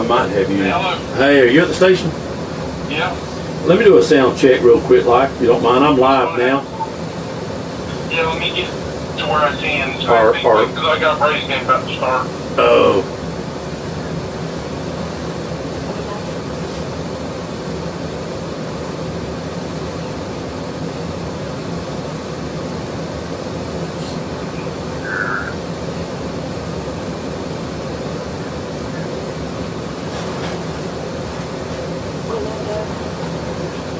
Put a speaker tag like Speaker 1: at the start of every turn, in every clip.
Speaker 1: might have you.
Speaker 2: Hello.
Speaker 1: Hey, are you at the station?
Speaker 2: Yeah.
Speaker 1: Let me do a sound check real quick, like, if you don't mind. I'm live now.
Speaker 2: Yeah, let me get to where I can. So
Speaker 1: Or-
Speaker 2: because I got a Braves game about to start.
Speaker 1: Oh.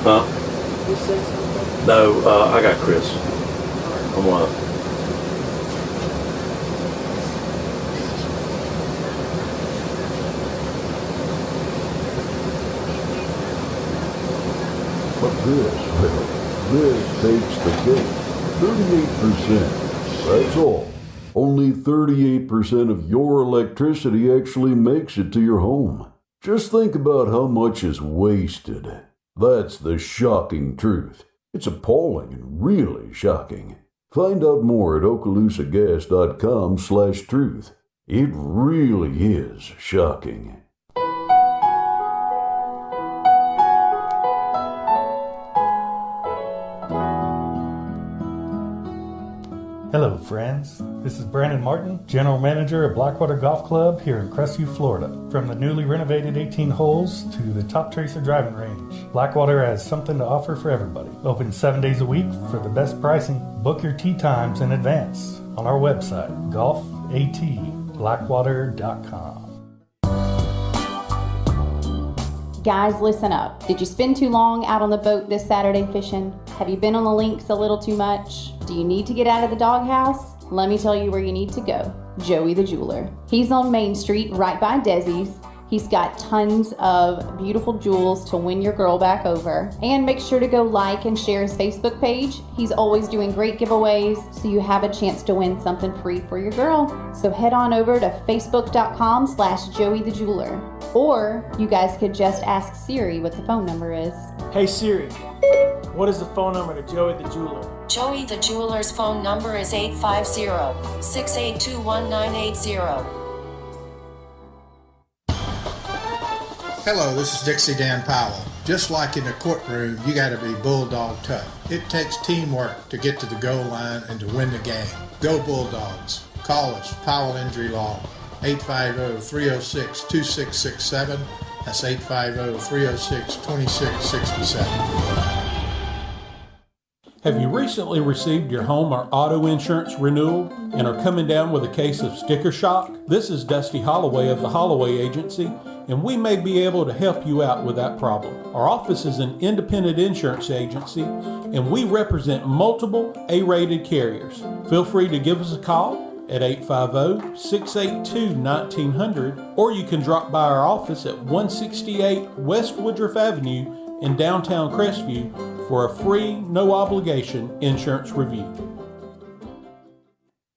Speaker 1: Huh? No, I got Chris. I'm on.
Speaker 3: But this takes the cake. 38%. That's all. Only 38% of your electricity actually makes it to your home. Just think about how much is wasted. That's the shocking truth. It's appalling and really shocking. Find out more at okaloosagas.com/truth. It really is shocking.
Speaker 4: Hello friends, this is Brandon Martin, General Manager at Blackwater Golf Club here in Crestview, Florida. From the newly renovated 18 holes to the Top Tracer driving range, Blackwater has something to offer for everybody. Open 7 days a week for the best pricing. Book your tee times in advance on our website, golfatblackwater.com.
Speaker 5: Guys, listen up. Did you spend too long out on the boat this Saturday fishing? Have you been on the links a little too much? Do you need to get out of the doghouse? Let me tell you where you need to go. Joey the Jeweler. He's on Main Street right by Desi's. He's got tons of beautiful jewels to win your girl back over. And make sure to go like and share his Facebook page. He's always doing great giveaways, so you have a chance to win something free for your girl. So head on over to facebook.com/Joey the Jeweler. Or you guys could just ask Siri what the phone number is.
Speaker 6: Hey Siri, what is the phone number to Joey the Jeweler?
Speaker 7: Joey the Jeweler's phone number is 850-682-1980.
Speaker 8: Hello, this is Dixie Dan Powell. Just like in the courtroom, you gotta be bulldog tough. It takes teamwork to get to the goal line and to win the game. Go Bulldogs. Call us, Powell Injury Law, 850-306-2667. That's 850-306-2667.
Speaker 9: Have you recently received your home or auto insurance renewal and are coming down with a case of sticker shock? This is Dusty Holloway of the Holloway Agency, and we may be able to help you out with that problem. Our office is an independent insurance agency, and we represent multiple A-rated carriers. Feel free to give us a call at 850-682-1900, or you can drop by our office at 168 West Woodruff Avenue in downtown Crestview for a free, no-obligation insurance review.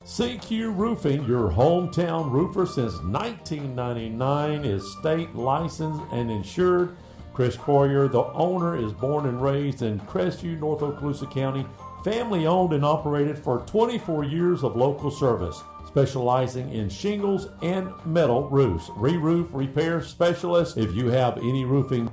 Speaker 10: CQ Roofing, your hometown roofer since 1999, is state licensed and insured. Chris Coyer, the owner, is born and raised in Crestview, North Okaloosa County, family owned and operated for 24 years of local service, specializing in shingles and metal roofs. Re-roof repair specialist. If you have any roofing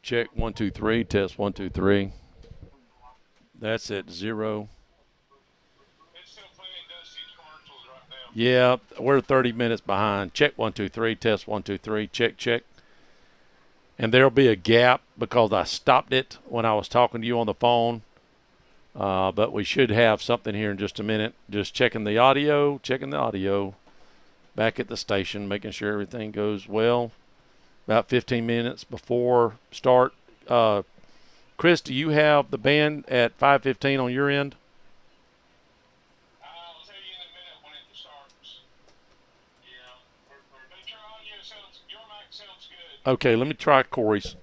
Speaker 1: Check 1 2 3. Test 1 2 3. That's at 0. Yeah, we're 30 minutes behind. Check 1 2 3. Test 1 2 3. Check check. And there'll be a gap because I stopped it when I was talking to you on the phone. But we should have something here in just a minute. Just checking the audio. Back at the station, making sure everything goes well. About 15 minutes before start. Chris, do you have the band at 5:15 on your end?
Speaker 2: I'll tell you in a minute when it starts. Yeah, make sure audio sounds, your mic sounds good.
Speaker 1: Okay, let me try Corey's.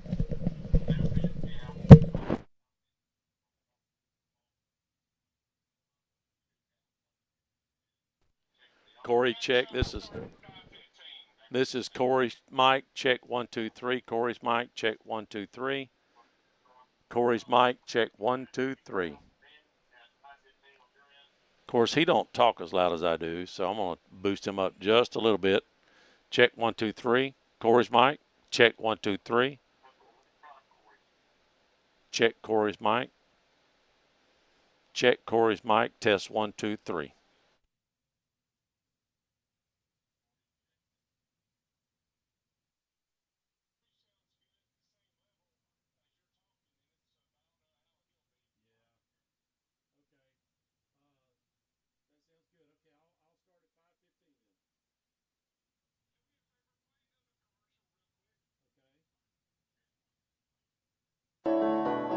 Speaker 1: Corey, check. This is Corey's mic, check 1 2 3. Corey's mic, check 1 2 3. Corey's mic, check 1 2 3. Of course, he don't talk as loud as I do, so I'm going to boost him up just a little bit. Check 1 2 3. Corey's mic, check 1 2 3. Check Corey's mic. Check Corey's mic, test 1 2 3.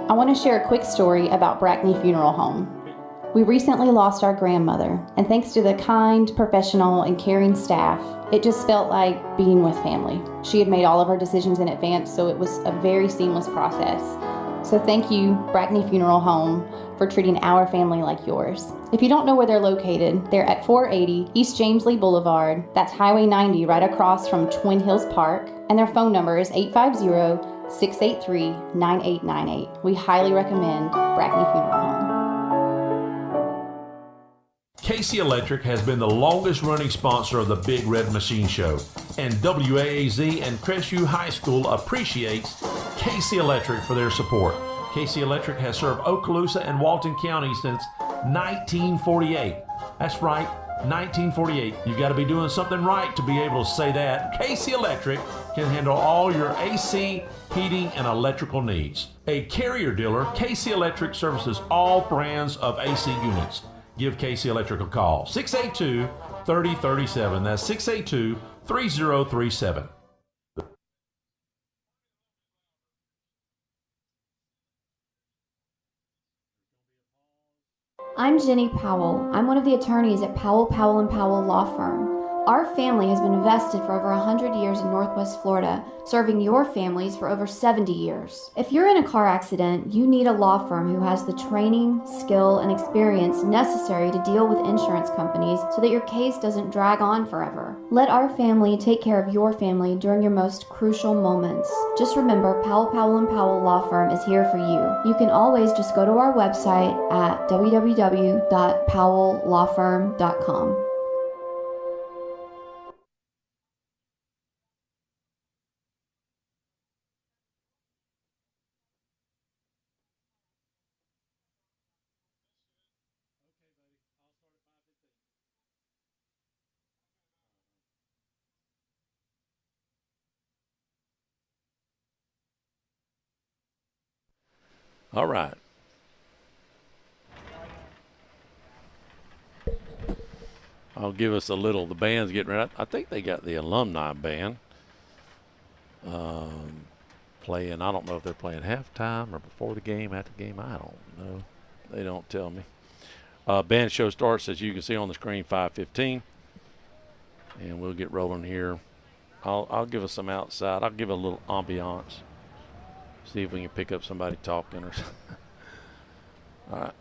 Speaker 5: I want to share a quick story about Brackney Funeral Home. We recently lost our grandmother, and thanks to the kind, professional, and caring staff, it just felt like being with family. She had made all of her decisions in advance, so it was a very seamless process. So thank you, Brackney Funeral Home, for treating our family like yours. If you don't know where they're located, they're at 480 East James Lee Boulevard. That's Highway 90 right across from Twin Hills Park, and their phone number is 850-683-9898. We highly recommend Brackney Funeral Home.
Speaker 10: Casey Electric has been the longest running sponsor of the Big Red Machine Show, and WAAZ and Crestview High School appreciates Casey Electric for their support. Casey Electric has served Okaloosa and Walton County since 1948. That's right, 1948. You've got to be doing something right to be able to say that. Casey Electric can handle all your AC, heating, and electrical needs. A Carrier dealer, Casey Electric services all brands of AC units. Give Casey Electric a call. 682-3037. That's 682-3037.
Speaker 11: I'm Jenny Powell. I'm one of the attorneys at Powell, Powell & Powell Law Firm. Our family has been invested for over 100 years in Northwest Florida, serving your families for over 70 years. If you're in a car accident, you need a law firm who has the training, skill, and experience necessary to deal with insurance companies so that your case doesn't drag on forever. Let our family take care of your family during your most crucial moments. Just remember, Powell, Powell & Powell Law Firm is here for you. You can always just go to our website at www.powelllawfirm.com.
Speaker 1: All right. I'll give us a little. The band's getting ready. I think they got the alumni band playing. I don't know if they're playing halftime or before the game, after the game. I don't know. They don't tell me. Band show starts, as you can see on the screen, 5:15. And we'll get rolling here. I'll give us some outside. I'll give a little ambiance. See if we can pick up somebody talking or something. All right.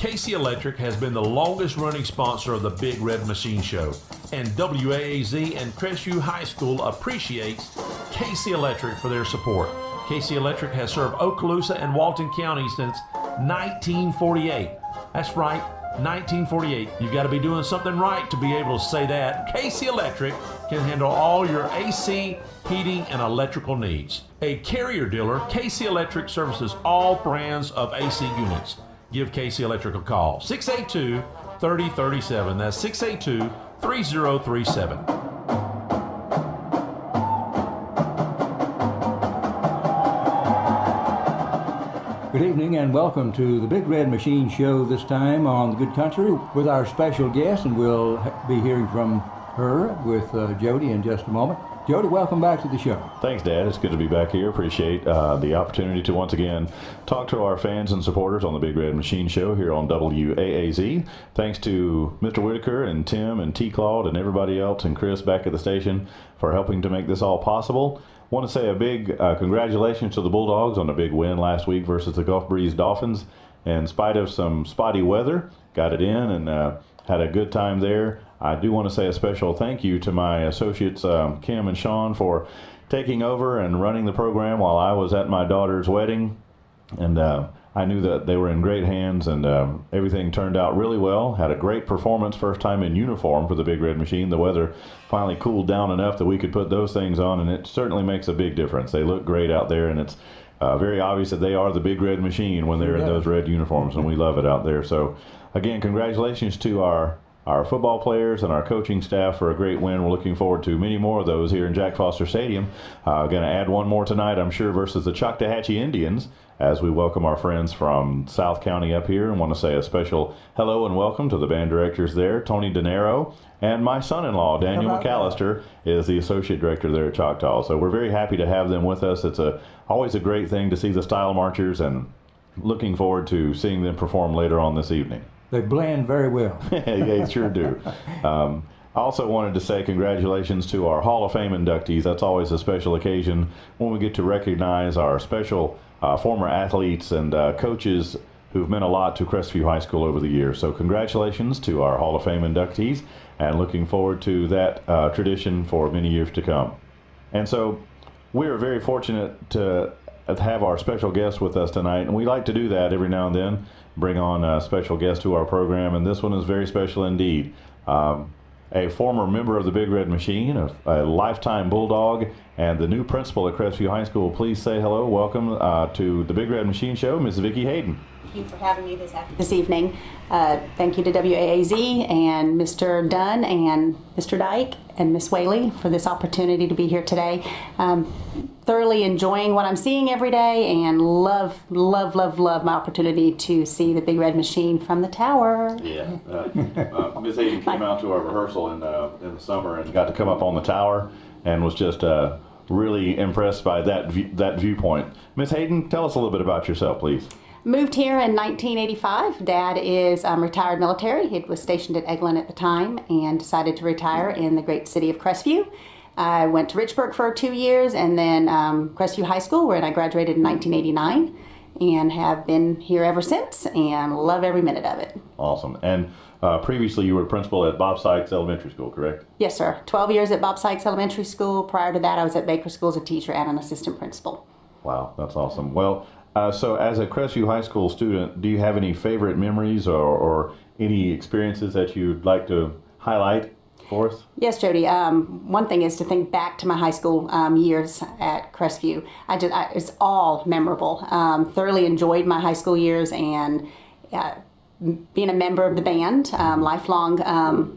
Speaker 10: Casey Electric has been the longest running sponsor of the Big Red Machine Show, and WAAZ and Crestview High School appreciates Casey Electric for their support. Casey Electric has served Okaloosa and Walton County since 1948. That's right, 1948. You've got to be doing something right to be able to say that. Casey Electric can handle all your AC, heating, and electrical needs. A Carrier dealer, Casey Electric services all brands of AC units. Give Casey Electric a call. 682-3037. That's 682-3037.
Speaker 12: Good evening and welcome to the Big Red Machine Show, this time on the Good Country with our special guest, and we'll be hearing from her with Jody in just a moment. Jody, welcome back to the show.
Speaker 13: Thanks, Dad. It's good to be back here. Appreciate the opportunity to once again talk to our fans and supporters on the Big Red Machine Show here on WAAZ. Thanks to Mr. Whitaker and Tim and T. Claude and everybody else and Chris back at the station for helping to make this all possible. Want to say a big congratulations to the Bulldogs on a big win last week versus the Gulf Breeze Dolphins. In spite of some spotty weather, got it in and had a good time there. I do want to say a special thank you to my associates, Kim and Sean, for taking over and running the program while I was at my daughter's wedding. And I knew that they were in great hands, and everything turned out really well. Had a great performance, first time in uniform for the Big Red Machine. The weather finally cooled down enough that we could put those things on, and it certainly makes a big difference. They look great out there, and it's very obvious that they are the Big Red Machine when they're in those red uniforms, and we love it out there. So, again, congratulations to our football players and our coaching staff for a great win. We're looking forward to many more of those here in Jack Foster Stadium. Going to add one more tonight, I'm sure, versus the Choctaw Indians, as we welcome our friends from South County up here, and want to say a special hello and welcome to the band directors there, Tony DeNero, and my son-in-law, Daniel McAllister, is the associate director there at Choctaw. So we're very happy to have them with us. It's always a great thing to see the Style Marchers, and looking forward to seeing them perform later on this evening.
Speaker 12: They blend very well.
Speaker 13: Yeah, they sure do. I also wanted to say congratulations to our Hall of Fame inductees. That's always a special occasion when we get to recognize our special former athletes and coaches who've meant a lot to Crestview High School over the years. So congratulations to our Hall of Fame inductees, and looking forward to that tradition for many years to come. And so we are very fortunate to have our special guest with us tonight, and we like to do that every now and then, bring on a special guest to our program, and this one is very special indeed. A former member of the Big Red Machine, a lifetime Bulldog, and the new principal at Crestview High School. Please say hello, welcome to the Big Red Machine Show, Ms. Vicki Hayden.
Speaker 14: Thank you for having me this evening. Thank you to WAAZ and Mr. Dunn and Mr. Dyke and Miss Whaley for this opportunity to be here today. Thoroughly enjoying what I'm seeing every day, and love my opportunity to see the Big Red Machine from the tower.
Speaker 13: Yeah, Ms. Hayden came out to our rehearsal in the summer and got to come up on the tower and was just really impressed by that viewpoint. Ms. Hayden, tell us a little bit about yourself, please.
Speaker 14: Moved here in 1985. Dad is retired military. He was stationed at Eglin at the time and decided to retire in the great city of Crestview. I went to Richburg for 2 years, and then Crestview High School, where I graduated in 1989, and have been here ever since, and love every minute of it.
Speaker 13: Awesome. And previously you were principal at Bob Sykes Elementary School, correct?
Speaker 14: Yes, sir. 12 years at Bob Sykes Elementary School. Prior to that, I was at Baker School as a teacher and an assistant principal.
Speaker 13: Wow, that's awesome. Well, so as a Crestview High School student, do you have any favorite memories or any experiences that you'd like to highlight for us?
Speaker 14: Yes, Jody. One thing is to think back to my high school years at Crestview. It's all memorable. Thoroughly enjoyed my high school years, and being a member of the band, lifelong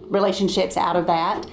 Speaker 14: relationships out of that.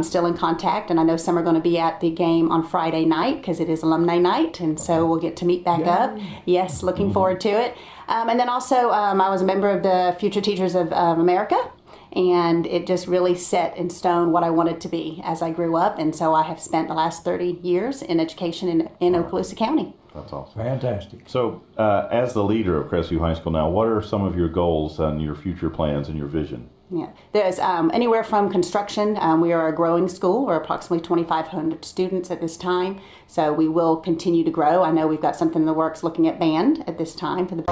Speaker 14: Still in contact, and I know some are going to be at the game on Friday night because it is alumni night, and so we'll get to meet back up. Yes, looking forward to it. And then also I was a member of the Future Teachers of America, and it just really set in stone what I wanted to be as I grew up, and so I have spent the last 30 years in education in Okaloosa County.
Speaker 13: That's awesome.
Speaker 12: Fantastic. So,
Speaker 13: as the leader of Crestview High School now, what are some of your goals and your future plans and your vision?
Speaker 14: Yeah, there's anywhere from construction. We are a growing school. We're approximately 2,500 students at this time, so we will continue to grow. I know we've got something in the works looking at band at this time for the.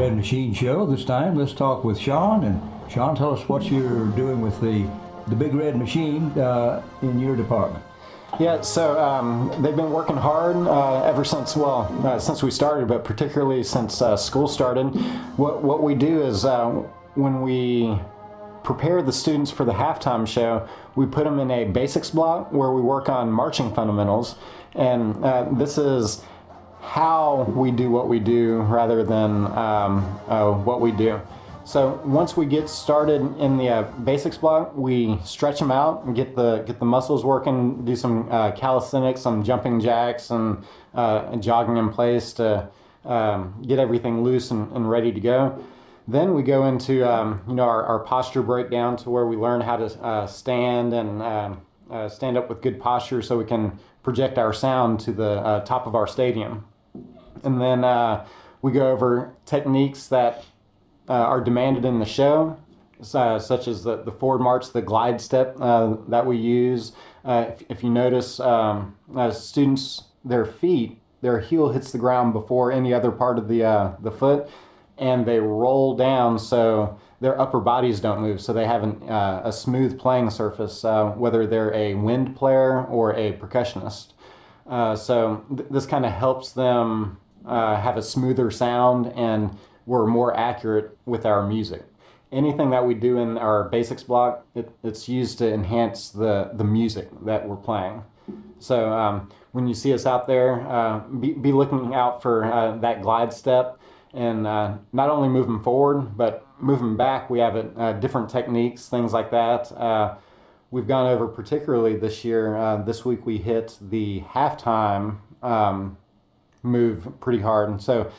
Speaker 12: Red Machine Show. This time, let's talk with Sean. And Sean, tell us what you're doing with the Big Red Machine in your department.
Speaker 15: Yeah, so they've been working hard ever since, since we started, but particularly since school started. What we do is when we prepare the students for the halftime show, we put them in a basics block where we work on marching fundamentals. And this is how we do what we do rather than what we do. So once we get started in the basics block, we stretch them out and get the muscles working, do some calisthenics, some jumping jacks, and jogging in place to get everything loose and ready to go. Then we go into our posture breakdown to where we learn how to stand and stand up with good posture so we can project our sound to the top of our stadium. And then we go over techniques that are demanded in the show, such as the forward march, the glide step that we use. If you notice, students, their heel hits the ground before any other part of the foot, and they roll down so their upper bodies don't move, so they have a smooth playing surface, whether they're a wind player or a percussionist. So this kind of helps them have a smoother sound, and we're more accurate with our music. Anything that we do in our basics block, it's used to enhance the music that we're playing. So when you see us out there, be looking out for that glide step, and not only moving forward, but moving back. We have different techniques, things like that. We've gone over particularly this year. This week we hit the halftime move pretty hard. And so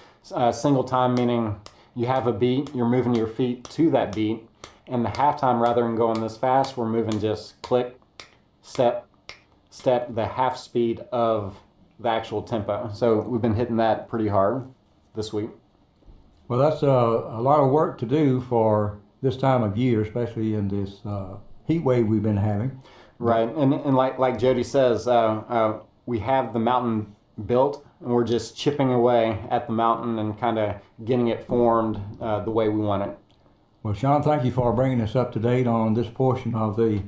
Speaker 15: single time meaning you have a beat, you're moving your feet to that beat, and the halftime, rather than going this fast, we're moving just click, step, step, the half speed of the actual tempo. So we've been hitting that pretty hard this week.
Speaker 12: Well, that's a lot of work to do for this time of year, especially in this heat wave we've been having.
Speaker 15: Right, and like Jody says, we have the mountain built, and we're just chipping away at the mountain and kind of getting it formed the way we want it.
Speaker 12: Well, Sean, thank you for bringing us up to date on this portion of the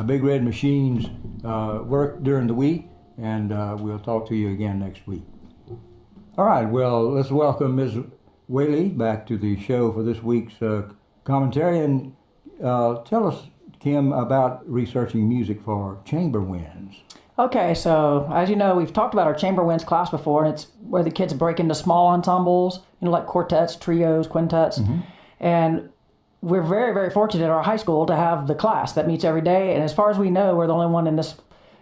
Speaker 12: Big Red Machine's work during the week, and we'll talk to you again next week. All right, well, let's welcome Ms. Whaley back to the show for this week's commentary, and tell us, Kim, about researching music for chamber winds.
Speaker 16: Okay, so as you know, we've talked about our chamber winds class before, and it's where the kids break into small ensembles, like quartets, trios, quintets, and we're very, very fortunate at our high school to have the class that meets every day, and as far as we know, we're the only one in this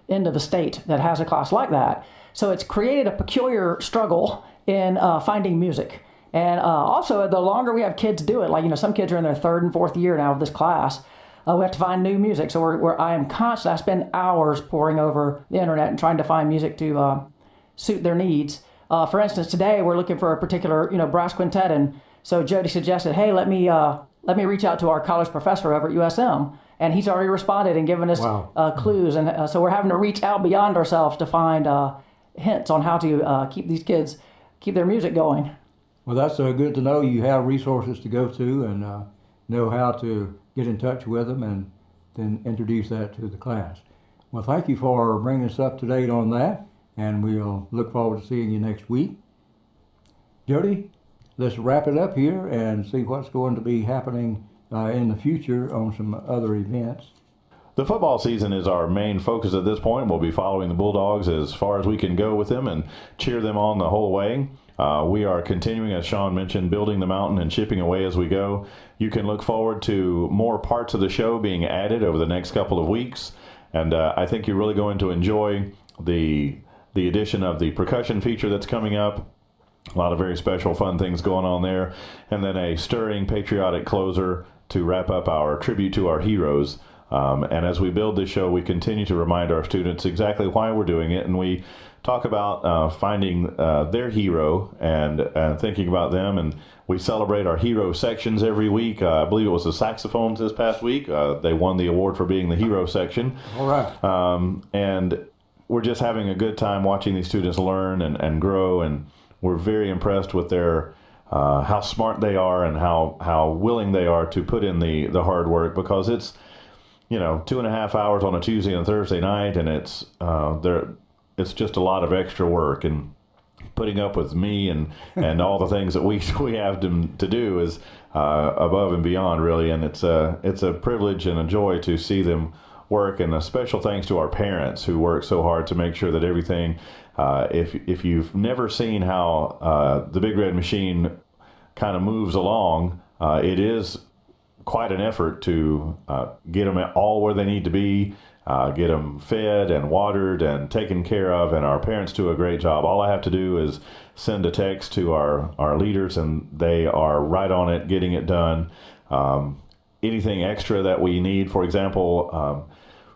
Speaker 16: end of the state that has a class like that. So it's created a peculiar struggle in finding music. And also, the longer we have kids do it, some kids are in their third and fourth year now of this class, we have to find new music. So I spend hours poring over the internet and trying to find music to suit their needs. For instance, today we're looking for a particular, brass quintet, and so Jody suggested, hey, let me reach out to our college professor over at USM, and he's already responded and given us clues, and so we're having to reach out beyond ourselves to find hints on how to keep their music going.
Speaker 12: Well, that's good to know you have resources to go to and know how to get in touch with them and then introduce that to the class. Well, thank you for bringing us up to date on that, and we'll look forward to seeing you next week. Jody, let's wrap it up here and see what's going to be happening in the future on some other events.
Speaker 13: The football season is our main focus at this point. We'll be following the Bulldogs as far as we can go with them and cheer them on the whole way. We are continuing, as Sean mentioned, building the mountain and chipping away as we go. You can look forward to more parts of the show being added over the next couple of weeks. And I think you're really going to enjoy the addition of the percussion feature that's coming up. A lot of very special, fun things going on there. And then a stirring, patriotic closer to wrap up our tribute to our heroes. And as we build this show, we continue to remind our students exactly why we're doing it. And we talk about finding their hero and thinking about them. And we celebrate our hero sections every week. I believe it was the saxophones this past week. They won the award for being the hero section.
Speaker 12: All right.
Speaker 13: And we're just having a good time watching these students learn and grow. And we're very impressed with their how smart they are and how willing they are to put in the hard work, because it's 2.5 hours on a Tuesday and Thursday night, and it's just a lot of extra work, and putting up with me and all the things that we have to do is above and beyond, really. And it's a privilege and a joy to see them work, and a special thanks to our parents who work so hard to make sure that everything, if you've never seen how the Big Red Machine kind of moves along, it is quite an effort to get them all where they need to be, get them fed and watered and taken care of, and our parents do a great job. All I have to do is send a text to our leaders, and they are right on it, getting it done. Anything extra that we need, for example,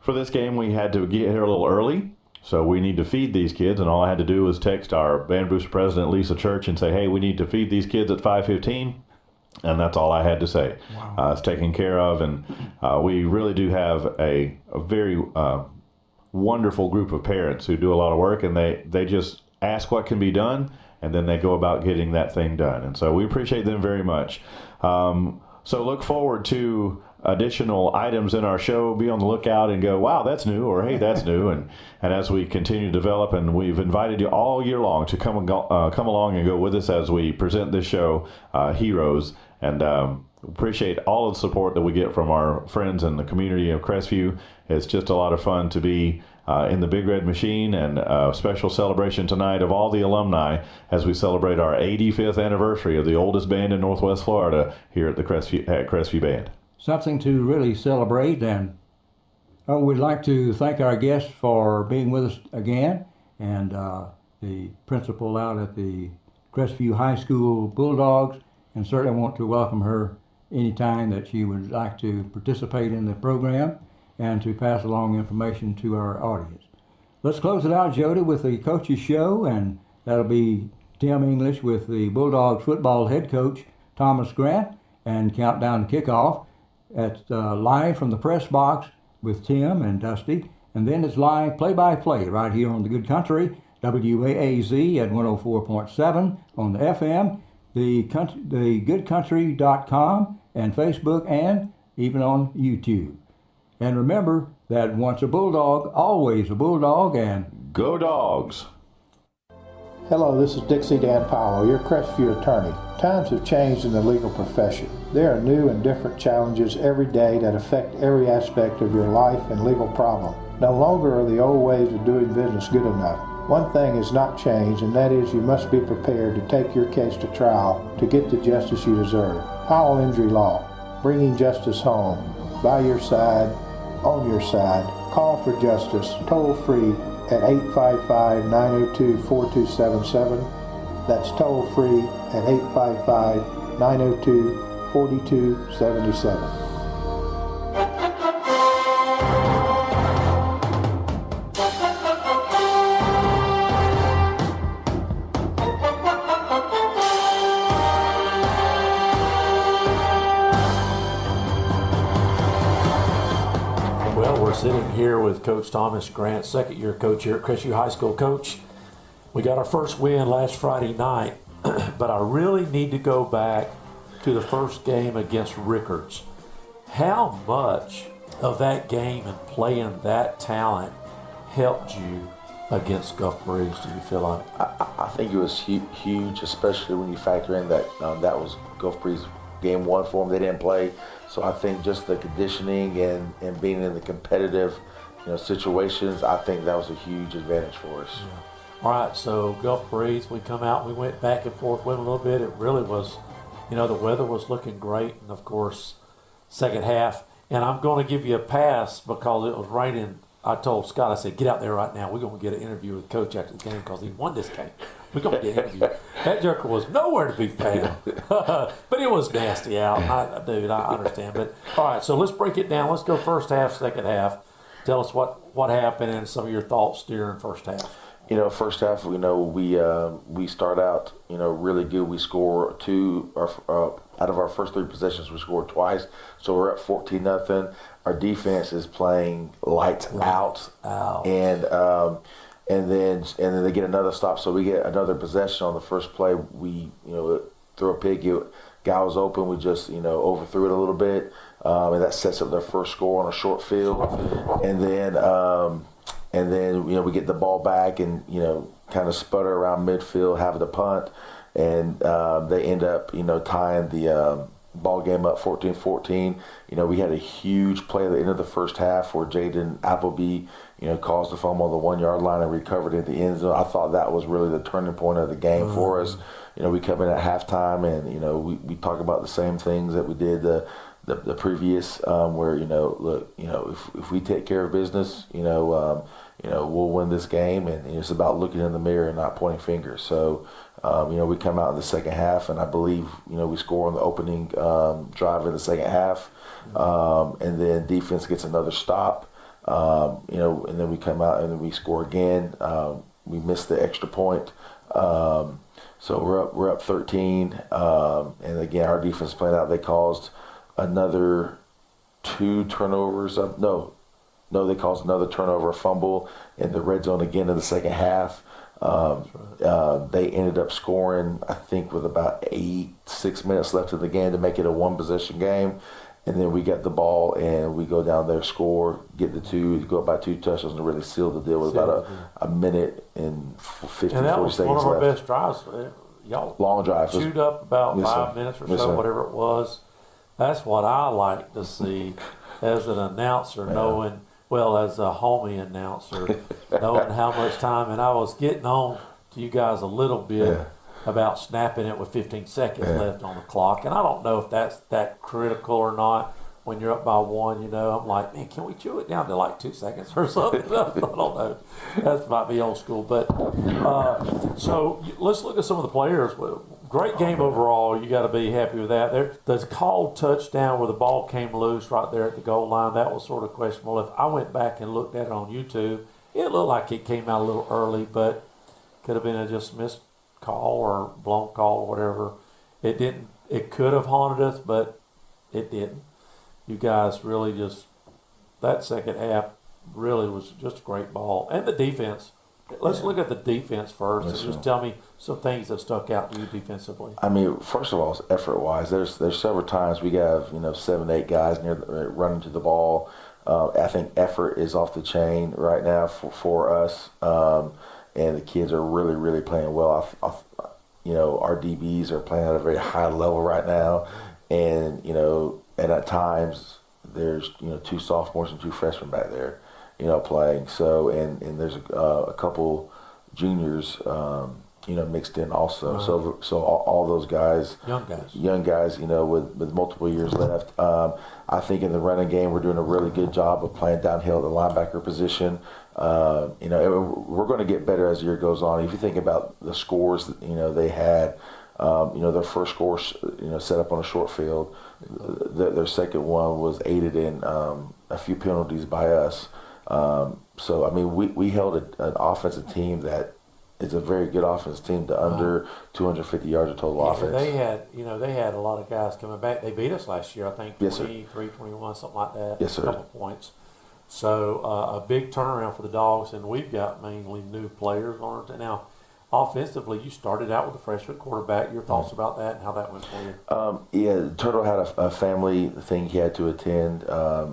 Speaker 13: for this game we had to get here a little early, so we need to feed these kids, and all I had to do was text our band booster president, Lisa Church, and say, hey, we need to feed these kids at 5:15. And that's all I had to say. Wow. It's taken care of, and we really do have a very wonderful group of parents who do a lot of work, and they just ask what can be done, and then they go about getting that thing done. And so we appreciate them very much. So look forward to additional items in our show. Be on the lookout and go, wow, that's new, or hey, that's new. And as we continue to develop, and we've invited you all year long to come along and go with us as we present this show, Heroes. And appreciate all of the support that we get from our friends in the community of Crestview. It's just a lot of fun to be in the Big Red Machine, and a special celebration tonight of all the alumni as we celebrate our 85th anniversary of the oldest band in Northwest Florida here at the Crestview Band.
Speaker 12: Something to really celebrate, and we'd like to thank our guests for being with us again, and the principal out at the Crestview High School Bulldogs, and certainly want to welcome her anytime that she would like to participate in the program and to pass along information to our audience. Let's close it out, Jody, with the coach's show, and that'll be Tim English with the Bulldogs football head coach, Thomas Grant, and countdown to kickoff. That's live from the press box with Tim and Dusty, and then it's live play-by-play right here on the Good Country, WAAZ at 104.7 on the FM, thegoodcountry.com, and Facebook, and even on YouTube. And remember that once a Bulldog, always a Bulldog, and
Speaker 13: go Dogs!
Speaker 8: Hello, this is Dixie Dan Powell, your Crestview attorney. Times have changed in the legal profession. There are new and different challenges every day that affect every aspect of your life and legal problem. No longer are the old ways of doing business good enough. One thing has not changed, and that is you must be prepared to take your case to trial to get the justice you deserve. Powell Injury Law, bringing justice home, by your side, on your side. Call for justice, toll free at 855-902-4277. That's toll free at 855-902-4277.
Speaker 10: Sitting here with Coach Thomas Grant, second-year coach here at Crestview High School. Coach, we got our first win last Friday night, but I really need to go back to the first game against Rickards. How much of that game and playing that talent helped you against Gulf Breeze, do you feel like?
Speaker 17: I think it was huge, especially when you factor in that that was Gulf Breeze game one for them. They didn't play. So I think just the conditioning and being in the competitive, situations, I think that was a huge advantage for us.
Speaker 10: Yeah. All right, so Gulf Breeze, we come out, we went back and forth with them a little bit. It really was, the weather was looking great, and of course, second half. And I'm going to give you a pass because it was raining. I told Scott, I said, get out there right now. We're going to get an interview with Coach after the game because he won this game. We're going to get an interview. That jerker was nowhere to be found. But it was nasty out. I understand. But all right, so let's break it down. Let's go first half, second half. Tell us what happened and some of your thoughts during first half.
Speaker 17: First half, we start out, really good. We score out of our first three possessions, we scored twice. So we're up 14-0. Our defense is playing lights out. And then they get another stop. So we get another possession on the first play. We, throw a pick. Guy was open. We just, overthrew it a little bit. And that sets up their first score on a short field. And then, we get the ball back and, kind of sputter around midfield, have the punt. And they end up, tying the ball game up 14-14. We had a huge play at the end of the first half where Jaden Appleby, caused the fumble on the 1 yard line and recovered at the end zone. I thought that was really the turning point of the game for us. We come in at halftime and, we talk about the same things that we did the previous, where, look, if we take care of business, we'll win this game. And it's about looking in the mirror and not pointing fingers. So, we come out in the second half, and I believe, we score on the opening drive in the second half. And then defense gets another stop, and then we come out and then we score again. We missed the extra point. So we're up 13. And again, our defense playing out. They caused another 2 turnovers. They caused another turnover, a fumble in the red zone again in the second half. They ended up scoring, I think, with about 6 minutes left in the game to make it a 1-possession game. And then we get the ball and we go down there, score, get the 2, go up by 2 touchdowns and really seal the deal with about a minute and 50, 40 seconds left.
Speaker 1: And that was one of our best drives. Y'all
Speaker 17: long drive.
Speaker 1: Chewed up about 5 minutes or so, whatever it was. That's what I like to see as an announcer, knowing, well, as a homie announcer, knowing how much time. And I was getting on to you guys a little bit about snapping it with 15 seconds left on the clock. And I don't know if that's that critical or not. When you're up by 1, I'm like, man, can we chew it down to like 2 seconds or something? I don't know. That might be old school. But so let's look at some of the players. Great game overall. You got to be happy with that. The called touchdown where the ball came loose right there at the goal line, that was sort of questionable. If I went back and looked at it on YouTube, it looked like it came out a little early, but could have been a just missed call or blown call or whatever. It didn't. It could have haunted us, but it didn't. You guys really that second half really was just a great ball. And the defense. Let's look at the defense first and just tell me some things that stuck out to you defensively.
Speaker 17: I mean, first of all, effort-wise, there's several times we have 7, 8 guys running to the ball. I think effort is off the chain right now for us, and the kids are really, really playing well. Our DBs are playing at a very high level right now, and and at times there's 2 sophomores and 2 freshmen back there. Playing. So, and there's a couple juniors, mixed in also. So all those guys, young guys, with multiple years left. I think in the running game, we're doing a really good job of playing downhill at the linebacker position. We're going to get better as the year goes on. If you think about the scores that, they had, their first score, set up on a short field. Their second one was aided in a few penalties by us. So, I mean, we held an offensive team that is a very good offensive team to under 250 yards of total offense.
Speaker 1: They had a lot of guys coming back. They beat us last year, I think, 23-21, something like that.
Speaker 17: Yes, sir.
Speaker 1: A couple points. So, a big turnaround for the Dogs, and we've got mainly new players on it. Now, offensively, you started out with a freshman quarterback. Your thoughts about that and how that went for you?
Speaker 17: Turtle had a family thing he had to attend,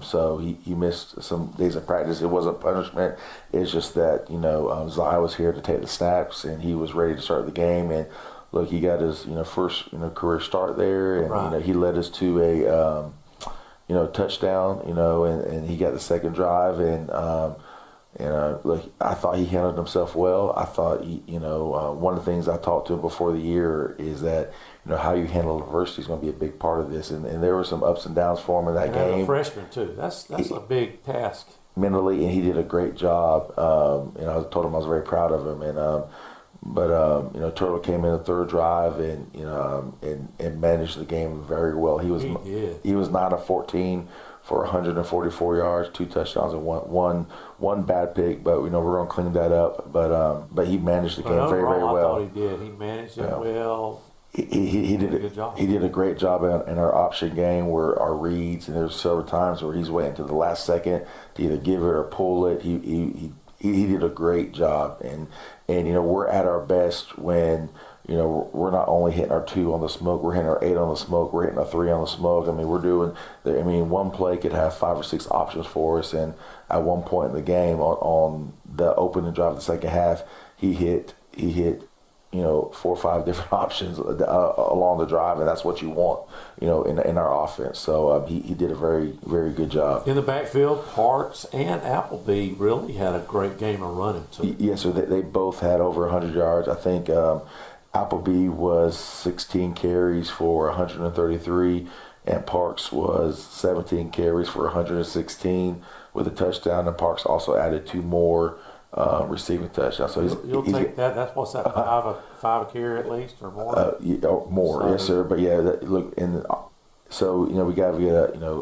Speaker 17: so he missed some days of practice. It wasn't punishment. It's just that, I was here to take the snaps, and he was ready to start the game. And, look, he got his, first, career start there, and, he led us to a, touchdown, and he got the second drive, and look, I thought he handled himself well. I thought, one of the things I talked to him before the year is that, how you handle adversity is going to be a big part of this. And there were some ups and downs for him in that game.
Speaker 1: As a freshman, too. That's a big task.
Speaker 17: Mentally, and he did a great job. I told him I was very proud of him. And Turtle came in the third drive and managed the game very well. He was 9 of 14 for 144 yards, 2 touchdowns, and one bad pick. But we're going to clean that up. But he managed the game very, very well.
Speaker 1: I thought he did. He managed it well.
Speaker 17: He did a good job. He did a great job in our option game, where our reads, and there's several times where he's waiting to the last second to either give it or pull it. He he did a great job, and we're at our best when we're not only hitting our 2 on the smoke, we're hitting our 8 on the smoke, we're hitting our 3 on the smoke. I mean, one play could have 5 or 6 options for us, and at one point in the game on the opening drive of the second half, he hit 4 or 5 different options along the drive, and that's what you want, in our offense. So he did a very, very good job.
Speaker 10: In the backfield, Parks and Appleby really had a great game of running too.
Speaker 17: Yes, sir. They both had over 100 yards. I think Appleby was 16 carries for 133, and Parks was 17 carries for 116 with a touchdown. And Parks also added 2 more receiving touchdowns. So
Speaker 10: you'll take that. That's what's that, five a carry at least, or more?
Speaker 17: More, so, yes, sir. But yeah, so we got to get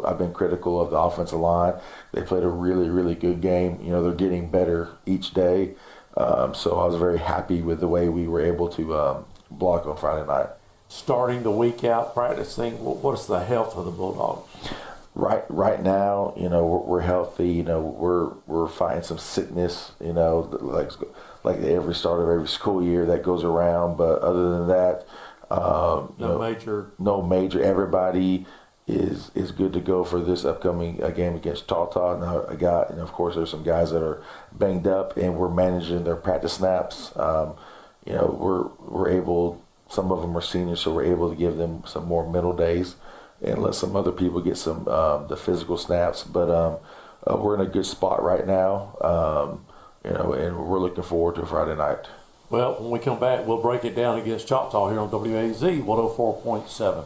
Speaker 17: I've been critical of the offensive line. They played a really, really good game. They're getting better each day. So I was very happy with the way we were able to block on Friday night.
Speaker 10: Starting the week out practicing, what's the health of the Bulldogs?
Speaker 17: Right now, we're healthy. We're fighting some sickness. Like every start of every school year that goes around. But other than that, no major. Everybody is good to go for this upcoming game against Choctaw. Now and of course there's some guys that are banged up, and we're managing their practice snaps. We're able. Some of them are seniors, so we're able to give them some more middle days and let some other people get some the physical snaps. But we're in a good spot right now, and we're looking forward to Friday night.
Speaker 10: Well, when we come back, we'll break it down against Choctaw here on WAZ 104.7.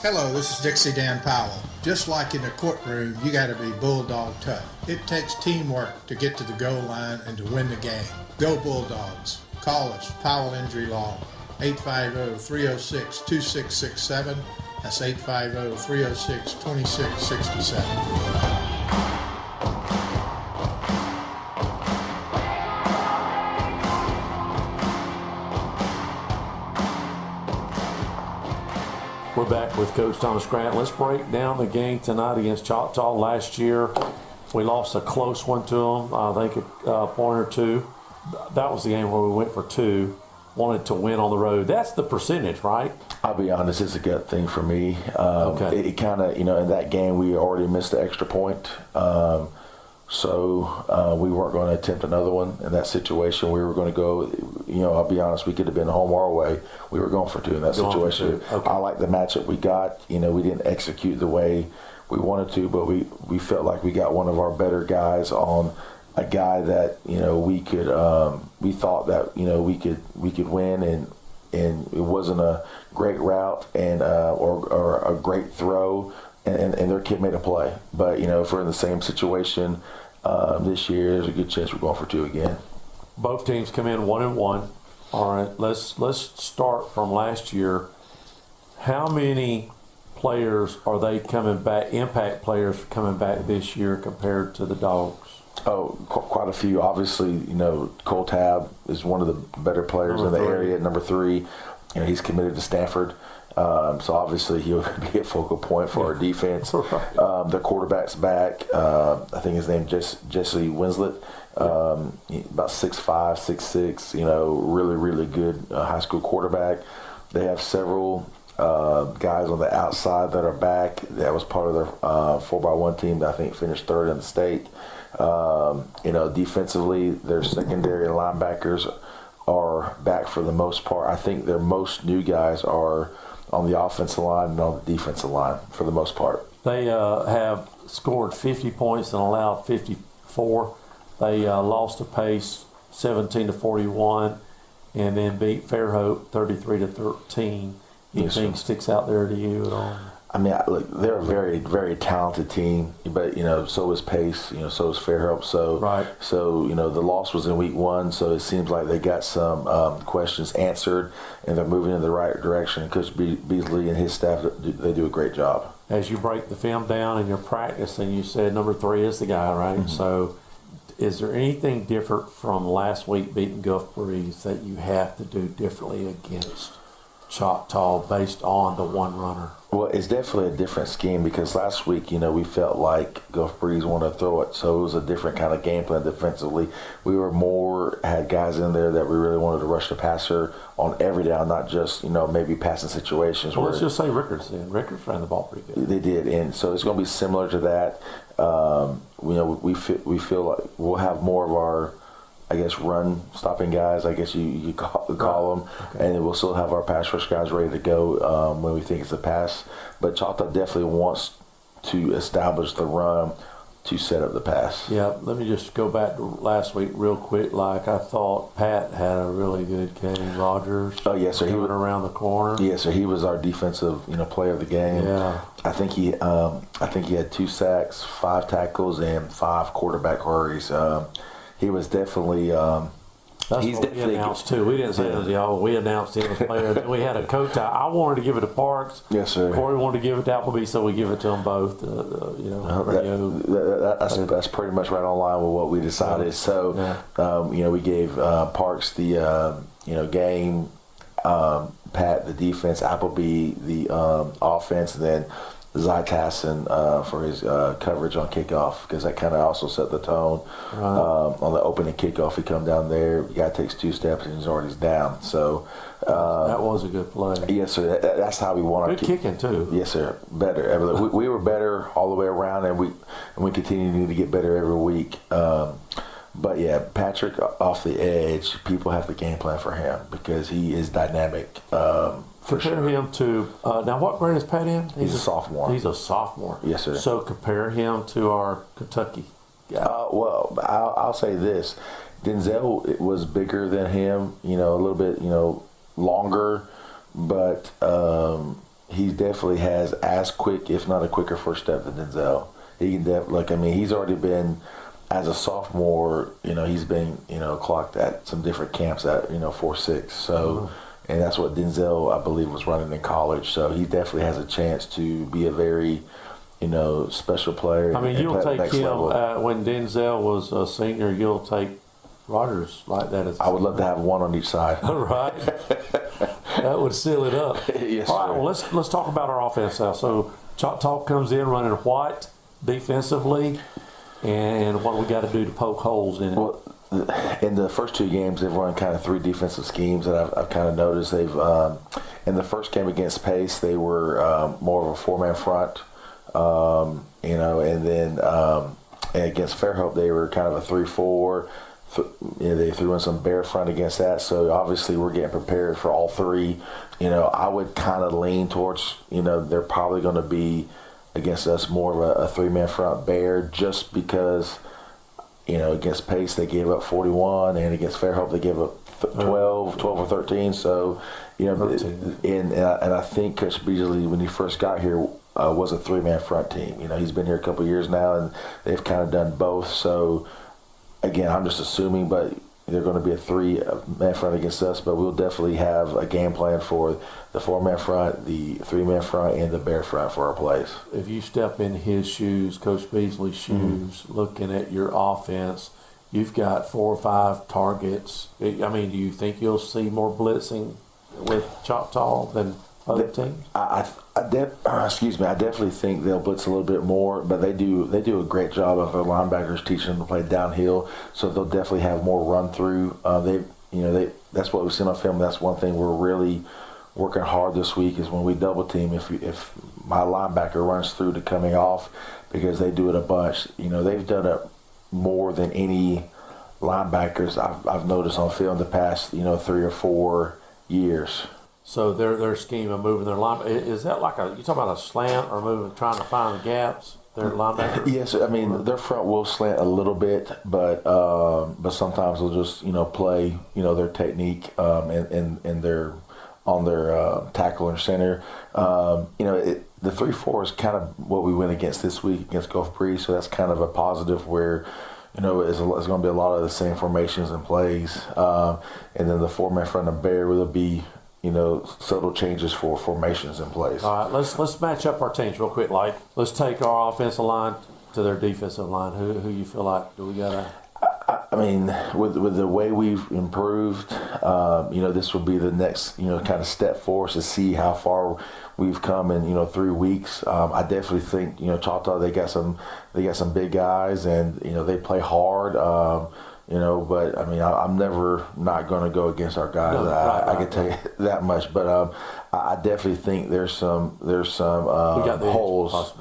Speaker 8: Hello, this is Dixie Dan Powell. Just like in the courtroom, you got to be bulldog tough. It takes teamwork to get to the goal line and to win the game. Go Bulldogs. Call us, Powell Injury Law, 850-306-2667. That's 850-306-2667.
Speaker 10: We're back with Coach Thomas Grant. Let's break down the game tonight against Choctaw. Last year, we lost a close one to them, I think a point or two. That was the game where we went for 2, wanted to win on the road. That's the percentage, right?
Speaker 17: I'll be honest, it's a gut thing for me. Okay. It kind of, in that game, we already missed the extra point. So we weren't going to attempt another one in that situation. We were going to go, I'll be honest, we could have been home or away. We were going for 2 in that situation. Okay. I like the matchup we got. We didn't execute the way we wanted to, but we felt like we got one of our better guys on a guy that, we could, we thought that, we could win, and it wasn't a great route and or a great throw, and their kid made a play. But, if we're in the same situation this year, there's a good chance we're going for 2 again.
Speaker 10: Both teams come in 1-1. All right, let's start from last year. How many players are they coming back, impact players coming back this year compared to the Dogs?
Speaker 17: Oh, quite a few. Obviously, Cole Tabb is one of the better players in the area. Number 3, he's committed to Stanford. So obviously he'll be a focal point for our defense. The quarterback's back. I think his name is Jesse Winslet. About 6'5", 6'6", really, really good high school quarterback. They have several guys on the outside that are back. That was part of their 4x1 team that I think finished 3rd in the state. Defensively, their secondary linebackers are back for the most part. I think their most new guys are on the offensive line and on the defensive line for the most part.
Speaker 10: They have scored 50 points and allowed 54. They lost to Pace 17-41, and then beat Fairhope 33-13. Anything sticks out there to you at all?
Speaker 17: I mean, look, they're a very, very talented team, but so is Pace. So is Fairhope. So
Speaker 10: right.
Speaker 17: So the loss was in week 1, so it seems like they got some questions answered, and they're moving in the right direction. Coach Beasley and his staff, they do a great job.
Speaker 10: As you break the film down in your practice, and you said number 3 is the guy, right? Mm-hmm. So, is there anything different from last week beating Gulf Breeze that you have to do differently against
Speaker 1: Choctaw based on the one runner?
Speaker 17: Well, it's definitely a different scheme because last week, we felt like Gulf Breeze wanted to throw it, so it was a different kind of game plan defensively. We were had guys in there that we really wanted to rush the passer on every down, not just, maybe passing situations.
Speaker 1: Well, let's just say Rickards ran the ball pretty good.
Speaker 17: They did, and so it's going to be similar to that. We feel like we'll have more of our, I guess, run stopping guys, I guess you call them, and we'll still have our pass rush guys ready to go when we think it's a pass. But Choctaw definitely wants to establish the run to set up the pass.
Speaker 1: Yeah, let me just go back to last week real quick. Like I thought Pat had a really good game. Rogers.
Speaker 17: Oh yes, sir. He
Speaker 1: went around the corner.
Speaker 17: Yes, sir. He was our defensive, player of the game.
Speaker 1: Yeah.
Speaker 17: I think he had 2 sacks, 5 tackles, and 5 quarterback hurries. He was definitely.
Speaker 1: That's what we announced too. We didn't say it was y'all. We announced him as player. Then we had a coach. I wanted to give it to Parks.
Speaker 17: Yes, sir.
Speaker 1: Corey wanted to give it to Appleby, so we give it to them both.
Speaker 17: That's pretty much right on line with what we decided. So, we gave Parks the game, Pat the defense, Appleby the offense, and then Zytassin for his coverage on kickoff, because that kind of also set the tone. On the opening kickoff, he come down there, the guy takes 2 steps and he's already down. So
Speaker 1: that was a good play.
Speaker 17: Yes, sir. That's how we want
Speaker 1: our kicking too.
Speaker 17: Yes, sir. Better. We were better all the way around, and we continue to get better every week. But yeah, Patrick off the edge, people have the game plan for him because he is dynamic.
Speaker 1: Compare him to now. What grade is Pat in?
Speaker 17: He's a sophomore.
Speaker 1: He's a sophomore.
Speaker 17: Yes, sir.
Speaker 1: So compare him to our Kentucky guy.
Speaker 17: Well, I'll say this: Denzel was bigger than him. A little bit, longer, but he definitely has as quick, if not a quicker, first step than Denzel. He can he's already been. As a sophomore, he's been, clocked at some different camps at, 4.6. So, and that's what Denzel, I believe, was running in college. So he definitely has a chance to be a very, special player.
Speaker 1: I mean, you'll take him when Denzel was a senior. You'll take Rogers like that.
Speaker 17: I would love to have one on each side.
Speaker 1: Right. That would seal it up.
Speaker 17: Yes,
Speaker 1: all right.
Speaker 17: sir.
Speaker 1: Well, let's talk about our offense now. So Choctaw comes in running what defensively? And what do we got to do to poke holes in it?
Speaker 17: Well, in the first 2 games, they've run kind of 3 defensive schemes that I've kind of noticed. They've in the first game against Pace, they were more of a 4-man front, and then against Fairhope, they were kind of a 3-4. They threw in some bear front against that, so obviously we're getting prepared for all 3. I would kind of lean towards, they're probably going to be against us more of a 3-man front bear, just because against Pace they gave up 41, and against Fairhope they gave up 12 or 13. So and I think Coach Beasley, when he first got here, was a 3-man front team. He's been here a couple of years now, and they've kind of done both. So again, I'm just assuming, but they're going to be a 3-man front against us, but we'll definitely have a game plan for the 4-man front, the 3-man front, and the bear front for our plays.
Speaker 1: If you step in his shoes, Coach Beasley's shoes, looking at your offense, you've got 4 or 5 targets. I mean, do you think you'll see more blitzing with Choctaw than other teams?
Speaker 17: I definitely think they'll blitz a little bit more, but they do a great job of their linebackers teaching them to play downhill, so they'll definitely have more run through. That's what we've seen on film. That's one thing we're really working hard this week is when we double team. If my linebacker runs through to coming off, because they do it a bunch. They've done it more than any linebackers I've noticed on film the past 3 or 4 years.
Speaker 1: So their scheme of moving their line, is that like you talking about a slant or trying to find the gaps? Their linebackers?
Speaker 17: Yes, I mean their front will slant a little bit, but sometimes they'll just play their technique and their on their tackle and center. The 3-4 is kind of what we went against this week against Gulf Breeze, so that's kind of a positive where. It's going to be a lot of the same formations and plays, and then the 4-man front of Bear will be, subtle changes for formations and plays.
Speaker 1: All right, let's match up our teams real quick. Let's take our offensive line to their defensive line. Who you feel like do we got to?
Speaker 17: I mean, with the way we've improved, this will be the next, kind of step for us to see how far we've come in, 3 weeks. I definitely think, Choctaw, they got some big guys, and they play hard. But I mean, I'm never not going to go against our guys. I can tell you that much. But I definitely think there's some holes.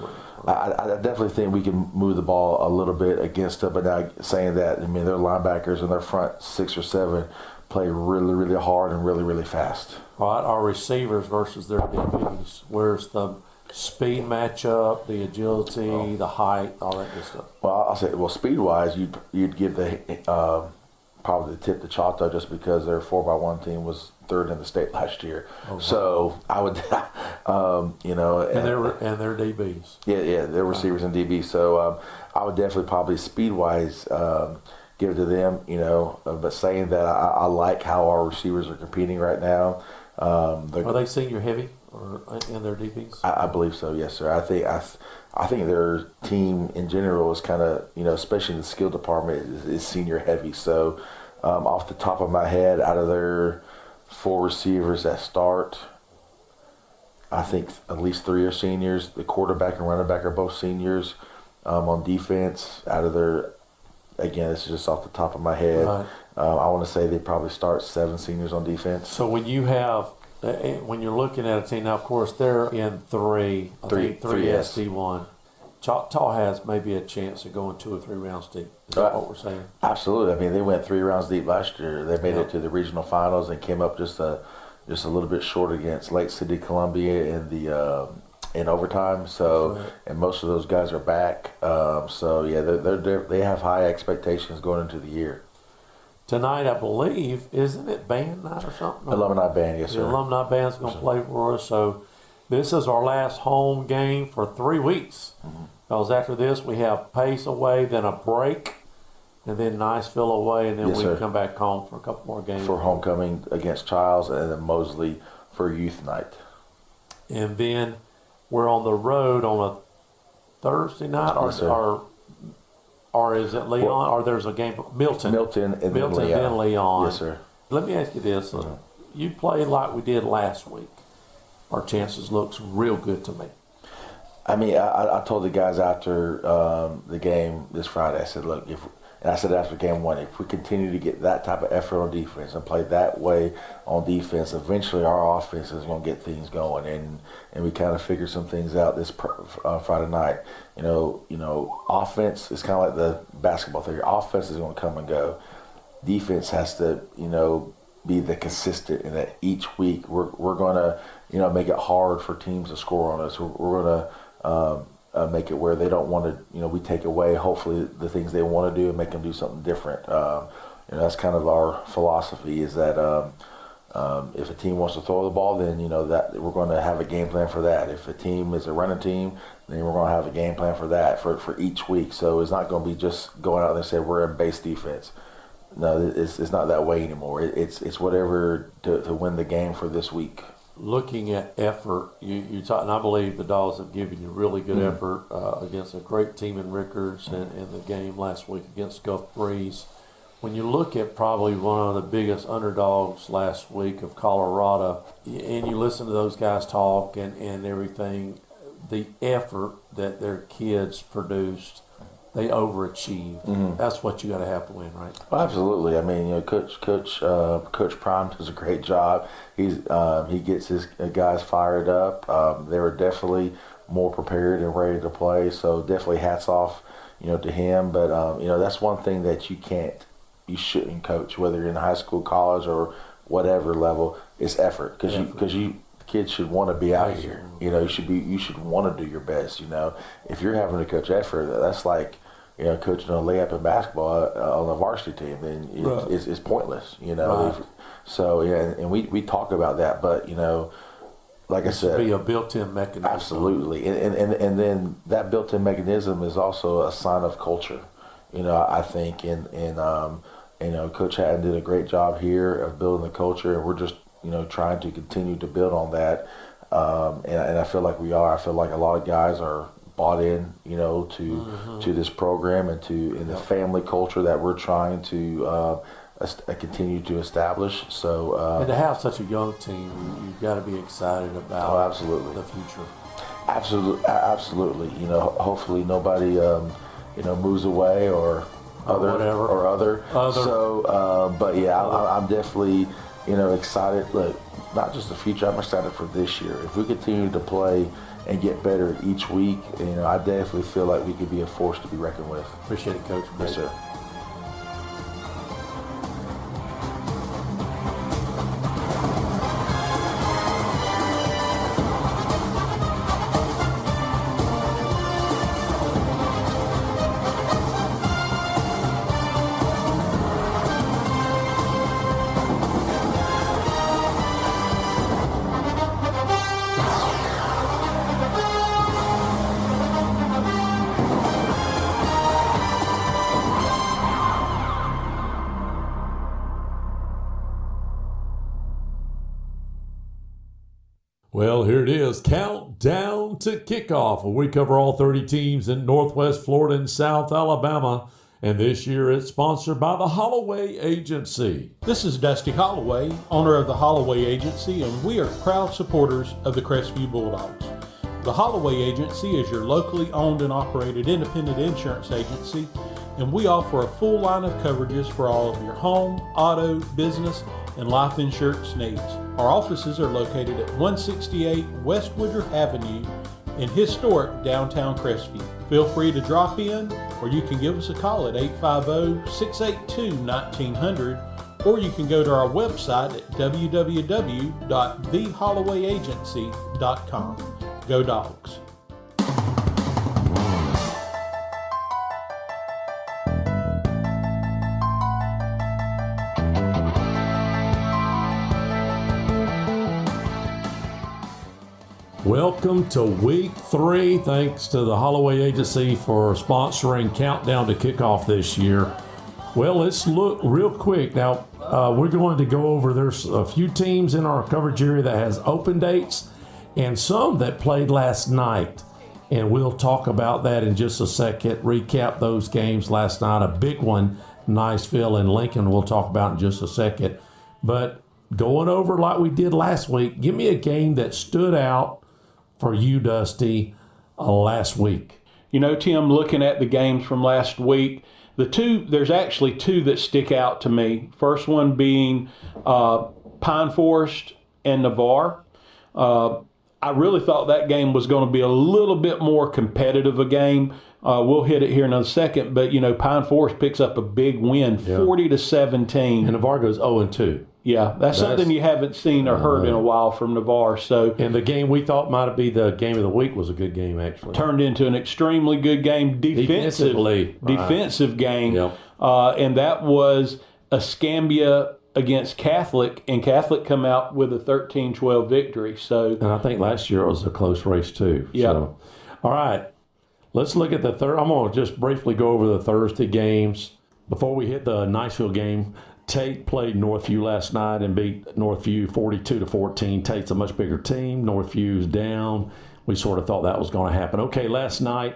Speaker 17: I definitely think we can move the ball a little bit against them. But now saying that, I mean, their linebackers and their front 6 or 7 play really, really hard and really, really fast.
Speaker 1: All right, our receivers versus their DBs. Where's the speed matchup, the agility, the height, all that good stuff?
Speaker 17: Well, I'll say, speed-wise, you'd give the probably the tip to Choctaw just because their 4x1 team was 3rd in the state last year. Oh, wow. So I would,
Speaker 1: and their DBs.
Speaker 17: Yeah, their receivers and DBs. So I would definitely probably speed-wise give it to them. But saying that, I like how our receivers are competing right now.
Speaker 1: Are they senior heavy or in their DBs?
Speaker 17: I believe so. Yes, sir. I think their team in general is kind of, especially in the skill department, is senior heavy. So off the top of my head, out of their 4 receivers that start, I think at least 3 are seniors. The quarterback and running back are both seniors. On defense, out of their, again, this is just off the top of my head, right. I want to say they probably start 7 seniors on defense.
Speaker 1: So when you're looking at a team, now of course they're in 3 SD1. Choctaw has maybe a chance of going 2 or 3 rounds deep. Is that what we're saying?
Speaker 17: Absolutely. I mean, they went 3 rounds deep last year. They made it to the regional finals and came up just a little bit short against Lake City, Columbia in overtime. So, right. And most of those guys are back. So yeah, they have high expectations going into the year.
Speaker 1: Tonight, I believe, isn't it band night or something?
Speaker 17: Alumni band, yes, sir.
Speaker 1: The alumni band's going to play for us. So this is our last home game for 3 weeks. Mm-hmm. Because after this, we have Pace away, then a break, and then Niceville away, and then we come back home for a couple more games.
Speaker 17: For homecoming against Childs, and then Mosley for youth night.
Speaker 1: And then we're on the road on a Thursday night, or is it Leon, or there's a game, Milton,
Speaker 17: and
Speaker 1: then Leon.
Speaker 17: Yes, sir.
Speaker 1: Let me ask you this. Mm-hmm. You played like we did last week. Our chances looks real good to me.
Speaker 17: I mean, I told the guys after the game this Friday, I said, look, and I said after game 1, if we continue to get that type of effort on defense and play that way on defense, eventually our offense is going to get things going. And we kind of figured some things out this Friday night. Offense is kind of like the basketball theory. Offense is going to come and go. Defense has to, be the consistent, and that each week we're going to, make it hard for teams to score on us. We're going to make it where they don't want to, we take away hopefully the things they want to do and make them do something different. That's kind of our philosophy, is that if a team wants to throw the ball, then that we're going to have a game plan for that. If a team is a running team, then we're going to have a game plan for that for each week. So it's not going to be just going out there and say we're in base defense. No, it's not that way anymore. It's whatever to win the game for this week.
Speaker 1: Looking at effort, you talk, and I believe the Dogs have given you really good effort against a great team in Rickards and the game last week against Gulf Breeze. When you look at probably one of the biggest underdogs last week of Colorado, and you listen to those guys talk and everything, the effort that their kids produced, they overachieved. Mm-hmm. That's what you got to have to win, right?
Speaker 17: Well, absolutely. I mean, Coach Prime does a great job. He gets his guys fired up. They were definitely more prepared and ready to play. So definitely hats off, to him. But that's one thing that you shouldn't coach, whether you're in high school, college, or whatever level. It's effort, because kids should want to be out here. You should want to do your best. If you're having to coach effort, that's like coaching a layup in basketball on the varsity team. Then it's pointless.
Speaker 1: Right.
Speaker 17: So and we talk about that, but like I said,
Speaker 1: be a built-in mechanism.
Speaker 17: Absolutely, and then that built-in mechanism is also a sign of culture. I think and Coach Hatton did a great job here of building the culture, and we're just trying to continue to build on that. And I feel like we are. I feel like a lot of guys are bought in, to this program and in the family culture that we're trying to continue to establish. So
Speaker 10: and to have such a young team, you've got to be excited about
Speaker 17: absolutely
Speaker 10: the future.
Speaker 17: Absolutely. Hopefully nobody moves away or other. So, but yeah, I'm definitely excited. Look, not just the future. I'm excited for this year. If we continue to play and get better each week, I definitely feel like we could be a force to be reckoned with.
Speaker 10: Appreciate it, Coach.
Speaker 17: Yes, sir.
Speaker 10: Well, here it is, countdown to kickoff, where we cover all 30 teams in Northwest Florida and South Alabama. And this year it's sponsored by the Holloway Agency.
Speaker 9: This is Dusty Holloway, owner of the Holloway Agency, and we are proud supporters of the Crestview Bulldogs. The Holloway Agency is your locally owned and operated independent insurance agency, and we offer a full line of coverages for all of your home, auto, business, and life insurance needs. Our offices are located at 168 West Woodruff Avenue in historic downtown Crestview. Feel free to drop in, or you can give us a call at 850-682-1900, or you can go to our website at www.thehollowayagency.com. Go Dogs!
Speaker 10: Welcome to week 3. Thanks to the Holloway Agency for sponsoring Countdown to Kickoff this year. Well, let's look real quick. Now, we're going to go over, there's a few teams in our coverage area that has open dates and some that played last night. And we'll talk about that in just a second. Recap those games last night. A big one, Niceville and Lincoln, we'll talk about in just a second. But going over like we did last week, give me a game that stood out for you, Dusty, last week.
Speaker 9: Tim, looking at the games from last week, there's actually two that stick out to me. First one being Pine Forest and Navarre. I really thought that game was going to be a little bit more competitive a game. We'll hit it here in a second, but Pine Forest picks up a big win, 40-17.
Speaker 10: And Navarre goes 0-2.
Speaker 9: Yeah, that's something you haven't seen or heard in a while from Navarre. So,
Speaker 10: and the game we thought might be the game of the week was a good game, actually.
Speaker 9: Turned into an extremely good game, defensive game.
Speaker 10: Yep.
Speaker 9: And that was Escambia against Catholic, and Catholic come out with a 13-12 victory. So,
Speaker 10: and I think last year it was a close race too.
Speaker 9: Yeah.
Speaker 10: So, all right, let's look at the third. I'm going to just briefly go over the Thursday games before we hit the Niceville game. Tate played Northview last night and beat Northview 42-14. Tate's a much bigger team. Northview's down. We sort of thought that was going to happen. Okay, last night,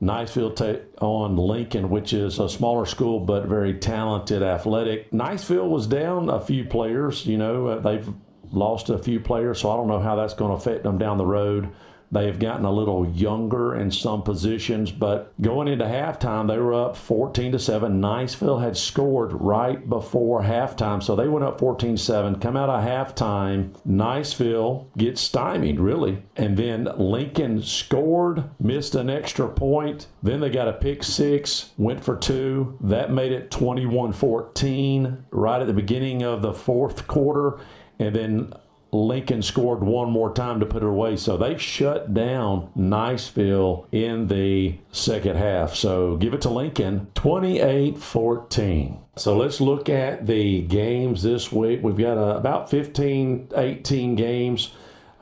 Speaker 10: Niceville take on Lincoln, which is a smaller school but very talented, athletic. Niceville was down a few players. They've lost a few players, so I don't know how that's going to affect them down the road. They've gotten a little younger in some positions, but going into halftime, they were up 14-7. Niceville had scored right before halftime, so they went up 14-7. Come out of halftime, Niceville gets stymied, really. And then Lincoln scored, missed an extra point. Then they got a pick six, went for two. That made it 21-14 right at the beginning of the fourth quarter. And then Lincoln scored one more time to put it away. So they shut down Niceville in the second half. So give it to Lincoln, 28-14. So let's look at the games this week. We've got about 18 games.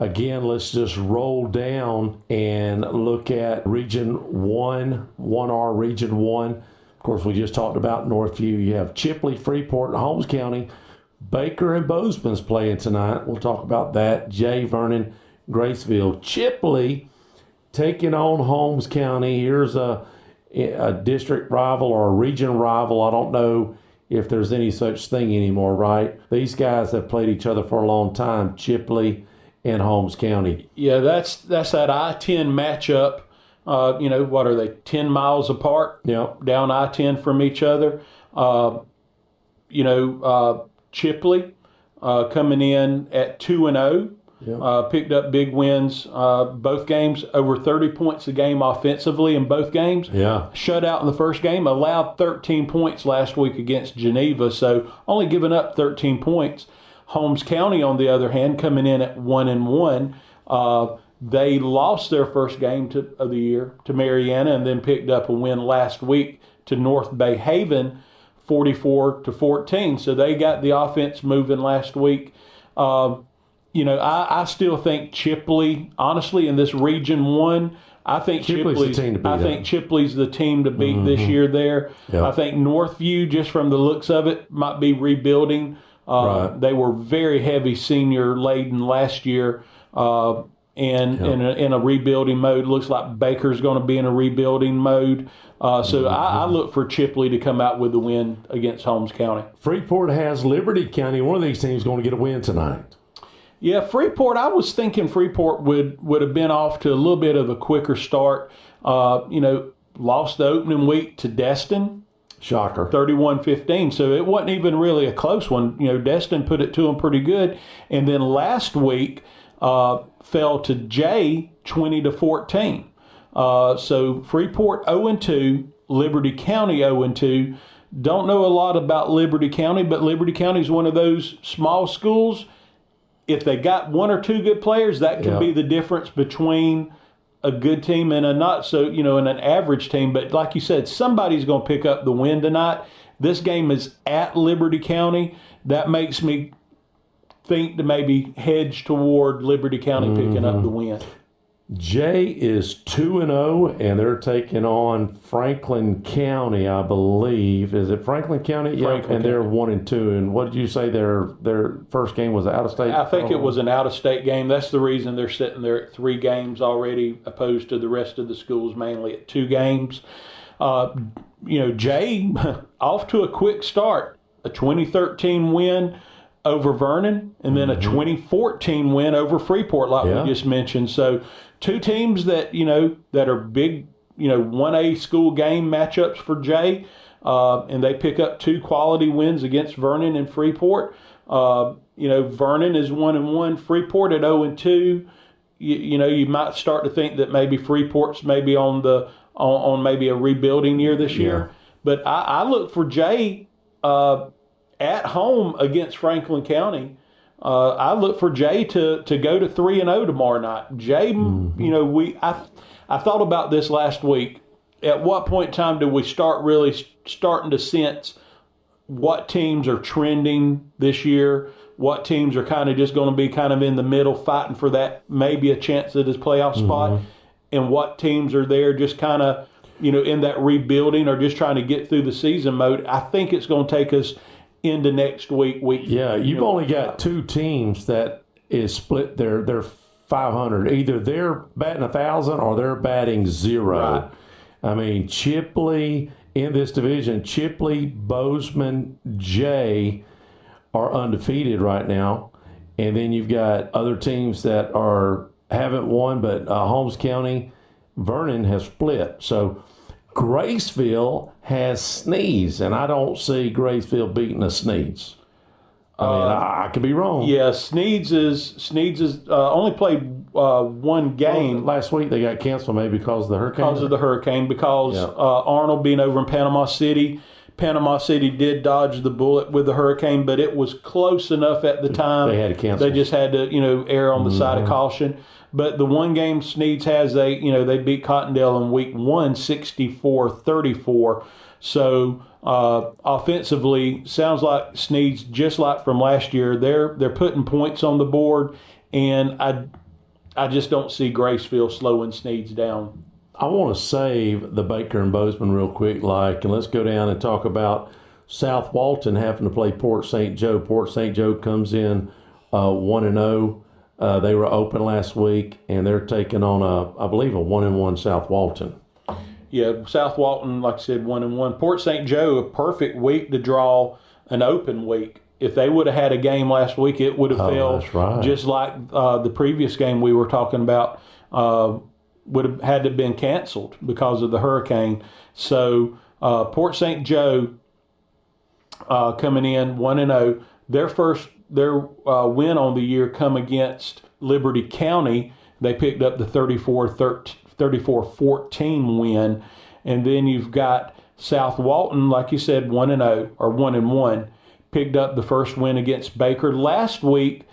Speaker 10: Again, let's just roll down and look at Region 1, 1R Region 1. Of course, we just talked about Northview. You have Chipley, Freeport, and Holmes County. Baker and Bozeman's playing tonight. We'll talk about that. Jay, Vernon, Graceville. Chipley taking on Holmes County. Here's a district rival or a region rival. I don't know if there's any such thing anymore, right? These guys have played each other for a long time, Chipley and Holmes County.
Speaker 9: Yeah, that's that I-10 matchup. What are they, 10 miles apart?
Speaker 10: Yep.
Speaker 9: Down I-10 from each other. Chipley coming in at 2-0.
Speaker 10: Yep.
Speaker 9: Picked up big wins both games, over 30 points a game offensively in both games.
Speaker 10: Yeah.
Speaker 9: Shutout in the first game, allowed 13 points last week against Geneva, so only giving up 13 points. Holmes County, on the other hand, coming in at 1-1. They lost their first game of the year to Mariana and then picked up a win last week to North Bay Haven, 44-14. So they got the offense moving last week. I still think Chipley, honestly, in this Region 1, I think
Speaker 10: Chipley's the team to beat.
Speaker 9: I think Chipley's the team to beat this year there.
Speaker 10: Yep.
Speaker 9: I think Northview, just from the looks of it, might be rebuilding.
Speaker 10: Right.
Speaker 9: They were very heavy senior laden last year and in a rebuilding mode. Looks like Baker's going to be in a rebuilding mode. I look for Chipley to come out with the win against Holmes County.
Speaker 10: Freeport has Liberty County. One of these teams is going to get a win tonight.
Speaker 9: Yeah, Freeport, I was thinking Freeport would have been off to a little bit of a quicker start. Lost the opening week to Destin.
Speaker 10: Shocker.
Speaker 9: 31-15. So it wasn't even really a close one. Destin put it to them pretty good. And then last week fell to Jay 20-14. So Freeport 0-2, Liberty County 0-2. Don't know a lot about Liberty County, but Liberty County is one of those small schools. If they got one or two good players, that can be the difference between a good team and a not so, and an average team. But like you said, somebody's going to pick up the win tonight. This game is at Liberty County. That makes me think to maybe hedge toward Liberty County picking up the win.
Speaker 10: Jay is 2-0, and they're taking on Franklin County, I believe. Is it Franklin County?
Speaker 9: Franklin
Speaker 10: and they're 1-2. And what did you say their first game was out of state?
Speaker 9: I think it was an out of state game. That's the reason they're sitting there at 3 games already, opposed to the rest of the schools mainly at 2 games. Jay off to a quick start. A 2013 win over Vernon, and then a 2014 win over Freeport, like we just mentioned. So 2 teams that that are big 1A school game matchups for Jay, and they pick up 2 quality wins against Vernon and Freeport. Vernon is 1-1, Freeport at 0-2. You might start to think that maybe Freeport's maybe on maybe a rebuilding year this year, but I look for Jay at home against Franklin County. I look for Jay to go to 3-0 tomorrow night. Jay, I thought about this last week. At what point in time do we start really starting to sense what teams are trending this year? What teams are kind of just going to be kind of in the middle, fighting for that maybe a chance at his playoff spot, and what teams are there just kind of in that rebuilding or just trying to get through the season mode? I think it's going to take us into next week.
Speaker 10: Yeah, you've only got 2 teams that is split. They're 500. Either they're batting 1,000 or they're batting 0.
Speaker 9: Right.
Speaker 10: I mean, Chipley in this division, Chipley, Bozeman, Jay are undefeated right now, and then you've got other teams that haven't won, but Holmes County, Vernon has split. So Graceville has Sneeds, and I don't see Graceville beating a Sneeds. I mean, I could be wrong.
Speaker 9: Yeah, Sneeds is only played 1 game.
Speaker 10: Well, last week they got canceled maybe because of the hurricane. Because Arnold being over in Panama City. Panama City did dodge the bullet with the hurricane, but it was close enough at the time. They had to cancel.
Speaker 9: They just had to, err on the side of caution. But the 1 game Sneeds has, they beat Cottondale in week 1, 64-34. So offensively, sounds like Sneeds, just like from last year, they're putting points on the board, and I just don't see Graceville slowing Sneeds down.
Speaker 10: I want to save the Baker and Bozeman real quick, and let's go down and talk about South Walton having to play Port St. Joe. Port St. Joe comes in 1-0. They were open last week, and they're taking on I believe a 1-1 South Walton.
Speaker 9: Yeah, South Walton, like I said, 1-1. Port St. Joe, a perfect week to draw an open week. If they would have had a game last week, it would have failed, just like the previous game we were talking about would have had to have been canceled because of the hurricane. So Port St. Joe coming in 1-0. Their win on the year come against Liberty County. They picked up the 34-14 win. And then you've got South Walton, like you said, 1-0 or 1-1. Picked up the first win against Baker. Last week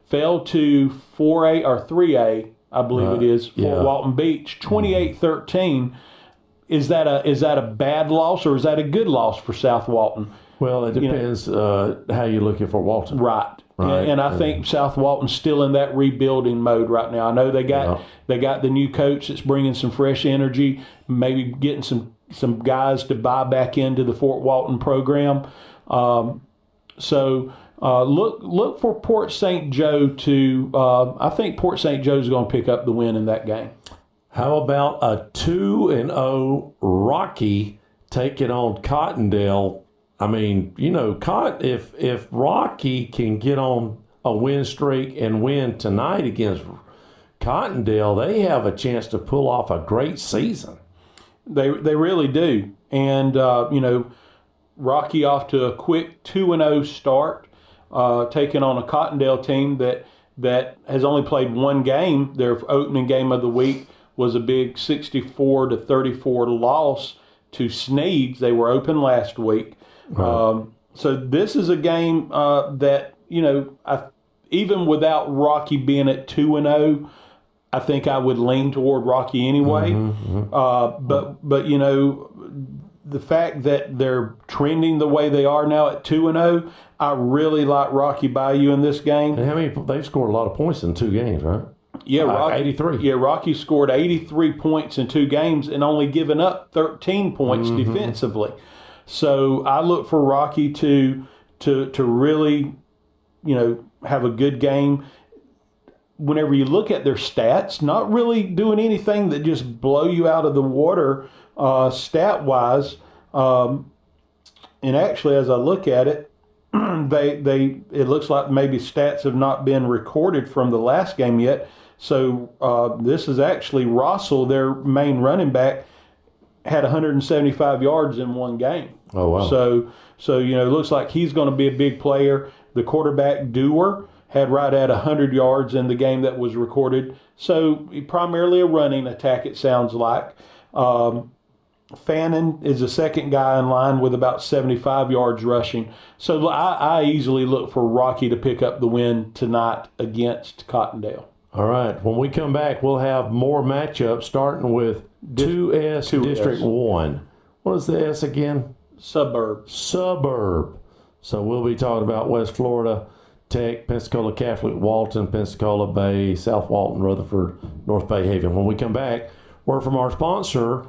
Speaker 9: fell to 4A or 3A, I believe it is, for Walton Beach, 28-13. Is that a bad loss or is that a good loss for South Walton?
Speaker 10: Well, it depends how you're looking for Walton.
Speaker 9: Right. And I think South Walton's still in that rebuilding mode right now. I know they got the new coach that's bringing some fresh energy, maybe getting some guys to buy back into the Fort Walton program. So look for Port St. Joe to. I think Port St. Joe's going to pick up the win in that game.
Speaker 10: How about a 2-0 Rocky taking on Cottondale? I mean, if Rocky can get on a win streak and win tonight against Cottondale, they have a chance to pull off a great season.
Speaker 9: They really do. And, Rocky off to a quick 2-0 start, taking on a Cottondale team that has only played one game. Their opening game of the week was a big 64-34 loss to Sneads. They were open last week. Right. So this is a game that, even without Rocky being at 2-0, I think I would lean toward Rocky anyway. But the fact that they're trending the way they are now at 2-0, I really like Rocky Bayou in this game.
Speaker 10: And they've scored a lot of points in 2 games, right?
Speaker 9: Yeah, Rocky,
Speaker 10: 83.
Speaker 9: Yeah, Rocky scored 83 points in 2 games and only given up 13 points defensively. So I look for Rocky to really, have a good game. Whenever you look at their stats, not really doing anything that just blow you out of the water stat-wise. And actually, as I look at it, it looks like maybe stats have not been recorded from the last game yet. So this is actually Rossell, their main running back, had 175 yards in 1 game.
Speaker 10: Oh, wow.
Speaker 9: So it looks like he's going to be a big player. The quarterback, Dewar, had right at 100 yards in the game that was recorded. So primarily a running attack, it sounds like. Fannin is the second guy in line with about 75 yards rushing. So I easily look for Rocky to pick up the win tonight against Cottondale.
Speaker 10: All right. When we come back, we'll have more matchups starting with 2S District 1. What is the S again?
Speaker 9: Suburb.
Speaker 10: So we'll be talking about West Florida Tech, Pensacola Catholic, Walton, Pensacola Bay, South Walton, Rutherford, North Bay Haven. When we come back, word from our sponsor,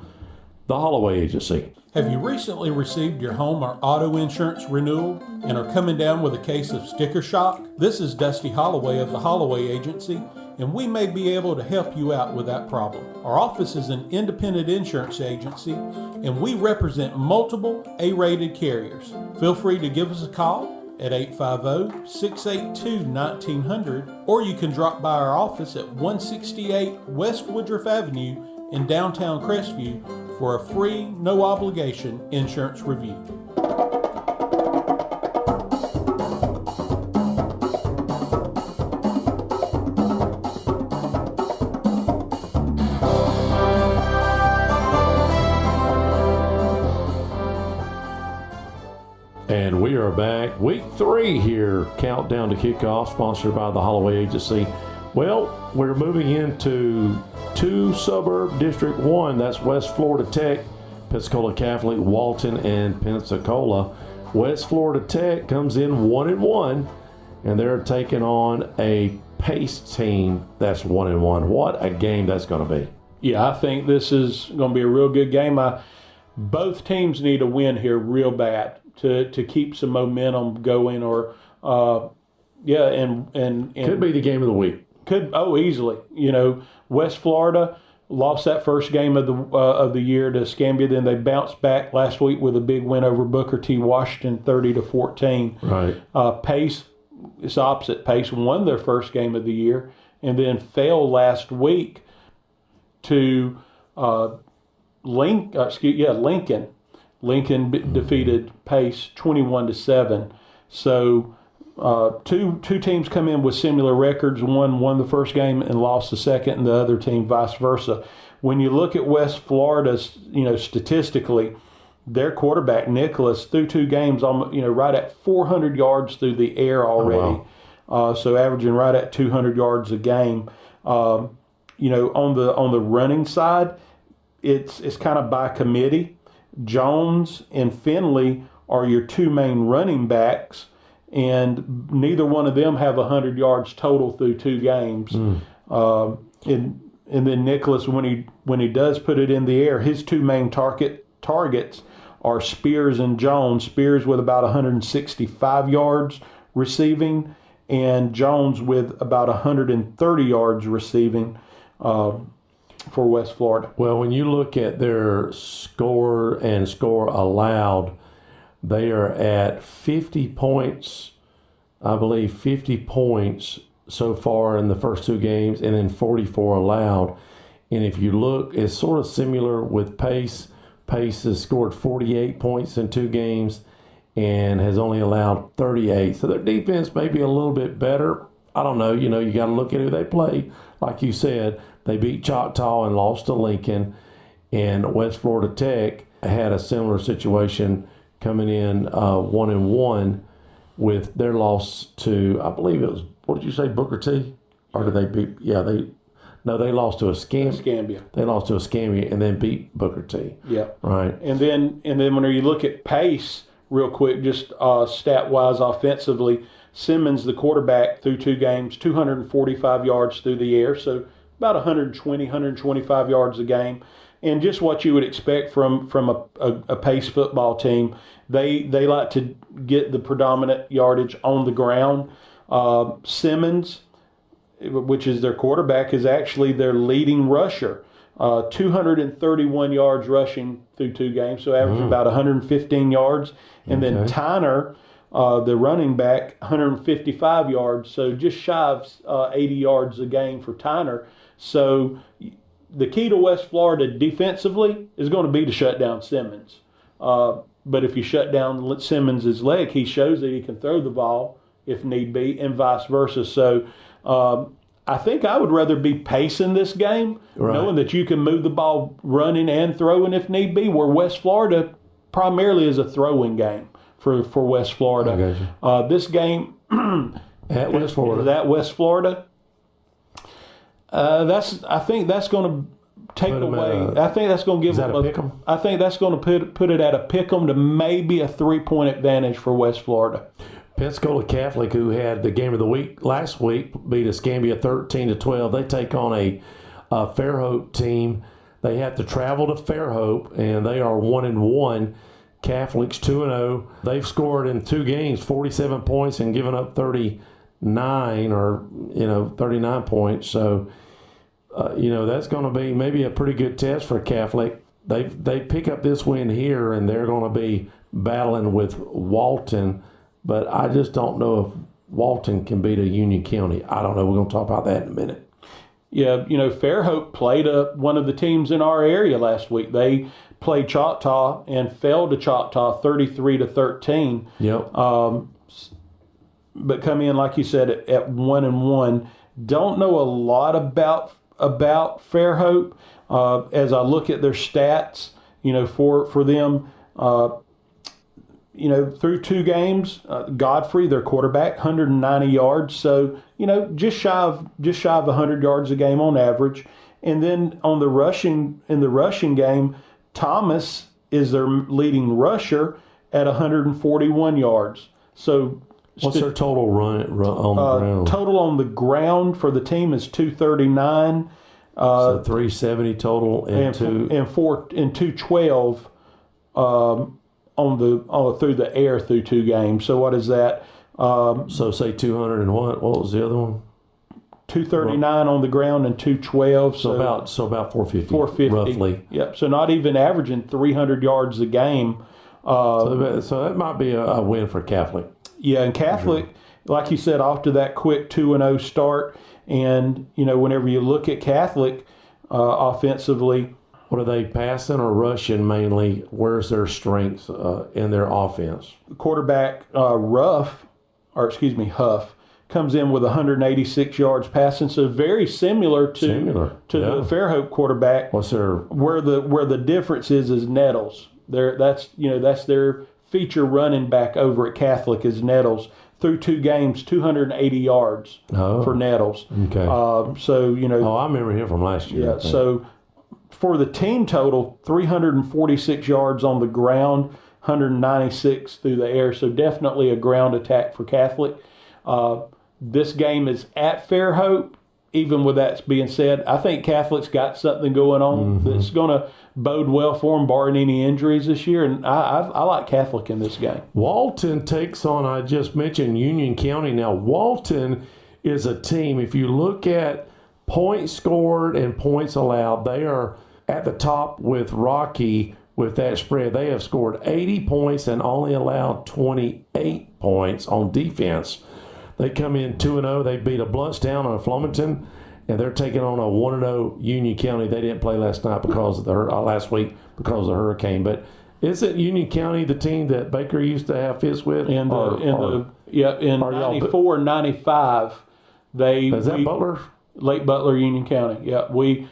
Speaker 10: the Holloway Agency.
Speaker 9: Have you recently received your home or auto insurance renewal and are coming down with a case of sticker shock? This is Dusty Holloway of the Holloway Agency, and we may be able to help you out with that problem. Our office is an independent insurance agency, and we represent multiple A-rated carriers. Feel free to give us a call at 850-682-1900, or you can drop by our office at 168 West Woodruff Avenue in downtown Crestview for a free, no-obligation insurance review.
Speaker 10: And we are back. Week 3 here, countdown to kickoff, sponsored by the Holloway Agency. Well, we're moving into 2 Suburb District 1. That's West Florida Tech, Pensacola Catholic, Walton, and Pensacola. West Florida Tech comes in 1-1, and they're taking on a Pace team that's 1-1. What a game that's going to be.
Speaker 9: Yeah, I think this is going to be a real good game. Both teams need a win here real bad to keep some momentum going, or and
Speaker 10: could be the game of the week.
Speaker 9: easily. West Florida lost that first game of the year to Escambia. Then they bounced back last week with a big win over Booker T. Washington, 30-14.
Speaker 10: Right.
Speaker 9: Pace, it's opposite. Pace won their first game of the year and then fell last week to Lincoln. Lincoln defeated Pace 21-7. So two teams come in with similar records. One won the first game and lost the second, and the other team vice versa. When you look at West Florida, statistically, their quarterback Nicholas threw 2 games, right at 400 yards through the air already.
Speaker 10: Oh, wow.
Speaker 9: So averaging right at 200 yards a game. On the running side, it's kind of by committee. Jones and Finley are your 2 main running backs, and neither one of them have 100 yards total through 2 games. And then Nicholas, when he does put it in the air, his 2 main targets are Spears and Jones. Spears with about 165 yards receiving, and Jones with about 130 yards receiving for West Florida.
Speaker 10: Well, when you look at their score and score allowed, they are at 50 points, I believe 50 points so far in the first 2 games, and then 44 allowed. And if you look, it's sort of similar with Pace. Pace has scored 48 points in 2 games and has only allowed 38. So their defense may be a little bit better. I don't know. You got to look at who they play. Like you said, they beat Choctaw and lost to Lincoln. And West Florida Tech had a similar situation coming in 1-1 with their loss to, I believe it was, what did you say, Booker T? Or did they beat, they lost to
Speaker 9: Escambia.
Speaker 10: They lost to Escambia and then beat Booker T.
Speaker 9: Yeah.
Speaker 10: Right.
Speaker 9: And then when you look at Pace real quick, just stat-wise offensively, Simmons, the quarterback, through 2 games, 245 yards through the air, so about 125 yards a game. And just what you would expect from a Pace football team. They like to get the predominant yardage on the ground. Simmons, which is their quarterback, is actually their leading rusher. 231 yards rushing through 2 games, so averaging about 115 yards. And then Tyner, the running back, 155 yards, so just shy of 80 yards a game for Tyner. So the key to West Florida defensively is going to be to shut down Simmons. But if you shut down Simmons' leg, he shows that he can throw the ball if need be, and vice versa. So I think I would rather be pacing this game, knowing that you can move the ball running and throwing if need be, where West Florida primarily is a throwing game for West Florida. This game
Speaker 10: at West Florida.
Speaker 9: Is at West Florida. I think that's going to take away. I think that's going to give them
Speaker 10: a pick 'em?
Speaker 9: I think that's going to put it at a pick 'em to maybe a 3-point advantage for West Florida.
Speaker 10: Pensacola Catholic, who had the game of the week last week, beat Escambia 13-12. They take on a Fairhope team. They have to travel to Fairhope, and they are 1-1. Catholic's 2-0. They've scored in 2 games 47 points and given up 39 points. So, that's going to be maybe a pretty good test for Catholic. They pick up this win here, and they're going to be battling with Walton. But I just don't know if Walton can beat a Union County. I don't know. We're going to talk about that in a minute.
Speaker 9: Yeah, Fairhope played one of the teams in our area last week. They played Choctaw and fell to Choctaw 33-13.
Speaker 10: Yep.
Speaker 9: But come in, like you said, at 1-1. Don't know a lot about Fairhope. As I look at their stats, for them. Through 2 games, Godfrey, their quarterback, 190 yards. So, just shy of 100 yards a game on average. And then in the rushing game, Thomas is their leading rusher at 141 yards. So,
Speaker 10: what's their total run on the ground?
Speaker 9: Total on the ground for the team is 239.
Speaker 10: So 370 total and
Speaker 9: 212. Through the air through 2 games. So what is that?
Speaker 10: So say 200 and what? What was the other one?
Speaker 9: 239 on the ground and 212.
Speaker 10: So about 450.
Speaker 9: 450
Speaker 10: roughly.
Speaker 9: Yep. So not even averaging 300 yards a game.
Speaker 10: So that might be a win for Catholic.
Speaker 9: Yeah, and Catholic, like you said, after that quick 2-0 start, and whenever you look at Catholic offensively,
Speaker 10: what are they, passing or rushing mainly? Where's their strength in their offense?
Speaker 9: Quarterback Huff comes in with 186 yards passing, so very similar to the Fairhope quarterback.
Speaker 10: What's their
Speaker 9: where the difference is Nettles. That's their feature running back over at Catholic is Nettles. Through 2 games, 280 yards for Nettles.
Speaker 10: Okay.
Speaker 9: I
Speaker 10: remember him from last year.
Speaker 9: Yeah. So for the team total, 346 yards on the ground, 196 through the air. So definitely a ground attack for Catholic. This game is at Fairhope. Even with that being said, I think Catholic's got something going on that's going to bode well for them, barring any injuries this year. And I like Catholic in this game.
Speaker 10: Walton takes on, I just mentioned, Union County. Now, Walton is a team, if you look at points scored and points allowed, they are at the top with Rocky with that spread. They have scored 80 points and only allowed 28 points on defense. They come in 2-0. They beat a Bluntstown on a Flomaton, and they're taking on a 1-0 Union County. They didn't play last week because of the hurricane. But isn't Union County the team that Baker used to have fits with?
Speaker 9: In 94 and 95,
Speaker 10: is that Butler?
Speaker 9: Late Butler, Union County. Yeah, we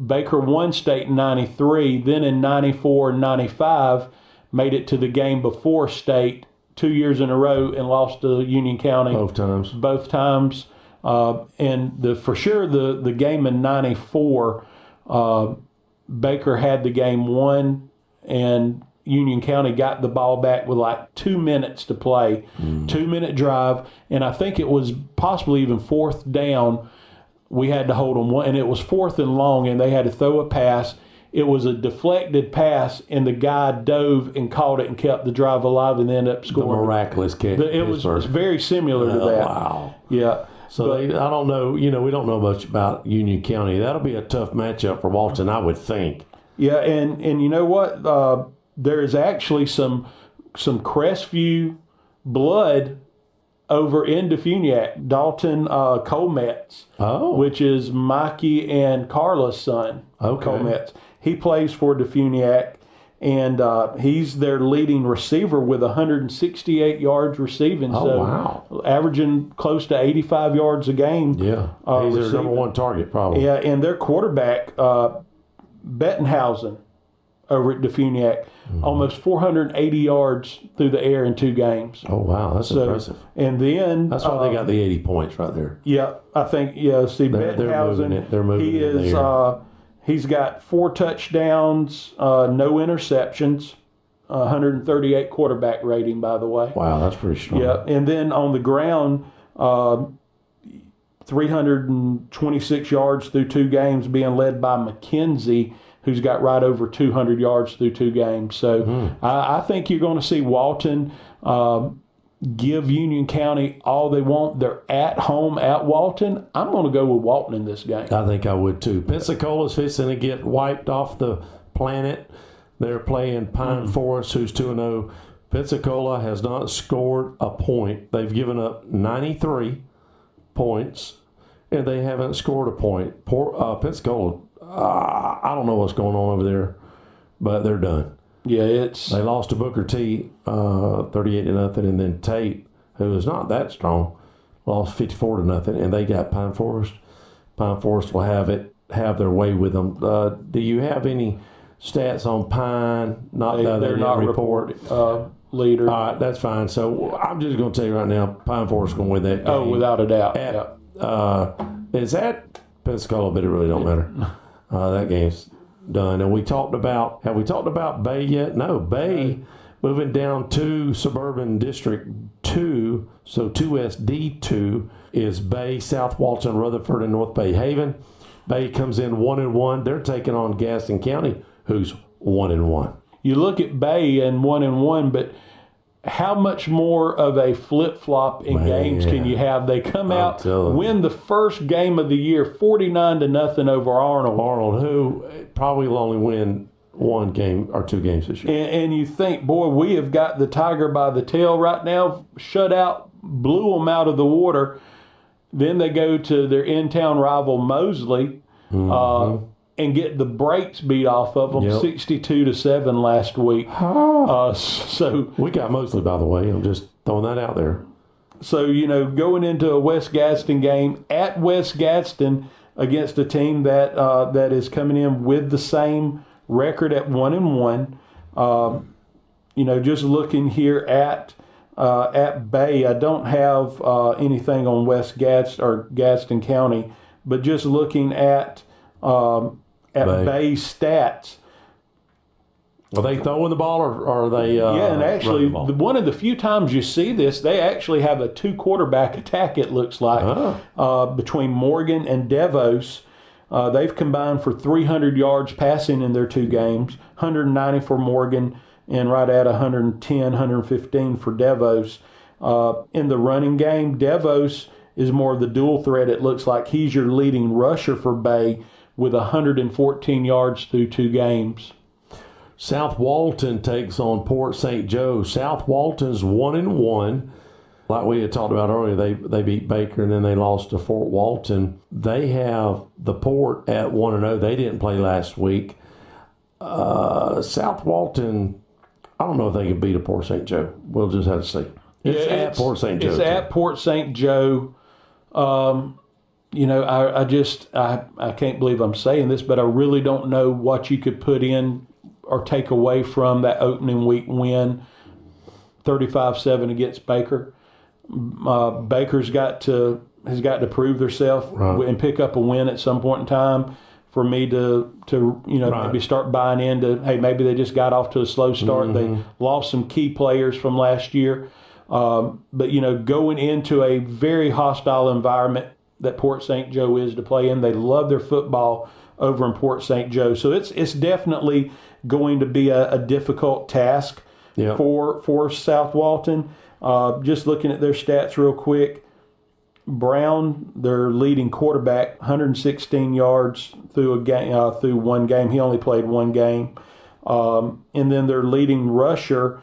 Speaker 9: Baker won state in 93. Then in 94 and 95, made it to the game before state 2 years in a row and lost to Union County
Speaker 10: both times.
Speaker 9: And the game in 94, Baker had the game won, and Union County got the ball back with like 2 minutes to play, 2-minute drive, and I think it was possibly even 4th down. We had to hold them, and it was 4th and long, and they had to throw a pass. It was a deflected pass, and the guy dove and caught it and kept the drive alive and ended up scoring.
Speaker 10: The miraculous kick.
Speaker 9: It was very similar to that.
Speaker 10: Wow.
Speaker 9: Yeah.
Speaker 10: So I don't know, we don't know much about Union County. That'll be a tough matchup for Walton, I would think.
Speaker 9: Yeah, and you know what? There is actually some Crestview blood over in Defuniak. Dalton Colmetz, which is Mikey and Carla's son.
Speaker 10: Okay.
Speaker 9: Colmetz. He plays for Defuniak, and he's their leading receiver with 168 yards receiving.
Speaker 10: Wow.
Speaker 9: Averaging close to 85 yards a game.
Speaker 10: Yeah, he's their number one target probably.
Speaker 9: Yeah, and their quarterback, Bettenhausen, over at Defuniak, almost 480 yards through the air in 2 games.
Speaker 10: Oh, wow, that's impressive.
Speaker 9: And then
Speaker 10: that's why they got the 80 points right there.
Speaker 9: Yeah, I think, Bettenhausen,
Speaker 10: they're moving it.
Speaker 9: He's got 4 touchdowns, no interceptions, 138 quarterback rating, by the way.
Speaker 10: Wow, that's pretty strong.
Speaker 9: Yeah, and then on the ground, 326 yards through 2 games, being led by McKenzie, who's got right over 200 yards through 2 games. So I think you're going to see Walton give Union County all they want. They're at home at Walton. I'm going to go with Walton in this game.
Speaker 10: I think I would too. Pensacola's fixing to get wiped off the planet. They're playing Pine Forest, who's 2-0. Pensacola has not scored a point. They've given up 93 points, and they haven't scored a point. Pensacola, I don't know what's going on over there, but they're done.
Speaker 9: Yeah,
Speaker 10: they lost to Booker T 38-0, and then Tate, who is not that strong, lost 54-0, and they got Pine Forest. Pine Forest will have their way with them. Do you have any stats on Pine?
Speaker 9: They're not report leader.
Speaker 10: All right, that's fine. So I'm just going to tell you right now, Pine Forest is going to win that game.
Speaker 9: Oh, without a doubt.
Speaker 10: Is that Pensacola? But it really don't matter. That game's done. And have we talked about Bay yet? No, Bay moving down to Suburban District 2, so 2SD2 is Bay, South Walton, Rutherford, and North Bay Haven. Bay comes in 1-1. They're taking on Gaston County, who's 1-1.
Speaker 9: You look at Bay and 1-1, but how much more of a flip-flop in games can you have? They come out, win the first game of the year 49-0 over Arnold.
Speaker 10: Arnold, who probably will only win one game or two games this year.
Speaker 9: And you think, boy, we have got the tiger by the tail right now. Shut out, blew them out of the water. Then they go to their in-town rival Mosley and get the brakes beat off of them 62-7 last week. So
Speaker 10: we got Mosley, by the way. I'm just throwing that out there.
Speaker 9: So, going into a West Gadsden game at West Gadsden against a team that that is coming in with the same record at 1-1. Just looking here at Bay, I don't have anything on West Gadsden or Gadsden County, but just looking at Bay stats.
Speaker 10: Are they throwing the ball or are they?
Speaker 9: And actually, one of the few times you see this, they actually have a 2-quarterback attack. It looks like between Morgan and Devos. They've combined for 300 yards passing in their 2 games, 190 for Morgan and right at 110, 115 for Devos. In the running game, Devos is more of the dual threat. It looks like he's your leading rusher for Bay with 114 yards through 2 games.
Speaker 10: South Walton takes on Port St. Joe. South Walton's 1-1. Like we had talked about earlier, they beat Baker and then they lost to Fort Walton. They have the Port at 1-0. They didn't play last week. South Walton, I don't know if they can beat a Port St. Joe. We'll just have to see. It's at Port St. Joe.
Speaker 9: It's at Port St. Joe. I can't believe I'm saying this, but I really don't know what you could put in or take away from that opening week win, 35-7 against Baker. Baker's has got to prove themselves and pick up a win at some point in time for me to maybe start buying into, hey, maybe they just got off to a slow start. They lost some key players from last year. But going into a very hostile environment that Port St. Joe is to play in, they love their football over in Port St. Joe. So it's definitely going to be a difficult task for South Walton. Just looking at their stats real quick, Brown, their leading quarterback, 116 yards through a game, through one game. He only played one game. And then their leading rusher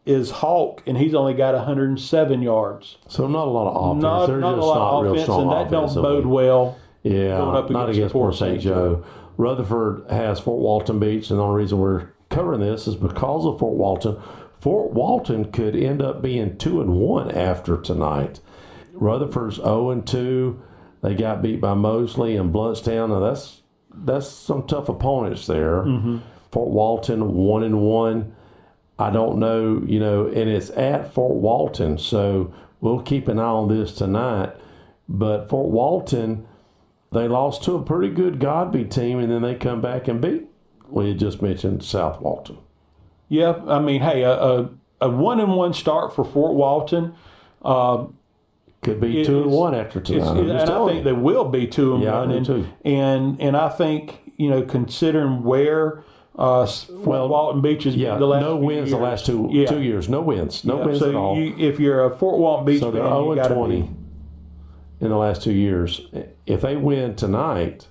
Speaker 9: is Hawk, and he's only got 107 yards.
Speaker 10: So not a lot of offense.
Speaker 9: Not a lot of offense, and that don't bode well.
Speaker 10: Going up not against Port St. Joe. Rutherford has Fort Walton Beach, and the only reason we're covering this is because of Fort Walton. Fort Walton could end up being 2-1 after tonight. Rutherford's 0-2. They got beat by Mosley and Bluntstown. Now that's some tough opponents there. Fort Walton 1-1. I don't know, and it's at Fort Walton, so we'll keep an eye on this tonight. But Fort Walton, they lost to a pretty good Godby team, and then they come back and beat, we had just mentioned, South Walton.
Speaker 9: Yeah, I mean, hey, a 1-1 start for Fort Walton.
Speaker 10: Could be 2-1 after tonight.
Speaker 9: And I think they will be 2-1.
Speaker 10: Yeah, I do too.
Speaker 9: And I think, considering where Fort Walton Beach has been the last
Speaker 10: no wins
Speaker 9: years.
Speaker 10: The last 2 years. No wins. No wins at all.
Speaker 9: If you're a Fort Walton Beach
Speaker 10: fan,
Speaker 9: they're
Speaker 10: 0-20 in the last 2 years. If they win tonight,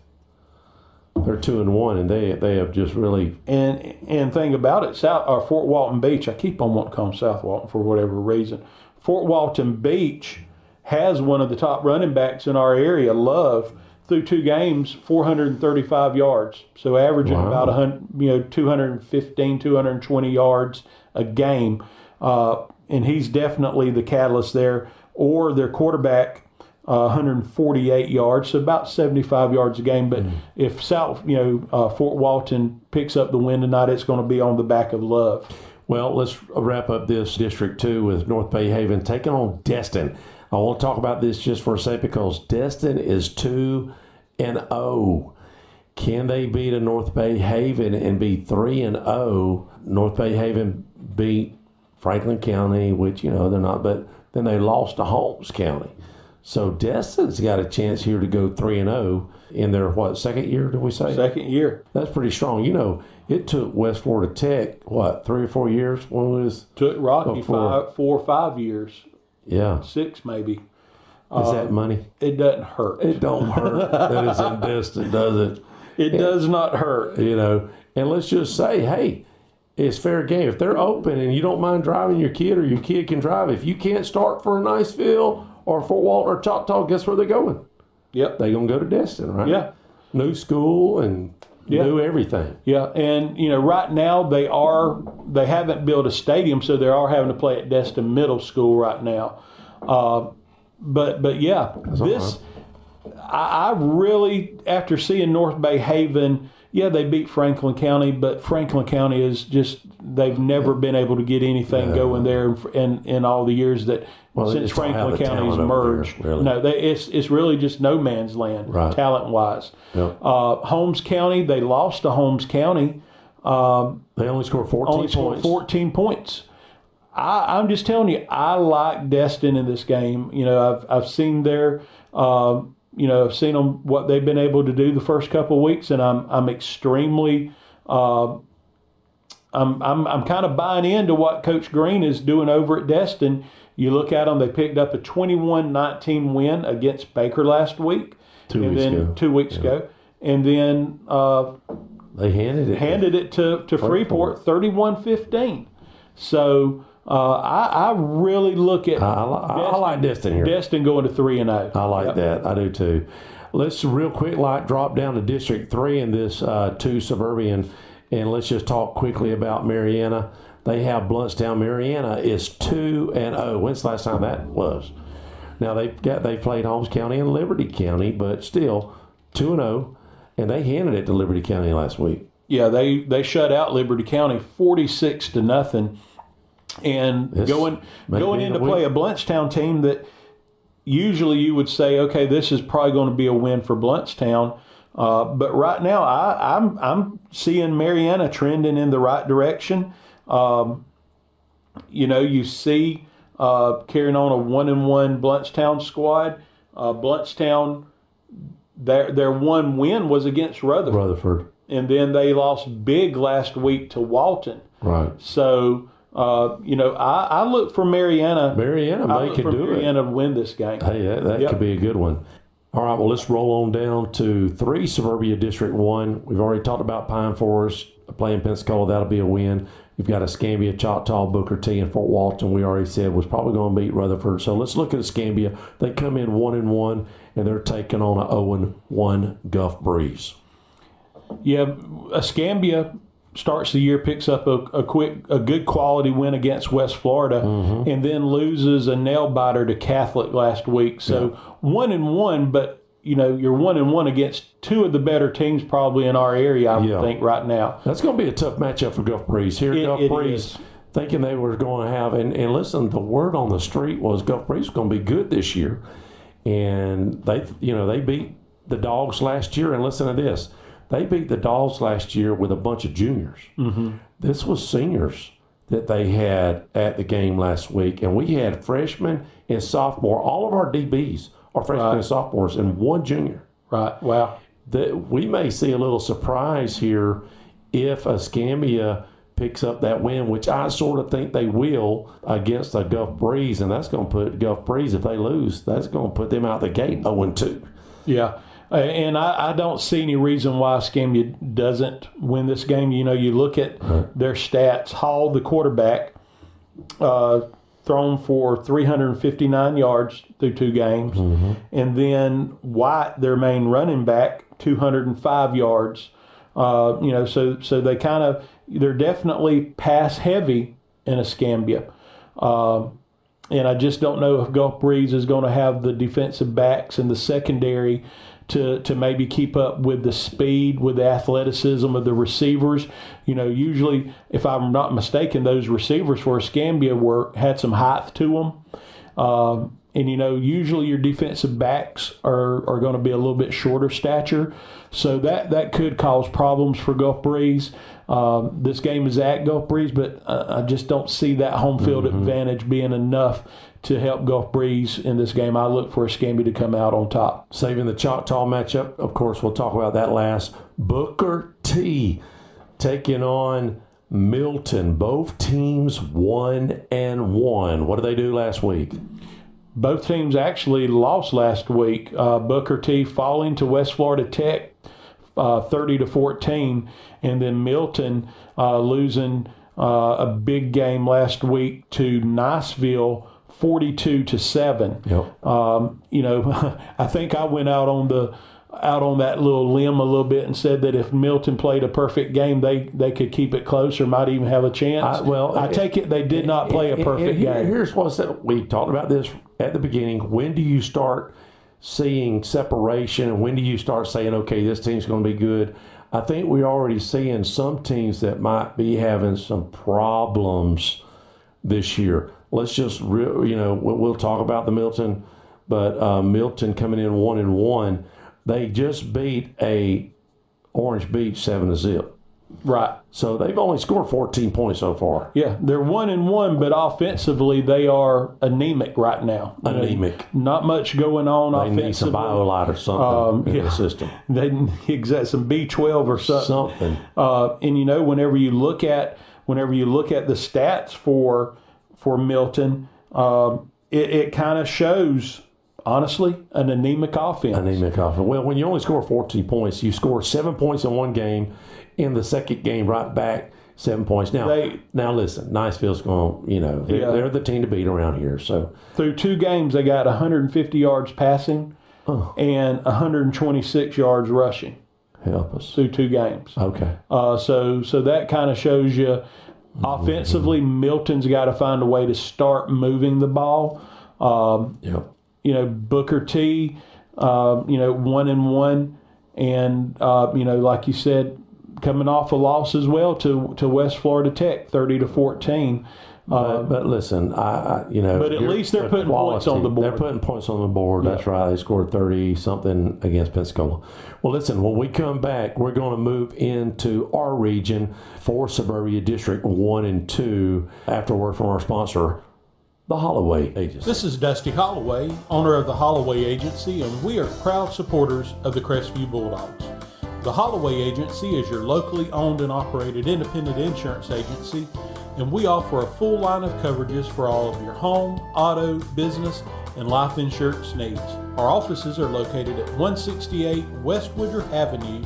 Speaker 10: they're 2-1, and they have just really.
Speaker 9: And thing about it, Fort Walton Beach, I keep on wanting to call them South Walton for whatever reason. Fort Walton Beach has one of the top running backs in our area, Love, through 2 games, 435 yards. So averaging about 215, 220 yards a game. And he's definitely the catalyst there. Or their quarterback, 148 yards, so about 75 yards a game. But if Fort Walton picks up the win tonight, it's going to be on the back of Love.
Speaker 10: Well, let's wrap up this District 2 with North Bay Haven taking on Destin. I want to talk about this just for a second because Destin is 2-0. Can they beat a North Bay Haven and be 3-0? North Bay Haven beat Franklin County, which, they're not, but then they lost to Holmes County. So Destin's got a chance here to go 3-0 in their, second year, did we say?
Speaker 9: Second year.
Speaker 10: That's pretty strong. It took West Florida Tech, 3 or 4 years?
Speaker 9: Took Rocky 4 or 5 years.
Speaker 10: Yeah.
Speaker 9: 6 maybe.
Speaker 10: Is that money?
Speaker 9: It doesn't hurt.
Speaker 10: It don't hurt that it's in Destin, does it?
Speaker 9: It does not hurt.
Speaker 10: And let's just say, hey, it's fair game. If they're open and you don't mind driving your kid or your kid can drive, if you can't start for Niceville or Fort Walton or Choctaw, guess where they're going?
Speaker 9: Yep.
Speaker 10: They're going to go to Destin, right?
Speaker 9: Yeah.
Speaker 10: New school and new everything.
Speaker 9: Yeah, and right now they haven't built a stadium, so they are having to play at Destin Middle School right now. But yeah, I really, after seeing North Bay Haven, they beat Franklin County, but Franklin County is just, they've never been able to get anything going there in all the years that since Franklin County's merged.
Speaker 10: There, really.
Speaker 9: No, it's really just no man's land, talent-wise.
Speaker 10: Yep.
Speaker 9: Holmes County, they lost to Holmes County.
Speaker 10: They only scored
Speaker 9: 14 points. I'm just telling you, I like Destin in this game. I've seen their, I've seen them, what they've been able to do the first couple of weeks, and I'm extremely, I'm kind of buying into what Coach Green is doing over at Destin. You look at them; they picked up a 21-19 win against Baker last week, 2 weeks ago, and then
Speaker 10: they handed it
Speaker 9: to Freeport 31-15. So. I really look at
Speaker 10: I like Destin here.
Speaker 9: Destin going to 3-0.
Speaker 10: I like that. I do too. Let's real quick drop down to District 3 in this 2 suburban, and let's just talk quickly about Marianna. They have Bluntstown. Marianna is 2-0. When's the last time that was? Now they played Holmes County and Liberty County, but still 2-0, and they handed it to Liberty County last week.
Speaker 9: Yeah, they shut out Liberty County 46-0. And going in to play a Bluntstown team that usually you would say, okay, this is probably going to be a win for Bluntstown. But right now, I'm seeing Marianna trending in the right direction. You see carrying on a 1-1 Bluntstown squad. Bluntstown, their one win was against Rutherford. And then they lost big last week to Walton.
Speaker 10: Right.
Speaker 9: So... I look for Marianna.
Speaker 10: Marianna
Speaker 9: to win this game.
Speaker 10: Hey, that could be a good one. All right, well, let's roll on down to 3 Suburbia District 1. We've already talked about Pine Forest playing Pensacola. That'll be a win. You've got Escambia, Choctaw, Booker T, and Fort Walton. We already said was probably going to beat Rutherford. So let's look at Escambia. They come in 1-1, and they're taking on a 0-1 Gulf Breeze.
Speaker 9: Yeah, Escambia starts the year, picks up a good quality win against West Florida, and then loses a nail biter to Catholic last week. So 1-1, but you're 1-1 against 2 of the better teams probably in our area, I would think right now.
Speaker 10: That's going to be a tough matchup for Gulf Breeze. Gulf Breeze thinking they were going to have, and listen, the word on the street was Gulf Breeze was going to be good this year, and they beat the Dogs last year. And listen to this. They beat the Dogs last year with a bunch of juniors. Mm-hmm. This was seniors that they had at the game last week. And we had freshmen and sophomore. All of our DBs are freshmen and sophomores and 1 junior.
Speaker 9: Right. Wow.
Speaker 10: We may see a little surprise here if Escambia picks up that win, which I sort of think they will against the Gulf Breeze. And that's going to put Gulf Breeze, if they lose, that's going to put them out the gate 0-2.
Speaker 9: Yeah. And I don't see any reason why Escambia doesn't win this game. You look at their stats. Hall, the quarterback, thrown for 359 yards through 2 games. Mm-hmm. And then White, their main running back, 205 yards. So they they're definitely pass heavy in Escambia. And I just don't know if Gulf Breeze is going to have the defensive backs and the secondary to maybe keep up with the speed, with the athleticism of the receivers. Usually, if I'm not mistaken, those receivers for Escambia had some height to them. And usually your defensive backs are going to be a little bit shorter stature. So that could cause problems for Gulf Breeze. This game is at Gulf Breeze, but I just don't see that home field advantage being enough to help Gulf Breeze in this game. I look for Escambia to come out on top.
Speaker 10: Saving the Choctaw matchup, of course, we'll talk about that last. Booker T taking on Milton. Both teams 1-1. What did they do last week?
Speaker 9: Both teams actually lost last week. Booker T falling to West Florida Tech 30-14, and then Milton losing a big game last week to Niceville 42-7.
Speaker 10: Yep.
Speaker 9: I think I went out on that little limb a little bit and said that if Milton played a perfect game, they could keep it close or might even have a chance. I take it they did not play a perfect game.
Speaker 10: Here's what's that. We talked about this at the beginning. When do you start seeing separation, and when do you start saying, okay, this team's going to be good? I think we're already seeing some teams that might be having some problems this year. Let's just, we'll talk about the Milton, but Milton coming in 1-1. They just beat a Orange Beach 7-0.
Speaker 9: Right.
Speaker 10: So they've only scored 14 points so far.
Speaker 9: Yeah, they're 1-1, but offensively they are anemic right now.
Speaker 10: Anemic.
Speaker 9: Not much going on offensively.
Speaker 10: They need some BioLite or something in the system.
Speaker 9: They need some B12 or something. And whenever you look at the stats for Milton, it kind of shows, honestly, an anemic offense.
Speaker 10: Well, when you only score 14 points, you score 7 points in one game. In the second game, right back, 7 points. Now listen, Niceville's going, they're the team to beat around here. So
Speaker 9: through 2 games, they got 150 yards passing and 126 yards rushing.
Speaker 10: Help us.
Speaker 9: Through 2 games.
Speaker 10: Okay.
Speaker 9: So that kind of shows you, offensively, Milton's got to find a way to start moving the ball. Booker T, 1-1, and like you said, coming off a loss as well to West Florida Tech, 30-14.
Speaker 10: But listen,
Speaker 9: but at least they're putting points on the board.
Speaker 10: They're putting points on the board. That's right. They scored 30-something against Pensacola. Well, listen, when we come back, we're going to move into our region for Suburbia District 1 and 2 after word from our sponsor, the Holloway Agency.
Speaker 9: This is Dusty Holloway, owner of the Holloway Agency, and we are proud supporters of the Crestview Bulldogs. The Holloway Agency is your locally owned and operated independent insurance agency, and we offer a full line of coverages for all of your home, auto, business, and life insurance needs. Our offices are located at 168 West Woodruff Avenue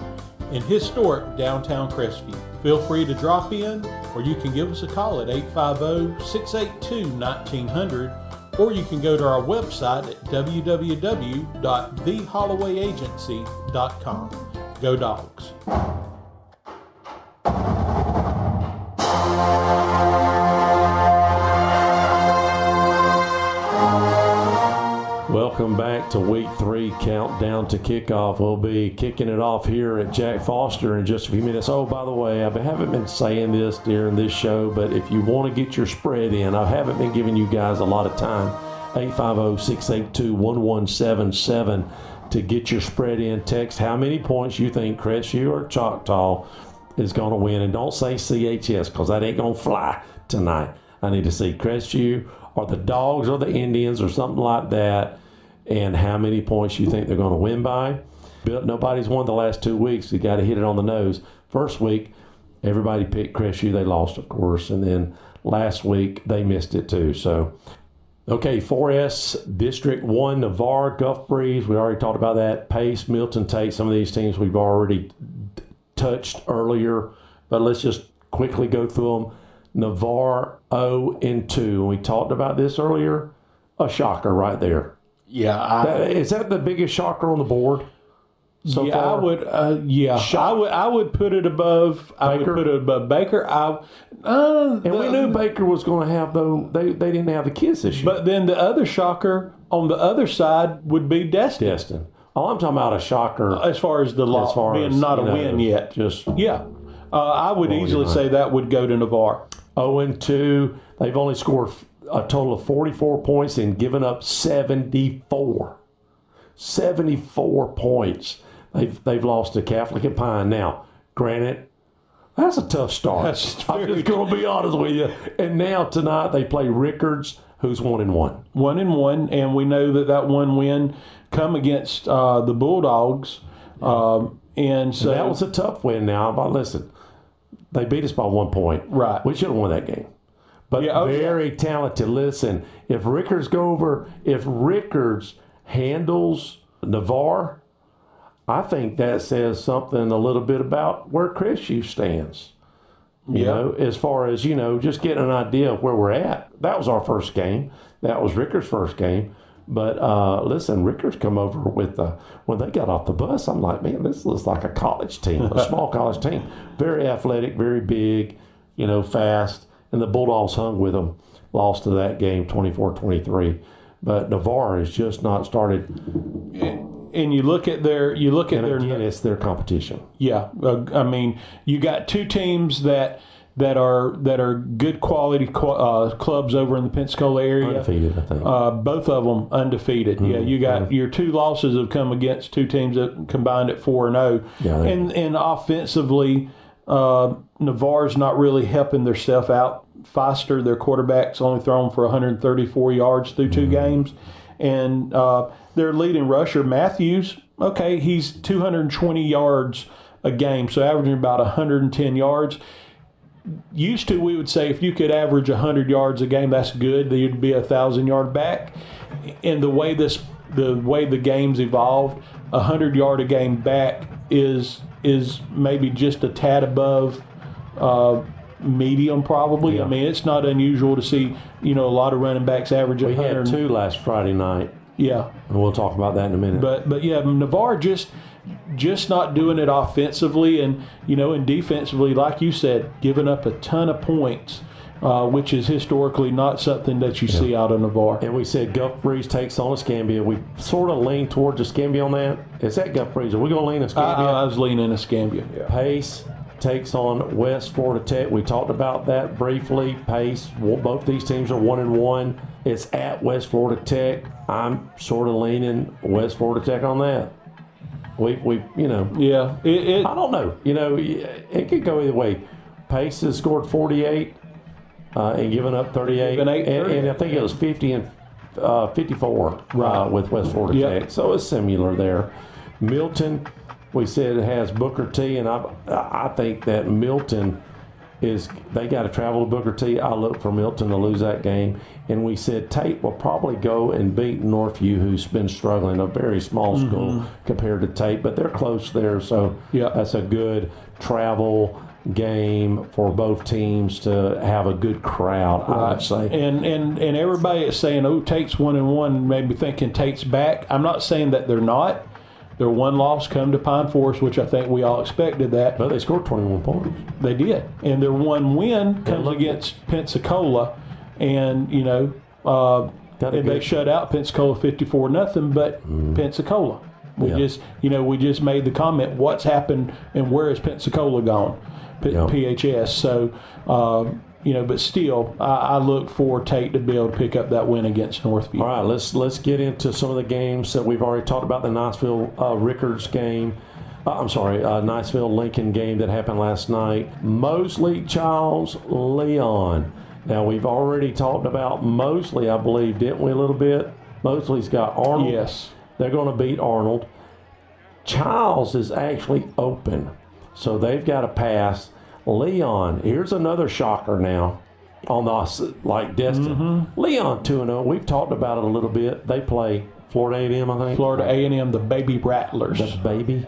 Speaker 9: in historic downtown Crestview. Feel free to drop in, or you can give us a call at 850-682-1900, or you can go to our website at www.thehollowayagency.com. Go Dogs.
Speaker 10: Welcome back to Week 3 Countdown to Kickoff. We'll be kicking it off here at Jack Foster in just a few minutes. Oh, by the way, I haven't been saying this during this show, but if you want to get your spread in, I haven't been giving you guys a lot of time. 850-682-1177 to get your spread in. Text how many points you think Crestview or Choctaw is going to win. And don't say CHS, because that ain't going to fly tonight. I need to see Crestview or the Dogs or the Indians or something like that, and how many points you think they're going to win by. Nobody's won the last 2 weeks. You got to hit it on the nose. First week, everybody picked Crestview. They lost, of course. And then last week, they missed it too. So, okay, 4S, District 1, Navarre, Gulf Breeze. We already talked about that. Pace, Milton, Tate, some of these teams we've already touched earlier. But let's just quickly go through them. Navarre 0-2. We talked about this earlier. A shocker right there.
Speaker 6: Yeah.
Speaker 10: Is that the biggest shocker on the board? So
Speaker 9: yeah,
Speaker 10: far?
Speaker 9: I would. I would put it above. I would put it above Baker.
Speaker 10: And we knew Baker was going to have though. They didn't have the kids this year.
Speaker 9: But then the other shocker on the other side would be Destin.
Speaker 10: Oh, I'm talking about a shocker
Speaker 9: as far as the loss being not a win yet.
Speaker 10: Just
Speaker 9: I would easily say that would go to Navarre.
Speaker 10: 0-2. They've only scored a total of 44 points and given up 74. 74 points. They've lost to Catholic and Pine. Now, granted, That's a tough start. I'm just going to be honest with you. And now tonight they play Rickards, who's 1-1.
Speaker 9: 1-1, and we know that one win come against the Bulldogs. And so
Speaker 10: that was a tough win now. But listen, they beat us by 1 point.
Speaker 9: Right.
Speaker 10: We should have won that game. But very talented. Listen, if Rickards handles Navarre, I think that says something a little bit about where Crestview stands. You know, as far as, just getting an idea of where we're at. That was our first game. That was Rickards' first game. But listen, Rickards come over with when they got off the bus, I'm like, man, this looks like a college team, a small college team. Very athletic, very big, fast. And the Bulldogs hung with them, lost to that game 24-23. But Navarre has just not started.
Speaker 9: And you look at their
Speaker 10: it's their competition.
Speaker 9: Yeah, I mean, you got two teams that are good quality clubs over in the Pensacola area.
Speaker 10: Undefeated, I think.
Speaker 9: Both of them undefeated. Mm-hmm. Yeah, you got your two losses have come against two teams that combined at 4-0.
Speaker 10: Yeah,
Speaker 9: and offensively, Navarre's not really helping themselves out. Foster, their quarterback's only thrown for 134 yards through two games. And their leading rusher, Matthews, okay, he's 220 yards a game, so averaging about 110 yards. Used to, we would say if you could average 100 yards a game, that's good. You'd be a 1,000-yard back. And the way the game's evolved, 100-yard a game back is maybe just a tad above medium, probably.
Speaker 10: Yeah.
Speaker 9: I mean, it's not unusual to see, a lot of running backs average 100.
Speaker 10: We had two last Friday night.
Speaker 9: Yeah.
Speaker 10: And we'll talk about that in a minute.
Speaker 9: But yeah, Navarre just not doing it offensively and, and defensively, like you said, giving up a ton of points, which is historically not something that you see out of Navarre.
Speaker 10: And we said Gulf Breeze takes on Escambia. We sort of lean towards Escambia on that. Is that Gulf Breeze? Are we going to lean Escambia?
Speaker 9: I was leaning Escambia. Yeah.
Speaker 10: Pace takes on West Florida Tech. We talked about that briefly. Pace, both these teams are 1-1. It's at West Florida Tech. I'm sort of leaning West Florida Tech on that.
Speaker 9: Yeah.
Speaker 10: I don't know. It could go either way. Pace has scored 48 and given up 38. And I think it was 50 and 54 with West Florida Tech. So it's similar there. Milton, we said it has Booker T, and I think that Milton they got to travel to Booker T. I look for Milton to lose that game. And we said Tate will probably go and beat Northview, who's been struggling, a very small school compared to Tate, but they're close there. So that's a good travel game for both teams to have a good crowd, I would say.
Speaker 9: And everybody is saying, Tate's 1-1, maybe thinking Tate's back. I'm not saying that they're not. Their one loss come to Pine Forest, which I think we all expected that.
Speaker 10: But they scored 21 points.
Speaker 9: They did. And their one win comes against Pensacola. And, they shut out Pensacola 54-0, but Pensacola. We just made the comment, what's happened and where is Pensacola gone? PHS. So, but still, I look for Tate to be able to pick up that win against Northview.
Speaker 10: All right, let's get into some of the games that we've already talked about. The Niceville Rickards game. Niceville Lincoln game that happened last night. Mosley, Charles, Leon. Now, we've already talked about Mosley, I believe, didn't we, a little bit? Mosley's got Arnold.
Speaker 9: Yes.
Speaker 10: They're going to beat Arnold. Charles is actually open, so they've got to pass. Leon, here's another shocker now on the Destin. Leon 2-0. We've talked about it a little bit. They play Florida A&M, I think.
Speaker 9: Florida A&M, the Baby Rattlers.
Speaker 10: The Baby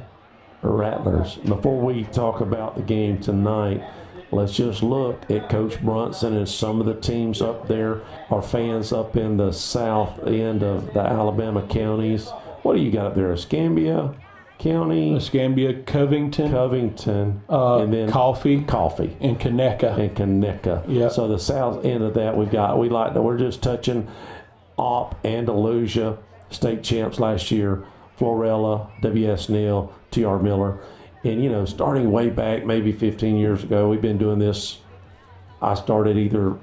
Speaker 10: Rattlers. Before we talk about the game tonight, let's just look at Coach Brunson and some of the teams up there. Our fans up in the south end of the Alabama counties. What do you got up there? Escambia
Speaker 9: Escambia, Covington,
Speaker 10: and then
Speaker 9: Coffee,
Speaker 10: and
Speaker 9: Conecuh.
Speaker 10: Yeah. So the south end of that we're just touching Opp, Andalusia, state champs last year, Florella, W.S. Neal, T.R. Miller, and starting way back maybe 15 years ago, we've been doing this. I started either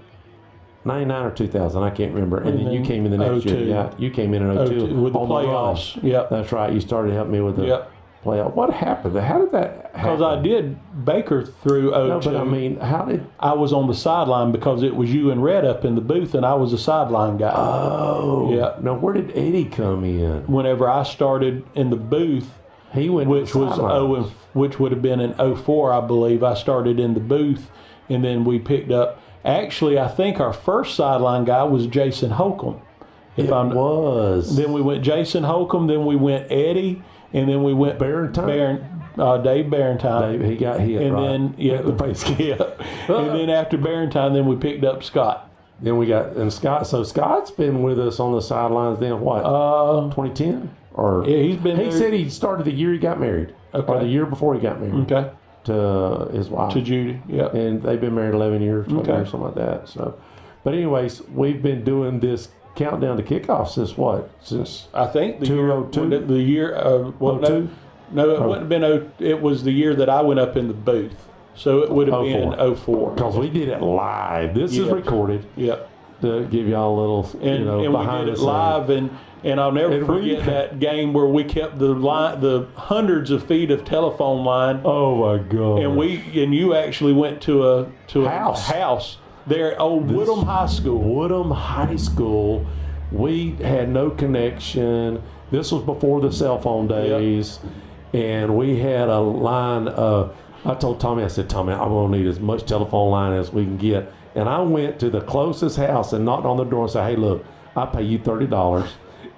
Speaker 10: 99 or 2000, I can't remember. And then you came in the next year. Yeah, you came in 02
Speaker 9: with the playoffs.
Speaker 10: Yeah, that's right. You started helping me with the playoff. What happened? How did that happen?
Speaker 9: Because I did Baker through 02.
Speaker 10: No, but I mean, how did...
Speaker 9: I was on the sideline because it was you and Red up in the booth, and I was a sideline guy.
Speaker 10: Oh.
Speaker 9: Yeah.
Speaker 10: Now, where did Eddie come in?
Speaker 9: Whenever I started in the booth,
Speaker 10: he went,
Speaker 9: which was which would have been in 04, I believe. I started in the booth, and then we picked up. Actually, I think our first sideline guy was Jason Holcomb.
Speaker 10: Was.
Speaker 9: Then we went Jason Holcomb. Then we went Eddie, and then we went
Speaker 10: Barentine.
Speaker 9: Dave Barentine.
Speaker 10: Dave, he got hit.
Speaker 9: And
Speaker 10: right?
Speaker 9: then
Speaker 10: the face.
Speaker 9: Yeah. And then after Barentine, then we picked up Scott.
Speaker 10: Then we got Scott. So Scott's been with us on the sidelines. Then what? 2010 or
Speaker 9: yeah, he's been.
Speaker 10: He said he started the year he got married.
Speaker 9: Okay.
Speaker 10: Or the year before he got married.
Speaker 9: Okay.
Speaker 10: To his wife.
Speaker 9: To Judy. Yeah.
Speaker 10: And they've been married 11 years, 12 years, something like that. So, but anyways, we've been doing this countdown to kickoff since what? Since
Speaker 9: I think the
Speaker 10: 2002.
Speaker 9: The year. Well, no, it wouldn't have been. It was the year that I went up in the booth. So it would have been 04.
Speaker 10: Because we did it live. This is recorded.
Speaker 9: Yep.
Speaker 10: To give y'all a little,
Speaker 9: and
Speaker 10: behind
Speaker 9: we did it live, and I'll never forget that game where we kept the hundreds of feet of telephone line.
Speaker 10: Oh my God!
Speaker 9: And you actually went to a house there at old Woodham High School.
Speaker 10: Woodham High School. We had no connection. This was before the cell phone days, and we had a line. I told Tommy, I said, Tommy, I'm going to need as much telephone line as we can get. And I went to the closest house and knocked on the door and said, hey, look, I'll pay you $30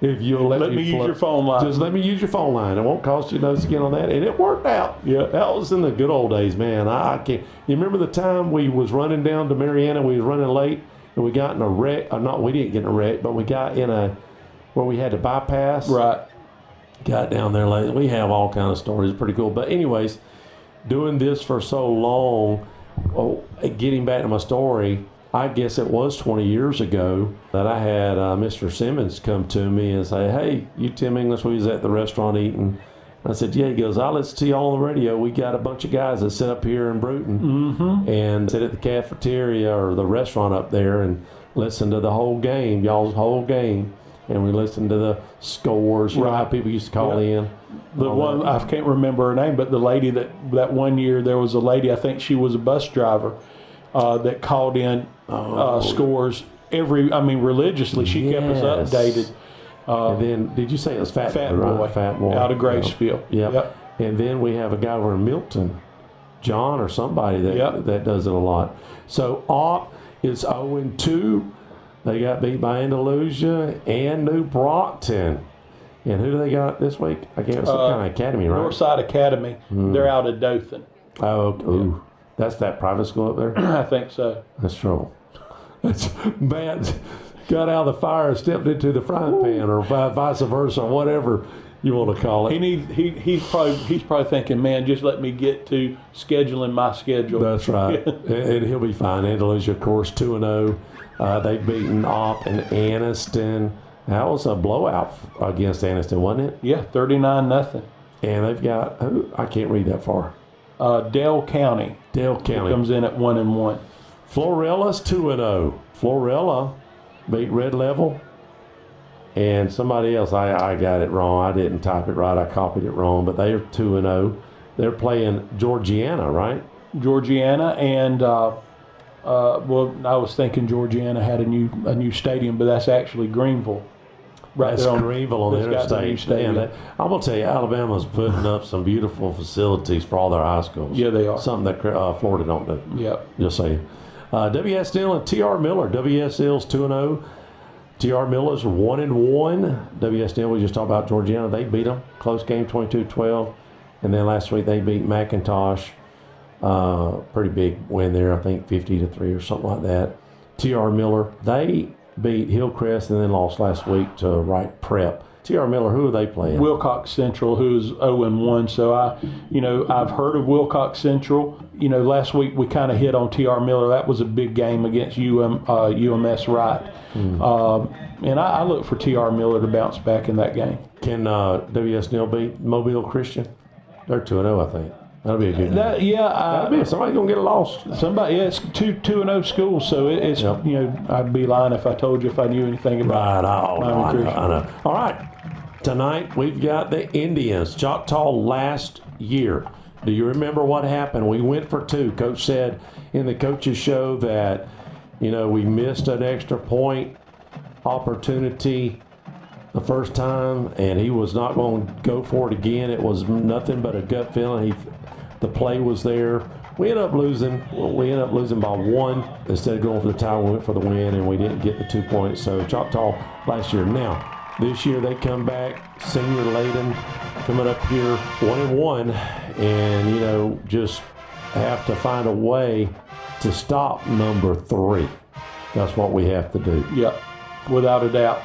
Speaker 10: if you'll let me
Speaker 9: use your phone line.
Speaker 10: Just let me use your phone line. It won't cost you no skin on that. And it worked out.
Speaker 9: Yeah.
Speaker 10: That was in the good old days, man. I can't. You remember the time we was running down to Mariana, we was running late, and we got in a wreck. We didn't get in a wreck, but we got in where we had to bypass.
Speaker 9: Right.
Speaker 10: Got down there late. We have all kind of stories. Pretty cool. But anyways, doing this for so long, getting back to my story, I guess it was 20 years ago that I had Mr. Simmons come to me and say, hey, you Tim English, we was at the restaurant eating. I said, yeah. He goes, I'll listen to you on the radio. We got a bunch of guys that sit up here in Bruton and sit at the cafeteria or the restaurant up there and listen to the whole game, y'all's whole game. And we listened to the scores, you know how people used to call in.
Speaker 9: The one, I can't remember her name, but the lady that one year, there was a lady, I think she was a bus driver, that called in scores religiously. She kept us updated.
Speaker 10: And then, did you say it was Fat Boy?
Speaker 9: Boy.
Speaker 10: Fat Boy.
Speaker 9: Out of Graceville.
Speaker 10: Yep. And then we have a guy over in Milton, John or somebody that does it a lot. So, Op is 0-2. They got beat by Andalusia and New Brockton. And who do they got this week? I guess some kind of academy, right?
Speaker 9: Northside Academy. They're out of Dothan.
Speaker 10: Oh, that's that private school up there?
Speaker 9: I think so.
Speaker 10: That's trouble. That's bad. Got out of the fire and stepped into the frying pan, or vice versa, whatever you want to call it.
Speaker 9: He's probably thinking, man, just let me get to scheduling my schedule.
Speaker 10: That's right. And he'll be fine. Andalusia, of course, 2-0. They've beaten Opp and Anniston. That was a blowout against Anniston, wasn't it?
Speaker 9: Yeah, 39-0.
Speaker 10: And they've got, I can't read that far.
Speaker 9: Dale County.
Speaker 10: Dale County.
Speaker 9: Comes in at 1-1.
Speaker 10: Florella's 2-0. Florella beat Red Level. And somebody else, I got it wrong. I didn't type it right. I copied it wrong. But they're 2-0. They're playing Georgiana, right?
Speaker 9: Georgiana and... well, I was thinking Georgiana had a new stadium, but that's actually Greenville.
Speaker 10: Right, that's Greenville on the interstate. Man, I'm going to tell you, Alabama's putting up some beautiful facilities for all their high schools.
Speaker 9: Yeah, they are.
Speaker 10: Something that Florida don't do.
Speaker 9: Yep.
Speaker 10: Just saying. WSL and TR Miller. WSL's 2-0. TR Miller's 1-1. WSL, we just talked about Georgiana. They beat them. Close game, 22-12. And then last week they beat McIntosh. Pretty big win there, I think 50-3 or something like that. TR Miller, they beat Hillcrest and then lost last week to Wright Prep. TR Miller, who are they playing?
Speaker 9: Wilcox Central, who's 0-1. So I've heard of Wilcox Central. Last week we kind of hit on TR Miller. That was a big game against UMS Wright. And I look for TR Miller to bounce back in that game.
Speaker 10: Can WSL beat Mobile Christian? They're 2-0, I think. That'll be a good game. Somebody's going to get lost.
Speaker 9: It's 2-0 schools, so it's, I'd be lying if I told you if I knew anything about
Speaker 10: it. Right, I know. All right. Tonight we've got the Indians, Choctaw last year. Do you remember what happened? We went for 2. Coach said in the coaches show that, we missed an extra point opportunity the first time, and he was not going to go for it again. It was nothing but a gut feeling. The play was there. We ended up losing. We ended up losing by 1 instead of going for the tie. We went for the win, and we didn't get the 2 points. So Choctaw last year. Now this year they come back, senior laden, coming up here 1-1, and just have to find a way to stop number 3. That's what we have to do.
Speaker 9: Yep, without a doubt.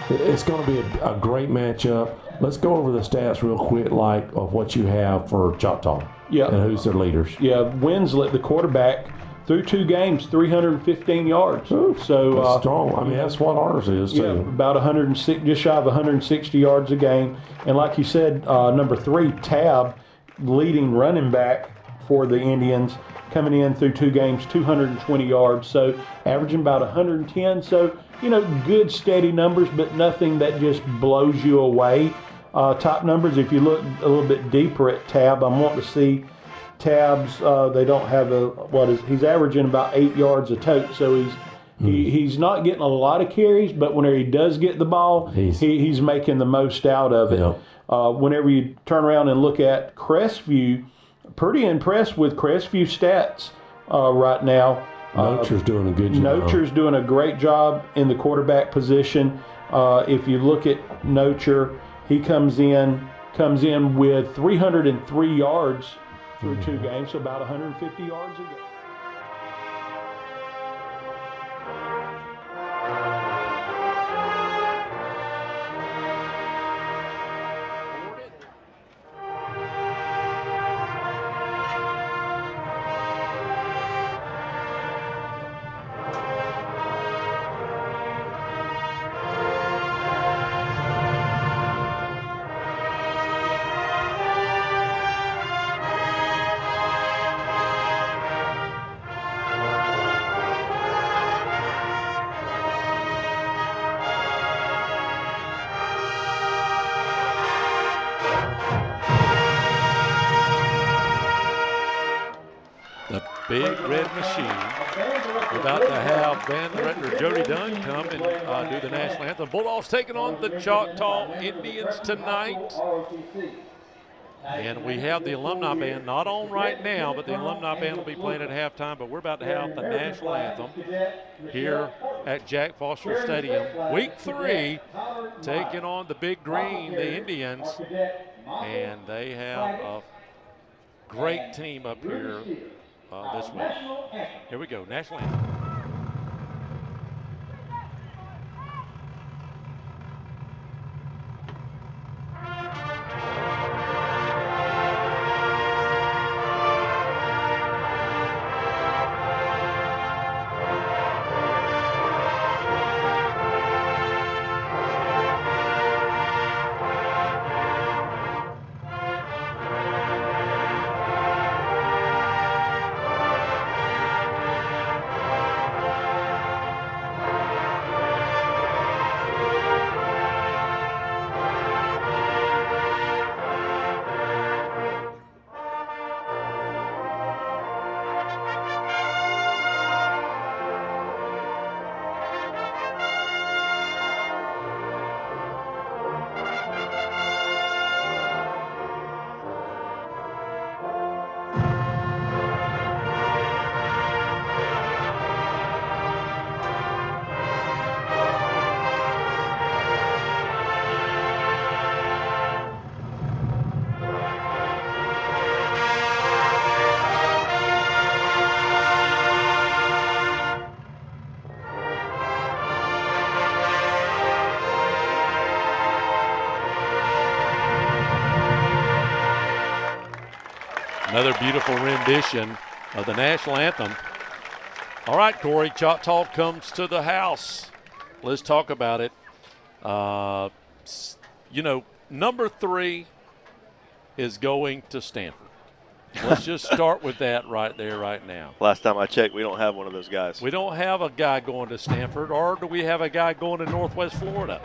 Speaker 10: It's going to be a great matchup. Let's go over the stats real quick, of what you have for Choctaw.
Speaker 9: Yeah.
Speaker 10: And who's their leaders.
Speaker 9: Yeah, Winslet, the quarterback, through 2 games, 315 yards.
Speaker 10: Ooh,
Speaker 9: so
Speaker 10: that's strong. I mean, that's what ours is, too.
Speaker 9: Yeah, about 106, just shy of 160 yards a game. And like you said, number 3, Tab, leading running back for the Indians, coming in through 2 games, 220 yards. So averaging about 110. So, good steady numbers, but nothing that just blows you away. Top numbers, if you look a little bit deeper at Tab, I'm wanting to see Tab's, they don't have he's averaging about 8 yards a tote, so he's not getting a lot of carries, but whenever he does get the ball, he's making the most out of it.
Speaker 10: Yeah.
Speaker 9: Whenever you turn around and look at Crestview, pretty impressed with Crestview stats right now.
Speaker 10: Nocher's doing a good job.
Speaker 9: Nocher's doing a great job in the quarterback position. If you look at Nocher, he comes in with 303 yards through 2 games, so about 150 yards a game.
Speaker 1: Big Red Machine. We're about to have band director Jody Dunn come and do the national anthem. Bulldogs taking on the Choctaw Indians tonight. And we have the alumni band not on right now, but the alumni band will be playing at halftime. But we're about to have the national anthem here at Jack Foster Stadium. Week 3, taking on the Big Green, the Indians. And they have a great team up here this week. Here we go, national anthem. Another beautiful rendition of the national anthem. All right, Corey, Choctaw comes to the house. Let's talk about it. Number 3 is going to Stanford. Let's just start with that right there, right now.
Speaker 18: Last time I checked, we don't have one of those guys.
Speaker 1: We don't have a guy going to Stanford, or do we have a guy going to Northwest Florida?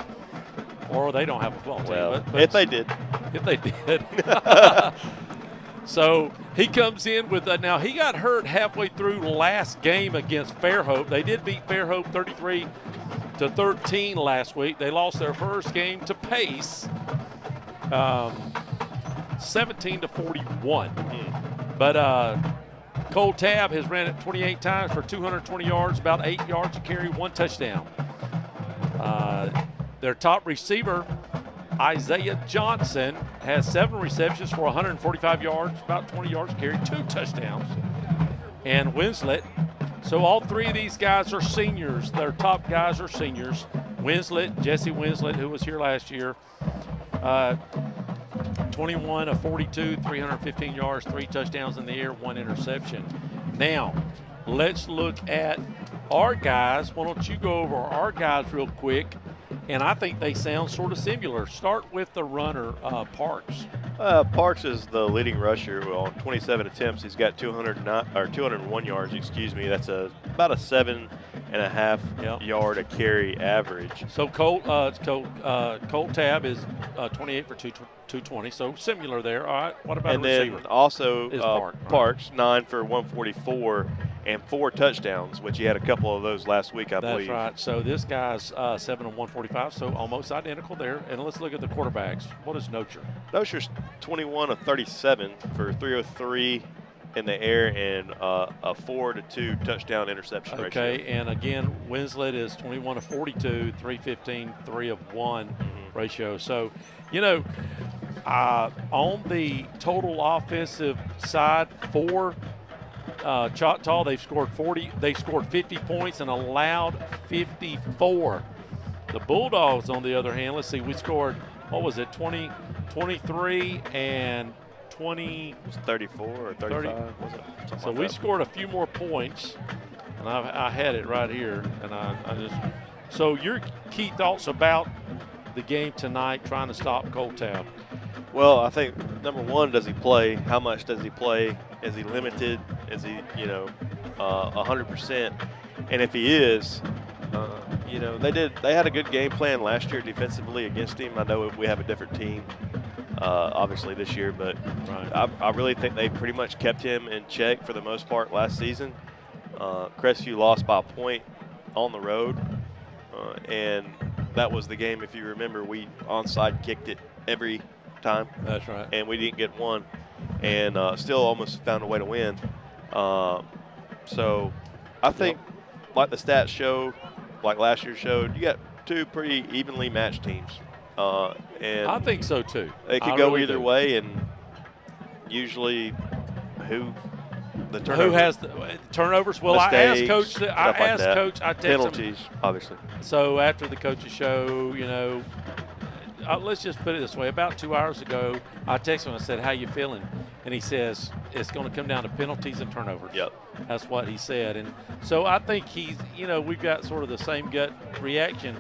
Speaker 1: Or they don't have a football team.
Speaker 18: Well,
Speaker 1: But
Speaker 18: if they did.
Speaker 1: If they did. So he comes in with now he got hurt halfway through last game against Fairhope. They did beat Fairhope 33-13 last week. They lost their first game to Pace, 17-41. But Cole Tabb has ran it 28 times for 220 yards, about 8 yards to carry, 1 touchdown. Their top receiver, Isaiah Johnson, has 7 receptions for 145 yards, about 20 yards to carry, 2 touchdowns. And Winslet, so all 3 of these guys are seniors. Their top guys are seniors. Winslet, Jesse Winslet, who was here last year, 21 of 42, 315 yards, 3 touchdowns in the air, 1 interception. Now, let's look at our guys. Why don't you go over our guys real quick? And I think they sound sort of similar. Start with the runner, Parks.
Speaker 18: Parks is the leading rusher. On 27 attempts, he's got 201 yards. Excuse me. That's about a 7.5 yard a carry average.
Speaker 1: So Colt Tabb is 28 for 220. So similar there. All right. What about
Speaker 18: and
Speaker 1: the receiver?
Speaker 18: Then also
Speaker 1: Parks
Speaker 18: 9 for 144 and 4 touchdowns, which he had a couple of those last week, I believe.
Speaker 1: That's right. So this guy's 7 of 145, so almost identical there. And let's look at the quarterbacks. What is Nocher?
Speaker 18: Nocher's 21 of 37 for 303 in the air and a 4-2 touchdown interception ratio.
Speaker 1: Okay, and again, Winslet is 21 of 42, 315, 3 of 1 ratio. So, you know, on the total offensive side for Choctaw, they've scored 40. They scored 50 points and allowed 54. The Bulldogs, on the other hand, let's see, we scored, what was it, 23 and 20.
Speaker 18: It was 34 or 35, was it?
Speaker 1: So we scored a few more points, and I had it right here, and I just. So your key thoughts about the game tonight, trying to stop Cole Tabb?
Speaker 18: Well, I think number one, does he play? How much does he play? Is he limited? Is he, 100%? And if he is, they had a good game plan last year defensively against him. I know we have a different team, obviously this year, but I really think they pretty much kept him in check for the most part last season. Crestview lost by a point on the road, and that was the game. If you remember, we onside kicked it every time.
Speaker 1: That's right.
Speaker 18: And we didn't get one, and still almost found a way to win. So I think, like the stats show, like last year showed, you got 2 pretty evenly matched teams. And
Speaker 1: I think so too.
Speaker 18: It could go either way, and usually who
Speaker 1: has the turnovers? Well,
Speaker 18: mistakes,
Speaker 1: I asked Coach. I texted
Speaker 18: penalties, obviously.
Speaker 1: So after the coach's show, let's just put it this way. About 2 hours ago, I texted him and I said, "How you feeling?" And he says, "It's going to come down to penalties and turnovers."
Speaker 18: Yep.
Speaker 1: That's what he said. And so I think he's, we've got sort of the same gut reaction.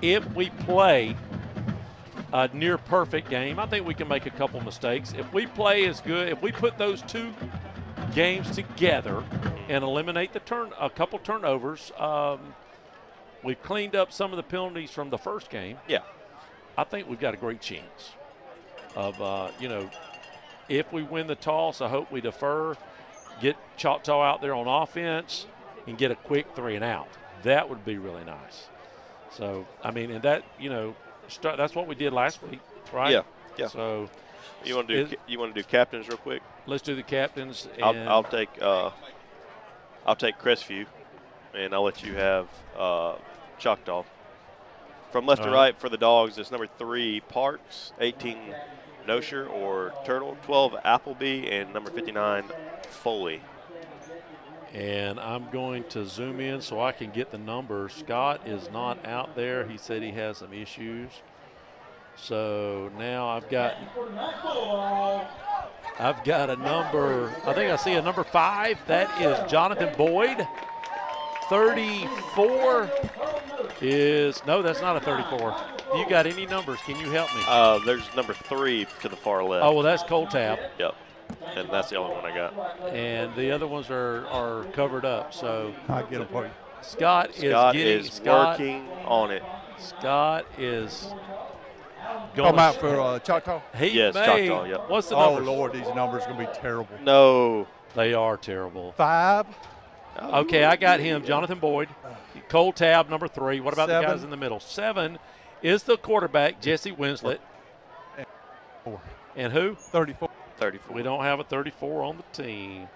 Speaker 1: If we play a near perfect game, I think we can make a couple mistakes. If we play as good, if we put those 2 games together and eliminate a couple turnovers, we've cleaned up some of the penalties from the first game.
Speaker 18: Yeah.
Speaker 1: I think we've got a great chance of, if we win the toss, I hope we defer, get Choctaw out there on offense, and get a quick 3 and out. That would be really nice. So, I mean, and that, that's what we did last week, right?
Speaker 18: Yeah, yeah.
Speaker 1: So,
Speaker 18: you want to do captains real quick?
Speaker 1: Let's do the captains. And
Speaker 18: I'll take Crestview, and I'll let you have Choctaw. From left to right for the Dogs, it's number 3 Parks, 18 Nocher or Turtle, 12 Appleby, and number 59 Foley.
Speaker 1: And I'm going to zoom in so I can get the numbers. Scott is not out there. He said he has some issues. So now I've got a number. I think I see a number 5. That is Jonathan Boyd. 34 is, no, that's not a 34. You got any numbers? Can you help me?
Speaker 18: There's number 3 to the far left.
Speaker 1: Oh, well, that's Cole Tabb.
Speaker 18: Yep. And that's the only one I got.
Speaker 1: And the other ones are covered up. So
Speaker 19: I get a point.
Speaker 1: Scott is
Speaker 18: working on it.
Speaker 1: Scott is
Speaker 19: Talking
Speaker 1: going
Speaker 19: about for Choctaw?
Speaker 1: He
Speaker 18: Yes,
Speaker 1: may.
Speaker 18: Choctaw, yep.
Speaker 1: What's the
Speaker 19: Oh,
Speaker 1: numbers?
Speaker 19: Lord, these numbers are going to be terrible.
Speaker 18: No.
Speaker 1: They are terrible.
Speaker 19: 5.
Speaker 1: Okay, I got him. Jonathan Boyd. Cole Tabb, number 3. What about
Speaker 19: 7.
Speaker 1: the guys in the middle? 7 is the quarterback, Jesse Winslet.
Speaker 19: 4.
Speaker 1: And who?
Speaker 19: 34.
Speaker 18: 34.
Speaker 1: We don't have a 34 on the team.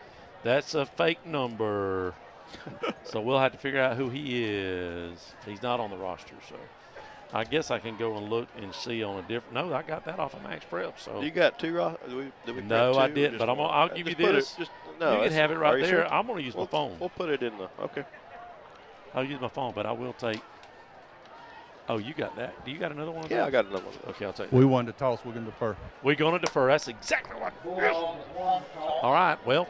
Speaker 1: That's a fake number. So we'll have to figure out who he is. He's not on the roster, so I guess I can go and look and see on a different. No, I got that off of Max Prep. So
Speaker 18: You got 2, Ross? Did we
Speaker 1: no,
Speaker 18: correct 2
Speaker 1: I
Speaker 18: or
Speaker 1: didn't.
Speaker 18: just
Speaker 1: But
Speaker 18: one?
Speaker 1: I'll give you
Speaker 18: Just put
Speaker 1: this.
Speaker 18: It,
Speaker 1: You can have it
Speaker 18: are
Speaker 1: right
Speaker 18: you
Speaker 1: there.
Speaker 18: sure?
Speaker 1: I'm going to use my phone.
Speaker 18: We'll put it in the. Okay.
Speaker 1: I'll use my phone, but I will take. Oh, you got that? Do you got another one? Of
Speaker 18: Yeah,
Speaker 1: those?
Speaker 18: I got another one.
Speaker 1: Okay, I'll take that.
Speaker 19: We wanted to toss. We're going to defer.
Speaker 1: We're going to defer. That's exactly what. Yes. All right. Well,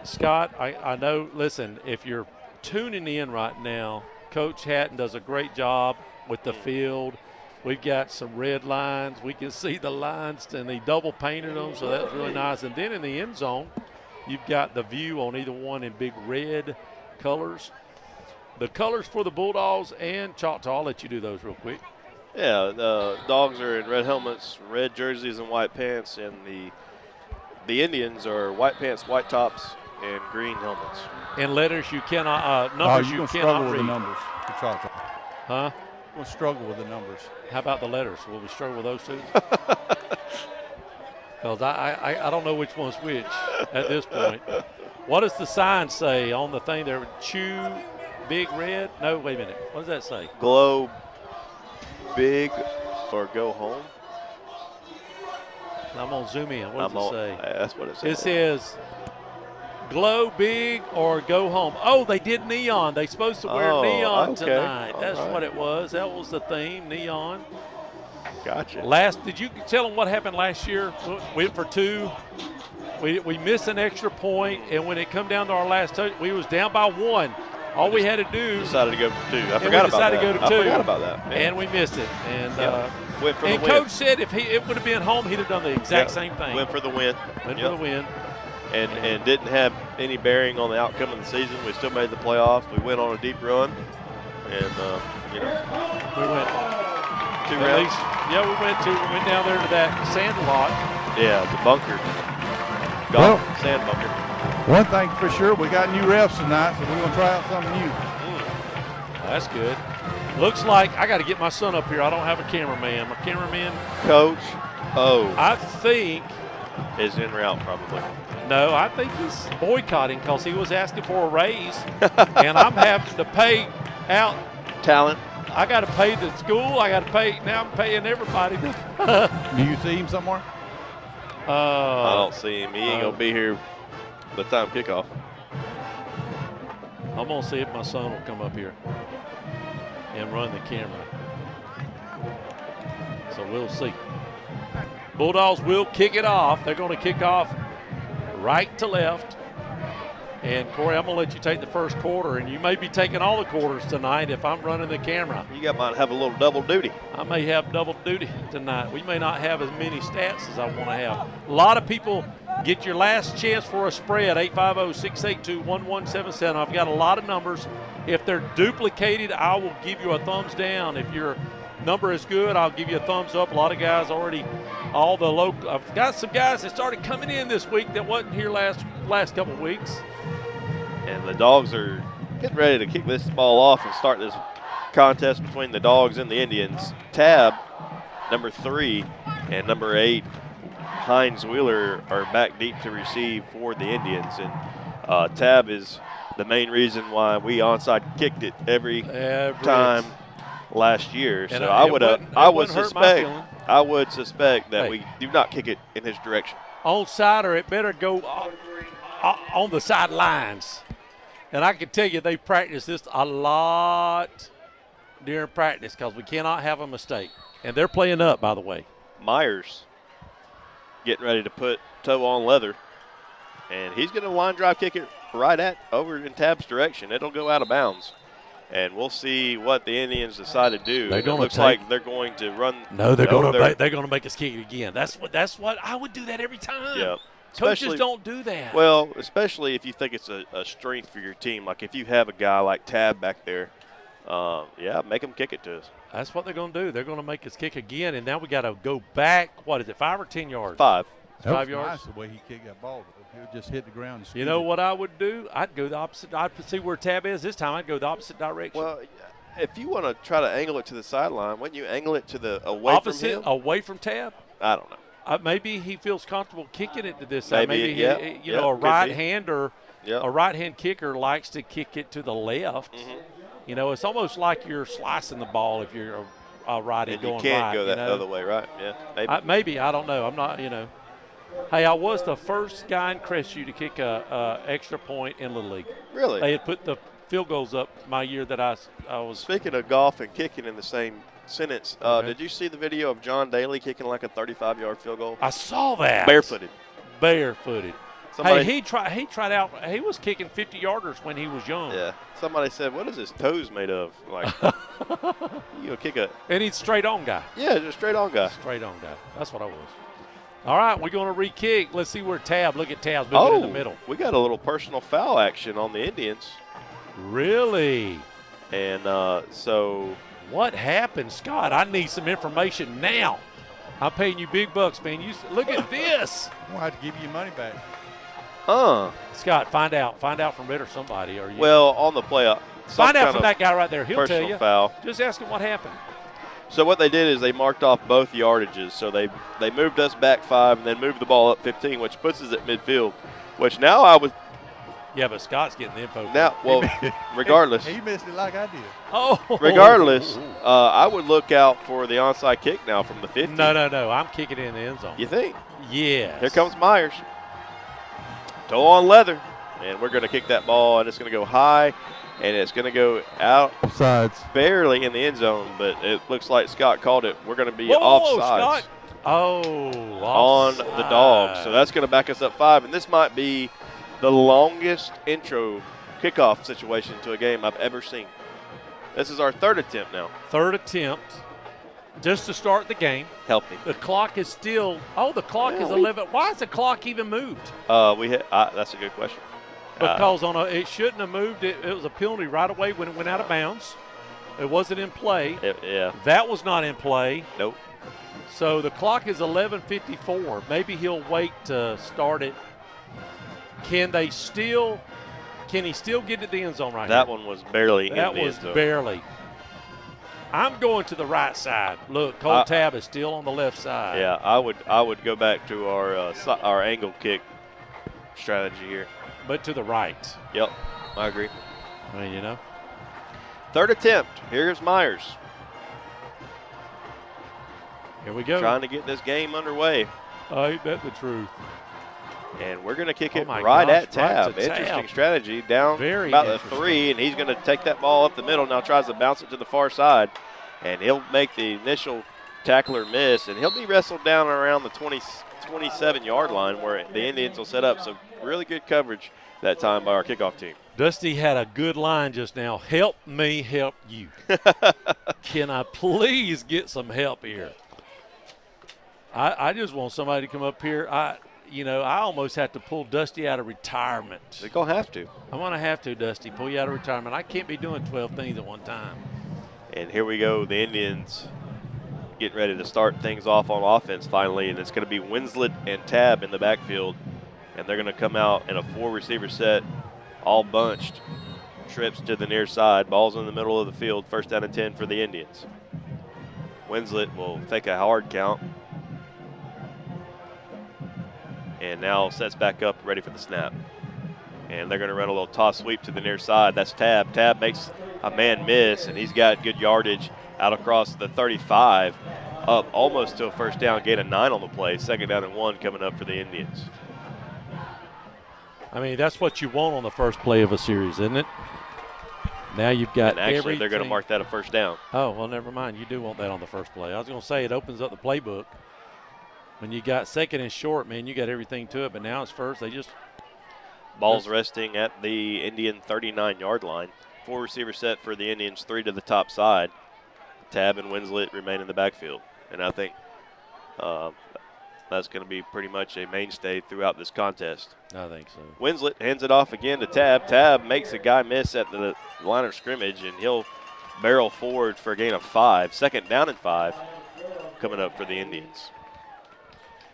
Speaker 1: Scott, I know. Listen, if you're tuning in right now, Coach Hatton does a great job with the field. We've got some red lines. We can see the lines, and he double painted them, so that's really nice. And then in the end zone, you've got the view on either one in big red colors. The colors for the Bulldogs and Choctaw, I'll let you do those real quick.
Speaker 18: Yeah, the Dogs are in red helmets, red jerseys, and white pants, and the Indians are white pants, white tops, and green helmets.
Speaker 1: And letters you cannot, numbers you
Speaker 19: you're
Speaker 1: cannot
Speaker 19: struggle with
Speaker 1: read.
Speaker 19: the numbers for Choctaw.
Speaker 1: Huh?
Speaker 19: You're going to struggle with the numbers.
Speaker 1: How about the letters? Will we struggle with those two? Because I don't know which one's which at this point. What does the sign say on the thing there? Chew, big red? No, wait a minute. What does that say?
Speaker 18: Glow big or go home.
Speaker 1: I'm going to zoom in. What does it say?
Speaker 18: That's what it says.
Speaker 1: It says glow big or go home. Oh, they did neon. They're supposed to wear neon
Speaker 18: okay.
Speaker 1: tonight.
Speaker 18: All
Speaker 1: That's
Speaker 18: right.
Speaker 1: what it was. That was the theme, neon.
Speaker 18: Gotcha.
Speaker 1: Did you tell them what happened last year? We went for 2. We missed an extra point, and when it come down to our last touch, we was down by 1. All we had to do
Speaker 18: decided to go for 2. I
Speaker 1: and
Speaker 18: forgot
Speaker 1: we decided
Speaker 18: about
Speaker 1: to
Speaker 18: that.
Speaker 1: go to 2.
Speaker 18: I forgot about that. Man.
Speaker 1: And we missed it. And
Speaker 18: went for the
Speaker 1: and
Speaker 18: win.
Speaker 1: Coach said if it would have been home, he'd have done the exact same thing.
Speaker 18: Went for the win.
Speaker 1: Went for the win.
Speaker 18: And didn't have any bearing on the outcome of the season. We still made the playoffs. We went on a deep run, and
Speaker 1: we went
Speaker 18: 2
Speaker 1: at
Speaker 18: rounds.
Speaker 1: least, yeah, we went down there to that sand lot.
Speaker 18: Yeah, the bunker.
Speaker 19: Well,
Speaker 18: Sand bunker.
Speaker 19: One thing for sure, we got new refs tonight, so we're going to try out something new.
Speaker 1: That's good. Looks like I got to get my son up here. I don't have a cameraman. My cameraman,
Speaker 18: Coach
Speaker 1: I think
Speaker 18: is en route probably.
Speaker 1: No, I think he's boycotting because he was asking for a raise, and I'm having to pay out
Speaker 18: talent.
Speaker 1: I got to pay the school. I got to pay. Now I'm paying everybody.
Speaker 19: Do you see him somewhere?
Speaker 18: I don't see him. He ain't gonna be here by the time kickoff.
Speaker 1: I'm gonna see if my son will come up here and run the camera. So we'll see. Bulldogs will kick it off. They're going to kick off right to left. And, Corey, I'm going to let you take the first quarter, and you may be taking all the quarters tonight if I'm running the camera.
Speaker 18: You might have a little double duty.
Speaker 1: I may have double duty tonight. We may not have as many stats as I want to have. A lot of people get your last chance for a spread, 850-682-1177. I've got a lot of numbers. If they're duplicated, I will give you a thumbs down. If your number is good, I'll give you a thumbs up. A lot of guys already, I've got some guys that started coming in this week that wasn't here last couple of weeks.
Speaker 18: And the Dogs are getting ready to kick this ball off and start this contest between the Dogs and the Indians. Tab, number 3, and number 8, Hines Wheeler, are back deep to receive for the Indians. And Tab is the main reason why we onside kicked it every time last year.
Speaker 1: And
Speaker 18: so I would suspect that we do not kick it in his direction.
Speaker 1: Onside, or it better go on the sidelines. And I can tell you they practice this a lot during practice because we cannot have a mistake. And they're playing up, by the way.
Speaker 18: Myers getting ready to put toe on leather. And he's going to line drive kick it right over in Tab's direction. It'll go out of bounds. And we'll see what the Indians decide to do.
Speaker 1: They're going to
Speaker 18: looks like they're going to run.
Speaker 1: No, they're going to make us kick it again. That's what I would do that every time.
Speaker 18: Yeah.
Speaker 1: Coaches don't do that.
Speaker 18: Well, especially if you think it's a strength for your team. Like if you have a guy like Tab back there, Yeah, make them kick it to us.
Speaker 1: That's what they're going to do. They're going to make us kick again, and now we got to go back. What is it, 5 or 10 yards?
Speaker 18: 5.
Speaker 19: That
Speaker 1: 5
Speaker 19: was
Speaker 1: yards.
Speaker 19: nice the way he kicked that ball. He would just hit the ground and
Speaker 1: You know what I would do? I'd go the opposite. I'd see where Tab is this time. I'd go the opposite direction.
Speaker 18: Well, if you want to try to angle it to the sideline, wouldn't you angle it to the away
Speaker 1: opposite,
Speaker 18: from him?
Speaker 1: away from Tab?
Speaker 18: I don't know.
Speaker 1: Maybe he feels comfortable kicking it to this side.
Speaker 18: Maybe,
Speaker 1: Maybe a right hander, a right hand kicker likes to kick it to the left.
Speaker 18: Mm-hmm.
Speaker 1: You know, it's almost like you're slicing the ball if you're a righty
Speaker 18: And
Speaker 1: going
Speaker 18: you can't
Speaker 1: right.
Speaker 18: go that
Speaker 1: you know?
Speaker 18: other way, right? Yeah,
Speaker 1: maybe. I don't know. I'm not. You know. Hey, I was the first guy in Crestview to kick a extra point in Little League.
Speaker 18: Really?
Speaker 1: They had put the field goals up my year that I was.
Speaker 18: Speaking of golf and kicking in the same sentence, did you see the video of John Daly kicking like a 35-yard field goal?
Speaker 1: I saw that.
Speaker 18: Barefooted.
Speaker 1: Hey, he tried out. He was kicking 50-yarders when he was young.
Speaker 18: Yeah. Somebody said, "What is his toes made of?" Like, you know, kick a.
Speaker 1: And he's straight on guy.
Speaker 18: Yeah, just straight on guy.
Speaker 1: Straight on guy. That's what I was. All right, we're going to re-kick. Let's see where Tab. Look at Tab's moving in the middle.
Speaker 18: We got a little personal foul action on the Indians.
Speaker 1: Really?
Speaker 18: And so.
Speaker 1: What happened, Scott? I need some information now. I'm paying you big bucks, man. Look at this.
Speaker 19: We'll have to give you your money back.
Speaker 18: Huh.
Speaker 1: Scott, find out. Find out from Ed or somebody. Or you.
Speaker 18: Well, on the play,
Speaker 1: find out from that guy right there. He'll tell you.
Speaker 18: Foul.
Speaker 1: Just ask him what happened.
Speaker 18: So what they did is they marked off both yardages. So they moved us back 5 and then moved the ball up 15, which puts us at midfield. Which now I would.
Speaker 1: Yeah, but Scott's getting the info.
Speaker 18: Now, well, regardless.
Speaker 19: He missed it like I did.
Speaker 1: Oh.
Speaker 18: Regardless, I would look out for the onside kick now from the 50.
Speaker 1: No. I'm kicking it in the end zone.
Speaker 18: You think?
Speaker 1: Yes.
Speaker 18: Here comes Myers. Toe on leather. And we're going to kick that ball, and it's going to go high, and it's going to go out.
Speaker 19: Offsides.
Speaker 18: Barely in the end zone, but it looks like Scott called it. We're going to be
Speaker 1: offsides.
Speaker 18: offsides.
Speaker 1: On
Speaker 18: the dog. So that's going to back us up 5, and this might be the longest intro kickoff situation to a game I've ever seen. This is our 3rd attempt now.
Speaker 1: 3rd attempt. Just to start the game.
Speaker 18: Help me.
Speaker 1: The clock is still. The clock is 11. Why is the clock even moved?
Speaker 18: That's a good question.
Speaker 1: Because it shouldn't have moved. It was a penalty right away when it went out of bounds. It wasn't in play.
Speaker 18: Yeah.
Speaker 1: That was not in play.
Speaker 18: Nope.
Speaker 1: So the clock is 11:54. Maybe he'll wait to start it. Can he still get to the end zone right
Speaker 18: That
Speaker 1: here?
Speaker 18: one was barely in the end zone.
Speaker 1: That was barely. I'm going to the right side. Look, Cole Tab is still on the left side.
Speaker 18: Yeah, I would go back to our angle kick strategy here.
Speaker 1: But to the right.
Speaker 18: Yep, I agree.
Speaker 1: I mean, you know.
Speaker 18: 3rd attempt. Here's Myers.
Speaker 1: Here we go.
Speaker 18: Trying to get this game underway.
Speaker 1: Ain't that the truth?
Speaker 18: And we're going to kick it
Speaker 1: right
Speaker 18: at Tab.
Speaker 1: Right to
Speaker 18: Interesting
Speaker 1: Tab.
Speaker 18: strategy. Down about the 3, and he's going to take that ball up the middle. Now tries to bounce it to the far side. And he'll make the initial tackler miss, and he'll be wrestled down around the 27-yard line where the Indians will set up. So really good coverage that time by our kickoff team.
Speaker 1: Dusty had a good line just now. Help me help you. Can I please get some help here? I just want somebody to come up here. I almost have to pull Dusty out of retirement.
Speaker 18: They're going to have to.
Speaker 1: I'm going to have to, Dusty, pull you out of retirement. I can't be doing 12 things at one time.
Speaker 18: And here we go, the Indians getting ready to start things off on offense finally, and it's going to be Winslet and Tab in the backfield, and they're going to come out in a 4-receiver set, all bunched. Trips to the near side, ball's in the middle of the field, 1st down and 10 for the Indians. Winslet will take a hard count, and now sets back up, ready for the snap. And they're going to run a little toss sweep to the near side. That's Tab. Tab makes a man miss, and he's got good yardage out across the 35, up almost to a 1st down, gain of 9 on the play. 2nd down and 1 coming up for the Indians.
Speaker 1: I mean, that's what you want on the first play of a series, isn't it? Now you've got
Speaker 18: and actually,
Speaker 1: everything.
Speaker 18: they're going to mark that a 1st down.
Speaker 1: Oh, well, never mind. You do want that on the first play. I was going to say it opens up the playbook. When you got 2nd and short, man, you got everything to it. But now it's 1st. They just
Speaker 18: Ball's resting at the Indian 39-yard line. 4-receiver set for the Indians, 3 to the top side. Tab and Winslet remain in the backfield. And I think that's going to be pretty much a mainstay throughout this contest.
Speaker 1: I think so.
Speaker 18: Winslet hands it off again to Tab. Tab makes a guy miss at the line of scrimmage, and he'll barrel forward for a gain of 5. 2nd down and 5 coming up for the Indians.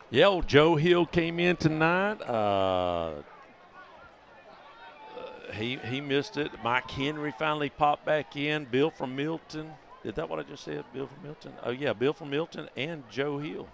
Speaker 1: Yeah, old Joe Hill came in tonight. He missed it. Mike Henry finally popped back in. Bill from Milton. Is that what I just said? Bill from Milton? Oh, yeah, Bill from Milton and Joe Hill.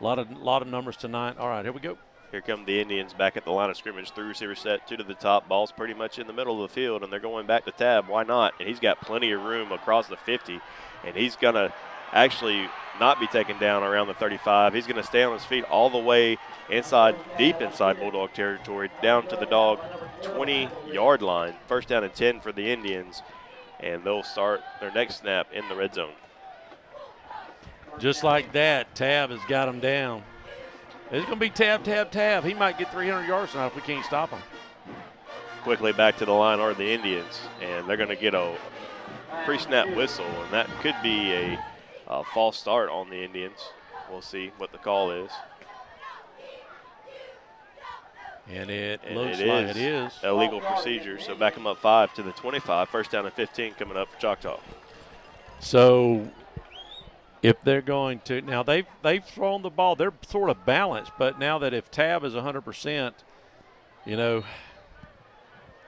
Speaker 1: A lot of numbers tonight. All right, here we go.
Speaker 18: Here come the Indians back at the line of scrimmage. 3 receiver set, 2 to the top. Ball's pretty much in the middle of the field, and they're going back to Tab. Why not? And he's got plenty of room across the 50, and he's going to actually not be taken down around the 35. He's going to stay on his feet all the way inside, deep inside Bulldog territory, down to the Dog 20-yard line. 1st down and 10 for the Indians, and they'll start their next snap in the red zone.
Speaker 1: Just like that, Tab has got him down. It's going to be Tab. He might get 300 yards tonight if we can't stop him.
Speaker 18: Quickly back to the line are the Indians, and they're going to get a pre-snap whistle, and that could be a false start on the Indians. We'll see what the call is.
Speaker 1: And it looks like it is.
Speaker 18: Illegal procedure, so back them up 5 to the 25. 1st down and 15 coming up for Choctaw.
Speaker 1: So if they're going to, now they've thrown the ball, they're sort of balanced, but now that if Tab is 100%, you know,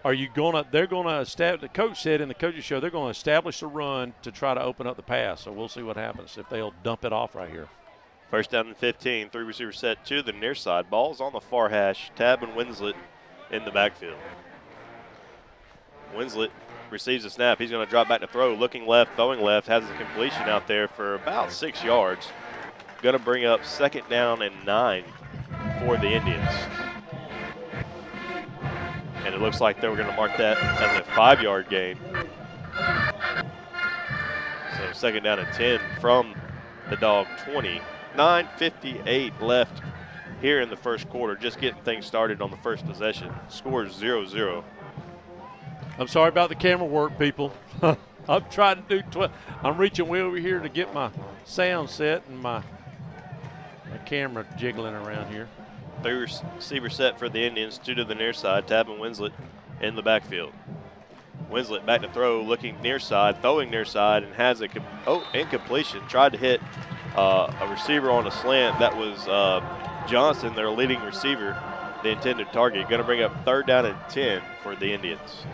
Speaker 1: they're going to establish, the coach said in the coaches show, they're going to establish a run to try to open up the pass. So we'll see what happens if they'll dump it off right here.
Speaker 18: 1st down and 15, 3 receiver set, 2 to the near side. Ball's on the far hash. Tab and Winslet in the backfield. Winslet receives a snap. He's going to drop back to throw. Looking left, throwing left, has a completion out there for about 6 yards. Going to bring up 2nd down and 9 for the Indians. And it looks like they were going to mark that as a 5-yard gain. So 2nd down and 10 from the Dog 20. 9:58 left here in the first quarter. Just getting things started on the first possession. Score is 0-0.
Speaker 1: I'm sorry about the camera work, people. I'm trying to do I'm reaching way over here to get my sound set and my camera jiggling around here.
Speaker 18: 3 receiver set for the Indians, 2 to the near side. Tab and Winslet in the backfield. Winslet back to throw, looking near side, throwing near side, and has a incompletion. Tried to hit a receiver on a slant. That was Johnson, their leading receiver, the intended target. Going to bring up 3rd down and 10 for the Indians.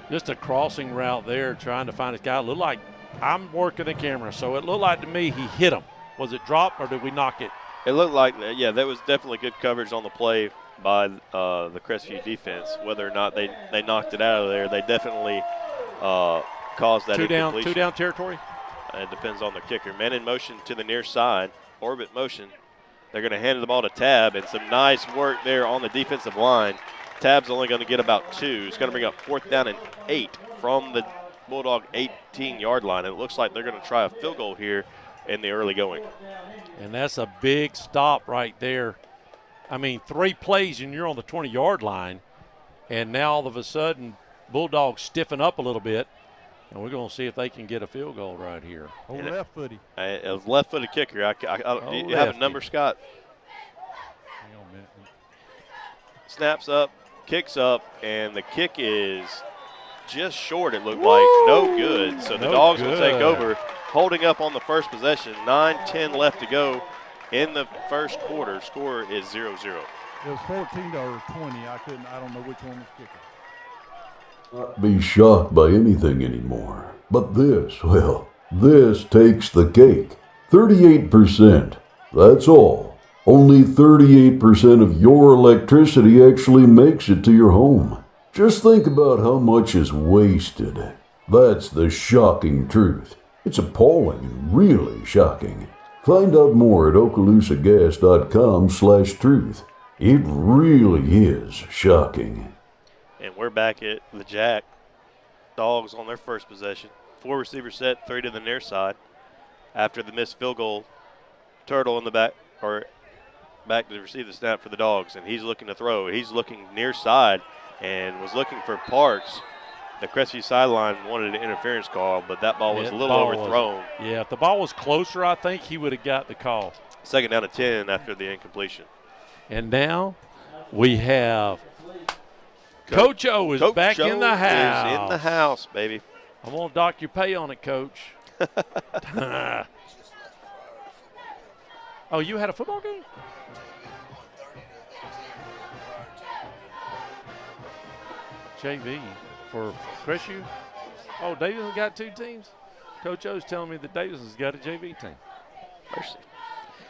Speaker 1: Just a crossing route there, trying to find this guy. It looked like, I'm working the camera, so it looked like to me he hit him. Was it dropped or did we knock it?
Speaker 18: It looked like, yeah, there was definitely good coverage on the play by the Crestview defense. Whether or not they knocked it out of there, they definitely caused that incompletion.
Speaker 1: 2 down territory?
Speaker 18: It depends on the kicker. Man in motion to the near side, orbit motion. They're going to hand the ball to Tab, and some nice work there on the defensive line. Tab's only going to get about 2. It's going to bring up 4th down and 8 from the Bulldog 18-yard line. And it looks like they're going to try a field goal here in the early going.
Speaker 1: And that's a big stop right there. I mean, 3 plays and you're on the 20-yard line, and now all of a sudden Bulldogs stiffen up a little bit, and we're going to see if they can get a field goal right here.
Speaker 19: Left-footed.
Speaker 18: A left-footed kicker. Do you have a number, Scott?
Speaker 19: Hang on a minute.
Speaker 18: Snaps up, kicks up, and the kick is just short, it looked like. No good. So the Dogs will take over, holding up on the first possession. 9-10 left to go in the first quarter. Score is 0-0.
Speaker 19: It was 14 or 20. I don't know which one was kicking.
Speaker 3: Not be shocked by anything anymore. But this, well, this takes the cake. 38%. That's all. Only 38% of your electricity actually makes it to your home. Just think about how much is wasted. That's the shocking truth. It's appalling and really shocking. Find out more at okaloosagas.com/truth. It really is shocking.
Speaker 18: And we're back at the Jack. Dogs on their first possession. 4 receiver set, 3 to the near side. After the missed field goal, Turtle in the back to receive the snap for the Dogs, and he's looking to throw. He's looking near side and was looking for Parks. The Crestview sideline wanted an interference call, but that ball was a little overthrown.
Speaker 1: Yeah, if the ball was closer, I think he would have got the call.
Speaker 18: 2nd down and 10 after the incompletion.
Speaker 1: And now we have Coach O is back in the house.
Speaker 18: Is in the house, baby.
Speaker 1: I'm going to dock your pay on it, Coach. Oh, you had a football game? JV for Crestview? Oh, Davison's got 2 teams? Coach O's telling me that Davison's got a JV team.
Speaker 18: Mercy.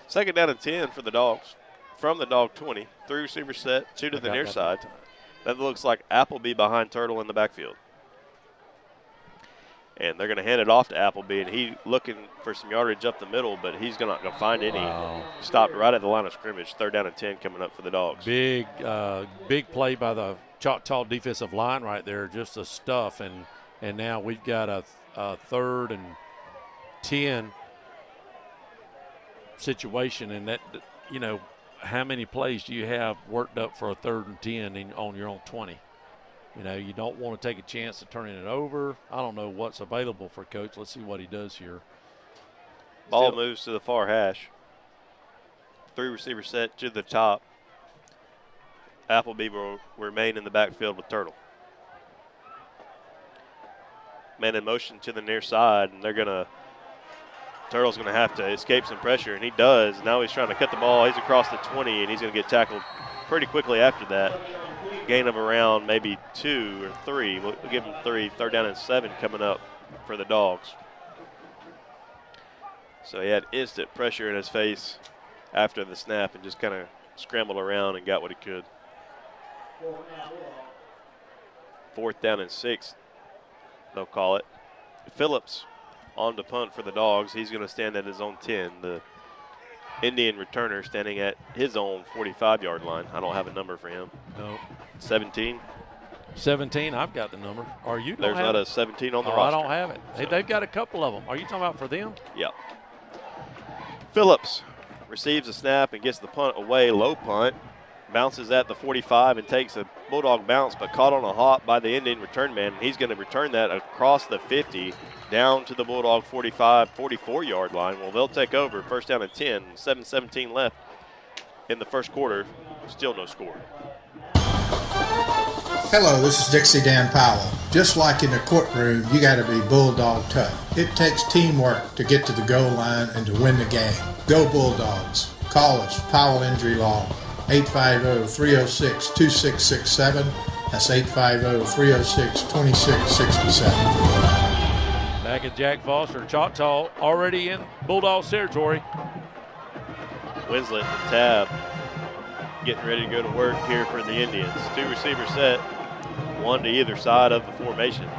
Speaker 18: 2nd down and 10 for the Dogs. From the Dog 20, 3 receiver set, 2 to the near side. That looks like Appleby behind Turtle in the backfield. And they're going to hand it off to Appleby, and he looking for some yardage up the middle, but he's not going to find any.
Speaker 1: Wow.
Speaker 18: Stopped right at the line of scrimmage. 3rd down and 10 coming up for the Dogs.
Speaker 1: Big play by the Choctaw defensive line right there, just the stuff. And now we've got a 3rd and 10 situation, and that, you know, how many plays do you have worked up for a 3rd and 10 on your own 20? You know, you don't want to take a chance of turning it over. I don't know what's available for Coach. Let's see what he does here.
Speaker 18: Ball moves to the far hash. 3 receiver set to the top. Appleby will remain in the backfield with Turtle. Man in motion to the near side, and Turtle's going to have to escape some pressure, and he does. Now he's trying to cut the ball. He's across the 20, and he's going to get tackled pretty quickly after that. Gain of around maybe 2 or 3. We'll give him 3. 3rd down and 7 coming up for the Dogs. So he had instant pressure in his face after the snap and just kind of scrambled around and got what he could. 4th down and 6, they'll call it. Phillips on to punt for the Dogs. He's going to stand at his own 10. The Indian returner standing at his own 45-yard line. I don't have a number for him.
Speaker 1: No.
Speaker 18: 17.
Speaker 1: 17, I've got the number. Are you?
Speaker 18: There's not a 17 on the roster.
Speaker 1: I don't have it. So. They've got a couple of them. Are you talking about for them?
Speaker 18: Yep. Phillips receives a snap and gets the punt away. Low punt. Bounces at the 45 and takes a Bulldog bounce, but caught on a hop by the Indian return man. And he's going to return that across the 50 down to the Bulldog 45, 44-yard line. Well, they'll take over. 1st down and 10. 7:17 left in the first quarter. Still no score.
Speaker 8: Hello, this is Dixie Dan Powell. Just like in the courtroom, you got to be Bulldog tough. It takes teamwork to get to the goal line and to win the game. Go Bulldogs. Call us, Powell Injury Law. 850-306-2667. That's 850-306-2667.
Speaker 1: Back at Jack Foster, Choctaw already in Bulldogs territory.
Speaker 18: Winslet and Tab getting ready to go to work here for the Indians. 2 receivers set, 1 to either side of the formation.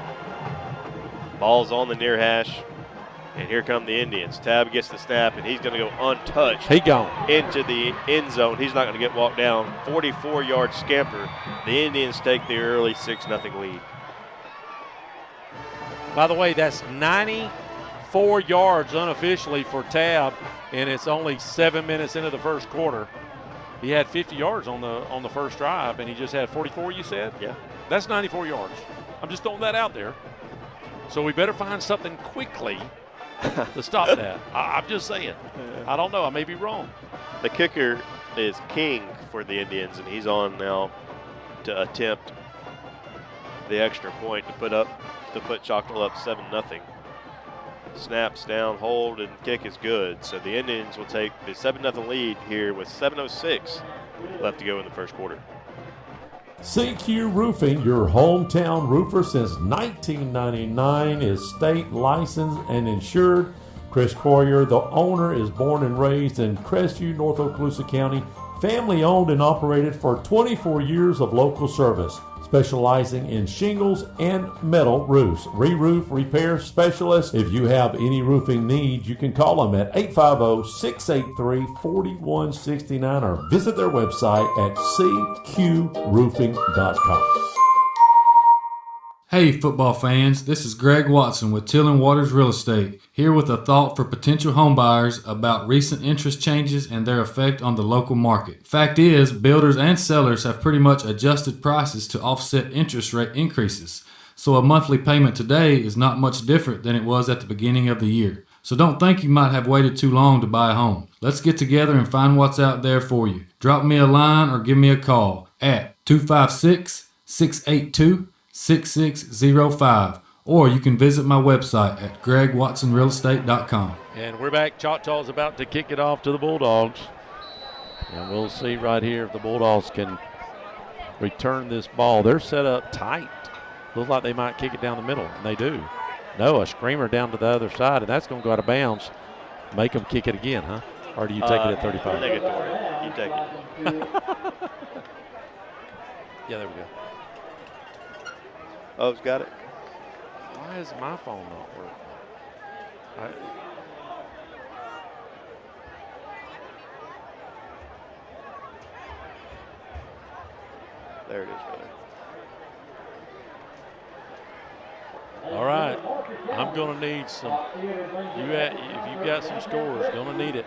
Speaker 18: Ball's on the near hash. And here come the Indians. Tab gets the snap, and he's going to go untouched.
Speaker 1: He gone.
Speaker 18: Into the end zone. He's not going to get walked down. 44-yard scamper. The Indians take the early 6-0 lead.
Speaker 1: By the way, that's 94 yards unofficially for Tab, and it's only 7 minutes into the first quarter. He had 50 yards on the first drive, and he just had 44, you said?
Speaker 18: Yeah.
Speaker 1: That's 94 yards. I'm just throwing that out there. So we better find something quickly to stop that. I'm just saying. I don't know. I may be wrong.
Speaker 18: The kicker is King for the Indians, and he's on now to attempt the extra point to put Choctaw up 7-0. Snaps down, hold, and kick is good. So the Indians will take the 7-0 lead here with 7:06 left to go in the first quarter.
Speaker 10: CQ Roofing, your hometown roofer since 1999, is state licensed and insured. Chris Coyer, the owner, is born and raised in Crestview, North Okaloosa County. Family owned and operated for 24 years of local service, specializing in shingles and metal roofs. Re-roof repair specialist. If you have any roofing needs, you can call them at 850-683-4169 or visit their website at cqroofing.com.
Speaker 20: Hey football fans, this is Greg Watson with Till & Waters Real Estate, here with a thought for potential homebuyers about recent interest changes and their effect on the local market. Fact is, builders and sellers have pretty much adjusted prices to offset interest rate increases, so a monthly payment today is not much different than it was at the beginning of the year. So don't think you might have waited too long to buy a home. Let's get together and find what's out there for you. Drop me a line or give me a call at 256 682-6605. Or you can visit my website at gregwatsonrealestate.com.
Speaker 1: And we're back. Choctaw's about to kick it off to the Bulldogs. And we'll see right here if the Bulldogs can return this ball. They're set up tight. Looks like they might kick it down the middle, and they do. No, a screamer down to the other side, and that's going to go out of bounds. Make them kick it again, huh? Or do you take it at 35?
Speaker 18: Take it, Tori. You take it.
Speaker 1: Yeah, there we go.
Speaker 18: O's got it.
Speaker 1: Why is my phone not working?
Speaker 18: There it is, brother.
Speaker 1: All right, I'm going to need some. If you've got some scores, going to need it.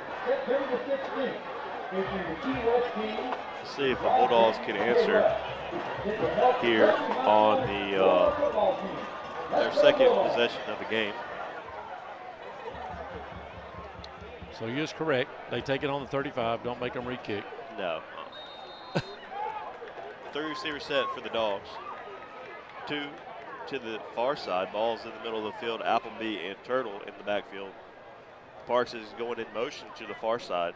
Speaker 18: Let's see if the Bulldogs can answer here on their second possession of the game.
Speaker 1: So you're correct. They take it on the 35. Don't make them re-kick.
Speaker 18: No. 3 receiver set for the Dogs. 2 to the far side. Ball's in the middle of the field. Appleby and Turtle in the backfield. Parks is going in motion to the far side.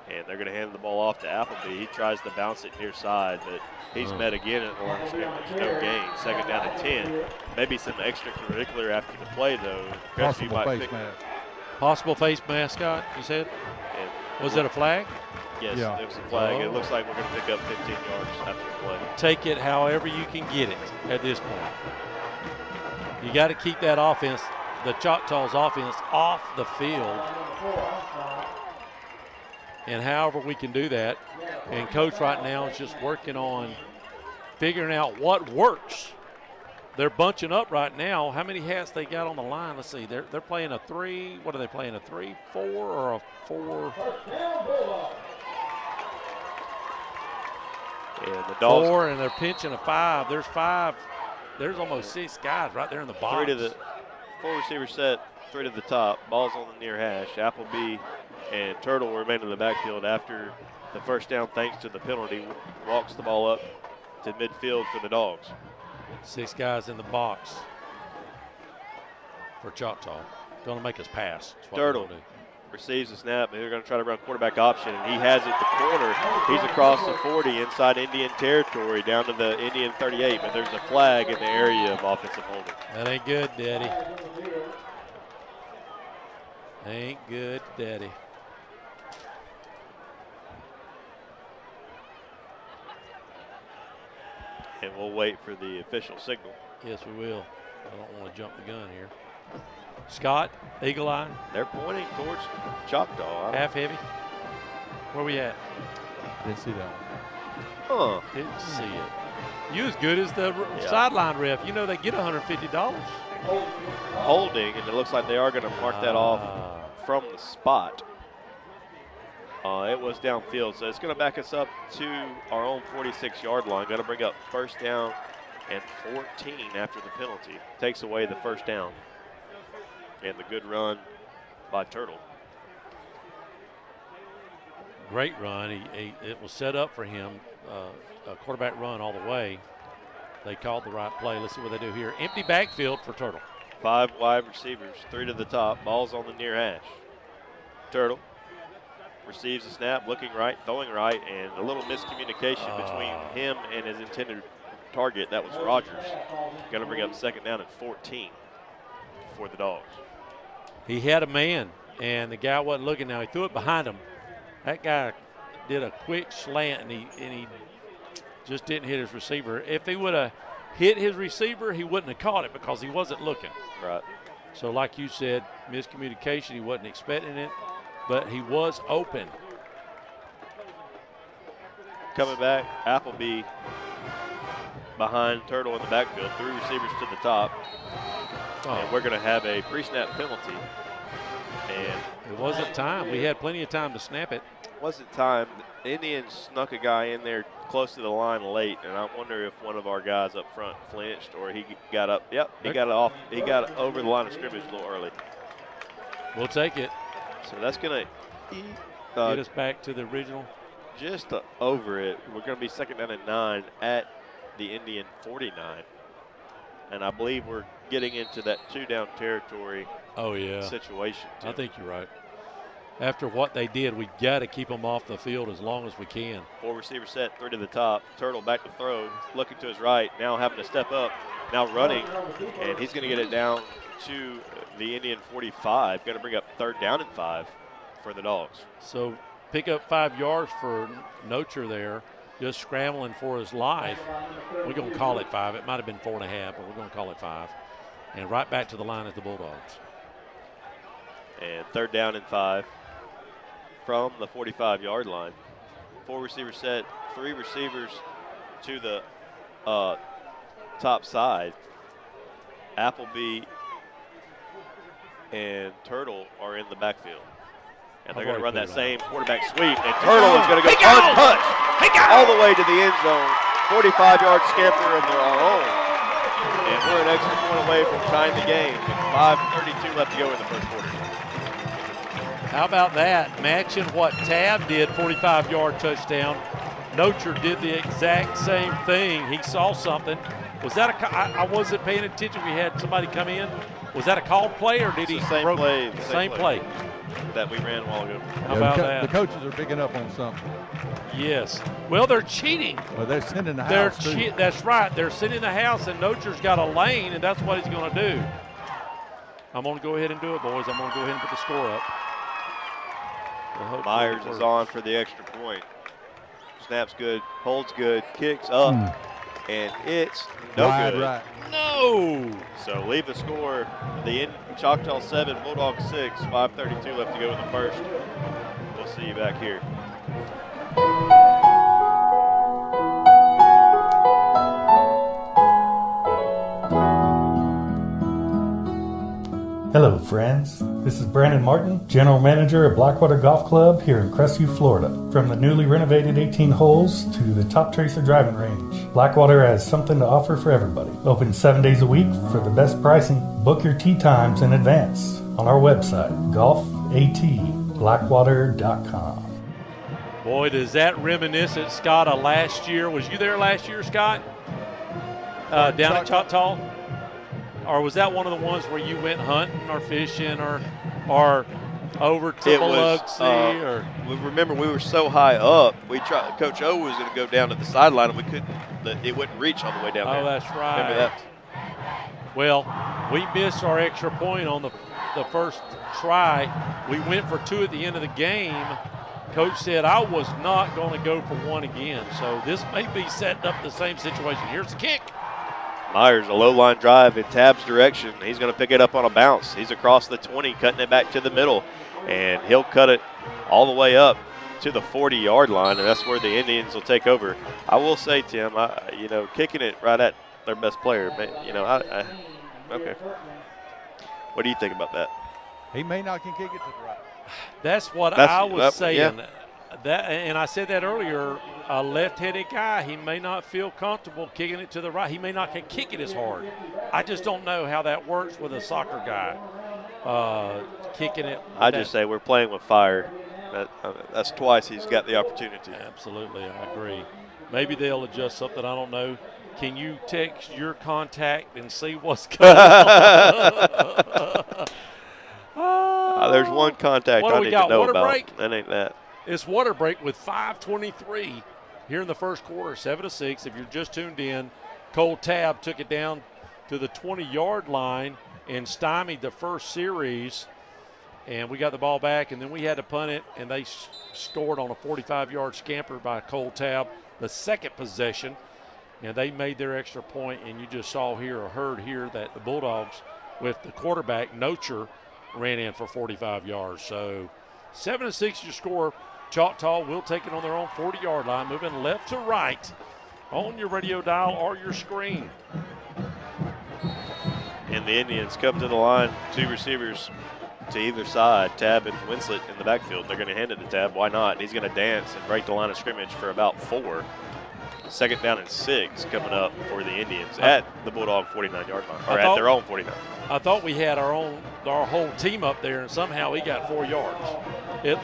Speaker 18: And they're going to hand the ball off to Appleby. He tries to bounce it near side, but he's met again at the line of scrimmage. No gain. Second down and 10. Maybe some extracurricular after the play, though. Crestview might pick.
Speaker 1: Possible face mascot, you said?
Speaker 18: And
Speaker 1: was it a flag?
Speaker 18: Yes, it was a flag. It looks like we're going to pick up 15 yards after the play.
Speaker 1: Take it however you can get it at this point. You got to keep that offense, the Choctaws offense, off the field. And however we can do that. And Coach right now is just working on figuring out what works. They're bunching up right now. How many hats they got on the line? Let's see. They're playing a 3. What are they playing? A 3-4 or a 4?
Speaker 18: And the Dogs
Speaker 1: 4, and they're pinching a 5. There's 5. There's almost 6 guys right there in the box.
Speaker 18: 3 to the 4 receiver set, 3 to the top. Ball's on the near hash. Appleby and Turtle remain in the backfield after the first down thanks to the penalty. Walks the ball up to midfield for the Dogs.
Speaker 1: 6 guys in the box for Choctaw. Going to make us pass.
Speaker 18: Turtle receives the snap, and they're going to try to run quarterback option, and he has it the corner. He's across the 40 inside Indian territory down to the Indian 38, but there's a flag in the area of offensive holding.
Speaker 1: That ain't good, Daddy. Ain't good, Daddy.
Speaker 18: And we'll wait for the official signal.
Speaker 1: Yes, we will. I don't want to jump the gun here. Scott, Eagle Eye.
Speaker 18: They're pointing towards Choctaw.
Speaker 1: Half heavy. Where we at?
Speaker 21: I didn't see that
Speaker 18: Huh.
Speaker 21: one.
Speaker 1: Didn't see it. You as good as the sideline ref. You know they get $150.
Speaker 18: Holding, and it looks like they are going to mark that off from the spot. It was downfield, so it's going to back us up to our own 46-yard line. Going to bring up first down and 14 after the penalty. Takes away the first down. And the good run by Turtle.
Speaker 1: Great run. It was set up for him. A quarterback run all the way. They called the right play. Let's see what they do here. Empty backfield for Turtle.
Speaker 18: 5 wide receivers, 3 to the top. Ball's on the near hash. Turtle receives the snap, looking right, throwing right, and a little miscommunication between him and his intended target. That was Rogers. Going to bring up second down and 14 for the Dogs.
Speaker 1: He had a man, and the guy wasn't looking now. He threw it behind him. That guy did a quick slant, and he just didn't hit his receiver. If he would have hit his receiver, he wouldn't have caught it because he wasn't looking.
Speaker 18: Right.
Speaker 1: So like you said, miscommunication. He wasn't expecting it, but he was open.
Speaker 18: Coming back, Appleby behind Turtle in the backfield. 3 receivers to the top. And we're going to have a pre-snap penalty. And
Speaker 1: it wasn't time. We had plenty of time to snap it.
Speaker 18: Wasn't time. The Indians snuck a guy in there close to the line late, and I wonder if one of our guys up front flinched or he got up. Yep, he got it off. He got over the line of scrimmage a little early.
Speaker 1: We'll take it.
Speaker 18: So that's going to
Speaker 1: get us back to the original.
Speaker 18: Just over it. We're going to be second down and 9 at the Indian 49. And I believe we're getting into that 2-down territory situation.
Speaker 1: I think you're right. After what they did, we got to keep them off the field as long as we can.
Speaker 18: 4 receiver set, 3 to the top. Turtle back to throw, looking to his right, now having to step up, now running, and he's going to get it down to the Indian 45. Going to bring up 3rd down and 5 for the Dogs.
Speaker 1: So pick up 5 yards for Nocher there, just scrambling for his life. We're going to call it 5. It might have been 4.5, but we're going to call it 5. And right back to the line at the Bulldogs.
Speaker 18: And 3rd down and 5 from the 45-yard line. 4 receiver set, 3 receivers to the top side. Appleby and Turtle are in the backfield. And they're going to run that same quarterback sweep. And Turtle is going to go untouched all the way to the end zone. 45-yard scamper, and they're our own. And we're an extra point away from tying the game. 5:32 left to go in the first quarter.
Speaker 1: How about that? Matching what Tab did, 45-yard touchdown. Nocher did the exact same thing. He saw something. Was that I wasn't paying attention. We had somebody come in. Was that a called play, or did he?
Speaker 18: Same play.
Speaker 1: Same play
Speaker 18: that we ran a while ago.
Speaker 1: How about that?
Speaker 19: The coaches are picking up on something.
Speaker 1: Yes. Well, they're cheating.
Speaker 19: Well, they're sending the house, too.
Speaker 1: That's right. They're sending the house, and Nocher's got a lane, and that's what he's going to do. I'm going to go ahead and do it, boys. I'm going to go ahead and put the score up.
Speaker 18: Myers is on for the extra point. Snaps good, holds good, kicks up, and it's no good.
Speaker 19: Right.
Speaker 1: No!
Speaker 18: So leave the score. The Choctaw 7, Bulldogs 6, 5:32 left to go in the first. We'll see you back here.
Speaker 4: Hello, friends. This is Brandon Martin, General Manager at Blackwater Golf Club here in Crestview, Florida. From the newly renovated 18 holes to the Top Tracer driving range, Blackwater has something to offer for everybody. Open 7 days a week for the best pricing. Book your tee times in advance on our website, golfatblackwater.com.
Speaker 1: Boy, does that reminisce at Scott of last year. Was you there last year, Scott? Down at Choctaw? Or was that one of the ones where you went hunting or fishing or over to Biloxi?
Speaker 18: Or remember, we were so high up. We tried. Coach O was going to go down to the sideline, and we couldn't. It wouldn't reach all the way down there.
Speaker 1: Oh, that's right.
Speaker 18: Remember that?
Speaker 1: Well, we missed our extra point on the first try. We went for 2 at the end of the game. Coach said I was not going to go for 1 again. So this may be setting up the same situation. Here's the kick.
Speaker 18: Myers, a low line drive in Tab's direction. He's going to pick it up on a bounce. He's across the 20, cutting it back to the middle, and he'll cut it all the way up to the 40-yard line, and that's where the Indians will take over. I will say, Tim, kicking it right at their best player, okay. What do you think about that?
Speaker 19: He may not can kick it to the right.
Speaker 1: That's what I was saying. Yeah. That, and I said that earlier. A left-handed guy, he may not feel comfortable kicking it to the right. He may not can kick it as hard. I just don't know how that works with a soccer guy kicking it.
Speaker 18: I just say we're playing with fire. That's twice he's got the opportunity.
Speaker 1: Absolutely, I agree. Maybe they'll adjust something. I don't know. Can you text your contact and see what's going on?
Speaker 18: There's one contact I need to know about.
Speaker 1: Break?
Speaker 18: That ain't that.
Speaker 1: It's water break with 5:23 here in the first quarter, 7-6. If you're just tuned in, Cole Tab took it down to the 20-yard line and stymied the first series. And we got the ball back, and then we had to punt it, and they scored on a 45-yard scamper by Cole Tab, the second possession. And they made their extra point, and you just saw here or heard here that the Bulldogs, with the quarterback, Nocher, ran in for 45 yards. So 7-6 your score. Choctaw will take it on their own 40-yard line, moving left to right on your radio dial or your screen.
Speaker 18: And the Indians come to the line, 2 receivers to either side, Tab and Winslet in the backfield. They're going to hand it to Tab. Why not? He's going to dance and break the line of scrimmage for about 4. 2nd down and 6 coming up for the Indians at the Bulldog 49-yard line, or at their own 49.
Speaker 1: I thought we had our whole team up there, and somehow we got 4 yards,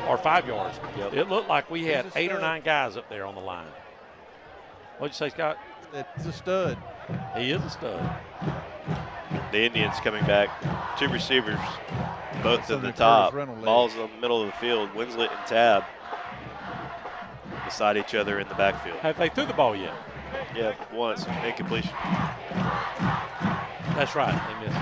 Speaker 1: or 5 yards. Yep. It looked like we had 8 or 9 guys up there on the line. What'd you say, Scott?
Speaker 19: It's a stud.
Speaker 1: He is a stud.
Speaker 18: The Indians coming back. 2 receivers, both
Speaker 19: So
Speaker 18: at the
Speaker 19: the
Speaker 18: top.
Speaker 19: Curtis Reynolds
Speaker 18: Balls in the middle of the field. Winslet and Tab beside each other in the backfield.
Speaker 1: Have they threw the ball yet?
Speaker 18: Yeah, once. Incompletion.
Speaker 1: That's right. They missed.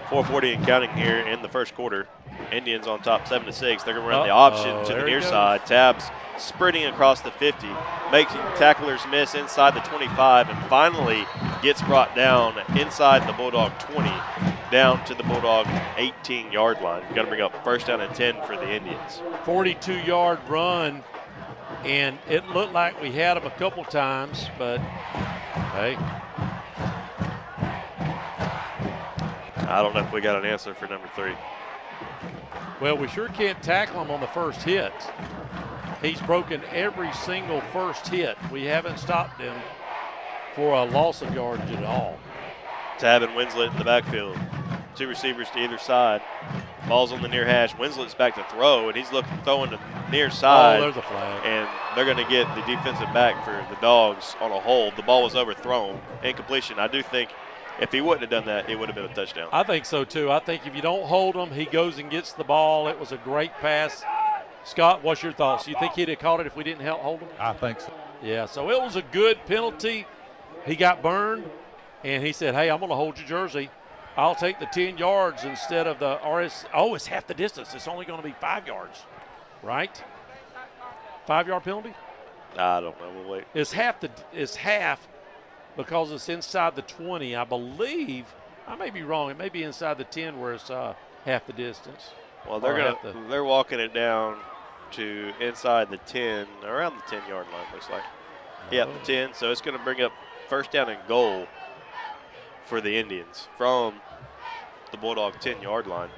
Speaker 18: 4:40 and counting here in the first quarter. Indians on top 7-6. They're going to run the
Speaker 1: Uh-oh,
Speaker 18: option to the
Speaker 1: there
Speaker 18: near
Speaker 1: it goes.
Speaker 18: side. Tabs sprinting across the 50, making tacklers miss inside the 25, and finally gets brought down inside the Bulldog 20, down to the Bulldog 18-yard line. Got to bring up first down and 10 for the Indians.
Speaker 1: 42-yard run, and it looked like we had him a couple times, but hey.
Speaker 18: I don't know if we got an answer for number 3.
Speaker 1: Well, we sure can't tackle him on the first hit. He's broken every single first hit. We haven't stopped him for a loss of yardage at all.
Speaker 18: Tab and Winslet in the backfield. 2 receivers to either side. Ball's on the near hash. Winslet's back to throw, and he's throwing to the near side.
Speaker 1: Oh, there's a flag.
Speaker 18: And they're going to get the defensive back for the Dogs on a hold. The ball was overthrown. Incompletion. I do think if he wouldn't have done that, it would have been a touchdown.
Speaker 1: I think so, too. I think if you don't hold him, he goes and gets the ball. It was a great pass. Scott, what's your thoughts? You think he'd have caught it if we didn't hold him?
Speaker 19: I think so.
Speaker 1: Yeah, so it was a good penalty. He got burned, and he said, hey, I'm going to hold your jersey. I'll take the 10 yards instead of the RS. Oh, it's half the distance. It's only going to be 5 yards, right? 5-yard penalty?
Speaker 18: I don't know. We'll wait.
Speaker 1: It's half because it's inside the 20. I believe, I may be wrong. It may be inside the 10 where it's half the distance.
Speaker 18: Well, they're walking it down to inside the 10, around the 10-yard line, looks like. Yeah, the 10. So it's going to bring up first down and goal for the Indians from the Bulldog 10-yard line.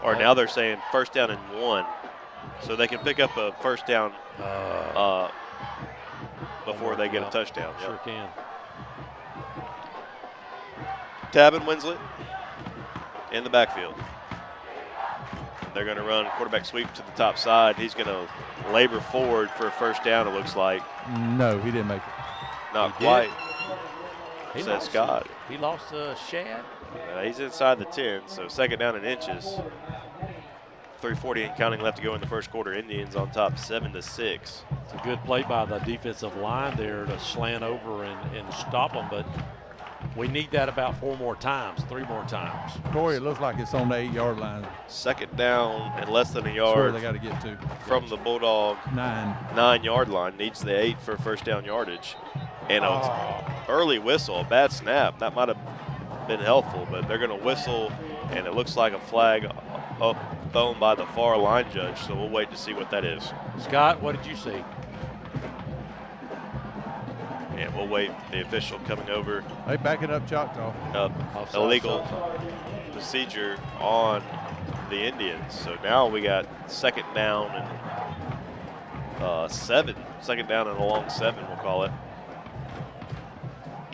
Speaker 18: Or now they're saying first down and 1. So they can pick up a first down before they get a touchdown.
Speaker 1: Sure
Speaker 18: Yep.
Speaker 1: can.
Speaker 18: Tab and Winslet in the backfield. They're going to run quarterback sweep to the top side. He's going to labor forward for a first down, it looks like.
Speaker 19: No, he didn't make it.
Speaker 18: Not
Speaker 1: He
Speaker 18: quite,
Speaker 1: He
Speaker 18: says
Speaker 1: lost-
Speaker 18: Scott.
Speaker 1: He lost Shad.
Speaker 18: He's inside the 10, so second down and inches. 3:40 and counting left to go in the first quarter. Indians on top 7-6.
Speaker 1: It's a good play by the defensive line there to slant over and stop them, but we need that about 4 more times, 3 more times.
Speaker 19: Corey, it looks like it's on the 8-yard line.
Speaker 18: Second down and less than a
Speaker 19: That's where
Speaker 18: yard
Speaker 19: they got to get to.
Speaker 18: from the Bulldog 9-yard line. Needs the 8 for first down yardage. And an early whistle, a bad snap. That might have been helpful, but they're going to whistle, and it looks like a flag thrown by the far line judge, so we'll wait to see what that is.
Speaker 1: Scott, what did you see?
Speaker 18: And we'll wait. The official coming over.
Speaker 19: They backing up Choctaw.
Speaker 18: Illegal procedure on the Indians. So now we got second down and 7. Second down and a long 7, we'll call it.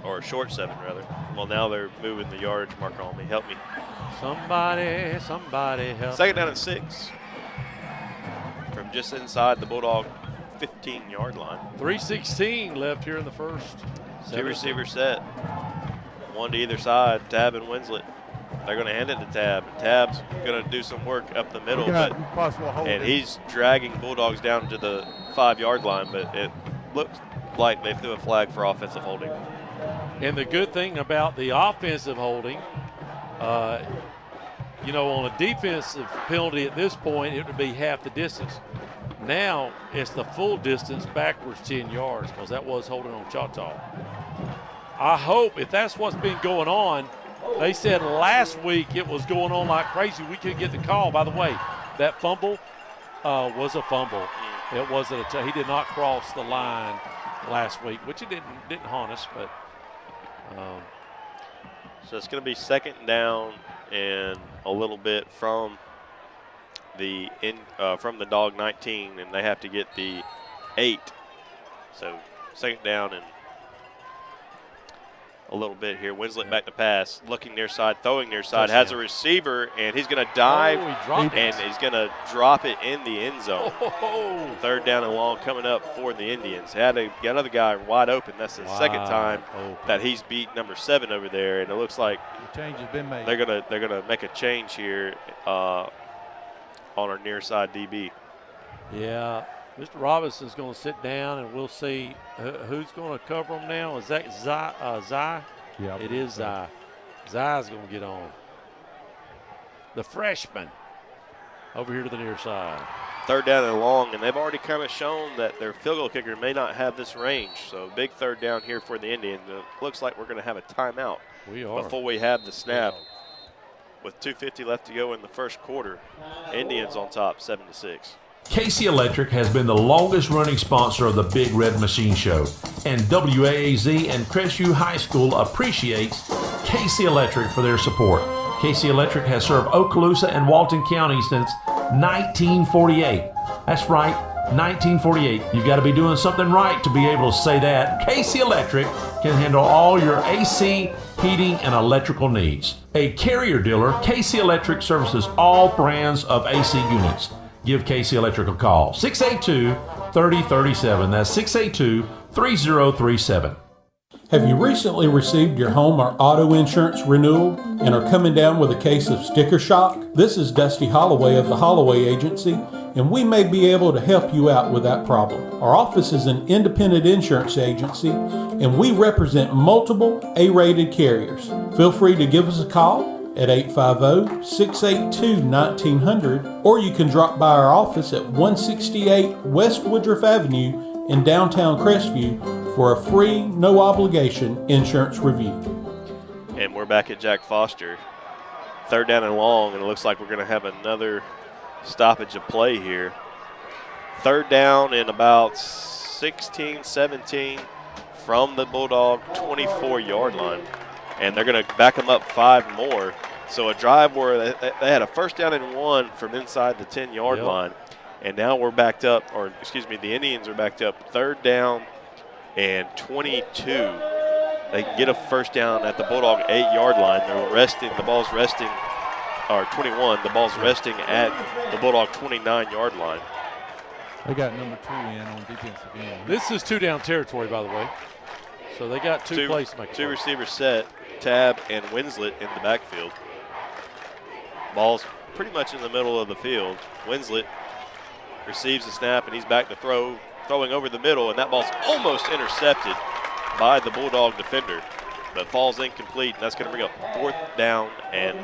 Speaker 18: Or a short 7, rather. Well, now they're moving the yardage marker on me. Help me.
Speaker 1: Somebody help.
Speaker 18: Second down and 6. From just inside the Bulldog 15-yard line.
Speaker 1: 3:16 left here in the first.
Speaker 18: 2 receivers set. 1 to either side, Tab and Winslet. They're going to hand it to Tab. Tab's going to do some work up the middle, and he's dragging Bulldogs down to the 5-yard line, but it looks like they threw a flag for offensive holding.
Speaker 1: And the good thing about the offensive holding, on a defensive penalty at this point, it would be half the distance. Now it's the full distance backwards 10 yards because that was holding on Choctaw. I hope if that's what's been going on, they said last week it was going on like crazy. We couldn't get the call. By the way, that fumble was a fumble. It wasn't he did not cross the line last week, which it didn't haunt us, but.
Speaker 18: So it's going to be second down and a little bit from the Dog 19, and they have to get the 8. So second down and a little bit here. Winslet back to pass, looking near side, throwing near side, has a receiver, and he's going to dive, and he's going to drop it in the end zone. Third down and long coming up for the Indians. Got another guy wide open. That's the second time that he's beat number 7 over there, and it looks like
Speaker 19: the change has been made.
Speaker 18: They're gonna make a change here on our near side DB.
Speaker 1: Yeah. Mr. Robinson's going to sit down, and we'll see who's going to cover him now. Is that Zai?
Speaker 10: Yeah.
Speaker 1: It is Zai. Zai's going to get on. The freshman over here to the near side.
Speaker 18: Third down and long, and they've already kind of shown that their field goal kicker may not have this range. So big third down here for the Indians. It looks like we're going to have a timeout before we have the snap. With 2:50 left to go in the first quarter, Indians on top, 7-6.
Speaker 10: Casey Electric has been the longest running sponsor of the Big Red Machine Show, and WAAZ and Crestview High School appreciates Casey Electric for their support. Casey Electric has served Okaloosa and Walton County since 1948. That's right, 1948. You've got to be doing something right to be able to say that. Casey Electric can handle all your AC, heating, and electrical needs. A Carrier dealer, Casey Electric services all brands of AC units. Give Casey Electric a call, 682-3037. That's 682-3037.
Speaker 9: Have you recently received your home or auto insurance renewal and are coming down with a case of sticker shock? This is Dusty Holloway of the Holloway Agency, and we may be able to help you out with that problem. Our office is an independent insurance agency, and we represent multiple A-rated carriers. Feel free to give us a call at 850-682-1900, or you can drop by our office at 168 West Woodruff Avenue in downtown Crestview for a free, no-obligation insurance review.
Speaker 18: And we're back at Jack Foster. Third down and long, and it looks like we're going to have another stoppage of play here. Third down and about 16, 17 from the Bulldog 24-yard line. And they're going to back them up 5 more. So a drive where they had a first down and 1 from inside the 10-yard line. And now we're backed up, or excuse me, the Indians are backed up third down and 22. They can get a first down at the Bulldog 8-yard line. They're resting, the ball's resting, or 21, the ball's resting at the Bulldog 29-yard line.
Speaker 19: They got number 2 in on defensive end.
Speaker 1: This is 2-down territory, by the way. So they got two plays to make.
Speaker 18: 2 receivers set, Tab and Winslet in the backfield. Ball's pretty much in the middle of the field. Winslet receives the snap, and he's back to throwing over the middle, and that ball's almost intercepted by the Bulldog defender, but falls incomplete, and that's going to bring up 4th down and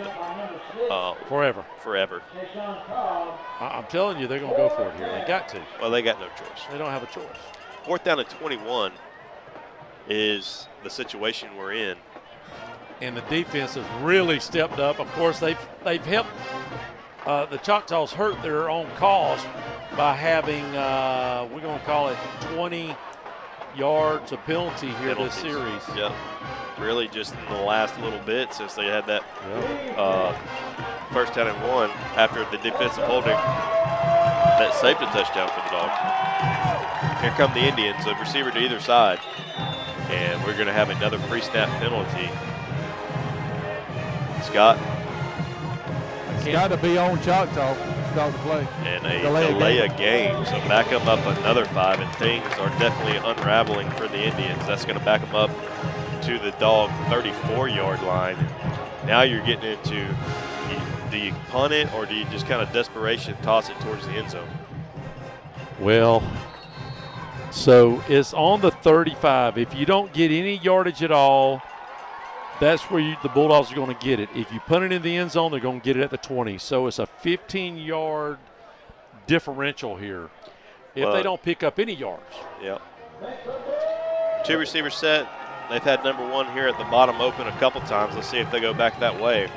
Speaker 1: forever. I'm telling you, they're going to go for it here. They got to.
Speaker 18: Well, they got no choice.
Speaker 1: They don't have a choice.
Speaker 18: 4th down and 21 is the situation we're in.
Speaker 1: And the defense has really stepped up. Of course, they've helped the Choctaws hurt their own cause by having, we're going to call it 20 yards of penalty here this series.
Speaker 18: Yep. Really just in the last little bit since they had that first down and 1 after the defensive holding that saved a touchdown for the Dogs. Here come the Indians, a receiver to either side. And we're going to have another pre-snap penalty. Scott.
Speaker 19: It's got to be on Choctaw to start the play.
Speaker 18: And a delay of game. So back them up another 5, and things are definitely unraveling for the Indians. That's going to back them up to the Dog 34-yard line. Now you're getting into, do you punt it, or do you just kind of desperation toss it towards the end zone?
Speaker 1: Well, so it's on the 35. If you don't get any yardage at all, that's where the Bulldogs are going to get it. If you punt it in the end zone, they're going to get it at the 20. So it's a 15-yard differential here if they don't pick up any yards.
Speaker 18: Yep. 2 receivers set. They've had number 1 here at the bottom open a couple times. Let's see if they go back that way.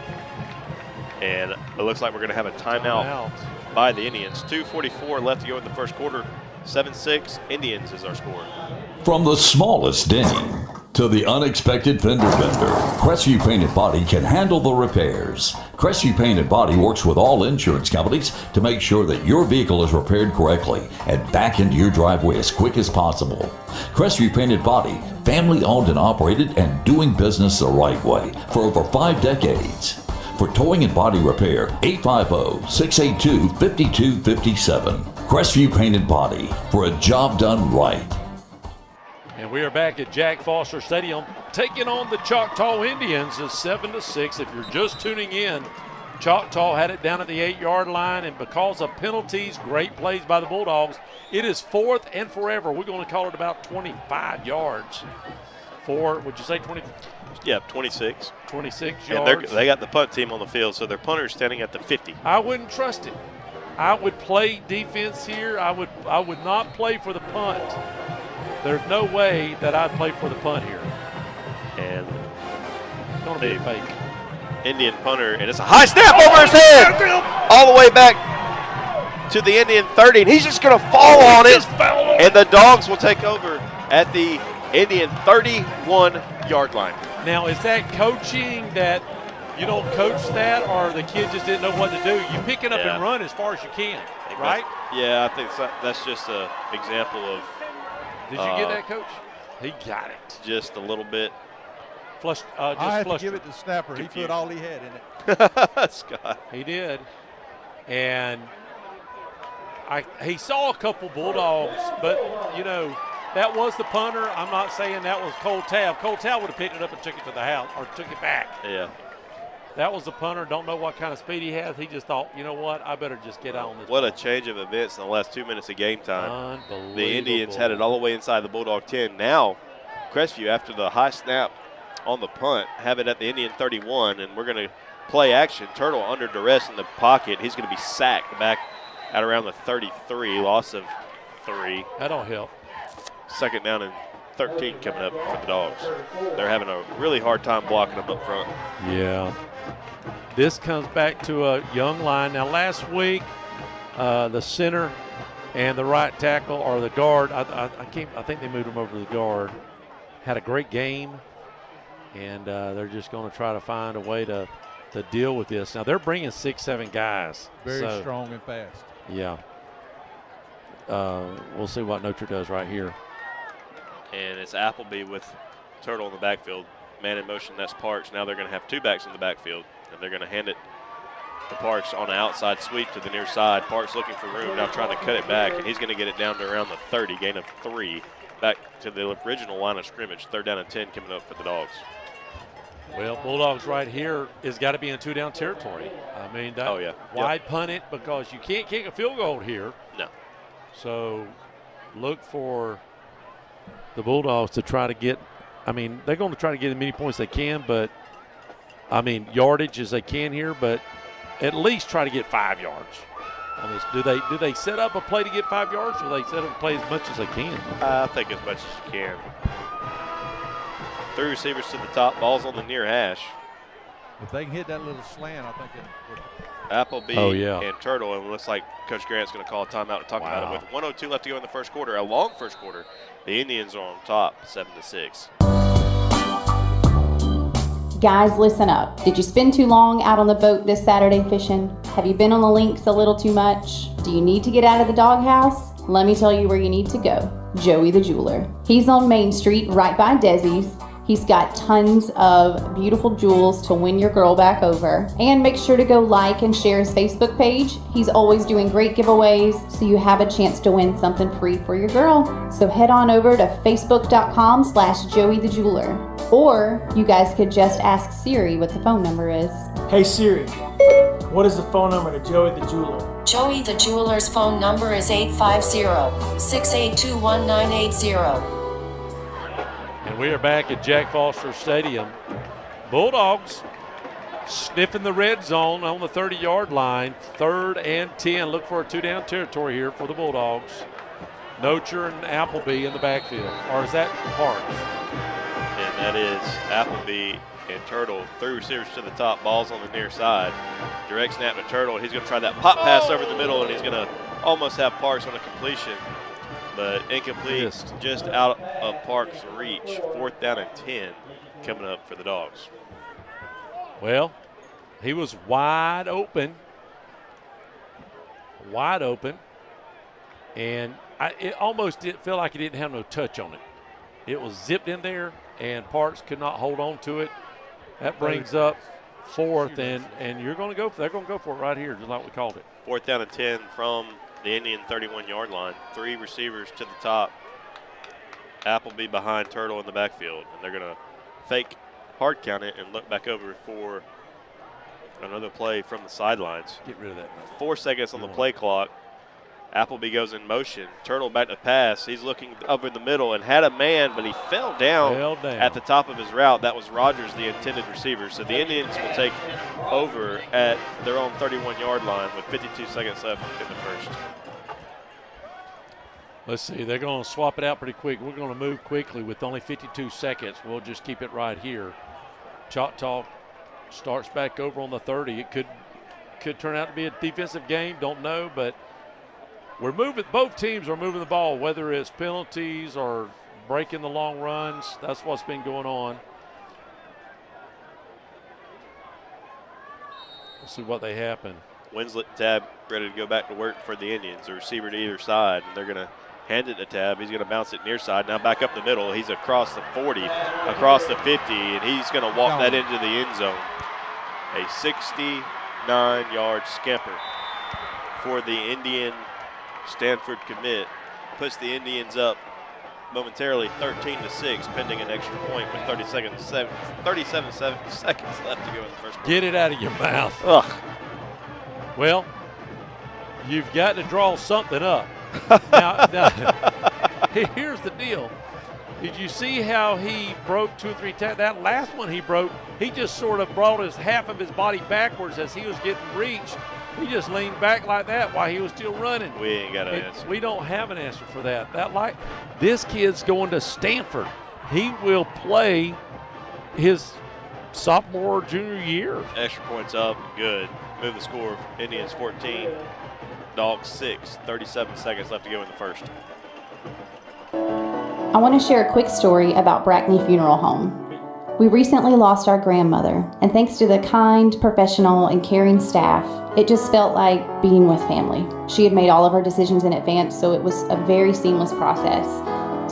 Speaker 18: And it looks like we're going to have a timeout by the Indians. 2:44 left to go in the first quarter. 7-6, Indians is our score.
Speaker 3: From the smallest ding to the unexpected fender bender, Crestview Painted Body can handle the repairs. Crestview Painted Body works with all insurance companies to make sure that your vehicle is repaired correctly and back into your driveway as quick as possible. Crestview Painted Body
Speaker 21: family owned and operated and doing business the right way for over 5 decades. For towing and body repair, 850-682-5257. Crestview Paint and Body, for a job done right.
Speaker 1: And we are back at Jack Foster Stadium, taking on the Choctaw Indians at 7-6. If you're just tuning in, Choctaw had it down at the 8-yard line, and because of penalties, great plays by the Bulldogs, it is 4th and forever. We're going to call it about 25 yards. Would you say 20?
Speaker 18: Yeah, 26.
Speaker 1: 26
Speaker 18: and
Speaker 1: yards.
Speaker 18: They got the punt team on the field, so their punter's standing at the 50.
Speaker 1: I wouldn't trust it. I would play defense here. I would not play for the punt. There's no way that I'd play for the punt here.
Speaker 18: And
Speaker 1: it's going to be a fake.
Speaker 18: Indian punter, and it's a high snap over his head, all the way back to the Indian 30, and he's just going to fall on it, and the Dogs will take over at the Indian 31-yard line.
Speaker 1: Now, is that coaching that you don't coach that, or the kid just didn't know what to do? You pick it up and run as far as you can, right?
Speaker 18: Yeah, I think that's just an example of.
Speaker 1: Did you get that, Coach? He got it.
Speaker 18: Just a little bit.
Speaker 19: I had to give it to Snapper. Confused. He put all he had in it.
Speaker 18: Scott.
Speaker 1: He did. And he saw a couple Bulldogs, but, that was the punter. I'm not saying that was Cole Tabb. Cole Tabb would have picked it up and took it to the house or took it back.
Speaker 18: Yeah.
Speaker 1: That was the punter. Don't know what kind of speed he has. He just thought, you know what, I better just get on this.
Speaker 18: What a change of events in the last 2 minutes of game time.
Speaker 1: Unbelievable.
Speaker 18: The Indians had it all the way inside the Bulldog 10. Now, Crestview, after the high snap on the punt, have it at the Indian 31, and we're going to play action. Turtle under duress in the pocket. He's going to be sacked back at around the 33, loss of 3.
Speaker 1: That don't help.
Speaker 18: 2nd down and 13 coming up for the Dogs. They're having a really hard time blocking them up front.
Speaker 1: Yeah. This comes back to a young line. Now, last week, the center and the right tackle, or the guard, I think they moved him over to the guard, had a great game, and they're just going to try to find a way to deal with this. Now, they're bringing 6-7 guys.
Speaker 19: Very strong and fast.
Speaker 1: Yeah. We'll see what Notre does right here.
Speaker 18: And it's Appleby with Turtle in the backfield. Man in motion, that's Parks. Now they're going to have 2 backs in the backfield, and they're going to hand it to Parks on an outside sweep to the near side. Parks looking for room, now trying to cut it back, and he's going to get it down to around the 30, gain of 3, back to the original line of scrimmage. 3rd down and 10 coming up for the Dogs.
Speaker 1: Well, Bulldogs right here has got to be in 2-down territory. I mean, wide punt it, because you can't kick a field goal here.
Speaker 18: No.
Speaker 1: So look for the Bulldogs to try to get, they're going to try to get as many points they can, but, yardage as they can here, but at least try to get 5 yards. Do they set up a play to get 5 yards, or do they set up a play as much as they can?
Speaker 18: I think as much as you can. 3 receivers to the top, ball's on the near hash.
Speaker 19: If they can hit that little slant, I think it.
Speaker 18: Appleby and Turtle, and it looks like Coach Grant's going to call a timeout to talk about it. With 1:02 left to go in the first quarter, a long first quarter, the Indians are on top, 7-6.
Speaker 5: Guys, listen up. Did you spend too long out on the boat this Saturday fishing? Have you been on the links a little too much? Do you need to get out of the doghouse? Let me tell you where you need to go. Joey the Jeweler. He's on Main Street right by Desi's. He's got tons of beautiful jewels to win your girl back over. And make sure to go like and share his Facebook page. He's always doing great giveaways, so you have a chance to win something free for your girl. So head on over to facebook.com/Joey the Jeweler. Or you guys could just ask Siri what the phone number is.
Speaker 6: Hey Siri, what is the phone number to Joey the Jeweler?
Speaker 7: Joey the Jeweler's phone number is 850-682-1980.
Speaker 1: And we are back at Jack Foster Stadium. Bulldogs sniffing the red zone on the 30-yard line. 3rd and 10. Look for a 2-down territory here for the Bulldogs. Nocher and Appleby in the backfield. Or is that Parks?
Speaker 18: And that is Appleby and Turtle. 3 receivers to the top, balls on the near side. Direct snap to Turtle. He's going to try that pop pass over the middle, and he's going to almost have Parks on a completion. But incomplete, just out of Parks' reach. 4th down and 10 coming up for the Dogs.
Speaker 1: Well, he was wide open. And it almost did feel like he didn't have no touch on it. It was zipped in there, and Parks could not hold on to it. That brings up 4th, and you're going to go. They're going to go for it right here, just like we called it.
Speaker 18: 4th down and 10 from the Indian 31-yard line. 3 receivers to the top. Appleby behind Turtle in the backfield, and they're going to fake hard count it and look back over for another play from the sidelines.
Speaker 1: Get rid of that.
Speaker 18: 4 seconds on the play clock. Appleby goes in motion. Turtle back to pass. He's looking over the middle and had a man, but he fell down at the top of his route. That was Rogers, the intended receiver. So the Indians will take over at their own 31-yard line with 52 seconds left in the first.
Speaker 1: Let's see. They're going to swap it out pretty quick. We're going to move quickly with only 52 seconds. We'll just keep it right here. Choctaw starts back over on the 30. It could turn out to be a defensive game. Don't know, but we're moving. Both teams are moving the ball, whether it's penalties or breaking the long runs. That's what's been going on. We'll see what they happen.
Speaker 18: Winslet and Tab ready to go back to work for the Indians. The receiver to either side, and they're going to hand it to Tab. He's going to bounce it near side. Now back up the middle. He's across the 40, across the 50, and he's going to walk that into the end zone. A 69-yard scamper for the Indian Stanford commit. Puts the Indians up momentarily 13-6, pending an extra point with 37 seconds left to go in the first quarter.
Speaker 1: Get it out of your mouth.
Speaker 18: Ugh.
Speaker 1: Well, you've got to draw something up. now, here's the deal. Did you see how he broke 2 or 3 times? That last one he broke, he just sort of brought half of his body backwards as he was getting reached. He just leaned back like that while he was still running.
Speaker 18: We ain't got an answer.
Speaker 1: We don't have an answer for that. This kid's going to Stanford. He will play his sophomore, junior year.
Speaker 18: Extra points up, good. Move the score. Indians 14, Dogs 6. 37 seconds left to go in the first.
Speaker 5: I want to share a quick story about Brackney Funeral Home. We recently lost our grandmother, and thanks to the kind, professional, and caring staff, it just felt like being with family. She had made all of her decisions in advance, so it was a very seamless process.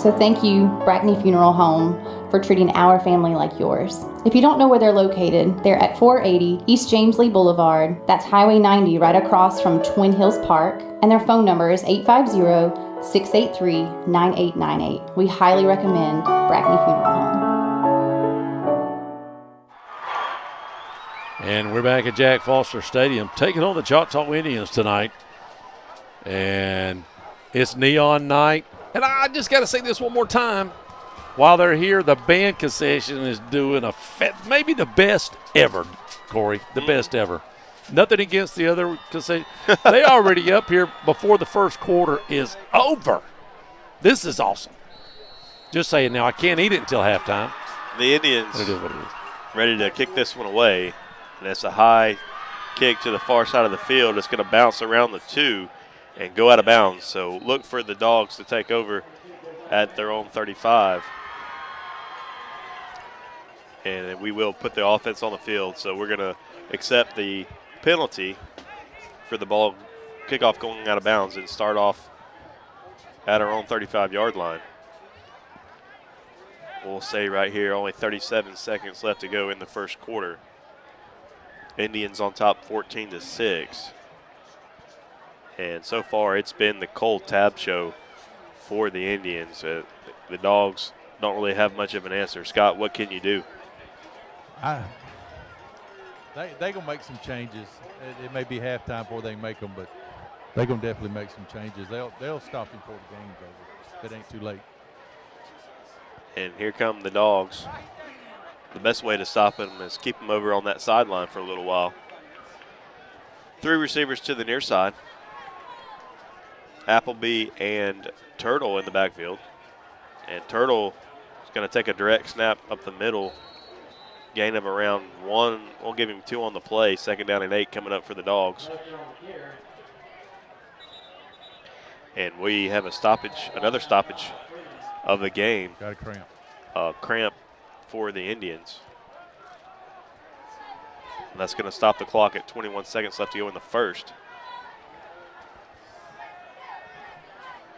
Speaker 5: So thank you, Brackney Funeral Home, for treating our family like yours. If you don't know where they're located, they're at 480 East James Lee Boulevard. That's Highway 90 right across from Twin Hills Park, and their phone number is 850-683-9898. We highly recommend Brackney Funeral Home.
Speaker 1: And we're back at Jack Foster Stadium, taking on the Choctaw Indians tonight. And it's neon night. And I just got to say this one more time. While they're here, the band concession is doing maybe the best ever, Corey, the best ever. Nothing against the other concession. They already up here before the first quarter is over. This is awesome. Just saying now, I can't eat it until halftime.
Speaker 18: The Indians
Speaker 1: it is what it is.
Speaker 18: Ready to kick this one away. And it's a high kick to the far side of the field. It's going to bounce around the 2 and go out of bounds. So look for the Dogs to take over at their own 35. And we will put the offense on the field. So we're going to accept the penalty for the ball kickoff going out of bounds and start off at our own 35-yard line. We'll say right here only 37 seconds left to go in the first quarter. Indians on top 14-6. And so far it's been the Cole Tab show for the Indians. The Dogs don't really have much of an answer. Scott, what can you do?
Speaker 19: They going to make some changes. It may be halftime before they make them, but they're going to definitely make some changes. They'll stop him before the game's over. If it ain't too late.
Speaker 18: And here come the Dogs. The best way to stop them is keep them over on that sideline for a little while. 3 receivers to the near side. Appleby and Turtle in the backfield. And Turtle is going to take a direct snap up the middle. Gain of around 1. We'll give him 2 on the play. 2nd down and 8 coming up for the Dogs. And we have a stoppage, another stoppage of the game.
Speaker 19: Got a cramp.
Speaker 18: Cramp for the Indians. And that's going to stop the clock at 21 seconds left to go in the first.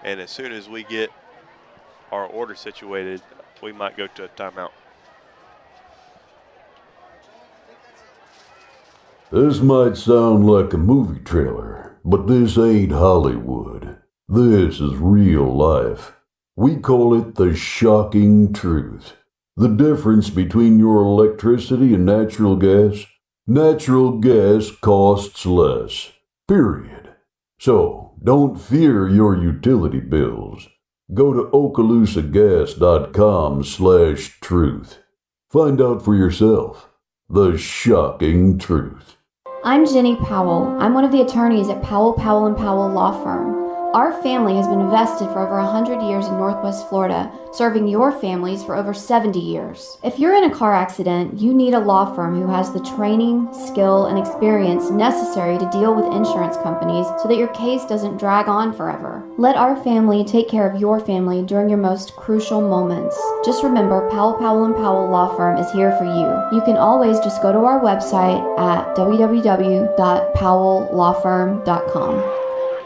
Speaker 18: And as soon as we get our order situated, we might go to a timeout.
Speaker 3: This might sound like a movie trailer, but this ain't Hollywood. This is real life. We call it the shocking truth. The difference between your electricity and natural gas? Natural gas costs less. Period. So, don't fear your utility bills. Go to okaloosagas.com/truth. Find out for yourself. The shocking truth.
Speaker 11: I'm Jenny Powell. I'm one of the attorneys at Powell, Powell & Powell Law Firm. Our family has been vested for over 100 years in Northwest Florida, serving your families for over 70 years. If you're in a car accident, you need a law firm who has the training, skill, and experience necessary to deal with insurance companies so that your case doesn't drag on forever. Let our family take care of your family during your most crucial moments. Just remember, Powell, Powell & Powell Law Firm is here for you. You can always just go to our website at www.powelllawfirm.com.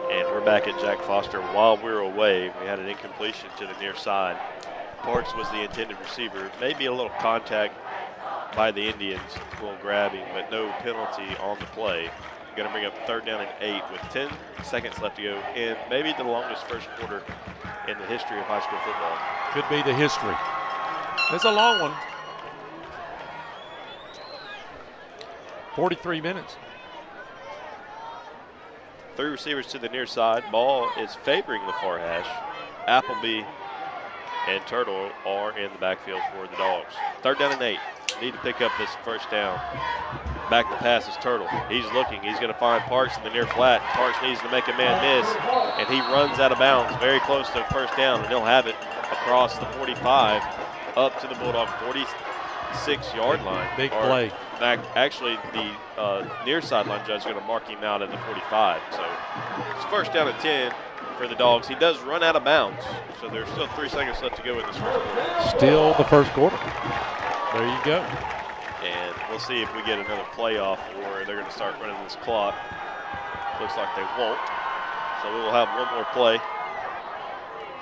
Speaker 18: And we're back at Jack Foster. While we were away, we had an incompletion to the near side. Parks was the intended receiver. Maybe a little contact by the Indians, a little grabbing, but no penalty on the play. Going to bring up 3rd down and 8 with 10 seconds left to go in maybe the longest first quarter in the history of high school football.
Speaker 1: Could be the history. It's a long one. 43 minutes.
Speaker 18: 3 receivers to the near side. Ball is favoring the far hash. Appleby and Turtle are in the backfield for the Dogs. 3rd down and 8. Need to pick up this first down. Back to pass is Turtle. He's looking. He's going to find Parks in the near flat. Parks needs to make a man miss, and he runs out of bounds very close to first down, and he'll have it across the 45 up to the Bulldog 46-yard line.
Speaker 1: Big play.
Speaker 18: Actually, the near sideline judge is going to mark him out at the 45. So it's first down and 10 for the Dogs. He does run out of bounds, so there's still 3 seconds left to go in this first quarter.
Speaker 1: Still the first quarter. There you go.
Speaker 18: And we'll see if we get another playoff or they're going to start running this clock. Looks like they won't. So we will have one more play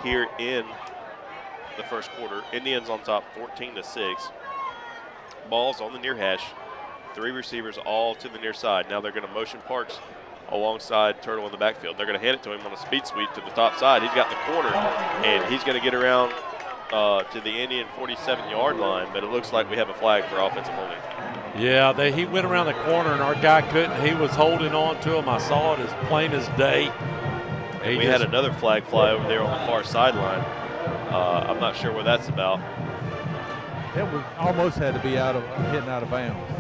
Speaker 18: here in the first quarter. Indians on top 14-6. Ball's on the near hash. 3 receivers all to the near side. Now they're going to motion Parks alongside Turtle in the backfield. They're going to hand it to him on a speed sweep to the top side. He's got the corner, and he's going to get around to the Indian 47-yard line, but it looks like we have a flag for offensive holding.
Speaker 1: Yeah, he went around the corner, and our guy couldn't. He was holding on to him. I saw it as plain as day.
Speaker 18: We had another flag fly over there on the far sideline. I'm not sure what that's about.
Speaker 19: It was almost had to be hitting out of bounds.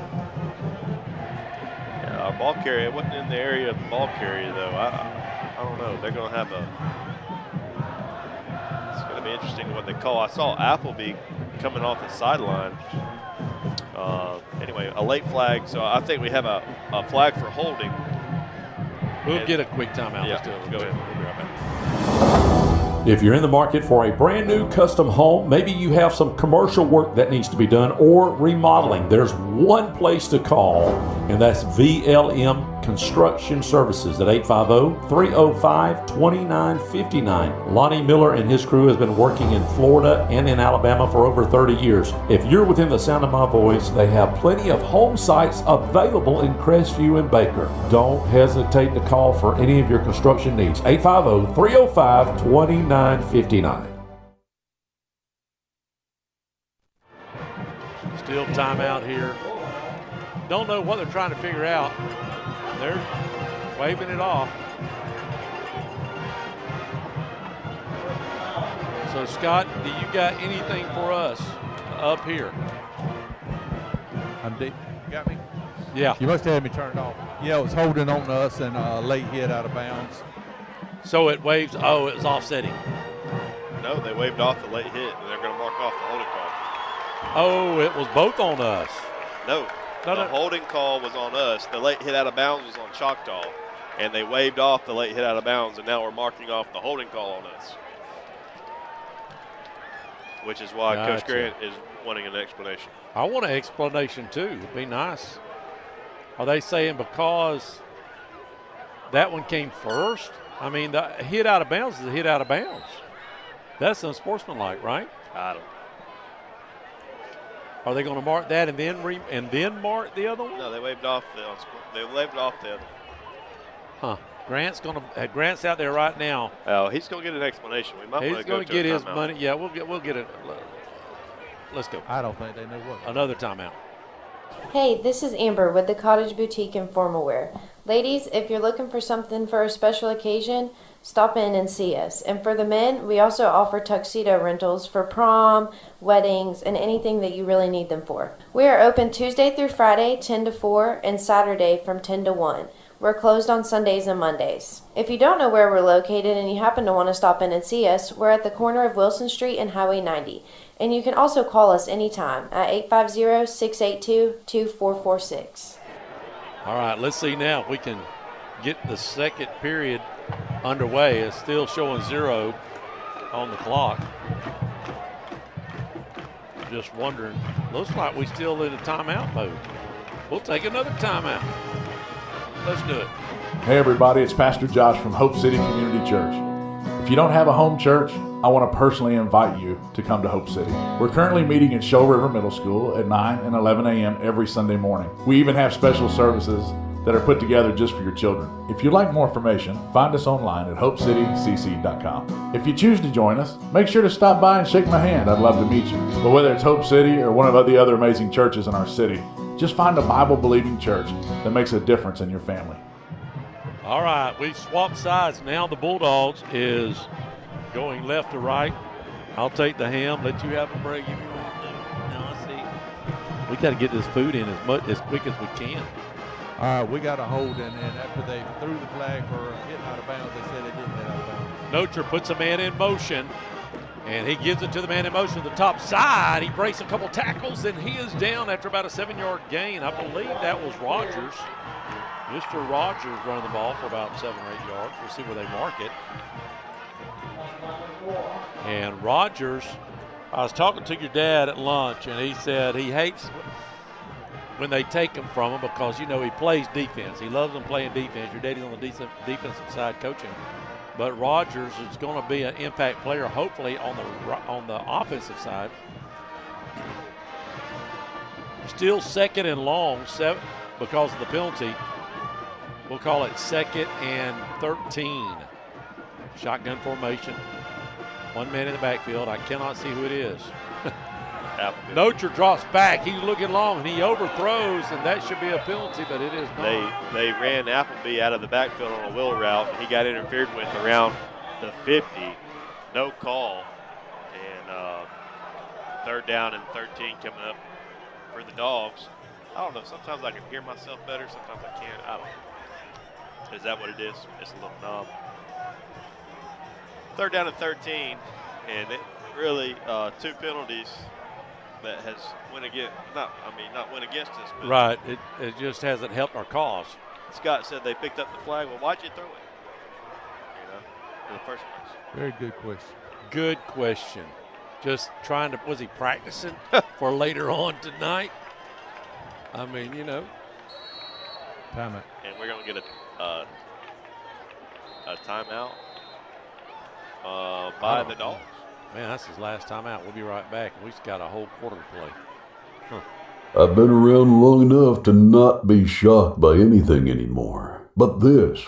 Speaker 18: Yeah, our ball carrier, it wasn't in the area of the ball carrier, though. I don't know. They're going to have it's going to be interesting what they call. I saw Appleby coming off the sideline. Anyway, a late flag, so I think we have a flag for holding.
Speaker 1: We'll get a quick timeout.
Speaker 18: Yeah,
Speaker 1: Let's do it.
Speaker 18: go ahead.
Speaker 1: We'll be right back.
Speaker 10: If you're in the market for a brand new custom home, maybe you have some commercial work that needs to be done or remodeling, there's one place to call, and that's VLM Construction Services at 850-305-2959. Lonnie Miller and his crew has been working in Florida and in Alabama for over 30 years. If you're within the sound of my voice, they have plenty of home sites available in Crestview and Baker. Don't hesitate to call for any of your construction needs. 850-305-2959.
Speaker 1: Still timeout here. Don't know what they're trying to figure out. They're waving it off. So, Scott, do you got anything for us up here?
Speaker 19: I'm deep. You got me?
Speaker 1: Yeah.
Speaker 19: You must have had me turn it off. Yeah, it was holding on us and late hit out of bounds.
Speaker 1: So it waves. Oh, it was offsetting.
Speaker 18: No, they waved off the late hit, and they're going to mark off the holding call.
Speaker 1: Oh, it was both on us.
Speaker 18: No. The holding call was on us. The late hit out of bounds was on Choctaw, and they waved off the late hit out of bounds, and now we're marking off the holding call on us, which is why Coach Grant is wanting an explanation.
Speaker 1: I want an explanation, too. It'd be nice. Are they saying because that one came first? I mean, the hit out of bounds is a hit out of bounds. That's unsportsmanlike, right?
Speaker 18: I don't.
Speaker 1: Are they going to mark that and then mark the other one?
Speaker 18: No, they waved off the other.
Speaker 1: Huh. Grant's out there right now.
Speaker 18: Oh, he's going to get an explanation. We might want to go
Speaker 1: He's going to get his money. Yeah, we'll get it. Let's go.
Speaker 19: I don't think they know what.
Speaker 1: Another timeout.
Speaker 2: Hey, this is Amber with the Cottage Boutique and Formal Wear. Ladies, if you're looking for something for a special occasion, stop in and see us. And for the men, we also offer tuxedo rentals for prom, weddings, and anything that you really need them for. We are open Tuesday through Friday, 10 to 4, and Saturday from 10 to 1. We're closed on Sundays and Mondays. If you don't know where we're located and you happen to want to stop in and see us, we're at the corner of Wilson Street and Highway 90. And you can also call us anytime at 850-682-2446.
Speaker 1: All right, let's see now if we can get the second period underway. It's still showing 0 on the clock. Just wondering, looks like we're still in a timeout mode. We'll take another timeout. Let's do it.
Speaker 22: Hey everybody, it's Pastor Josh from Hope City Community Church. If you don't have a home church, I want to personally invite you to come to Hope City. We're currently meeting at Show River Middle School at 9 and 11 a.m. every Sunday morning. We even have special services that are put together just for your children. If you'd like more information, find us online at hopecitycc.com. If you choose to join us, make sure to stop by and shake my hand. I'd love to meet you. But whether it's Hope City or one of the other amazing churches in our city, just find a Bible-believing church that makes a difference in your family.
Speaker 1: All right, we've swapped sides. Now the Bulldogs is going left to right. I'll take the ham. Let you have a break if you want to. Now I see. We got to get this food in as quick as we can.
Speaker 19: All right, we got a hold, and after they threw the flag for getting out of bounds, they said they didn't get out of bounds.
Speaker 1: Nocher puts a man in motion, and he gives it to the man in motion to the top side. He breaks a couple tackles, and he is down after about a 7-yard gain. I believe that was Rogers. Mr. Rogers running the ball for about 7 or 8 yards. We'll see where they mark it. And Rogers, I was talking to your dad at lunch, and he said he hates when they take him from him because, you know, he plays defense. He loves them playing defense. Your daddy's on the defensive side coaching. But Rogers is going to be an impact player, hopefully, on the offensive side. Still second and long because of the penalty. We'll call it 2nd and 13. Shotgun formation. One man in the backfield. I cannot see who it is. Nocher drops back. He's looking long, and he overthrows, and that should be a penalty, but it is not.
Speaker 18: They ran Appleby out of the backfield on a wheel route, and he got interfered with around the 50. No call. And 3rd down and 13 coming up for the Dogs. I don't know. Sometimes I can hear myself better. Sometimes I can't. I don't know. Is that what it is? It's a little knob. 3rd down and 13, and it really 2 penalties that has went against us. But
Speaker 1: right. It just hasn't helped our cause.
Speaker 18: Scott said they picked up the flag. Well, why'd you throw it? In the first place.
Speaker 19: Very good question.
Speaker 1: Good question. Just trying to, was he practicing for later on tonight? I mean, you know.
Speaker 19: Timeout.
Speaker 18: And we're going to get a timeout by the Dogs.
Speaker 1: Man, that's his last time out. We'll be right back. We've got a whole quarter to play. Huh.
Speaker 3: I've been around long enough to not be shocked by anything anymore. But this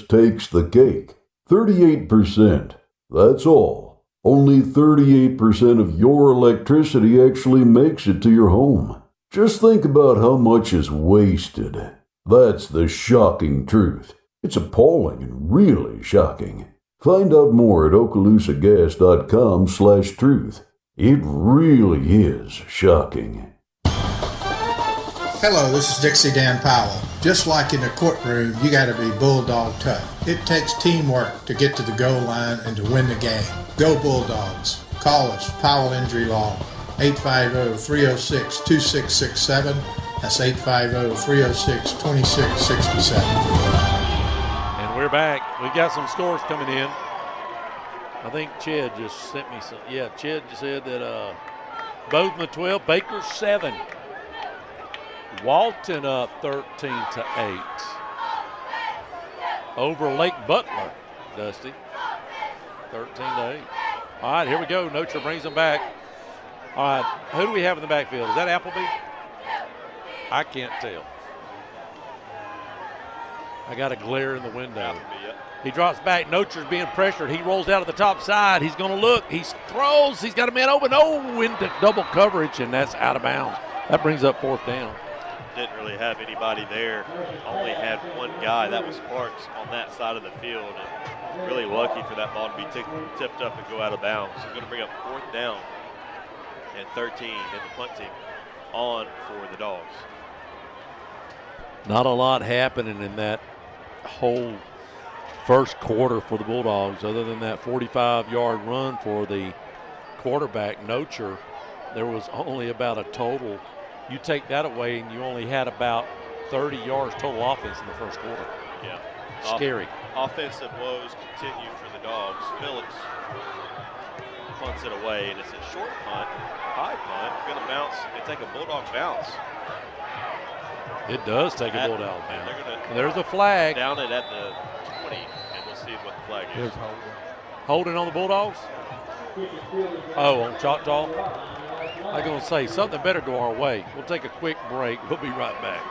Speaker 3: takes the cake. 38%. That's all. Only 38% of your electricity actually makes it to your home. Just think about how much is wasted. That's the shocking truth. It's appalling and really shocking. Find out more at okaloosagas.com/truth. It really is shocking.
Speaker 8: Hello, this is Dixie Dan Powell. Just like in the courtroom, you gotta be bulldog tough. It takes teamwork to get to the goal line and to win the game. Go Bulldogs. Call us, Powell Injury Law, 850-306-2667. That's 850-306-2667.
Speaker 1: And we're back. We've got some scores coming in. I think Ched just sent me some. Yeah, Ched said that Bozeman 12, Baker 7. Walton up 13-8 over Lake Butler, Dusty, 13-8. All right, here we go. Nocher brings them back. All right, who do we have in the backfield? Is that Appleby? I can't tell. I got a glare in the window.
Speaker 18: Appleby, yep.
Speaker 1: He drops back. Nocher's being pressured. He rolls out of the top side. He's going to look. He throws. He's got a man open. Oh, into double coverage, and that's out of bounds. That brings up 4th down.
Speaker 18: Didn't really have anybody there. Only had one guy. That was Sparks on that side of the field. And really lucky for that ball to be tipped up and go out of bounds. So going to bring up 4th down and 13 and the punt team on for the Dogs.
Speaker 1: Not a lot happening in that whole first quarter for the Bulldogs other than that 45-yard run for the quarterback, Nocher. There was only about a total. You take that away and you only had about 30 yards total offense in the first quarter.
Speaker 18: Yeah.
Speaker 1: Scary.
Speaker 18: Offensive woes continue for the Dogs. Phillips punts it away, and it's a short punt, high punt, going to bounce and take a Bulldog bounce.
Speaker 1: It does take a Bulldog bounce. There's a flag.
Speaker 18: Down it at the 20, and we'll see what the flag is.
Speaker 1: Holding on the Bulldogs? Oh, on Choctaw? I'm going to say something better go our way. We'll take a quick break. We'll be right back.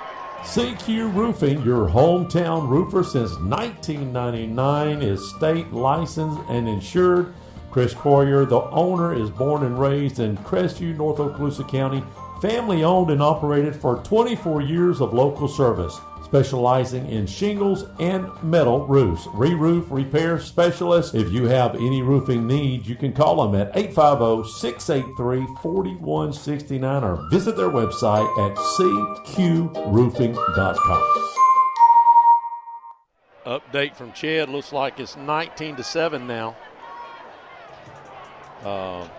Speaker 10: CQ Roofing, your hometown roofer since 1999, is state licensed and insured. Chris Courier, the owner, is born and raised in Crestview, North Okaloosa County. Family owned and operated for 24 years of local service, specializing in shingles and metal roofs. Re-roof repair specialist. If you have any roofing needs, you can call them at 850-683-4169 or visit their website at cqroofing.com.
Speaker 1: Update from Chad. Looks like it's 19-7 now. What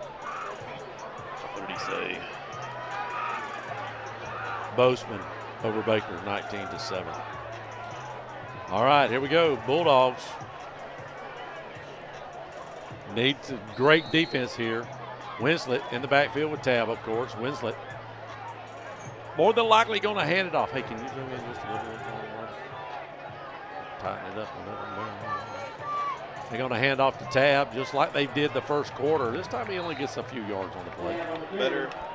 Speaker 1: did he say? Bozeman over Baker, 19-7. All right, here we go. Bulldogs need great defense here. Winslet in the backfield with Tab, of course. Winslet more than likely going to hand it off. Hey, can you zoom in just a little bit more? Tighten it up a little more. They're going to hand off to Tab just like they did the first quarter. This time he only gets a few yards on the play.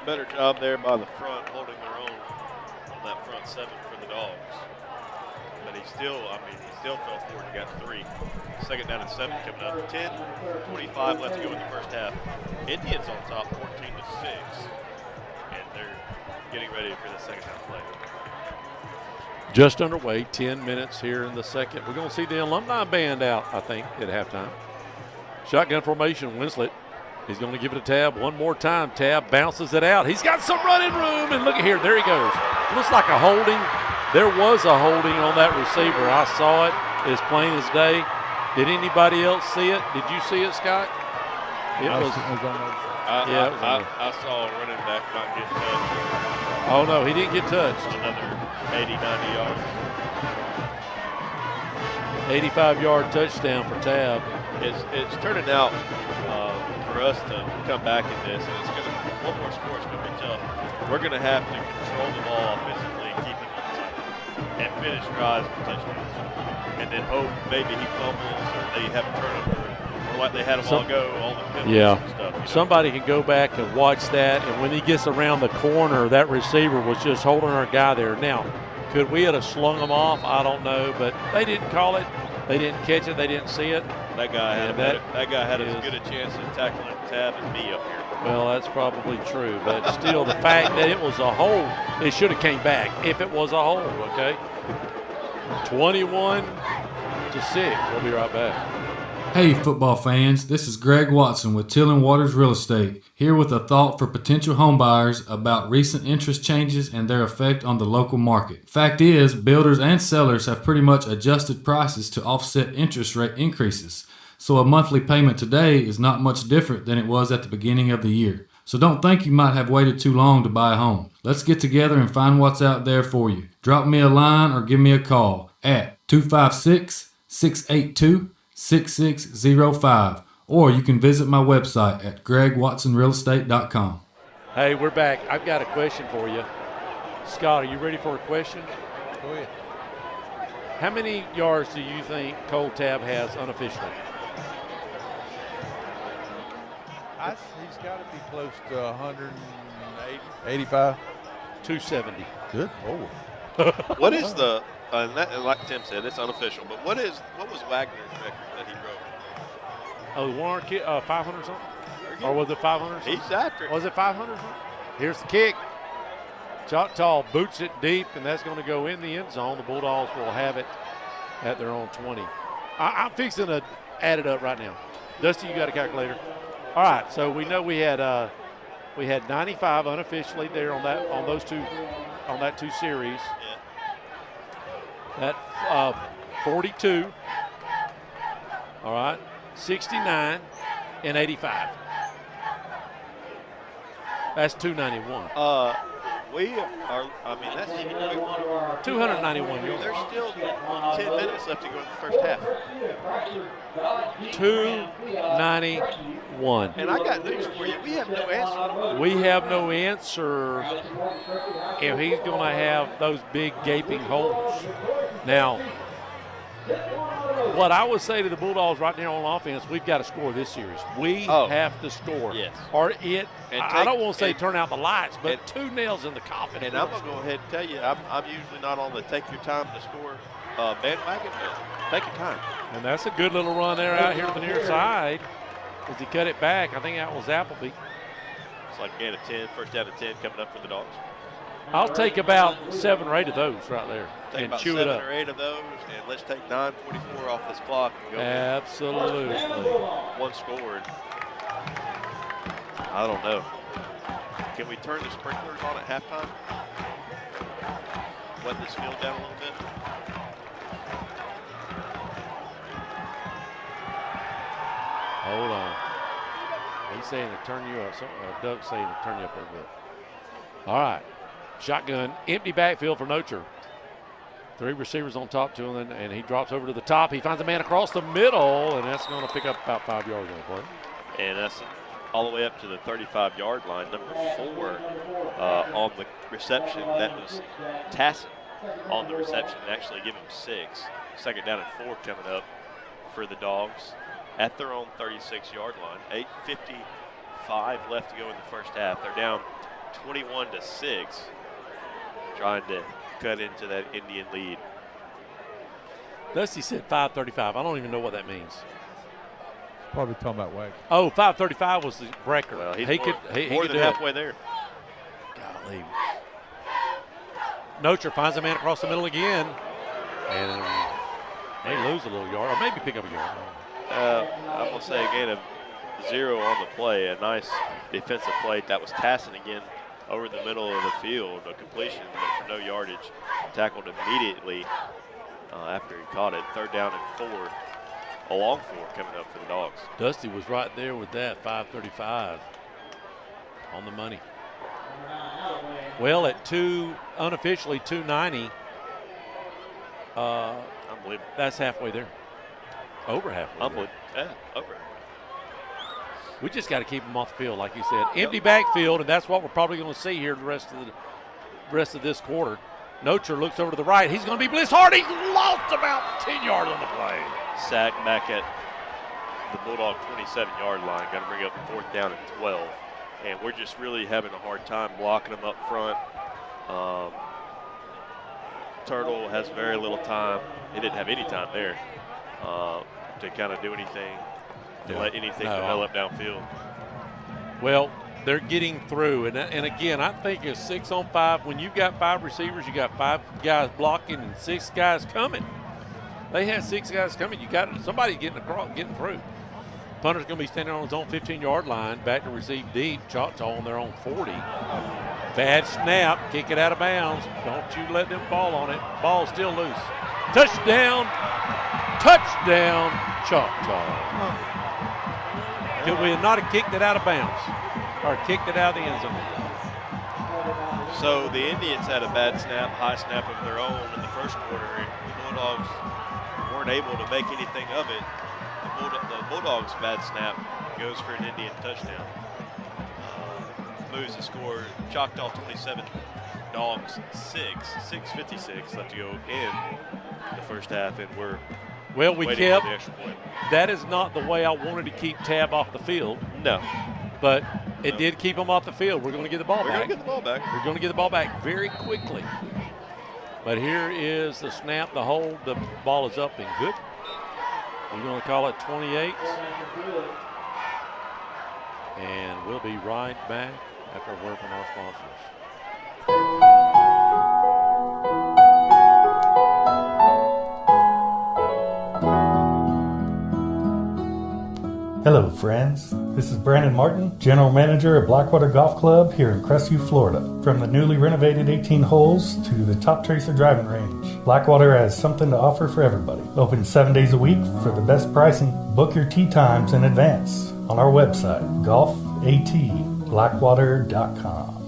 Speaker 18: Better job there by the front, holding their own on that front 7 for the Dogs. But he still fell forward and got 3. Second down and 7 coming up. 10:25 left to go in the first half. Indians on top, 14-6, and they're getting ready for the second half play.
Speaker 1: Just underway, 10 minutes here in the second. We're going to see the alumni band out, I think, at halftime. Shotgun formation, Winslet. He's going to give it a Tab one more time. Tab bounces it out. He's got some running room, and look at here. There he goes. Looks like a holding. There was a holding on that receiver. I saw it as plain as day. Did anybody else see it? Did you see it, Scott? It was.
Speaker 18: I saw a running back not get touched.
Speaker 1: Oh, no, he didn't get touched.
Speaker 18: Another 80, 90 yards.
Speaker 1: 85-yard touchdown for Tab.
Speaker 18: It's turning out for us to come back in this, and it's going to, one more score is going to be tough. We're going to have to control the ball offensively and keep it inside and finish drives with touchdowns. And then hope maybe he fumbles or they have a turnover, or like they had a while ago, all the penalties and stuff.
Speaker 1: Somebody can go back and watch that, and when he gets around the corner, that receiver was just holding our guy there. Now, could we have slung him off? I don't know, but they didn't call it. They didn't catch it. They didn't see it.
Speaker 18: That guy had as good a chance at tackling Tab as me up here.
Speaker 1: Well, that's probably true, but still, the fact that it was a hold, it should have came back if it was a hold. Okay, 21-6. We'll be right back.
Speaker 20: Hey football fans, this is Greg Watson with Till & Waters Real Estate, here with a thought for potential homebuyers about recent interest changes and their effect on the local market. Fact is, builders and sellers have pretty much adjusted prices to offset interest rate increases, so a monthly payment today is not much different than it was at the beginning of the year. So don't think you might have waited too long to buy a home. Let's get together and find what's out there for you. Drop me a line or give me a call at 256-682-6605, or you can visit my website at gregwatsonrealestate.com.
Speaker 1: Hey, we're back. I've got a question for you. Scott, are you ready for a question?
Speaker 19: Go ahead.
Speaker 1: How many yards do you think Cole Tab has unofficially?
Speaker 19: He's got to be close to 180, 85.
Speaker 1: 270.
Speaker 19: Good. Oh.
Speaker 18: What is the, and like Tim said, it's unofficial, but what was Wagner's record that he broke?
Speaker 1: Oh, the 500 something? Or was it 500 something?
Speaker 18: He's after it.
Speaker 1: Was it 500 something? Here's the kick. Choctaw boots it deep, and that's going to go in the end zone. The Bulldogs will have it at their own 20. I'm fixing to add it up right now. Dusty, you got a calculator? All right, so we know we had 95 unofficially there on that two series.
Speaker 18: Yeah.
Speaker 1: That 42. All right, 69 and 85. That's 291.
Speaker 18: We are, that's
Speaker 1: 291 yards.
Speaker 18: There's still 10 minutes left to go in the first half.
Speaker 1: 291.
Speaker 18: And I got news for you. We have no answer.
Speaker 1: We have no answer if he's going to have those big gaping holes. Now, what I would say to the Bulldogs right now on offense, we've got to score this series. We have to score.
Speaker 18: Yes.
Speaker 1: Or I don't want to say turn out the lights, but 2 nails in the coffin.
Speaker 18: And I'm going to go ahead and tell you, I'm usually not on the take your time to score bandwagon, but take your time.
Speaker 1: And that's a good little run there out here to the near side as he cut it back. I think that was Appleby.
Speaker 18: It's like a gain of 10, first down of 10 coming up for the Dogs.
Speaker 1: I'll take about 7 or 8 of those right there
Speaker 18: Take
Speaker 1: and
Speaker 18: about
Speaker 1: chew
Speaker 18: 7
Speaker 1: it up.
Speaker 18: or 8 of those, and let's take 9:44 off this clock and go.
Speaker 1: Absolutely.
Speaker 18: One scored. I don't know. Can we turn the sprinklers on at halftime? Wet this field down a little bit.
Speaker 1: Hold on. He's saying to turn you up. Doug's saying to turn you up a little bit. All right. Shotgun. Empty backfield for Nocher. 3 receivers on top to him, and he drops over to the top. He finds a man across the middle, and that's going to pick up about 5 yards on the play.
Speaker 18: And that's all the way up to the 35-yard line. Number 4 on the reception. That was Tassin on the reception and actually give him 6. Second down and 4 coming up for the Dogs at their own 36-yard line. 8:55 left to go in the first half. They're down 21-6, trying to cut into that Indian lead.
Speaker 1: Dusty said 5:35. I don't even know what that means.
Speaker 19: Probably talking about Wagner.
Speaker 1: Oh, 5:35 was the breaker.
Speaker 18: Well, he's
Speaker 1: he
Speaker 18: more
Speaker 1: could
Speaker 18: than
Speaker 1: do
Speaker 18: halfway
Speaker 1: it.
Speaker 18: there.
Speaker 1: Golly. Nocher finds a man across the middle again, and may lose a little yard, or maybe pick up a yard.
Speaker 18: I'm going to say a gain of 0 on the play. A nice defensive play. That was Tassin again over the middle of the field. A completion, but for no yardage. Tackled immediately after he caught it. Third down and 4. A long 4 coming up for the Dogs.
Speaker 1: Dusty was right there with that, 5:35 on the money. Well, at unofficially 290,
Speaker 18: unbelievable.
Speaker 1: That's halfway there. Over halfway.
Speaker 18: Unbelievable. Yeah, over.
Speaker 1: We just got to keep them off the field, like you said. Empty backfield, and that's what we're probably going to see here the rest of this quarter. Nocher looks over to the right. He's going to be blitzed hard. He's lost about 10 yards on the play.
Speaker 18: Sack back at the Bulldog 27-yard line. Got to bring up 4th down and 12. And we're just really having a hard time blocking them up front. Turtle has very little time. He didn't have any time there to kind of do anything, to let anything develop downfield.
Speaker 1: Well, they're getting through. And again, I think it's 6 on 5. When you've got 5 receivers, you got 5 guys blocking and 6 guys coming. They had 6 guys coming. You got somebody getting through. Punter's going to be standing on his own 15-yard line, back to receive deep. Choctaw on their own 40. Bad snap, kick it out of bounds. Don't you let them fall on it. Ball still loose. Touchdown, Choctaw. Could we have not have kicked it out of bounds or kicked it out of the end zone?
Speaker 18: So the Indians had a bad snap, high snap of their own in the first quarter. The Bulldogs weren't able to make anything of it. The Bulldogs' bad snap goes for an Indian touchdown. Moves the score. Choctaw 27, Dogs 6. 6:56 left to go in the first half, and we're
Speaker 1: we
Speaker 18: waiting
Speaker 1: kept.
Speaker 18: for the extra point.
Speaker 1: That is not the way I wanted to keep Tab off the field.
Speaker 18: No.
Speaker 1: But it did keep them off the field. We're going to get the ball back.
Speaker 18: We're going to get the ball back.
Speaker 1: We're going to get the ball back very quickly. But here is the snap, the hold. The ball is up and good. We're going to call it 28. And we'll be right back after a word from our sponsors.
Speaker 4: Hello, friends. This is Brandon Martin, General Manager at Blackwater Golf Club here in Crestview, Florida. From the newly renovated 18 holes to the Top Tracer driving range, Blackwater has something to offer for everybody. Open 7 days a week for the best pricing. Book your tee times in advance on our website, golfatblackwater.com.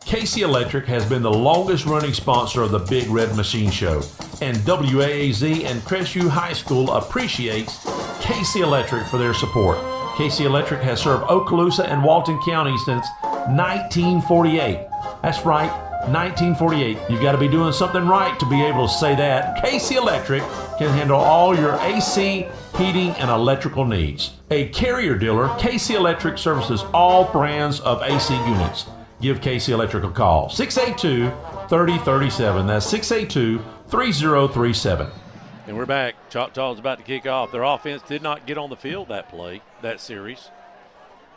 Speaker 10: Casey Electric has been the longest running sponsor of the Big Red Machine Show, and WAAZ and Crestview High School appreciates Casey Electric for their support. Casey Electric has served Okaloosa and Walton County since 1948. That's right, 1948. You've got to be doing something right to be able to say that. Casey Electric can handle all your AC, heating, and electrical needs. A Carrier dealer, Casey Electric services all brands of AC units. Give Casey Electric a call, 682-3037. That's 682-3037.
Speaker 1: And we're back. Choctaw is about to kick off. Their offense did not get on the field that series.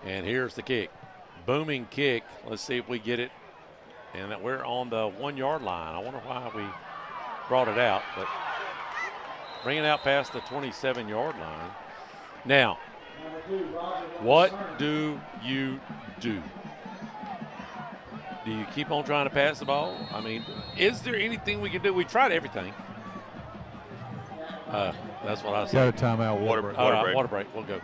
Speaker 1: And here's the kick. Booming kick. Let's see if we get it. And that we're on the 1 yard line. I wonder why we brought it out, but bring it out past the 27 yard line. Now, what do you do? Do you keep on trying to pass the ball? I mean, is there anything we can do? We tried everything. That's what I said.
Speaker 19: Got a timeout. Water break.
Speaker 1: All right, water break. We'll go.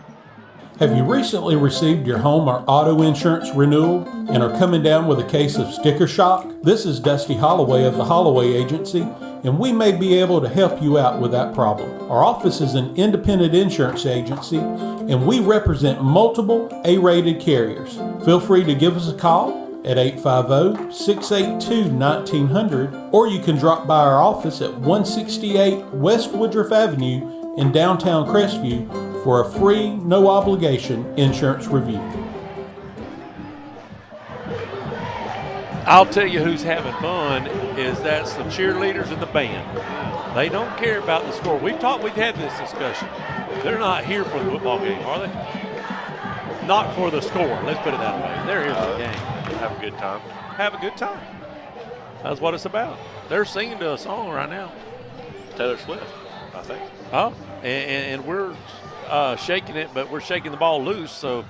Speaker 9: Have you recently received your home or auto insurance renewal and are coming down with a case of sticker shock? This is Dusty Holloway of the Holloway Agency, and we may be able to help you out with that problem. Our office is an independent insurance agency, and we represent multiple A-rated carriers. Feel free to give us a call at 850-682-1900, or you can drop by our office at 168 West Woodruff Avenue in downtown Crestview for a free, no-obligation insurance review.
Speaker 1: I'll tell you who's having fun is that's the cheerleaders and the band. They don't care about the score. We've had this discussion. They're not here for the football game, are they? Not for the score. Let's put it that way. They're here for the game.
Speaker 18: Have a good time.
Speaker 1: Have a good time. That's what it's about. They're singing to a song right now.
Speaker 18: Taylor Swift, I think.
Speaker 1: Oh, and we're shaking it, but we're shaking the ball loose. So,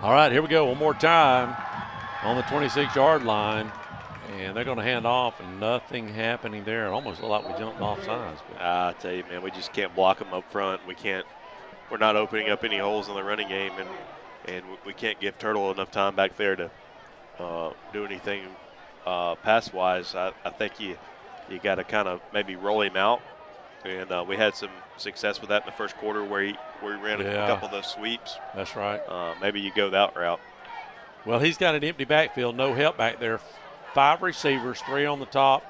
Speaker 1: all right, here we go. One more time on the 26-yard line. And they're going to hand off, and nothing happening there. It almost looked like we jumped off sides.
Speaker 18: I tell you, man, we just can't block them up front. We're not opening up any holes in the running game, and we can't give Turtle enough time back there to do anything pass-wise. I think you got to kind of maybe roll him out, and we had some success with that in the first quarter where he ran a couple of those sweeps.
Speaker 1: That's right.
Speaker 18: Maybe you go that route.
Speaker 1: Well, he's got an empty backfield, no help back there. 5 receivers, 3 on the top,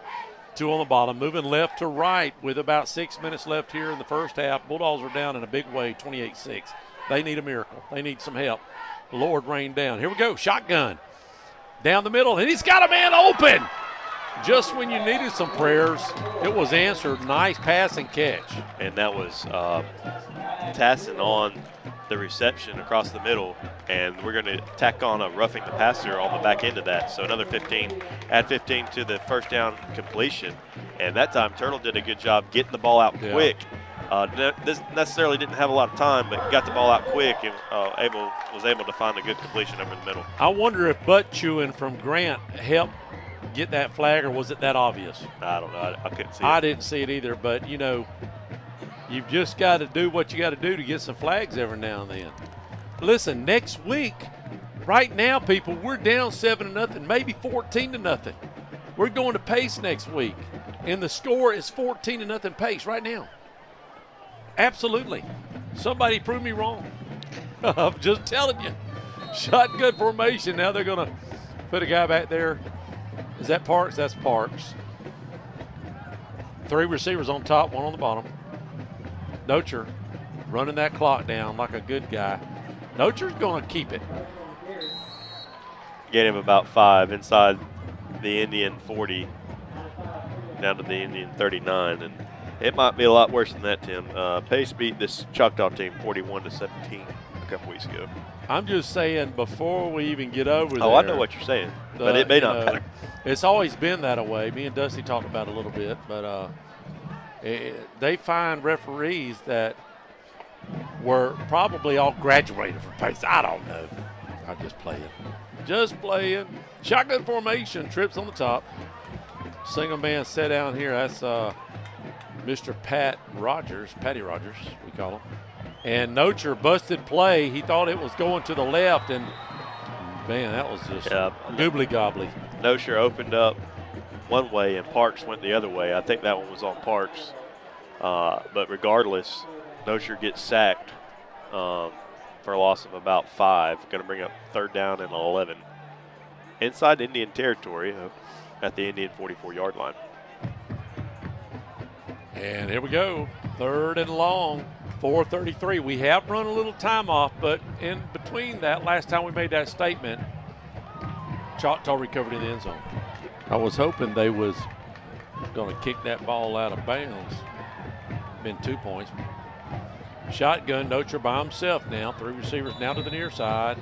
Speaker 1: 2 on the bottom, moving left to right with about 6 minutes left here in the first half. Bulldogs are down in a big way, 28-6. They need a miracle. They need some help. The Lord rained down. Here we go, shotgun. Down the middle, and he's got a man open. Just when you needed some prayers, it was answered. Nice pass and catch.
Speaker 18: And that was Tassin on the reception across the middle, and we're going to tack on a roughing the passer on the back end of that. So another 15, add 15 to the first down completion. And that time Turtle did a good job getting the ball out quick. This necessarily didn't have a lot of time, but got the ball out quick and was able to find a good completion over the middle.
Speaker 1: I wonder if butt chewing from Grant helped get that flag, or was it that obvious?
Speaker 18: I don't know. I couldn't see it.
Speaker 1: I didn't see it either, but, you know, you've just got to do what you got to do to get some flags every now and then. Listen, next week, right now, people, we're down 7-0, maybe 14-0. We're going to Pace next week, and the score is 14-0 Pace right now. Absolutely. Somebody prove me wrong. I'm just telling you. Shotgun formation. Now they're going to put a guy back there. Is that Parks? That's Parks. 3 receivers on top, 1 on the bottom. Nocher running that clock down like a good guy. Nocher's going to keep it.
Speaker 18: gain of about 5 inside the Indian 40 down to the Indian 39. And it might be a lot worse than that, Tim. Pace beat this Choctaw team 41-17 a couple weeks ago.
Speaker 1: I'm just saying before we even get over there.
Speaker 18: Oh, I know what you're saying, but it may not matter.
Speaker 1: It's always been that way. Me and Dusty talked about it a little bit, but they find referees that were probably all graduated from Pace. I don't know. I'm just playing. Just playing. Shotgun formation, trips on the top. Single man set down here. That's Mr. Patty Rogers, we call him. And Nocher busted play. He thought it was going to the left, and man, that was just goobly gobbly.
Speaker 18: Nocher opened up one way, and Parks went the other way. I think that one was on Parks. But regardless, Nocher gets sacked for a loss of about 5. Going to bring up 3rd down and 11. Inside Indian territory at the Indian 44-yard line.
Speaker 1: And here we go. 3rd and long. 4:33. We have run a little time off, but in between that, last time we made that statement, Choctaw recovered in the end zone. I was hoping they was going to kick that ball out of bounds. Been 2 points. Shotgun, Nocher by himself now. 3 receivers now to the near side.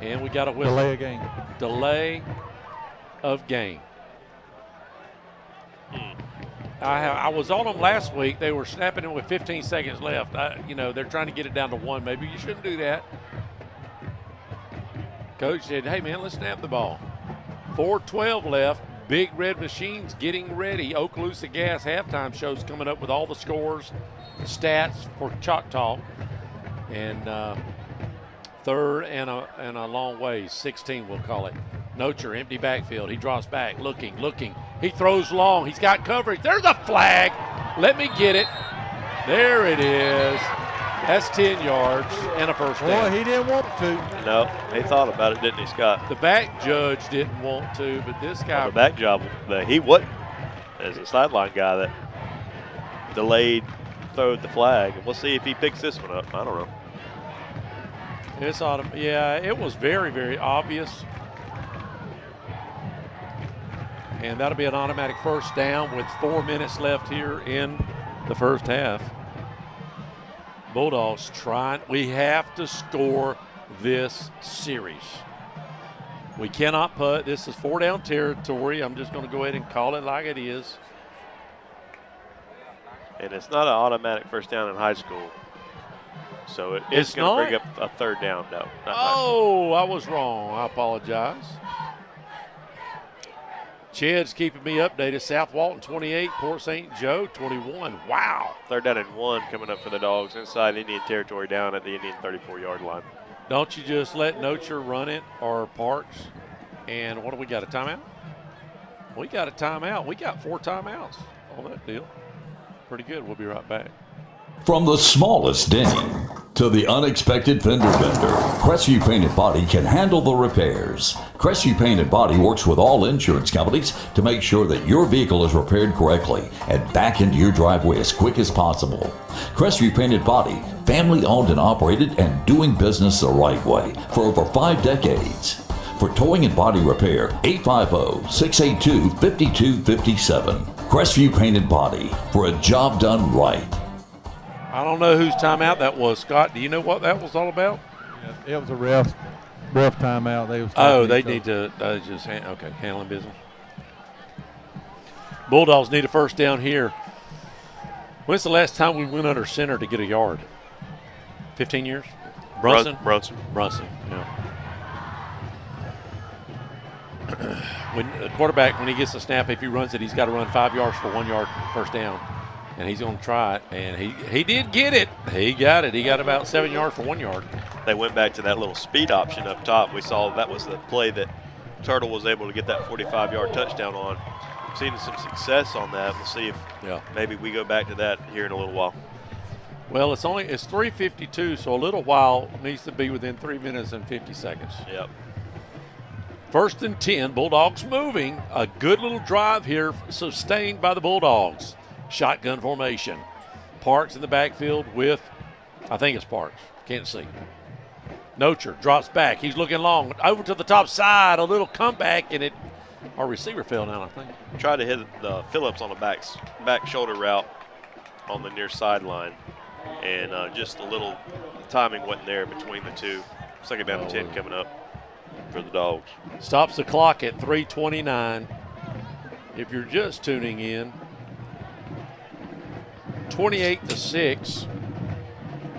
Speaker 1: And we got a whistle.
Speaker 19: Delay of game.
Speaker 1: Delay of game. I was on them last week. They were snapping it with 15 seconds left. They're trying to get it down to 1. Maybe you shouldn't do that. Coach said, hey, man, let's snap the ball. 4:12 left. Big Red Machines getting ready. Okaloosa Gas halftime show's coming up with all the scores, the stats for Choctaw. And 3rd and a long way, 16 we'll call it. Nocher, empty backfield. He drops back, looking. He throws long. He's got coverage. There's a flag. Let me get it. There it is. That's 10 yards and a first down.
Speaker 19: Boy, he didn't want to.
Speaker 18: No, he thought about it, didn't he, Scott?
Speaker 1: The back judge didn't want to, but this guy.
Speaker 18: The back job, he wasn't. As a sideline guy that delayed, throwed the flag. We'll see if he picks this one up. I don't know.
Speaker 1: It was very, very obvious. And that'll be an automatic first down with 4 minutes left here in the first half. Bulldogs trying. We have to score this series. We cannot putt. This is 4-down territory. I'm just going to go ahead and call it like it is.
Speaker 18: And it's not an automatic first down in high school. So it's going to bring up a 3rd down, though.
Speaker 1: I was wrong. I apologize. Ched's keeping me updated. South Walton 28, Port St. Joe 21. Wow.
Speaker 18: 3rd down and 1 coming up for the Dogs inside Indian territory down at the Indian 34-yard line.
Speaker 1: Don't you just let Nocher run it or Parks? And what do we got, a timeout? We got a timeout. We got 4 timeouts on that deal. Pretty good. We'll be right back.
Speaker 21: From the smallest ding to the unexpected fender bender, Crestview Painted Body can handle the repairs. Crestview Painted Body works with all insurance companies to make sure that your vehicle is repaired correctly and back into your driveway as quick as possible. Crestview Painted Body, family owned and operated and doing business the right way for over 5 decades. For towing and body repair, 850-682-5257. Crestview Painted Body, for a job done right.
Speaker 1: I don't know whose timeout that was, Scott. Do you know what that was all about?
Speaker 19: Yeah, it was a rough timeout.
Speaker 1: They need to handling business. Bulldogs need a first down here. When's the last time we went under center to get a yard? 15 years? Brunson, yeah. When a quarterback, when he gets the snap, if he runs it, he's got to run 5 yards for 1 yard first down. And he's going to try it, and he did get it. He got it. He got about 7 yards for 1 yard.
Speaker 18: They went back to that little speed option up top. We saw that was the play that Turtle was able to get that 45-yard touchdown on. We've seen some success on that. We'll see if maybe we go back to that here in a little while.
Speaker 1: Well, it's 3:52, so a little while needs to be within 3 minutes and 50 seconds.
Speaker 18: Yep.
Speaker 1: 1st and 10, Bulldogs moving. A good little drive here, sustained by the Bulldogs. Shotgun formation. Parks in the backfield with, I think it's Parks. Can't see. Nocher drops back. He's looking long. Over to the top side. A little comeback, and our receiver fell down, I think.
Speaker 18: Tried to hit the Phillips on the back shoulder route on the near sideline. And just a little timing wasn't there between the two. Second down and 10 coming up for the Dogs.
Speaker 1: Stops the clock at 3:29. If you're just tuning in, 28-6.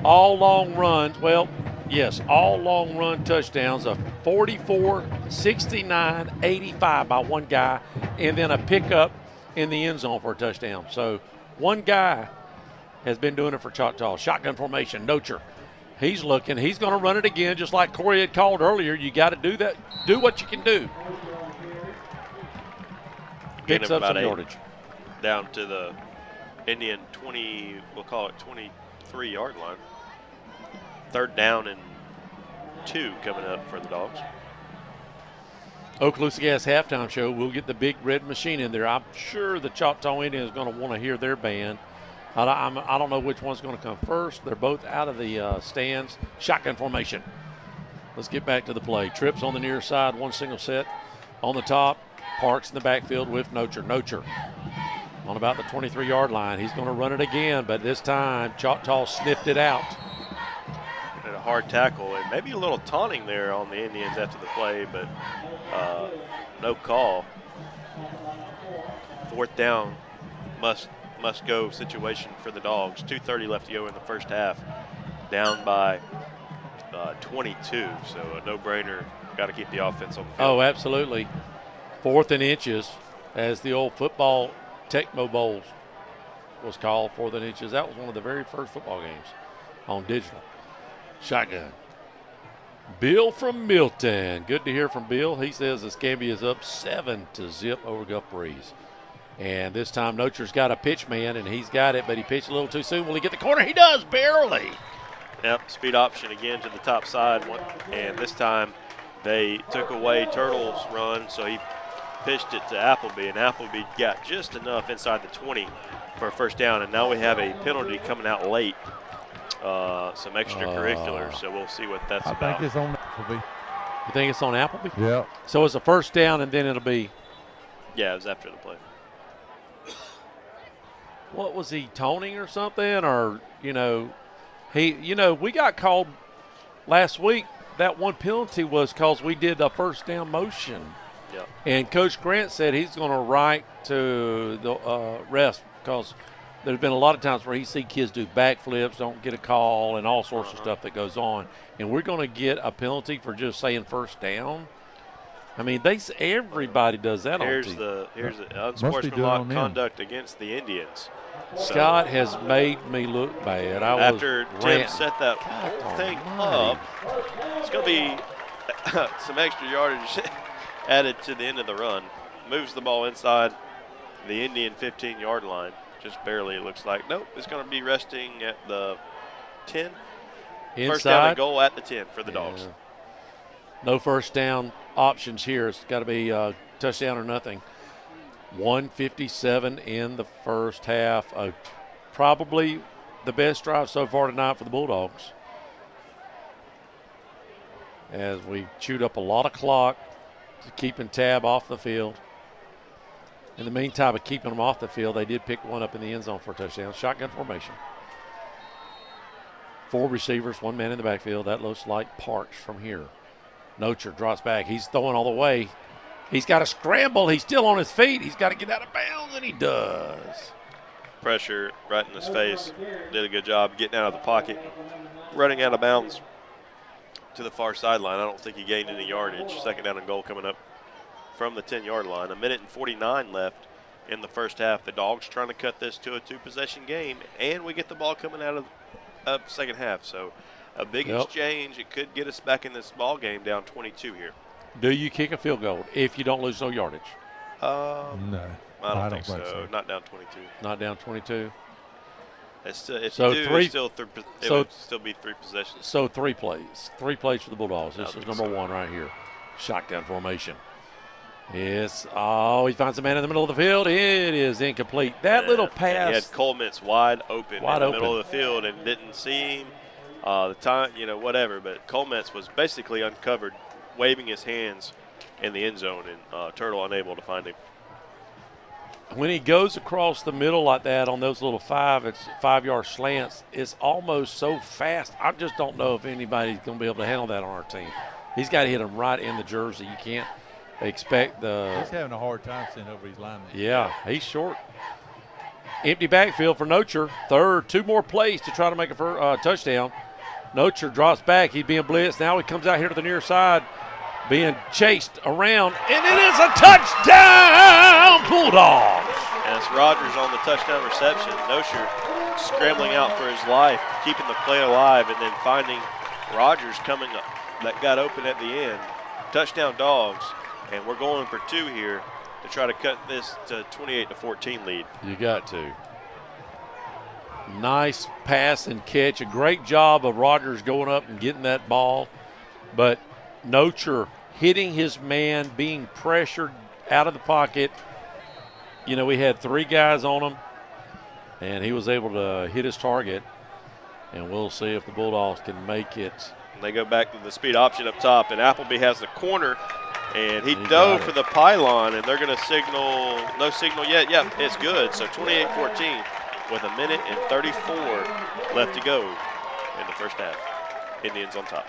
Speaker 1: All long runs. Well, yes, all long run touchdowns of 44, 69, 85 by one guy, and then a pickup in the end zone for a touchdown. So one guy has been doing it for Choctaw. Shotgun formation, Nocher. He's looking. He's going to run it again, just like Corey had called earlier. You got to do that. Do what you can do. Picks up some yardage.
Speaker 18: Down to the Indian 20, we'll call it 23-yard line. Third down and 2 coming up for the Dogs.
Speaker 1: Okaloosa Gas halftime show. We'll get the big red machine in there. I'm sure the Choctaw Indian is going to want to hear their band. I don't know which one's going to come first. They're both out of the stands. Shotgun formation. Let's get back to the play. Trips on the near side, one single set. On the top, Parks in the backfield with Nocher. Nocher on about the 23-yard line. He's going to run it again, but this time Choctaw sniffed it out.
Speaker 18: And a hard tackle, and maybe a little taunting there on the Indians after the play, but no call. Fourth down must go situation for the Dogs. 2:30 left to go in the first half. Down by 22, so a no-brainer. Got to keep the offense on the field.
Speaker 1: Oh, absolutely. 4th and inches, as the old football Tecmo Bowls was called, 4th and inches. That was one of the very first football games on digital. Shotgun. Bill from Milton. Good to hear from Bill. He says Escambia is up 7-0 over Gulf Breeze. And this time Nocher's got a pitch man, and he's got it, but he pitched a little too soon. Will he get the corner? He does, barely.
Speaker 18: Yep, speed option again to the top side. And this time they took away Turtle's run, so he pitched it to Appleby, and Appleby got just enough inside the 20 for a first down. And now we have a penalty coming out late, some extracurriculars, so we'll see what that's about.
Speaker 19: I think it's on Appleby.
Speaker 1: You think it's on Appleby?
Speaker 19: Yeah.
Speaker 1: So it's a first down, and then it'll be.
Speaker 18: Yeah, it was after the play.
Speaker 1: What was he, toning or something? Or, we got called last week. That one penalty was because we did a first down motion.
Speaker 18: Yep.
Speaker 1: And Coach Grant said he's going to write to the refs because there's been a lot of times where he see kids do backflips, don't get a call, and all sorts of stuff that goes on. And we're going to get a penalty for just saying first down. I mean, everybody does that on TV.
Speaker 18: Here's the unsportsmanlike conduct against the Indians.
Speaker 1: Scott has made me look bad.
Speaker 18: After Tim set that whole thing up, it's going to be some extra yardage added to the end of the run. Moves the ball inside the Indian 15-yard line, just barely, it looks like. Nope, it's going to be resting at the 10.
Speaker 1: Inside.
Speaker 18: First down and goal at the 10 for the Dogs.
Speaker 1: No first down options here. It's got to be touchdown or nothing. 1:57 in the first half. Probably the best drive so far tonight for the Bulldogs. As we chewed up a lot of clock, keeping tab off the field. In the meantime of keeping them off the field, they did pick one up in the end zone for a touchdown. Shotgun formation. 4 receivers, 1 man in the backfield. That looks like Parks from here. Nocher drops back. He's throwing all the way. He's got to scramble. He's still on his feet. He's got to get out of bounds, and he does.
Speaker 18: Pressure right in his face. Did a good job getting out of the pocket. Running out of bounds to the far sideline. I don't think he gained any yardage. Second down and goal coming up from the 10-yard line. 1:49 left in the first half. The Dogs trying to cut this to a 2-possession game, and we get the ball coming out of second half. So a big exchange. It could get us back in this ball game down 22 here.
Speaker 1: Do you kick a field goal if you don't lose no yardage?
Speaker 19: No.
Speaker 18: I don't think so. Not down 22.
Speaker 1: Not down 22.
Speaker 18: If you do, it would still be 3 possessions.
Speaker 1: So 3 plays. 3 plays for the Bulldogs. This is number 1 right here. Shotgun formation. Yes. Oh, he finds a man in the middle of the field. It is incomplete. That little pass.
Speaker 18: He had Coleman's wide open in the middle of the field and didn't see him. the time, whatever. But Colemetz was basically uncovered, waving his hands in the end zone, and Turtle unable to find him.
Speaker 1: When he goes across the middle like that on those little 5-yard slants, it's almost so fast. I just don't know if anybody's going to be able to handle that on our team. He's got to hit him right in the jersey. You can't expect
Speaker 19: He's having a hard time sending over his lineman.
Speaker 1: Yeah, he's short. Empty backfield for Nocher. Third, 2 more plays to try to make a touchdown. Nocher drops back. He's being blitzed. Now he comes out here to the near side, being chased around, and it is a touchdown, Bulldogs.
Speaker 18: And it's Rogers on the touchdown reception. Nocher scrambling out for his life, keeping the play alive, and then finding Rogers coming up that got open at the end. Touchdown Dogs, and we're going for 2 here to try to cut this to 28-14 lead.
Speaker 1: You got to. Nice pass and catch. A great job of Rogers going up and getting that ball, but Nocher hitting his man, being pressured out of the pocket. We had 3 guys on him, and he was able to hit his target, and we'll see if the Bulldogs can make it.
Speaker 18: And they go back to the speed option up top, and Appleby has the corner, and he dove for the pylon, and they're going to signal, no signal yet. Yep, it's good. So 28-14 with 1:34 left to go in the first half. Indians on top.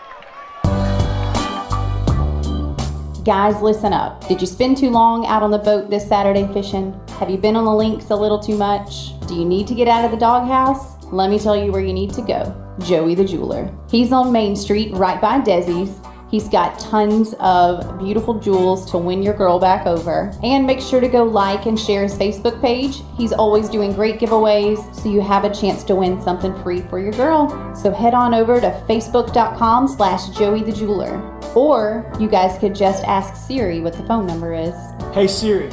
Speaker 5: Guys, listen up. Did you spend too long out on the boat this Saturday fishing? Have you been on the links a little too much? Do you need to get out of the doghouse? Let me tell you where you need to go. Joey the Jeweler. He's on Main Street right by Desi's. He's got tons of beautiful jewels to win your girl back over. And make sure to go like and share his Facebook page. He's always doing great giveaways, so you have a chance to win something free for your girl. So head on over to facebook.com/Joey the Jeweler. Or you guys could just ask Siri what the phone number is.
Speaker 6: Hey Siri,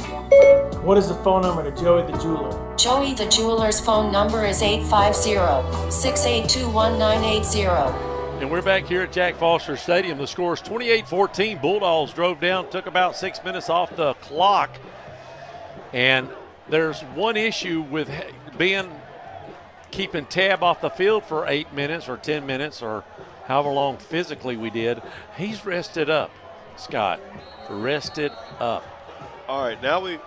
Speaker 6: what is the phone number to Joey the Jeweler?
Speaker 7: Joey the Jeweler's phone number is 850-682-1980.
Speaker 1: And we're back here at Jack Foster Stadium. The score is 28-14. Bulldogs drove down, took about 6 minutes off the clock. And there's one issue with Ben keeping tab off the field for 8 minutes or 10 minutes or however long physically we did. He's rested up, Scott. Rested up.
Speaker 18: All right, now is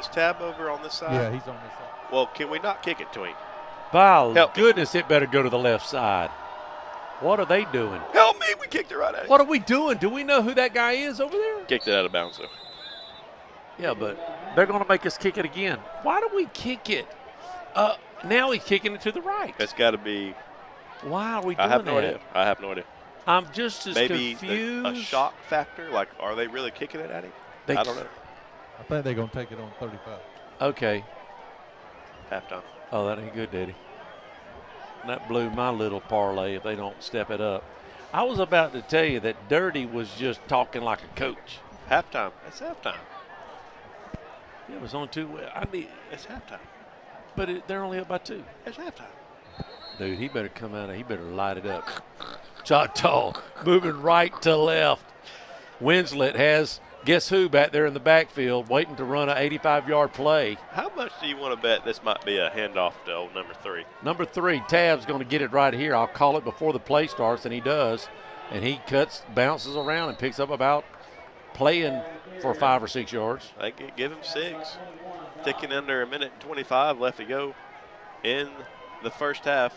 Speaker 18: Tab over on this side?
Speaker 19: Yeah, he's on this side.
Speaker 18: Well, can we not kick it to him?
Speaker 1: By goodness, it better go to the left side. What are they doing?
Speaker 18: Help me, we kicked it right at him.
Speaker 1: What are we doing? Do we know who that guy is over there?
Speaker 18: Kicked it out of bounds, though.
Speaker 1: Yeah, but they're going to make us kick it again. Why do we kick it? Now he's kicking it to the right.
Speaker 18: That's got to be.
Speaker 1: Why are we doing
Speaker 18: I have no
Speaker 1: that?
Speaker 18: idea. I have no idea.
Speaker 1: I'm just as
Speaker 18: Maybe
Speaker 1: confused.
Speaker 18: a shock factor. Like, are they really kicking it at him? I don't know.
Speaker 19: I think they're going to take it on 35.
Speaker 1: Okay.
Speaker 18: Halftime.
Speaker 1: Oh, that ain't good, Daddy. That blew my little parlay if they don't step it up. I was about to tell you that Dirty was just talking like a coach.
Speaker 18: Halftime. It's halftime.
Speaker 1: Yeah, it was on 2.
Speaker 18: It's halftime.
Speaker 1: But they're only up by 2.
Speaker 18: It's halftime.
Speaker 1: Dude, he better come out. He better light it up. Choctaw moving right to left. Winslet has guess who back there in the backfield waiting to run an 85-yard play.
Speaker 18: How much do you want to bet this might be a handoff to old number 3?
Speaker 1: Number 3, Tab's going to get it right here. I'll call it before the play starts, and he does. And he bounces around and picks up about playing for 5 or 6 yards.
Speaker 18: I think give him 6. Ticking under 1:25 left to go in the first half.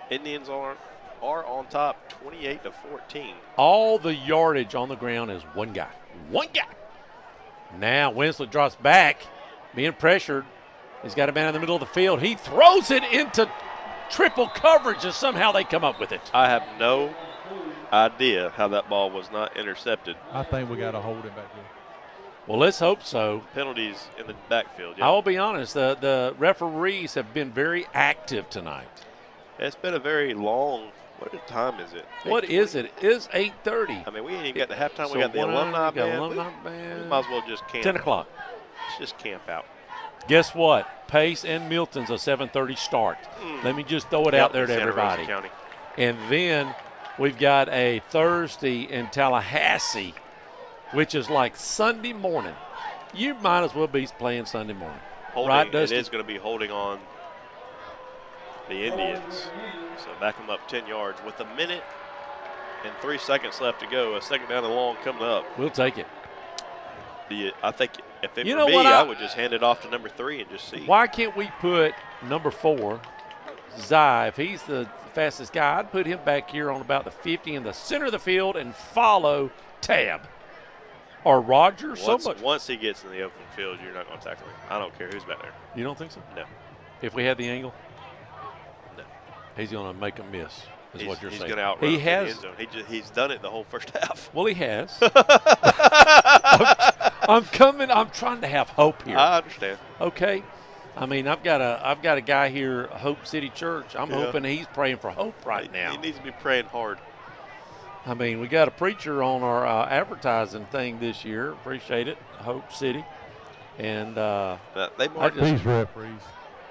Speaker 18: Indians are on top 28-14.
Speaker 1: All the yardage on the ground is one guy. One guy. Now Winslet drops back, being pressured. He's got a man in the middle of the field. He throws it into triple coverage, and somehow they come up with it.
Speaker 18: I have no idea how that ball was not intercepted.
Speaker 19: I think we got to hold him back there.
Speaker 1: Well, let's hope so.
Speaker 18: Penalties in the backfield.
Speaker 1: I will be honest, the referees have been very active tonight.
Speaker 18: It's been a very long. What time is it?
Speaker 1: What is it? It's 8:30.
Speaker 18: I mean, we ain't even got the halftime. We got the alumni band. We might as well just camp.
Speaker 1: 10 o'clock.
Speaker 18: Let's just camp out.
Speaker 1: Guess what? Pace and Milton's a 7:30 start. Let me just throw it out there to everybody.
Speaker 18: County.
Speaker 1: And then we've got a Thursday in Tallahassee, which is like Sunday morning. You might as well be playing Sunday morning.
Speaker 18: Holding,
Speaker 1: right,
Speaker 18: it
Speaker 1: Dusty?
Speaker 18: is going to be holding on the Indians. So back them up 10 yards with 1 minute and 3 seconds left to go. A second down and long coming up.
Speaker 1: We'll take it.
Speaker 18: I think if it
Speaker 1: You
Speaker 18: were
Speaker 1: know
Speaker 18: me,
Speaker 1: what,
Speaker 18: I would just hand it off to number 3 and just see.
Speaker 1: Why can't we put number 4, Zai, if he's the fastest guy, I'd put him back here on about the 50 in the center of the field and follow Tab or Rogers.
Speaker 18: Once he gets in the open field, you're not going to tackle him. I don't care who's back there.
Speaker 1: You don't think so?
Speaker 18: No.
Speaker 1: If we had the angle?
Speaker 18: No.
Speaker 1: He's going to make a miss, is what you're saying.
Speaker 18: He's going to outrun
Speaker 1: He
Speaker 18: him in
Speaker 1: has.
Speaker 18: the end zone. He's done it the whole first half.
Speaker 1: Well, he has. I'm trying to have hope here.
Speaker 18: I understand.
Speaker 1: Okay. I mean, I've got a guy here, Hope City Church. I'm hoping he's praying for hope right now.
Speaker 18: He needs to be praying hard.
Speaker 1: I mean, we got a preacher on our advertising thing this year. Appreciate it, Hope City. And
Speaker 19: These referees.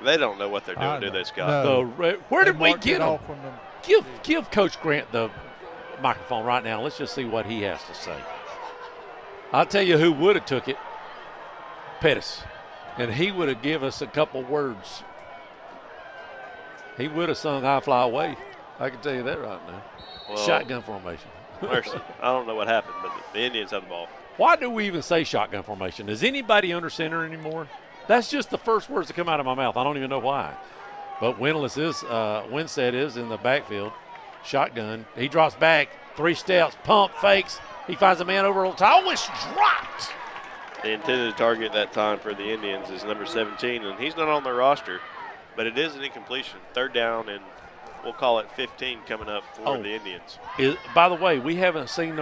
Speaker 18: They don't know what they're doing, do they, Scott?
Speaker 19: No.
Speaker 1: Where did we get them?
Speaker 19: From them?
Speaker 1: Give Coach Grant the microphone right now. Let's just see what he has to say. I'll tell you who would have took it. Pettis. And he would have given us a couple words. He would have sung High Fly Away. I can tell you that right now.
Speaker 18: Well,
Speaker 1: shotgun formation.
Speaker 18: Mercy. I don't know what happened, but the Indians have the ball.
Speaker 1: Why do we even say shotgun formation? Is anybody under center anymore? That's just the first words that come out of my mouth. I don't even know why. But Winstead is in the backfield. Shotgun. He drops back. 3 steps. Pump. Fakes. He finds a man over a little top. Oh, it's dropped.
Speaker 18: The intended target that time for the Indians is number 17, and he's not on their roster, but it is an incompletion. 3rd down, and we'll call it 15 coming up for the Indians.
Speaker 1: By the way, we haven't seen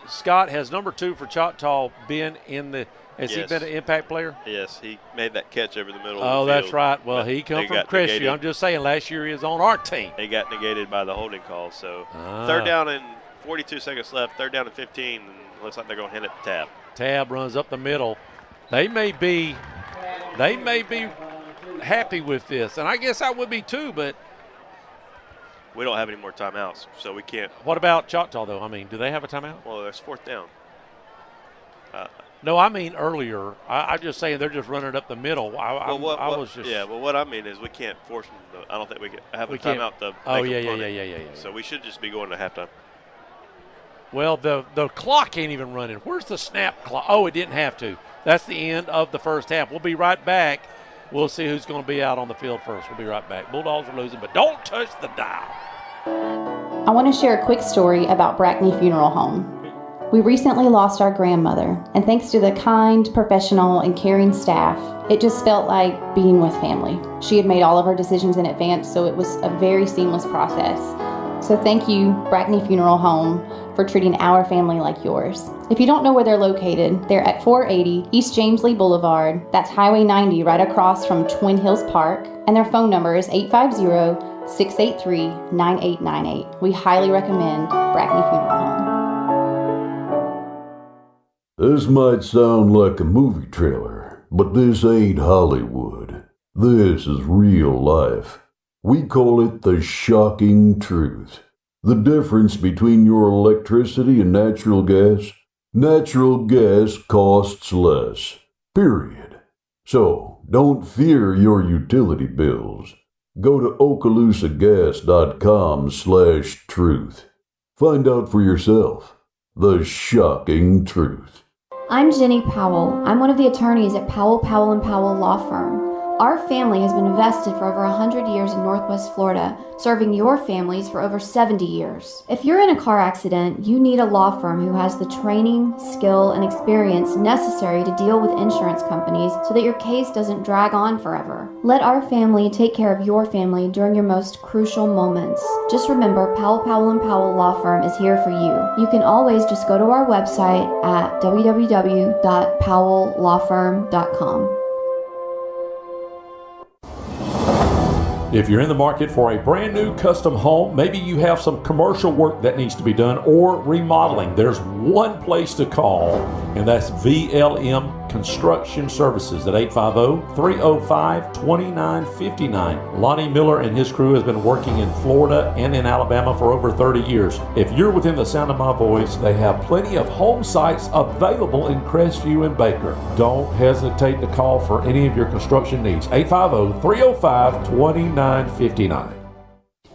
Speaker 1: Scott, has number 2 for Choctaw been in the – has he been an impact player?
Speaker 18: Yes, he made that catch over the middle
Speaker 1: of
Speaker 18: the field.
Speaker 1: That's right. Well, he come from Crestview. I'm just saying last year he was on our team.
Speaker 18: He got negated by the holding call. So 3rd down and 42 seconds left, 3rd down and 15, and looks like they're going to hand it to Tab.
Speaker 1: Tab runs up the middle. They may be happy with this, and I guess I would be too, but
Speaker 18: we don't have any more timeouts, so we can't.
Speaker 1: What about Choctaw, though? I mean, do they have a timeout?
Speaker 18: Well, there's 4th down.
Speaker 1: No, I mean earlier. I'm just saying they're just running up the middle.
Speaker 18: what I mean is we can't force them to. I don't think we can have a timeout to.
Speaker 1: Yeah.
Speaker 18: So we should just be going to halftime.
Speaker 1: Well, the clock ain't even running. Where's the snap clock? Oh, it didn't have to. That's the end of the first half. We'll be right back. We'll see who's going to be out on the field first. We'll be right back. Bulldogs are losing, but don't touch the dial.
Speaker 5: I want to share a quick story about Brackney Funeral Home. We recently lost our grandmother, and thanks to the kind, professional, and caring staff, it just felt like being with family. She had made all of her decisions in advance, so it was a very seamless process. So thank you, Brackney Funeral Home, for treating our family like yours. If you don't know where they're located, they're at 480 East James Lee Boulevard. That's Highway 90 right across from Twin Hills Park, and their phone number is 850-683-9898. We highly recommend Brackney Funeral Home.
Speaker 3: This might sound like a movie trailer, but this ain't Hollywood. This is real life. We call it the shocking truth. The difference between your electricity and natural gas? Natural gas costs less. Period. So, don't fear your utility bills. Go to okaloosagas.com/truth. Find out for yourself. The shocking truth.
Speaker 11: I'm Jenny Powell. I'm one of the attorneys at Powell, Powell & Powell Law Firm. Our family has been invested for over 100 years in Northwest Florida, serving your families for over 70 years. If you're in a car accident, you need a law firm who has the training, skill, and experience necessary to deal with insurance companies so that your case doesn't drag on forever. Let our family take care of your family during your most crucial moments. Just remember, Powell, Powell & Powell Law Firm is here for you. You can always just go to our website at www.powelllawfirm.com.
Speaker 10: If you're in the market for a brand new custom home, maybe you have some commercial work that needs to be done or remodeling, there's one place to call, and that's VLM Construction Services at 850-305-2959. Lonnie Miller and his crew has been working in Florida and in Alabama for over 30 years. If you're within the sound of my voice, they have plenty of home sites available in Crestview and Baker. Don't hesitate to call for any of your construction needs. 850-305-2959.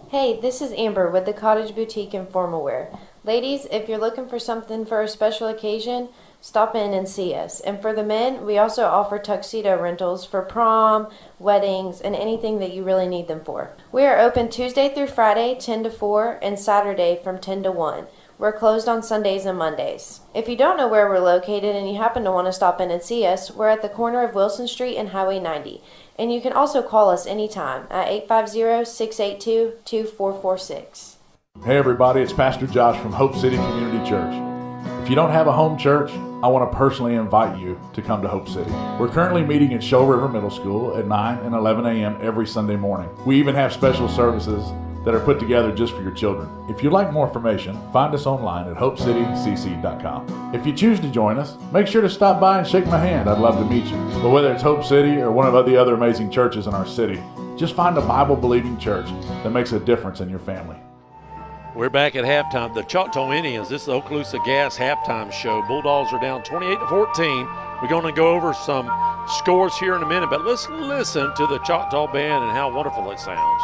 Speaker 2: Hey, this is Amber with the Cottage Boutique and Formal Wear. Ladies, if you're looking for something for a special occasion, stop in and see us. And for the men, we also offer tuxedo rentals for prom, weddings, and anything that you really need them for. We are open Tuesday through Friday, 10 to 4, and Saturday from 10 to 1. We're closed on Sundays and Mondays. If you don't know where we're located and you happen to want to stop in and see us, we're at the corner of Wilson Street and Highway 90. And you can also call us anytime at 850-682-2446.
Speaker 22: Hey everybody, it's Pastor Josh from Hope City Community Church. If you don't have a home church, I want to personally invite you to come to Hope City. We're currently meeting at Show River Middle School at 9 and 11 a.m. every Sunday morning. We even have special services that are put together just for your children. If you'd like more information, find us online at hopecitycc.com. If you choose to join us, make sure to stop by and shake my hand. I'd love to meet you. But whether it's Hope City or one of the other amazing churches in our city, just find a Bible-believing church that makes a difference in your family.
Speaker 1: We're back at halftime. The Choctaw Indians, this is the Okaloosa Gas halftime show. Bulldogs are down 28-14. We're going to go over some scores here in a minute, but let's listen to the Choctaw band and how wonderful it sounds.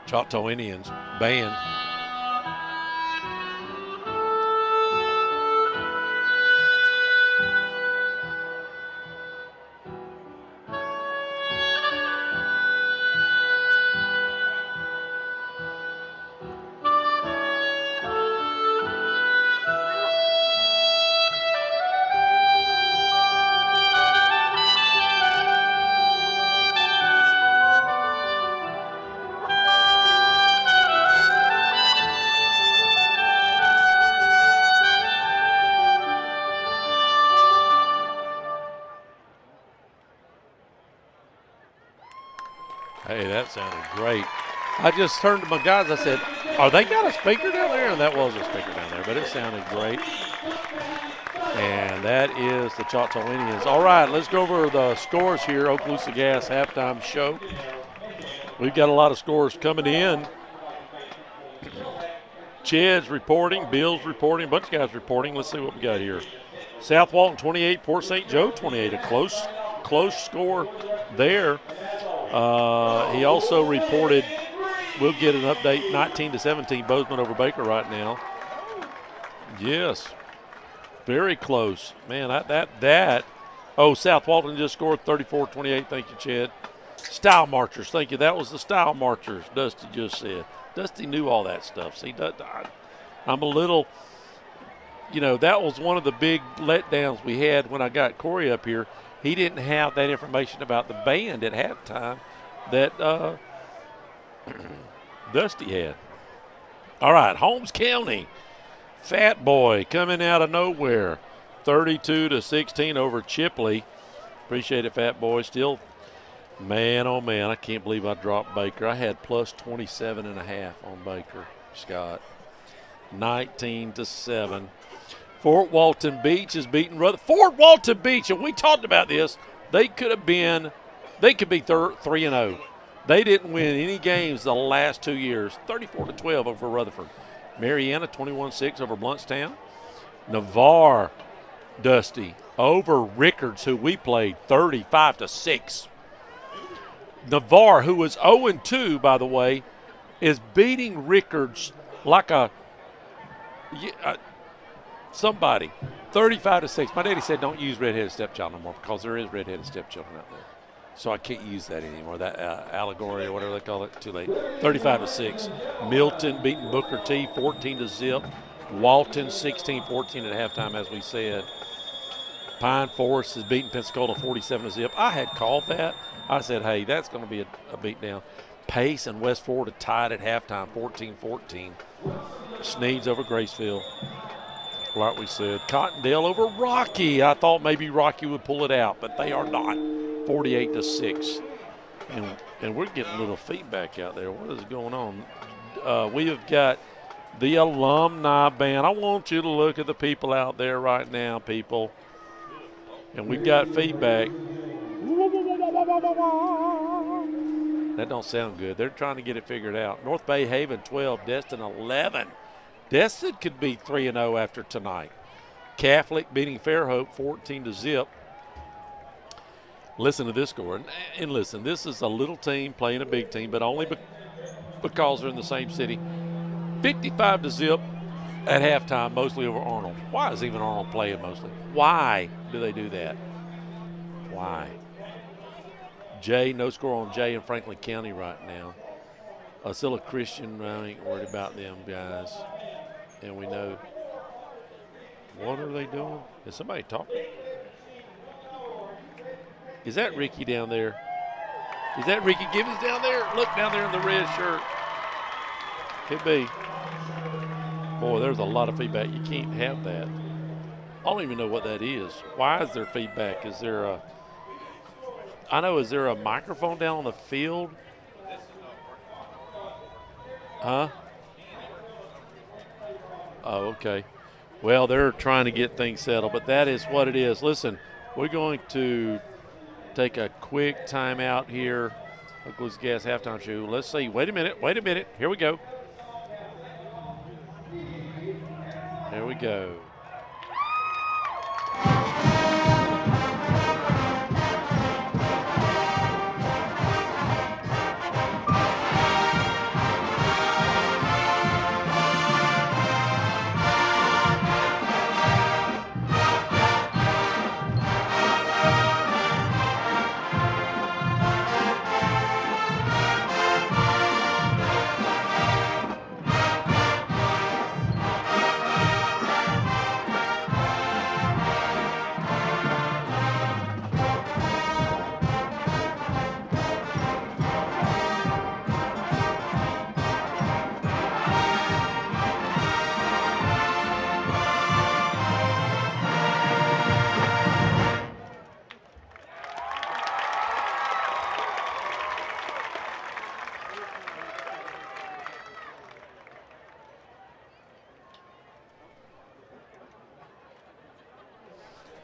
Speaker 1: Choctaw Indians band. Hey, that sounded great. I just turned to my guys. I said, "Are they got a speaker down there?" And that was a speaker down there, but it sounded great. And that is the Choctaw Indians. All right, let's go over the scores here. Okaloosa Gas halftime show. We've got a lot of scores coming in. Ched's reporting. Bill's reporting. A bunch of guys reporting. Let's see what we got here. South Walton 28, Port St. Joe 28. A close score there. He also reported, we'll get an update, 19-17 Bozeman over Baker right now. Yes, very close. Man, that. Oh, South Walton just scored 34-28. Thank you, Ched. Style marchers. Thank you. That was the style marchers, Dusty just said. Dusty knew all that stuff. See, I'm a little, that was one of the big letdowns we had when I got Corey up here. He didn't have that information about the band at halftime that Dusty had. All right, Holmes County. Fat Boy coming out of nowhere. 32-16 over Chipley. Appreciate it, Fat Boy. Still, man, oh, man, I can't believe I dropped Baker. I had plus 27.5 on Baker, Scott. 19-7. Fort Walton Beach is beating Rutherford. Fort Walton Beach, and we talked about this, they could be 3-0. They didn't win any games the last 2 years. 34-12 over Rutherford. Mariana 21-6 over Bluntstown. Navarre, Dusty, over Rickards, who we played 35-6. Navarre, who was 0-2, by the way, is beating Rickards like somebody. 35-6. My daddy said don't use redheaded stepchild no more because there is redheaded stepchildren out there. So I can't use that anymore, that allegory or whatever they call it. Too late. 35-6. Milton beating Booker T 14-0. Walton 16-14 at halftime, as we said. Pine Forest is beating Pensacola 47-0. I had called that. I said, hey, that's going to be a beatdown. Pace and West Florida tied at halftime, 14-14. Sneeds over Graceville, like we said. Cottondale over Rocky. I thought maybe Rocky would pull it out, but they are not. 48-6. And we're getting a little feedback out there. What is going on? We have got the alumni band. I want you to look at the people out there right now, people. And we've got feedback. That don't sound good. They're trying to get it figured out. North Bay Haven 12, Destin 11. Destin could be 3-0 after tonight. Catholic beating Fairhope 14-0. Listen to this score. And listen, this is a little team playing a big team, but only because they're in the same city. 55-0 at halftime, mostly over Arnold. Why is even Arnold playing mostly? Why do they do that? Why? Jay, no score on Jay in Franklin County right now. Osceola Christian, I ain't worried about them guys. And we know. What are they doing? Is somebody talking? Is that Ricky down there? Is that Ricky Gibbons down there? Look down there in the red shirt. Could be. Boy, there's a lot of feedback. You can't have that. I don't even know what that is. Why is there feedback? Is there is there a microphone down on the field? Huh? Oh, okay. Well, they're trying to get things settled, but that is what it is. Listen, we're going to take a quick timeout here. Oklahoma Gas halftime show. Let's see. Wait a minute. Here we go. There we go.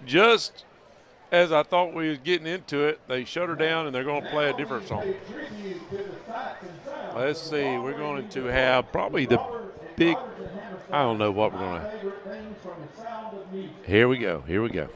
Speaker 1: Just as I thought we was getting into it, they shut her down and they're going to play a different song. Let's see. We're going to have probably big, I don't know what we're going to. Here we go. Here we go.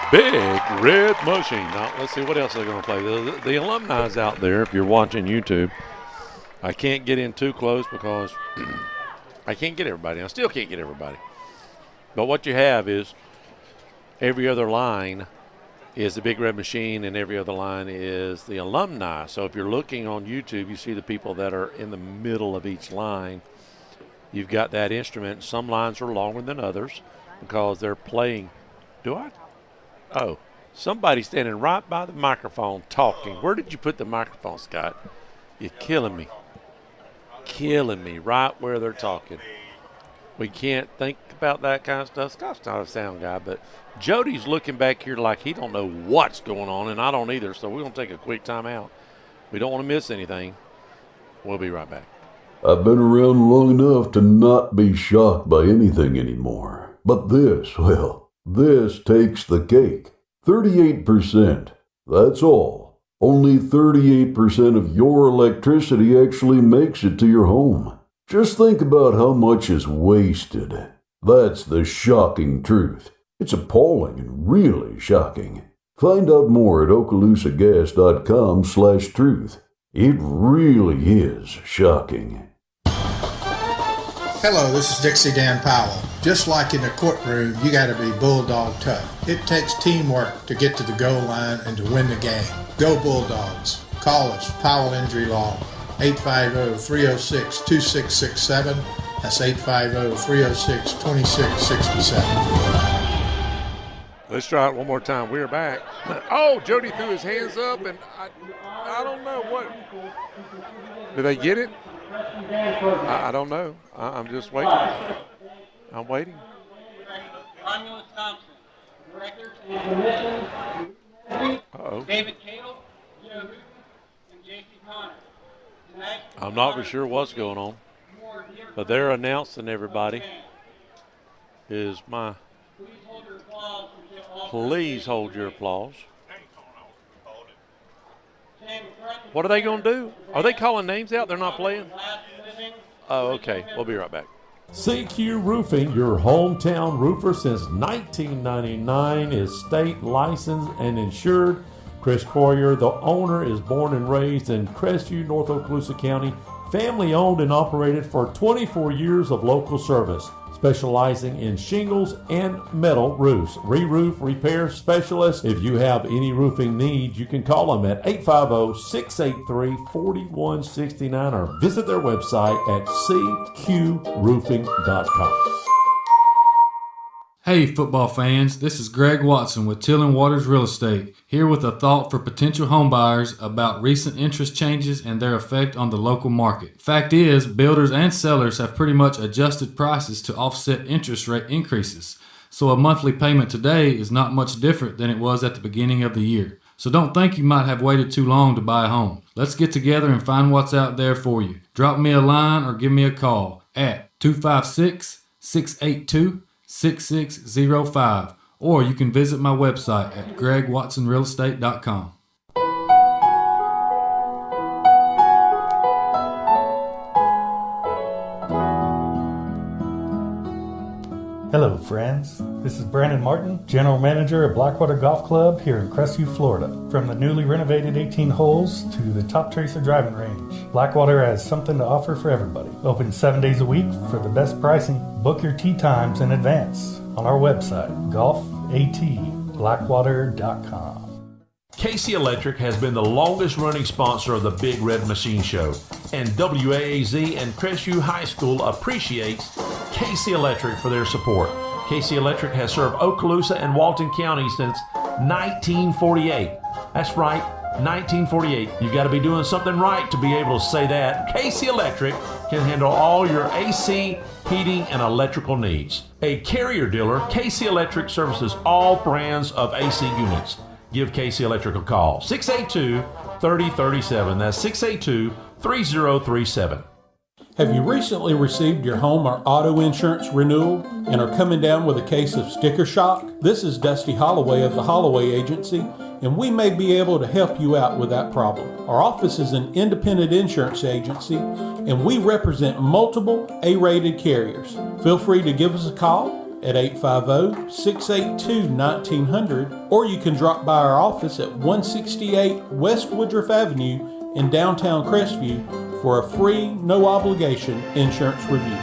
Speaker 1: Big red machine. Now, let's see what else they're going to play. The alumni's out there, if you're watching YouTube. I can't get in too close because I can't get everybody. I still can't get everybody. But what you have is every other line is the Big Red Machine and every other line is the alumni. So if you're looking on YouTube, you see the people that are in the middle of each line. You've got that instrument. Some lines are longer than others because they're playing. Do I? Oh, somebody's standing right by the microphone talking. Where did you put the microphone, Scott? You're killing me. Killing me right where they're talking. We can't think about that kind of stuff. Scott's not a sound guy, but Jody's looking back here like he don't know what's going on, and I don't either, so we're going to take a quick time out. We don't want to miss anything. We'll be right back.
Speaker 3: I've been around long enough to not be shocked by anything anymore. But this, well, this takes the cake. 38%. That's all. Only 38% of your electricity actually makes it to your home. Just think about how much is wasted. That's the shocking truth. It's appalling and really shocking. Find out more at okaloosagas.com/truth. It really is shocking.
Speaker 8: Hello, this is Dixie Dan Powell. Just like in the courtroom, you got to be bulldog tough. It takes teamwork to get to the goal line and to win the game. Go Bulldogs. Call us, Powell Injury Law, 850-306-2667. That's 850-306-2667.
Speaker 1: Let's try it one more time. We're back. Oh, Jody threw his hands up, and I don't know what. Did they get it? I don't know. I'm just waiting. I'm waiting. Uh-oh. I'm not for sure what's going on, but they're announcing everybody. Is my. Please hold your applause. What are they going to do? Are they calling names out? They're not playing? Oh, okay. We'll be right back.
Speaker 10: CQ Roofing, your hometown roofer since 1999, is state licensed and insured. Chris Coyer, the owner, is born and raised in Crestview, North Okaloosa County. Family owned and operated for 24 years of local service, specializing in shingles and metal roofs. Re-roof repair specialist. If you have any roofing needs, you can call them at 850-683-4169 or visit their website at cqroofing.com.
Speaker 20: Hey football fans, this is Greg Watson with Till & Waters Real Estate, here with a thought for potential homebuyers about recent interest changes and their effect on the local market. Fact is, builders and sellers have pretty much adjusted prices to offset interest rate increases, so a monthly payment today is not much different than it was at the beginning of the year. So don't think you might have waited too long to buy a home. Let's get together and find what's out there for you. Drop me a line or give me a call at 256-682-6605 or you can visit my website at gregwatsonrealestate.com.
Speaker 4: Hello friends, this is Brandon Martin, General Manager at Blackwater Golf Club here in Crestview, Florida. From the newly renovated 18 holes to the Top Tracer driving range, Blackwater has something to offer for everybody. Open 7 days a week for the best pricing. Book your tee times in advance on our website, golfatblackwater.com.
Speaker 10: Casey Electric has been the longest running sponsor of the Big Red Machine Show, and WAAZ and Crestview High School appreciates Casey Electric for their support. Casey Electric has served Okaloosa and Walton County since 1948. That's right, 1948. You've got to be doing something right to be able to say that. Casey Electric can handle all your AC, heating, and electrical needs. A Carrier dealer, Casey Electric services all brands of AC units. Give Casey Electric a call, 682-3037. That's 682-3037.
Speaker 9: Have you recently received your home or auto insurance renewal and are coming down with a case of sticker shock? This is Dusty Holloway of the Holloway Agency, and we may be able to help you out with that problem. Our office is an independent insurance agency, and we represent multiple A-rated carriers. Feel free to give us a call at 850-682-1900, or you can drop by our office at 168 West Woodruff Avenue in downtown Crestview for a free, no obligation insurance review.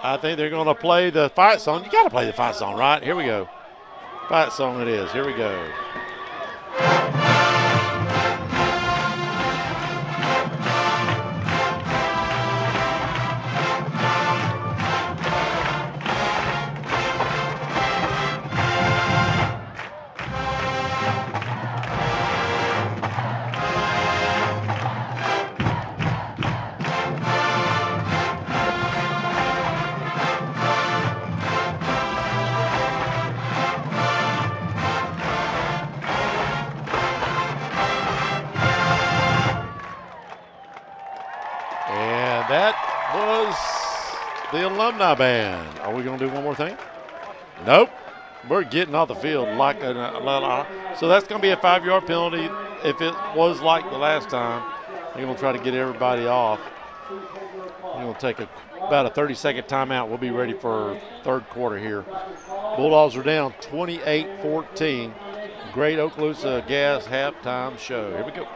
Speaker 1: I think they're going to play the fight song. You got to play the fight song, right? Here we go. Fight song it is. Here we go. That was the alumni band. Are we going to do one more thing? Nope. We're getting off the field like so that's going to be a 5-yard penalty. If it was like the last time, they're going to try to get everybody off. We're going to take about a 30-second timeout. We'll be ready for third quarter here. Bulldogs are down 28-14. Great Okaloosa Gas halftime show. Here we go.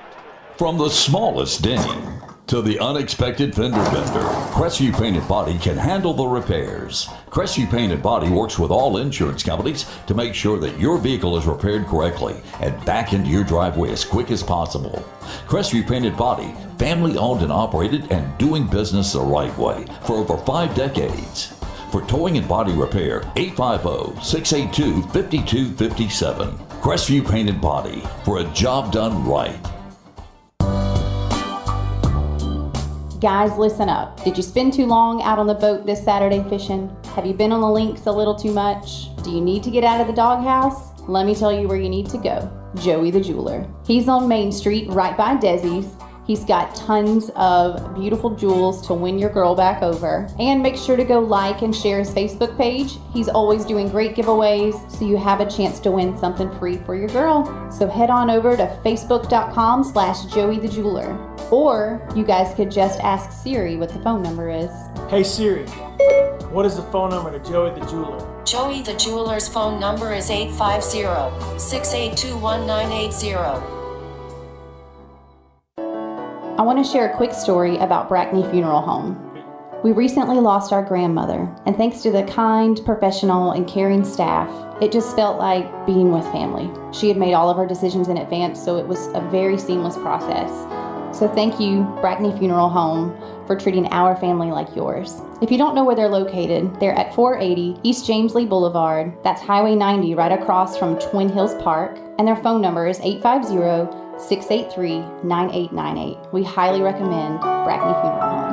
Speaker 21: From the smallest ding to the unexpected fender bender, Crestview Paint and Body can handle the repairs. Crestview Paint and Body works with all insurance companies to make sure that your vehicle is repaired correctly and back into your driveway as quick as possible. Crestview Paint and Body, family owned and operated and doing business the right way for over 5 decades. For towing and body repair, 850-682-5257. Crestview Paint and Body, for a job done right.
Speaker 5: Guys, listen up. Did you spend too long out on the boat this Saturday fishing? Have you been on the links a little too much? Do you need to get out of the doghouse? Let me tell you where you need to go. Joey the Jeweler. He's on Main Street right by Desi's. He's got tons of beautiful jewels to win your girl back over. And make sure to go like and share his Facebook page. He's always doing great giveaways, so you have a chance to win something free for your girl. So head on over to facebook.com/JoeyTheJeweler. Or you guys could just ask Siri what the phone number is.
Speaker 6: Hey Siri, what is the phone number to Joey the Jeweler?
Speaker 7: Joey the Jeweler's phone number is 850-682-1980.
Speaker 5: I want to share a quick story about Brackney Funeral Home. We recently lost our grandmother, and thanks to the kind, professional, and caring staff, it just felt like being with family. She had made all of her decisions in advance, so it was a very seamless process. So thank you, Brackney Funeral Home, for treating our family like yours. If you don't know where they're located, they're at 480 East James Lee Boulevard. That's Highway 90 right across from Twin Hills Park, and their phone number is 850-683-9898. We highly recommend Brackney Funeral Home.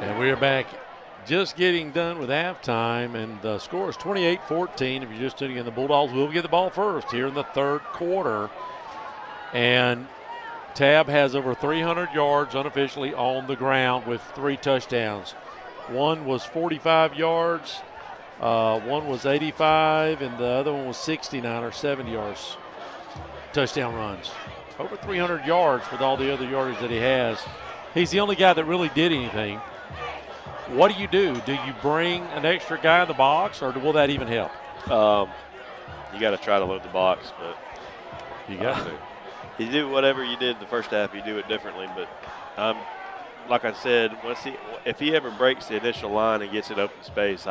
Speaker 1: And we're back just getting done with halftime, and the score is 28-14. If you're just tuning in, the Bulldogs will get the ball first here in the third quarter. And Tab has over 300 yards unofficially on the ground with 3 touchdowns. One was 45 yards, one was 85, and the other one was 69 or 70 yards. Touchdown runs. Over 300 yards with all the other yardage that he has. He's the only guy that really did anything. What do? Do you bring an extra guy in the box, or will that even help?
Speaker 18: You got to try to load the box, but
Speaker 1: you got to.
Speaker 18: You do whatever you did the first half, you do it differently. But like I said, if he ever breaks the initial line and gets it open space, we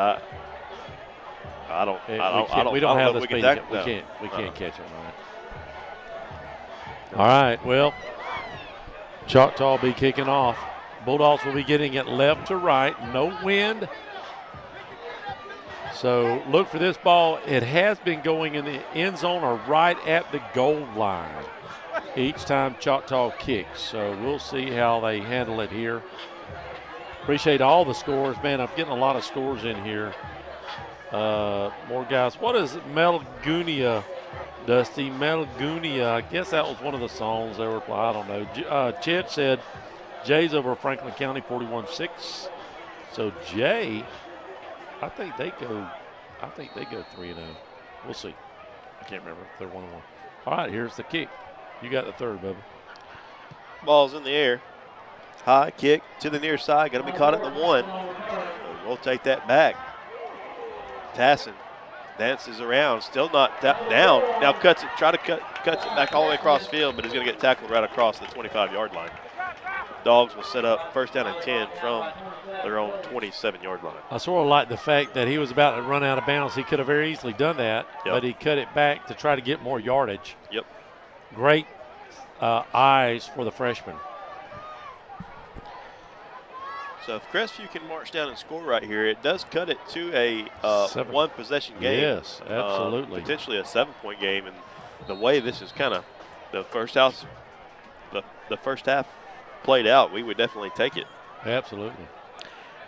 Speaker 18: don't have the speed. We can't catch him.
Speaker 1: All right. Well, Choctaw will be kicking off. Bulldogs will be getting it left to right. No wind. So look for this ball. It has been going in the end zone or right at the goal line each time Choctaw kicks. So we'll see how they handle it here. Appreciate all the scores. Man, I'm getting a lot of scores in here. More guys. What is Melgunia, Dusty? Melgunia. I guess that was one of the songs they were playing. I don't know. Chet said Jay's over Franklin County 41-6. So Jay, I think they go 3-0. We'll see. I can't remember if they're 1-1. All right, here's the kick. You got the third, Bubba.
Speaker 18: Ball's in the air. High kick to the near side. Going to be caught at the 1. We'll take that back. Tassin dances around. Still not down. Now cuts it. Cuts it back all the way across the field, but he's going to get tackled right across the 25-yard line. Dogs will set up first down and 10 from their own 27-yard line.
Speaker 1: I sort of like the fact that he was about to run out of bounds. He could have very easily done that, but he cut it back to try to get more yardage.
Speaker 18: Yep.
Speaker 1: Great eyes for the freshman.
Speaker 18: So if Crestview can march down and score right here, it does cut it to a one-possession game.
Speaker 1: Yes, absolutely.
Speaker 18: Potentially a 7-point game. And the way this is kind of the first half played out, we would definitely take it.
Speaker 1: Absolutely.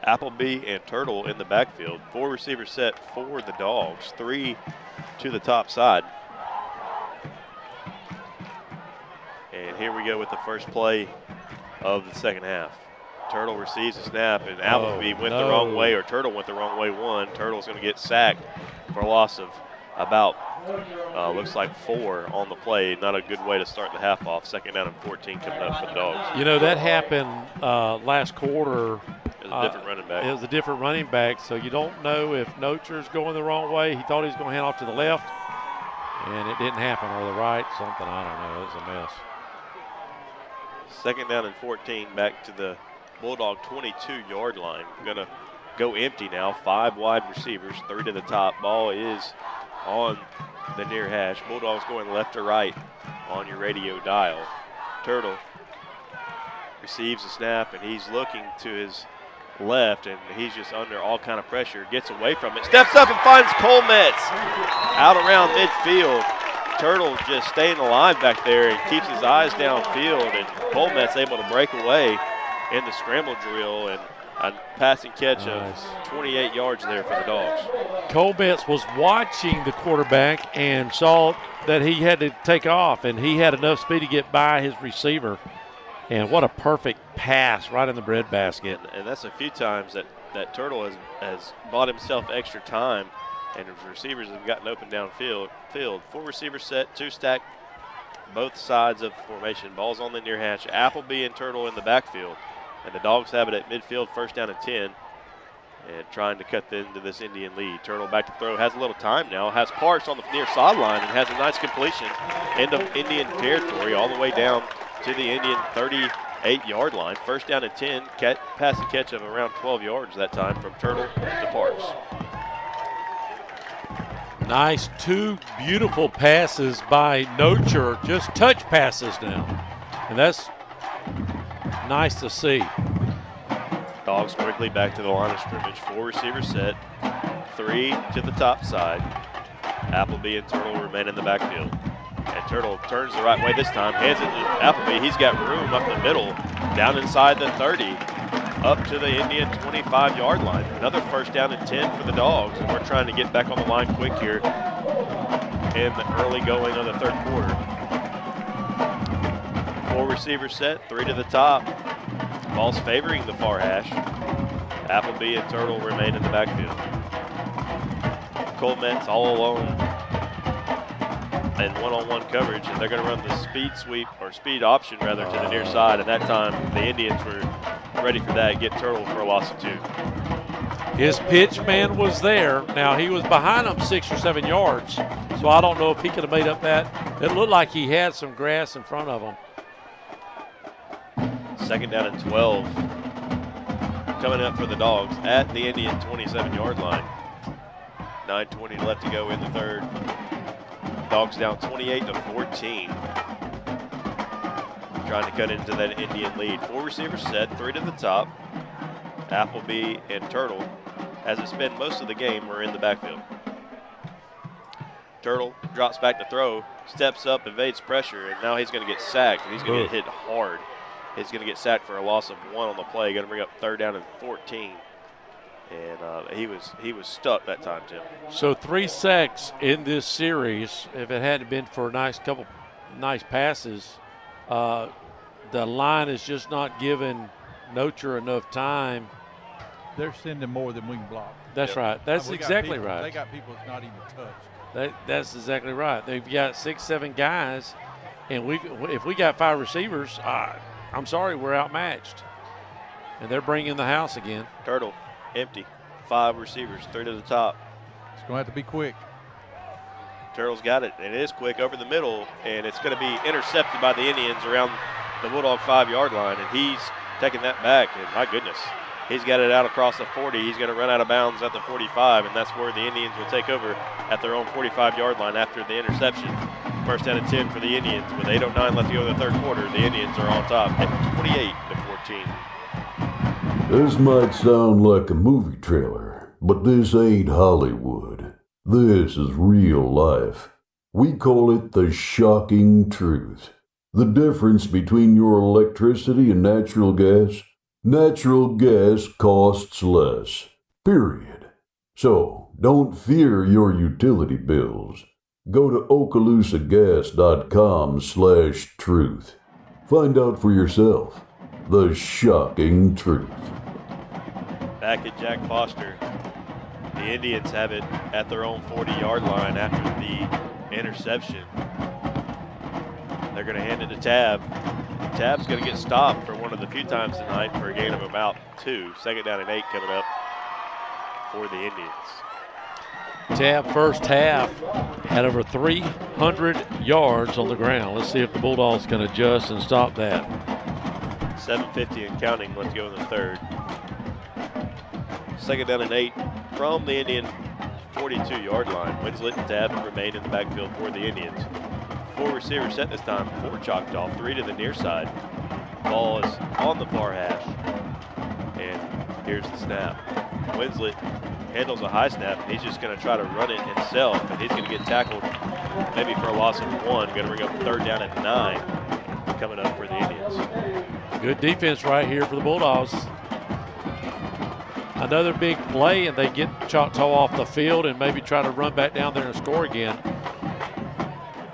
Speaker 18: Appleby and Turtle in the backfield. 4 receivers set for the Dogs. 3 to the top side. And here we go with the first play of the second half. Turtle receives a snap, and Appleby went the wrong way, or Turtle went the wrong way. Turtle's going to get sacked for a loss of about, looks like 4 on the play. Not a good way to start the half off. Second down and 14 coming up for the Dogs.
Speaker 1: You know, that happened last quarter.
Speaker 18: It was a different running back.
Speaker 1: It was a different running back, so you don't know if Nocher's going the wrong way. He thought he was going to hand off to the left, and it didn't happen, or the right, something. I don't know. It was a mess.
Speaker 18: Second down and 14 back to the Bulldog 22-yard line. Going to go empty now. 5 wide receivers, 3 to the top. Ball is on the near hash. Bulldogs going left to right on your radio dial. Turtle receives the snap, and he's looking to his left, and he's just under all kind of pressure. Gets away from it. Steps up and finds Cole Metz out around midfield. Turtle just staying alive back there and keeps his eyes downfield, and Cole Metz able to break away in the scramble drill, and a passing catch of 28 yards there for the Dogs.
Speaker 1: Cole Metz was watching the quarterback and saw that he had to take off, and he had enough speed to get by his receiver. And what a perfect pass right in the breadbasket.
Speaker 18: And that's a few times that Turtle has bought himself extra time, and his receivers have gotten open downfield. 4 receiver set, 2 stack, both sides of formation. Ball's on the near hash. Appleby and Turtle in the backfield. And the Dogs have it at midfield, 1st down and 10. And trying to cut into this Indian lead. Turtle back to throw, has a little time now, has Parks on the near sideline and has a nice completion into Indian territory all the way down to the Indian 38-yard line. 1st down and 10, pass and catch of around 12 yards that time from Turtle to Parks.
Speaker 1: Nice 2 beautiful passes by Nocher, just touch passes now. And that's nice to see.
Speaker 18: Dogs quickly back to the line of scrimmage. 4 receiver set, 3 to the top side. Appleby and Turtle remain in the backfield. And Turtle turns the right way this time, hands it to Appleby. He's got room up the middle, down inside the 30, up to the Indian 25-yard line. Another 1st down and 10 for the Dogs, and we're trying to get back on the line quick here in the early going of the 3rd quarter. 4 receiver set, 3 to the top. Ball's favoring the far hash. Appleby and Turtle remain in the backfield. Colmet's all alone in one-on-one coverage, and they're going to run the speed sweep, or speed option rather, to the near side. And that time the Indians were ready for that, get Turtle for a loss of 2.
Speaker 1: His pitch man was there. Now he was behind him 6 or 7 yards, so I don't know if he could have made up that. It looked like he had some grass in front of him.
Speaker 18: 2nd down and 12 coming up for the Dogs at the Indian 27-yard line. 9:20 left to go in the 3rd. Dogs down 28-14. Trying to cut into that Indian lead. 4 receivers set, 3 to the top. Appleby and Turtle, as it's been most of the game, were in the backfield. Turtle drops back to throw, steps up, evades pressure, and now he's going to get sacked, and he's going to get hit hard. He's going to get sacked for a loss of 1 on the play. Going to bring up 3rd down and 14. And he was stuck that time, Tim.
Speaker 1: So 3 sacks in this series. If it hadn't been for a couple nice passes, the line is just not giving Nocher enough time.
Speaker 19: They're sending more than we can block.
Speaker 1: That's right. That's exactly
Speaker 19: people,
Speaker 1: right.
Speaker 19: They got people that's not even touched.
Speaker 1: That's exactly right. They've got 6, 7 guys, and if we got 5 receivers, I'm sorry, we're outmatched. And they're bringing the house again.
Speaker 18: Turtle, empty. 5 receivers, 3 to the top.
Speaker 19: It's going to have to be quick.
Speaker 18: Turtle's got it, and it is quick over the middle, and it's going to be intercepted by the Indians around the Bulldog 5-yard line, and he's taking that back, and my goodness. He's got it out across the 40. He's going to run out of bounds at the 45, and that's where the Indians will take over at their own 45-yard line after the interception. 1st down and 10 for the Indians. With 8:09 left to go in the 3rd quarter, the Indians are on top at 28-14.
Speaker 3: This might sound like a movie trailer, but this ain't Hollywood. This is real life. We call it the shocking truth. The difference between your electricity and natural gas? Natural gas costs less. Period. So, don't fear your utility bills. Go to okaloosagas.com/truth. Find out for yourself the shocking truth.
Speaker 18: Back at Jack Foster, the Indians have it at their own 40-yard line after the interception. They're going to hand it to Tab. Tab's going to get stopped for one of the few times tonight for a gain of about 2. 2nd down and 8 coming up for the Indians.
Speaker 1: Tab first half had over 300 yards on the ground. Let's see if the Bulldogs can adjust and stop that.
Speaker 18: 7:50 and counting. Let's go in the 3rd. 2nd down and 8 from the Indian 42-yard line. Winslet and Tab remain in the backfield for the Indians. 4 receivers set this time for Choctaw. 3 to the near side. Ball is on the far hash. And here's the snap. Winslet handles a high snap, and he's just going to try to run it himself, and he's going to get tackled maybe for a loss of 1. Going to bring up 3rd down and 9 coming up for the Indians.
Speaker 1: Good defense right here for the Bulldogs. Another big play, and they get Choctaw off the field and maybe try to run back down there and score again.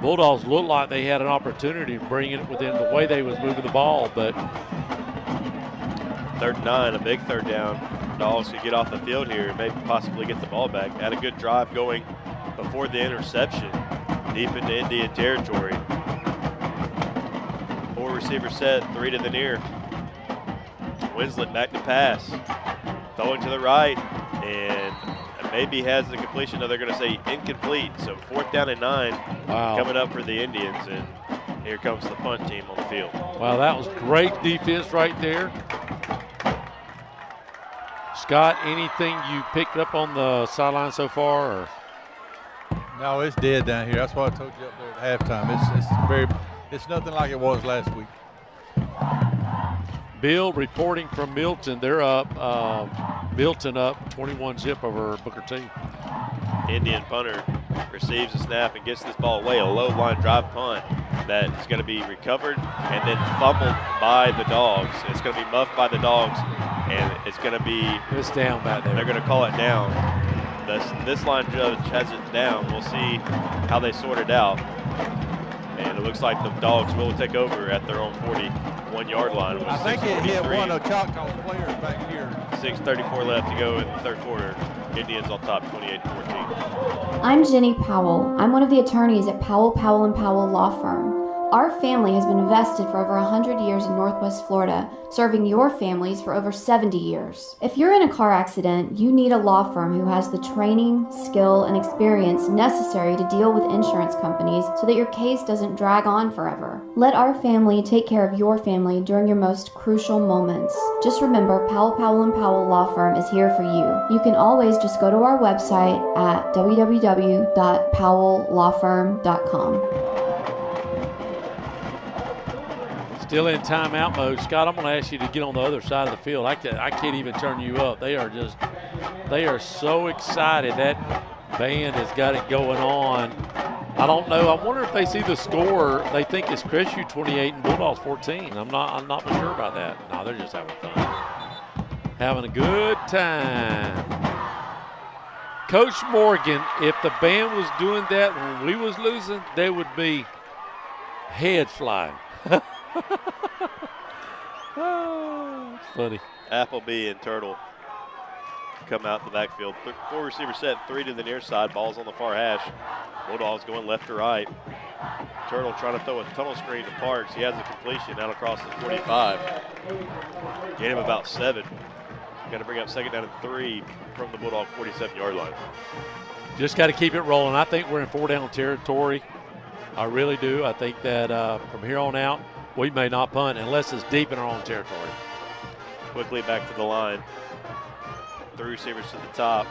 Speaker 1: Bulldogs looked like they had an opportunity to bring it within the way they was moving the ball, but
Speaker 18: 3rd and 9, a big 3rd down. Dogs could get off the field here and maybe possibly get the ball back. Had a good drive going before the interception, deep into Indian territory. 4 receiver set, 3 to the near. Winslet back to pass, throwing to the right, and maybe has the completion. No, they're going to say incomplete. So 4th down and 9 coming up for the Indians, and here comes the punt team on the field.
Speaker 1: Wow, that was great defense right there. Scott, anything you picked up on the sideline so far? Or?
Speaker 19: No, it's dead down here. That's what I told you up there at halftime. It's nothing like it was last week.
Speaker 1: Bill reporting from Milton. They're up. Milton up 21-zip over Booker T.
Speaker 18: Indian punter receives a snap and gets this ball away. A low line drive punt that's going to be recovered and then fumbled by the Dogs. It's going to be muffed by the Dogs, and it's going to be.
Speaker 1: It's down back there.
Speaker 18: They're going to call it down. This line judge has it down. We'll see how they sort it out. And it looks like the Dogs will take over at their own 41-yard line.
Speaker 19: I think it hit one of Choctaw's players back here.
Speaker 18: 6:34 left to go in the 3rd quarter. Indians on top, 28-14.
Speaker 11: I'm Jenny Powell. I'm one of the attorneys at Powell, Powell & Powell Law Firm. Our family has been invested for over 100 years in Northwest Florida, serving your families for over 70 years. If you're in a car accident, you need a law firm who has the training, skill, and experience necessary to deal with insurance companies so that your case doesn't drag on forever. Let our family take care of your family during your most crucial moments. Just remember, Powell, Powell & Powell Law Firm is here for you. You can always just go to our website at www.powelllawfirm.com.
Speaker 1: Still in timeout mode. Scott, I'm going to ask you to get on the other side of the field. I can't even turn you up. They are so excited. That band has got it going on. I don't know. I wonder if they see the score. They think it's Crestview 28 and Bulldogs 14. I'm not for sure about that. No, they're just having fun. Having a good time. Coach Morgan, if the band was doing that when we was losing, they would be heads flying. Oh, it's funny.
Speaker 18: Appleby and Turtle come out in the backfield. 4 receiver set, 3 to the near side. Ball's on the far hash. Bulldogs going left to right. Turtle trying to throw a tunnel screen to Parks. He has a completion out across the 45. Get him about 7. Got to bring up 2nd down and 3 from the Bulldog 47-yard line.
Speaker 1: Just got to keep it rolling. I think we're in 4-down territory. I really do. I think that from here on out, we may not punt unless it's deep in our own territory.
Speaker 18: Quickly back to the line. 3 receivers to the top.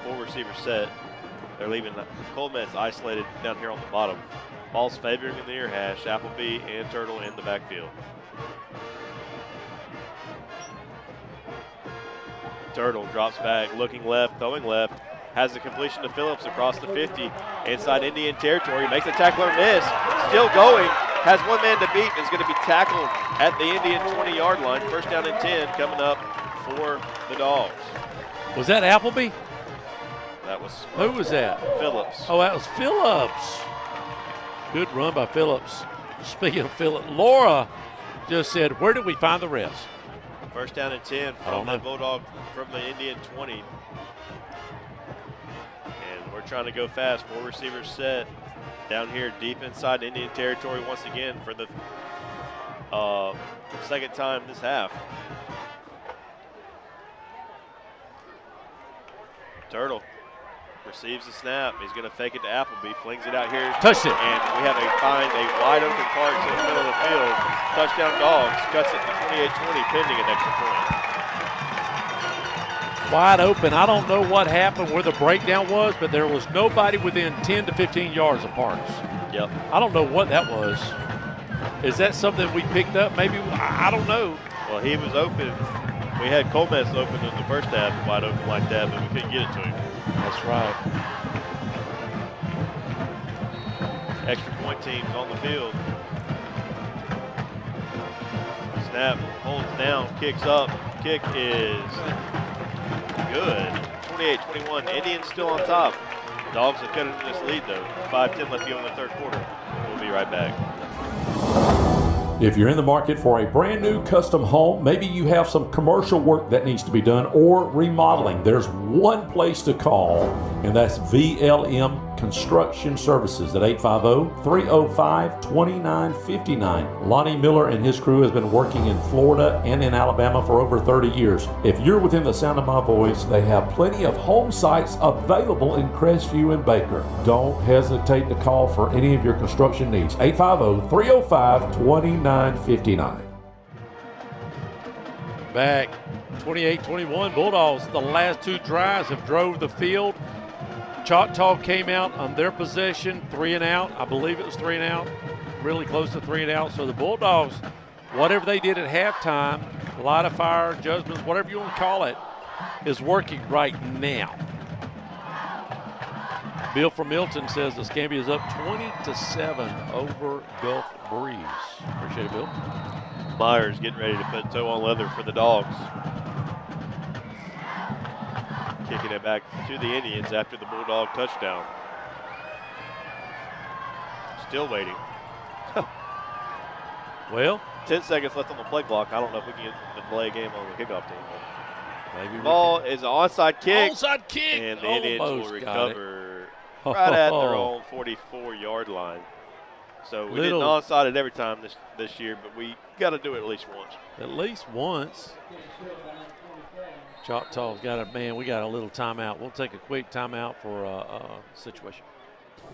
Speaker 18: 4 receivers set. They're leaving Coleman's isolated down here on the bottom. Ball's favoring in the near hash. Appleby and Turtle in the backfield. Turtle drops back, looking left, throwing left. Has the completion to Phillips across the 50. Inside Indian territory. Makes the tackler miss. Still going. Has one man to beat. Is going to be tackled at the Indian 20-yard line. 1st down and 10 coming up for the Dogs.
Speaker 1: Was that Appleby?
Speaker 18: That was.
Speaker 1: Who was that?
Speaker 18: Phillips.
Speaker 1: Oh, that was Phillips. Good run by Phillips. Speaking of Phillips, Laura just said, where did we find the rest?
Speaker 18: 1st down and 10 from the Bulldog, from the Indian 20. And we're trying to go fast. 4 receivers set down here deep inside Indian territory once again for the 2nd time this half. Turtle receives the snap. He's going to fake it to Appleby. Flings it out here.
Speaker 1: Touched it.
Speaker 18: And we have a wide open Parks in the middle of the field. Touchdown Dogs. Cuts it to 28-20 pending an extra point.
Speaker 1: Wide open. I don't know what happened, where the breakdown was, but there was nobody within 10 to 15 yards of Parks.
Speaker 18: Yep.
Speaker 1: I don't know what that was. Is that something we picked up? Maybe, I don't know.
Speaker 18: Well, he was open. We had Coleman open in the first half, wide open like that, but we couldn't get it to him.
Speaker 1: That's right.
Speaker 18: Extra point teams on the field. Snap, holds down, kicks up. Kick is good. 28-21. Indians still on top. Dogs have cut into this lead, though. 5:10 left to go in the third quarter. We'll be right back.
Speaker 10: If you're in the market for a brand new custom home, maybe you have some commercial work that needs to be done or remodeling, there's one place to call, and that's VLM Construction Services at 850-305-2959. Lonnie Miller and his crew has been working in Florida and in Alabama for over 30 years. If you're within the sound of my voice, they have plenty of home sites available in Crestview and Baker. Don't hesitate to call for any of your construction needs. 850-305-2959.
Speaker 1: Back 28-21 Bulldogs. The last two drives have drove the field. Choctaw came out on their possession, 3 and out. I believe it was 3 and out, really close to 3 and out. So the Bulldogs, whatever they did at halftime, light of fire, judgments, whatever you want to call it, is working right now. Bill from Milton says the Scambia is up 20-7 over Gulf Breeze. Appreciate it, Bill.
Speaker 18: Myers getting ready to put toe on leather for the Dogs. Kicking it back to the Indians after the Bulldog touchdown. Still waiting.
Speaker 1: Well,
Speaker 18: 10 seconds left on the play clock. I don't know if we can get the delay game on the kickoff team.
Speaker 1: Maybe
Speaker 18: ball is an onside kick.
Speaker 1: Onside kick.
Speaker 18: And the Indians will recover right at their own 44-yard line. So we didn't onside it every time this year, but we got to do it at least once.
Speaker 1: At least once. Choctaw's got we got a little timeout. We'll take a quick timeout for a situation.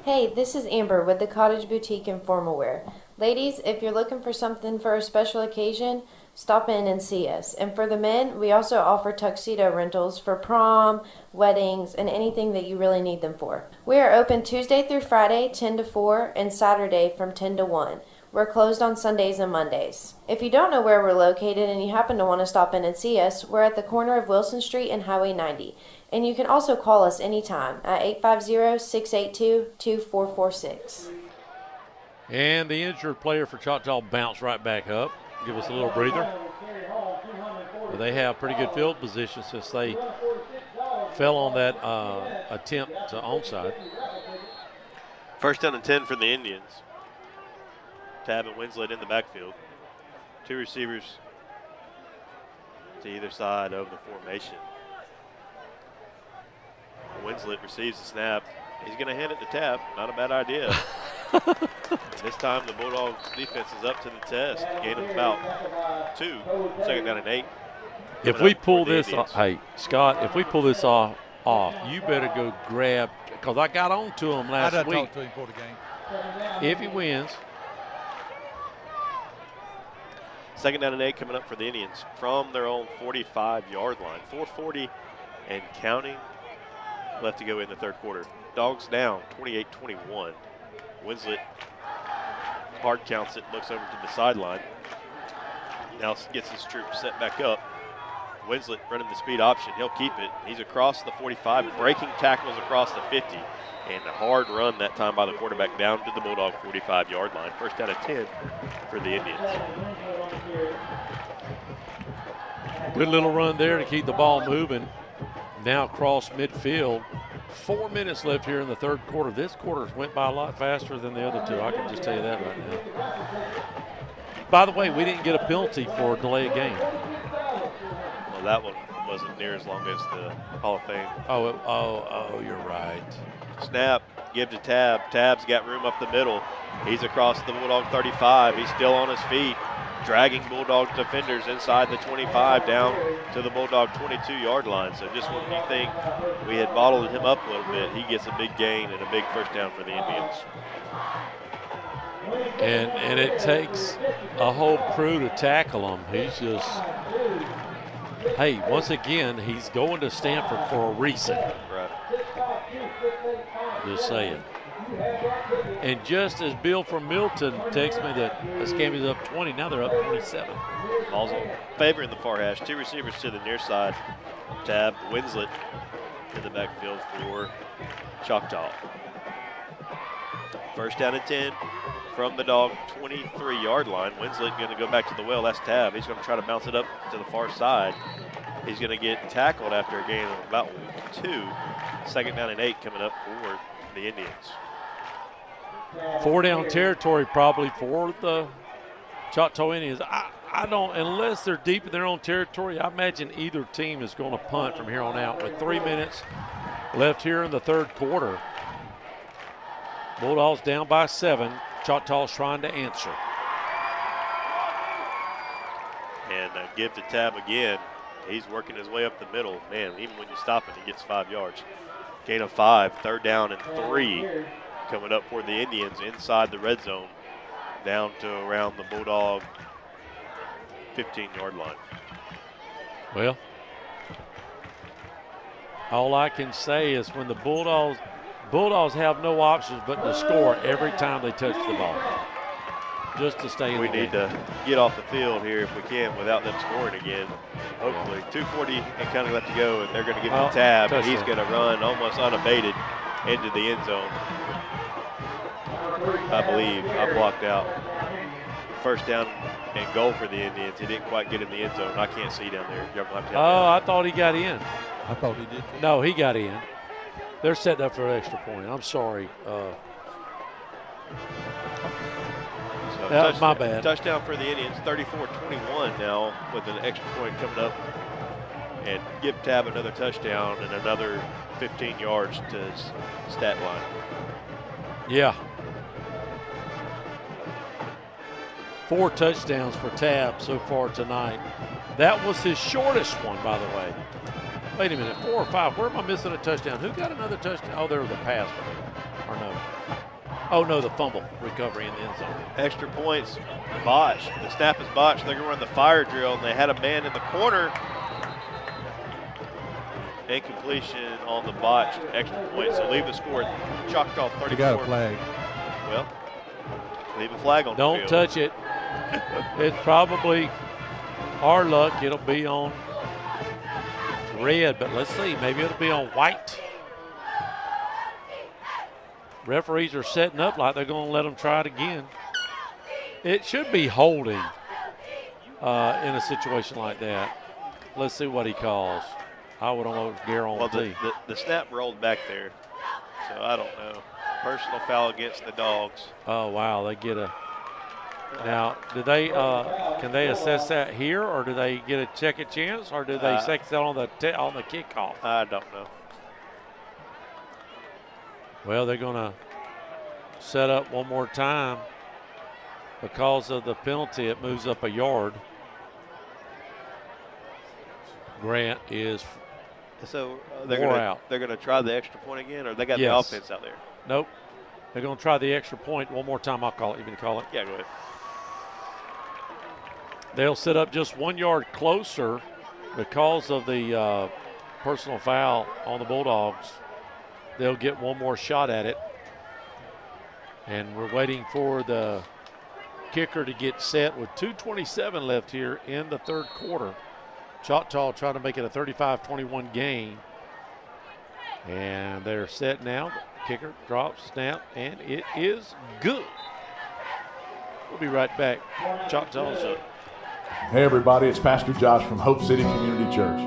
Speaker 2: Hey, this is Amber with the Cottage Boutique and Formal Wear. Ladies, if you're looking for something for a special occasion, stop in and see us. And for the men, we also offer tuxedo rentals for prom, weddings, and anything that you really need them for. We are open Tuesday through Friday, 10 to 4, and Saturday from 10 to 1. We're closed on Sundays and Mondays. If you don't know where we're located and you happen to want to stop in and see us, we're at the corner of Wilson Street and Highway 90. And you can also call us anytime at 850-682-2446.
Speaker 1: And the injured player for Choctaw bounced right back up. Give us a little breather. Well, they have pretty good field position since they fell on that attempt to onside.
Speaker 18: First down and 10 for the Indians. Tab and Winslet in the backfield. Two receivers to either side of the formation. Winslet receives the snap. He's going to hand it to Tab. Not a bad idea. This time the Bulldogs defense is up to the test. Gain of about 2. Second down and 8.
Speaker 1: If we pull this off, hey, Scott, if we pull this off, you better go grab, because I got on to him last week.
Speaker 19: I talked to him before the game.
Speaker 1: If he wins.
Speaker 18: Second down and 8 coming up for the Indians from their own 45-yard line. 4:40 and counting left to go in the third quarter. Dogs down 28-21. Winslet hard counts it, looks over to the sideline. Now gets his troops set back up. Winslet running the speed option. He'll keep it. He's across the 45, breaking tackles across the 50. And a hard run that time by the quarterback down to the Bulldog 45-yard line. First down and 10 for the Indians.
Speaker 1: Good little run there to keep the ball moving. Now cross midfield. 4 minutes left here in the third quarter. This quarter went by a lot faster than the other two. I can just tell you that right now. By the way, we didn't get a penalty for a delay of game.
Speaker 18: Well, that one wasn't near as long as the Hall of Fame.
Speaker 1: Oh, you're right.
Speaker 18: Snap, give to Tab. Tab's got room up the middle. He's across the Bulldog 35. He's still on his feet, dragging Bulldog defenders inside the 25 down to the Bulldog 22-yard line. So just when you think we had bottled him up a little bit, he gets a big gain and a big first down for the Indians.
Speaker 1: And it takes a whole crew to tackle him. He's just, hey, once again, he's going to Stanford for a reason.
Speaker 18: Right.
Speaker 1: Just saying. And just as Bill from Milton texts me that the Scambia's up 20, now they're up 27.
Speaker 18: Ball's in favor in the far hash. Two receivers to the near side. Tab, Winslet in the backfield for Choctaw. First down and 10 from the Dog 23-yard line. Winslet going to go back to the well. That's Tab. He's going to try to bounce it up to the far side. He's going to get tackled after a gain of about 2. Second down and 8 coming up for the Indians.
Speaker 1: 4 down territory probably for the Choctaw Indians. I don't, unless they're deep in their own territory, I imagine either team is going to punt from here on out with 3 minutes left here in the third quarter. Bulldogs down by 7. Choctaw's trying to answer.
Speaker 18: And give to Tab again. He's working his way up the middle. Man, even when you stop it, he gets 5 yards. Gain of 5, 3rd down and 3 coming up for the Indians inside the red zone, down to around the Bulldog 15-yard line.
Speaker 1: Well, all I can say is when the Bulldogs have no options but to score every time they touch the ball, just to stay in the game.
Speaker 18: We need to get off the field here if we can without them scoring again. Hopefully, 2:40 and counting left to go, and they're going to give him a tab, and he's going to run almost unabated into the end zone. I believe I blocked out. 1st down and goal for the Indians. He didn't quite get in the end zone. I can't see down there. You're gonna have to help me out.
Speaker 1: I thought he got in.
Speaker 19: I thought he did.
Speaker 1: No, he got in. They're setting up for an extra point. I'm sorry. That was my bad.
Speaker 18: Touchdown for the Indians, 34-21 now with an extra point coming up. And give Tab another touchdown and another 15 yards to his stat line.
Speaker 1: Yeah. 4 touchdowns for Tab so far tonight. That was his shortest one, by the way. Wait a minute, 4 or 5. Where am I missing a touchdown? Who got another touchdown? Oh, there was a pass. Or no. Oh, no, the fumble recovery in the end zone.
Speaker 18: Extra points, botched. The snap is botched. They're going to run the fire drill, and they had a man in the corner. Incompletion on the botched extra point. So leave the score at Choctaw 34.
Speaker 19: They got a flag.
Speaker 18: Well, leave a flag on the
Speaker 1: Don't
Speaker 18: field.
Speaker 1: touch it. It's probably our luck. It'll be on red, but let's see. Maybe it'll be on white. Referees are setting up like they're going to let them try it again. It should be holding in a situation like that. Let's see what he calls. I would almost guarantee.
Speaker 18: Well, the snap rolled back there, so I don't know. Personal foul against the Dogs.
Speaker 1: Oh, wow, they get a. Now, do they can they assess that here, or do they get a second chance, or do they assess that on the kickoff?
Speaker 18: I don't know.
Speaker 1: Well, they're going to set up one more time. Because of the penalty, it moves up a yard. Grant is
Speaker 18: so
Speaker 1: they're
Speaker 18: going to try the extra point again, or they got the offense out there?
Speaker 1: Nope. They're going to try the extra point one more time. I'll call it. You can call it.
Speaker 18: Yeah, go ahead.
Speaker 1: They'll set up just 1 yard closer because of the personal foul on the Bulldogs. They'll get one more shot at it. And we're waiting for the kicker to get set with 2:27 left here in the third quarter. Choctaw trying to make it a 35-21 game. And they're set now. Kicker drops, snap, and it is good. We'll be right back. Choctaw's up.
Speaker 22: Hey everybody, it's Pastor Josh from Hope City Community Church.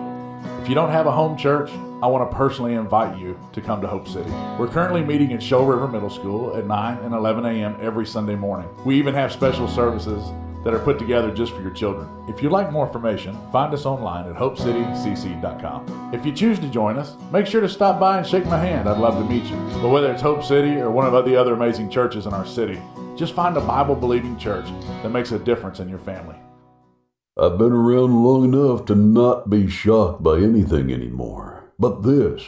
Speaker 22: If you don't have a home church, I want to personally invite you to come to Hope City. We're currently meeting at Show River Middle School at 9 and 11 a.m. every Sunday morning. We even have special services that are put together just for your children. If you'd like more information, find us online at hopecitycc.com. If you choose to join us, make sure to stop by and shake my hand. I'd love to meet you. But whether it's Hope City or one of the other amazing churches in our city, just find a Bible-believing church that makes a difference in your family.
Speaker 3: I've been around long enough to not be shocked by anything anymore. But this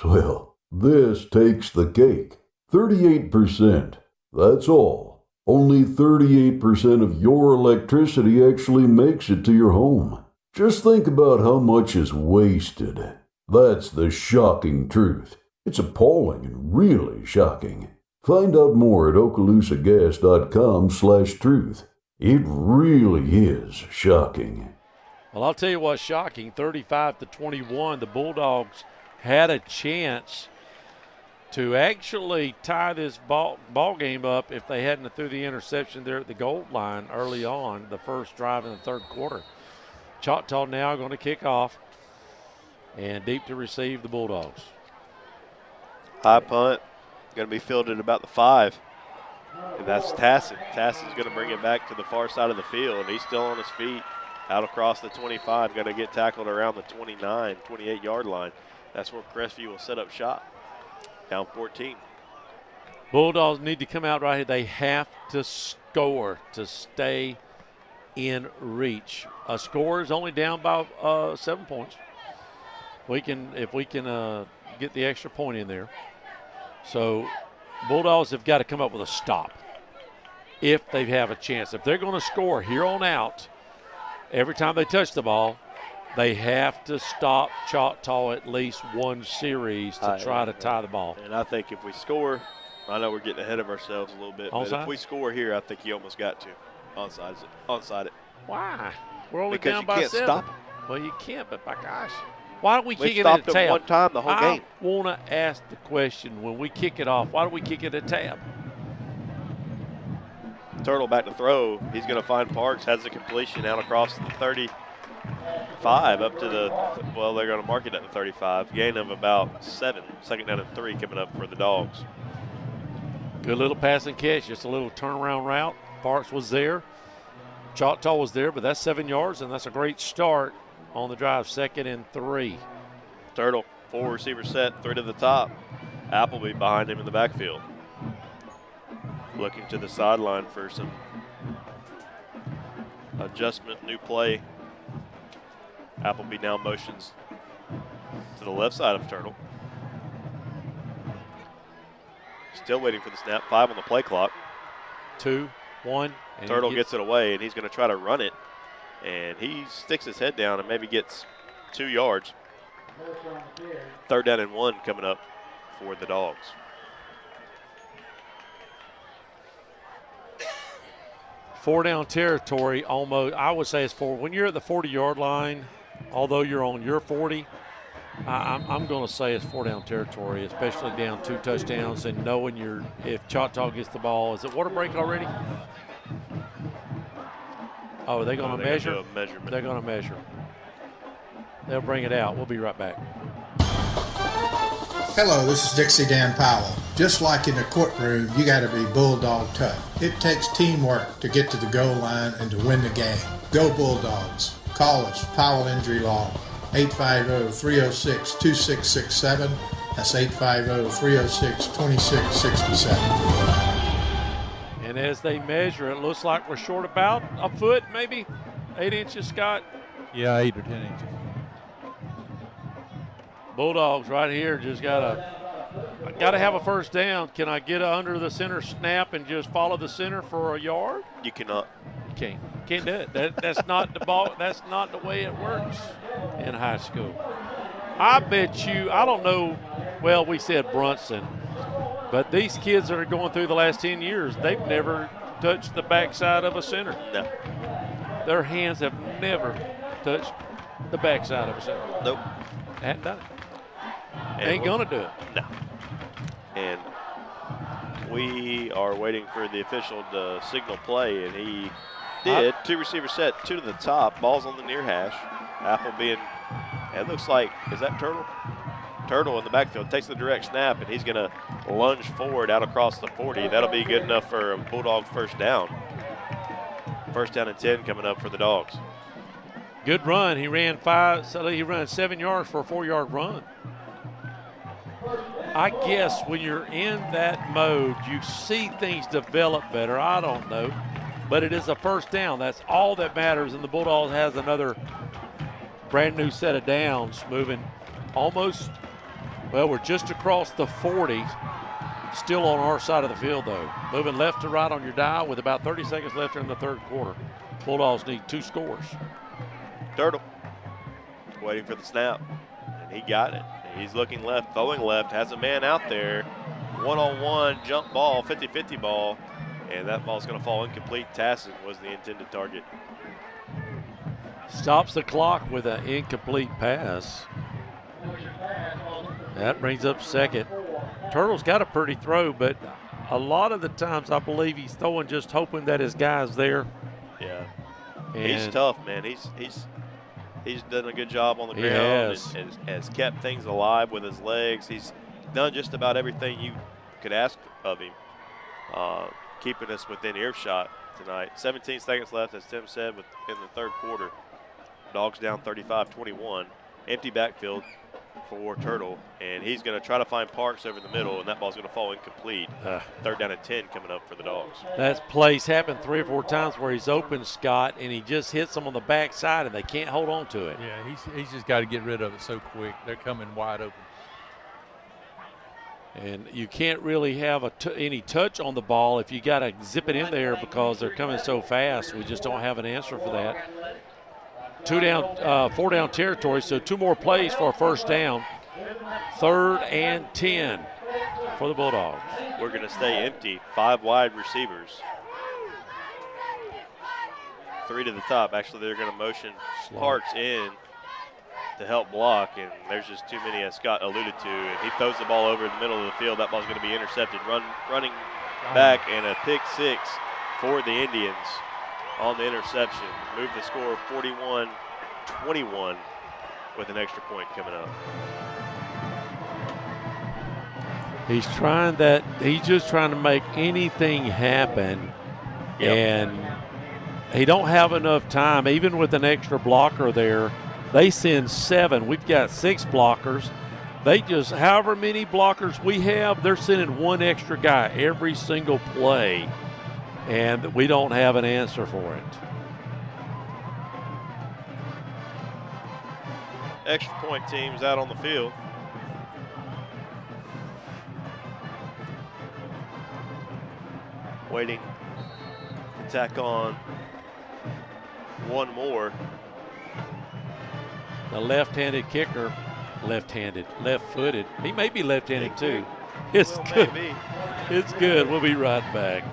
Speaker 3: takes the cake. 38%. That's all. Only 38% of your electricity actually makes it to your home. Just think about how much is wasted. That's the shocking truth. It's appalling and really shocking. Find out more at ocalusagas.com/truth. It really is shocking.
Speaker 1: Well, I'll tell you what's shocking, 35-21, the Bulldogs had a chance to actually tie this ball game up if they hadn't threw the interception there at the goal line early on, the first drive in the third quarter. Choctaw now going to kick off and deep to receive the Bulldogs.
Speaker 18: High punt, Going to be fielded about the 5. And that's Tassin. Tassin's going to bring it back to the far side of the field. He's still on his feet, out across the 25. Going to get tackled around the 29, 28-yard line. That's where Crestview will set up shop. Down 14.
Speaker 1: Bulldogs need to come out right here. They have to score to stay in reach. A score is only down by 7 points. If we can get the extra point in there. So Bulldogs have got to come up with a stop if they have a chance. If they're going to score here on out, every time they touch the ball, they have to stop Choctaw at least one series to try to tie the ball.
Speaker 18: And I think if we score, I know we're getting ahead of ourselves a little bit, but if we score here, I think you almost got to onside it.
Speaker 1: Why? We're only
Speaker 18: because
Speaker 1: down
Speaker 18: you
Speaker 1: by
Speaker 18: can't
Speaker 1: 7.
Speaker 18: Stop it.
Speaker 1: Well, you can't, but by gosh. Why don't we
Speaker 18: We've
Speaker 1: kick it at
Speaker 18: stopped
Speaker 1: a tab?
Speaker 18: them one time the whole game.
Speaker 1: I want to ask the question, when we kick it off, why don't we kick it at tab?
Speaker 18: Turtle back to throw. He's going to find Parks, has the completion out across the 35 up to the, well, they're going to mark it at the 35. Gain of about 7. Second down and 3 coming up for the Dogs.
Speaker 1: Good little pass and catch, just a little turnaround route. Parks was there. Choctaw was there, but that's 7 yards, and that's a great start on the drive. 2nd and 3.
Speaker 18: Turtle, 4 receiver set, 3 to the top. Appleby behind him in the backfield. Looking to the sideline for some adjustment, new play. Appleby now motions to the left side of Turtle. Still waiting for the snap. 5 on the play clock.
Speaker 1: 2, 1.
Speaker 18: Turtle gets it away, and he's going to try to run it. And he sticks his head down and maybe gets 2 yards. 3rd down and 1 coming up for the Dogs.
Speaker 1: Four down territory almost. I would say it's 4. When you're at the 40-yard line, although you're on your 40, I'm going to say it's 4 down territory, especially down 2 touchdowns and knowing if Choctaw gets the ball. Is it water break already? Oh, are they going to measure?
Speaker 18: Gonna do a measurement.
Speaker 1: They're going to measure. They'll bring it out. We'll be right back.
Speaker 8: Hello, this is Dixie Dan Powell. Just like in the courtroom, you got to be bulldog tough. It takes teamwork to get to the goal line and to win the game. Go Bulldogs. Call us, Powell Injury Law, 850-306-2667. That's 850-306-2667.
Speaker 1: And as they measure, it looks like we're short about a foot, maybe 8 inches, Scott.
Speaker 19: Yeah, 8 or 10 inches.
Speaker 1: Bulldogs right here just gotta have a first down. Can I get under the center snap and just follow the center for a yard?
Speaker 18: You cannot.
Speaker 1: You can't do it. That's not the ball. That's not the way it works in high school. I bet you. I don't know. Well, we said Brunson, but these kids that are going through the last 10 years, they've never touched the backside of a center.
Speaker 18: No.
Speaker 1: Their hands have never touched the backside of a center.
Speaker 18: Nope.
Speaker 1: Hadn't done it.
Speaker 18: And
Speaker 1: Ain't gonna do it.
Speaker 18: No. And we are waiting for the official to signal play, and he did. 2 receiver set, 2 to the top. Ball's on the near hash. Apple being, it looks like, is that Turtle? Turtle in the backfield takes the direct snap, and he's going to lunge forward out across the 40. That'll be good enough for a Bulldog first down. 1st down and 10 coming up for the Dogs.
Speaker 1: Good run. He ran 7 yards for a 4-yard run. I guess when you're in that mode, you see things develop better. I don't know. But it is a first down. That's all that matters. And the Bulldogs has another brand new set of downs moving almost, well, we're just across the 40. Still on our side of the field, though. Moving left to right on your dial with about 30 seconds left in the 3rd quarter. Bulldogs need 2 scores.
Speaker 18: Turtle waiting for the snap, and he got it. He's looking left, throwing left, has a man out there. One-on-one jump ball, 50-50 ball, and that ball's going to fall incomplete. Tassin was the intended target.
Speaker 1: Stops the clock with an incomplete pass. That brings up 2nd. Turtle's got a pretty throw, but a lot of the times I believe he's throwing just hoping that his guy's there.
Speaker 18: Yeah.
Speaker 1: And
Speaker 18: he's tough, man. He's done a good job on the ground and has kept things alive with his legs. He's done just about everything you could ask of him, keeping us within earshot tonight. 17 seconds left, as Tim said, in the third quarter. Dogs down 35-21. Empty backfield for Turtle, and he's going to try to find Parks over the middle, and that ball's going to fall incomplete. Third down and 10 coming up for the Dogs.
Speaker 1: That play's happened 3 or 4 times where he's open, Scott, and he just hits them on the backside, and they can't hold on to it.
Speaker 19: Yeah, he's just got to get rid of it so quick. They're coming wide open.
Speaker 1: And you can't really have any touch on the ball if you got to zip it in there because they're coming so fast. We just don't have an answer for that. 4 down territory, so 2 more plays for a first down. 3rd and 10 for the Bulldogs.
Speaker 18: We're going to stay empty. 5 wide receivers. 3 to the top. Actually, they're going to motion Parks in to help block, and there's just too many, as Scott alluded to. And he throws the ball over in the middle of the field. That ball's going to be intercepted. Running back, and a pick 6 for the Indians on the interception. Move the score 41-21 with an extra point coming up.
Speaker 1: He's just trying to make anything happen. Yep. And he don't have enough time, even with an extra blocker there. They send 7. We've got 6 blockers. They just, however many blockers we have, they're sending 1 extra guy every single play. And we don't have an answer for it.
Speaker 18: Extra point teams out on the field. Waiting to tack on 1 more.
Speaker 1: The left-handed kicker, left-footed. He may be left-handed too. It's good.
Speaker 18: Maybe.
Speaker 1: It's good. We'll be right back.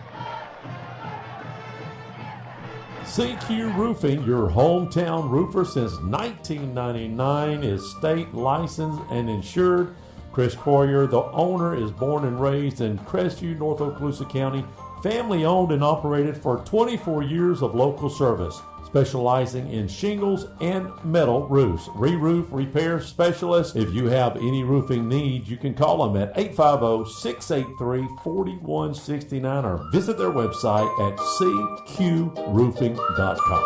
Speaker 10: CQ Roofing, your hometown roofer since 1999, is state licensed and insured. Chris Coyer, the owner, is born and raised in Crestview, North Okaloosa County. Family owned and operated for 24 years of local service, specializing in shingles and metal roofs. Re-roof repair specialist. If you have any roofing needs, you can call them at 850-683-4169 or visit their website at cqroofing.com.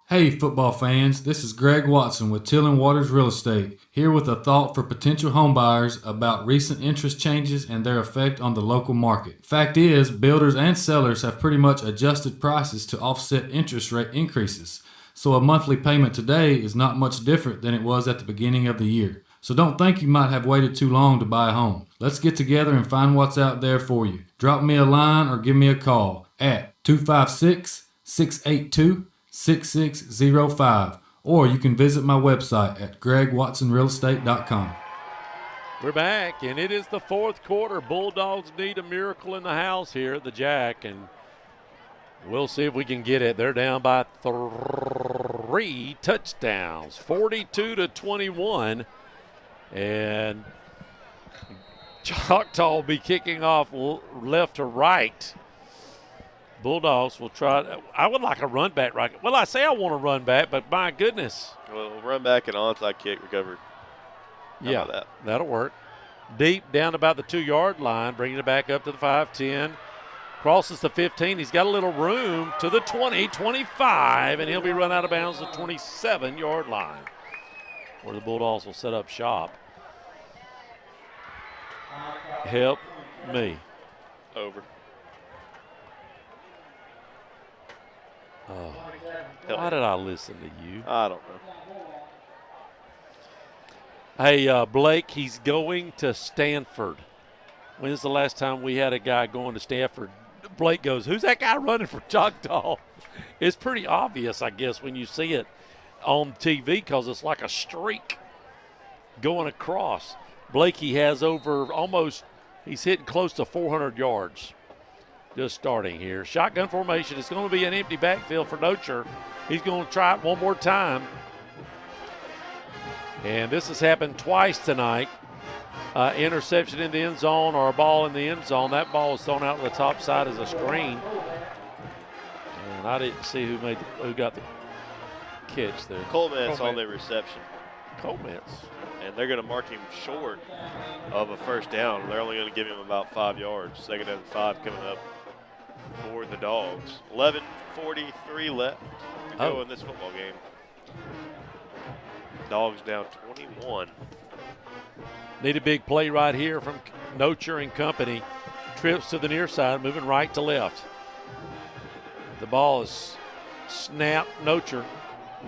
Speaker 20: Hey football fans, this is Greg Watson with Till & Waters Real Estate, here with a thought for potential home buyers about recent interest changes and their effect on the local market. Fact is, builders and sellers have pretty much adjusted prices to offset interest rate increases, so a monthly payment today is not much different than it was at the beginning of the year. So don't think you might have waited too long to buy a home. Let's get together and find what's out there for you. Drop me a line or give me a call at 256-682-6605, or you can visit my website at gregwatsonrealestate.com.
Speaker 1: We're back, and it is the 4th quarter. Bulldogs need a miracle in the house here at the Jack, and we'll see if we can get it. They're down by 3 touchdowns, 42-21, and Choctaw will be kicking off left to right. Bulldogs will try. I would like a run back right. Well, I say I want a run back, but my goodness.
Speaker 18: Well, run back and onside kick recovered. How about that?
Speaker 1: That'll work. Deep down about the 2-yard line, bringing it back up to the 5-10. Crosses the 15. He's got a little room to the 20, 25, and he'll be run out of bounds at the 27-yard line, where the Bulldogs will set up shop. Help me.
Speaker 18: Over.
Speaker 1: Oh, why did I listen to you?
Speaker 18: I don't know.
Speaker 1: Hey, Blake, he's going to Stanford. When's the last time we had a guy going to Stanford? Blake goes, who's that guy running for Choctaw? It's pretty obvious, I guess, when you see it on TV because it's like a streak going across. Blakey has he's hitting close to 400 yards. Just starting here. Shotgun formation. It's going to be an empty backfield for Nocher. He's going to try it one more time. And this has happened twice tonight. Interception in the end zone or a ball in the end zone. That ball was thrown out to the top side as a screen. And I didn't see who got the catch there.
Speaker 18: Coleman's on the reception.
Speaker 1: comments.
Speaker 18: And they're going to mark him short of a first down. They're only going to give him about 5 yards. Second and 5 coming up for the Dogs. 11:43 left to go in this football game. Dogs down 21.
Speaker 1: Need a big play right here from Nocher and company. Trips to the near side, moving right to left. The ball is snapped. Nocher,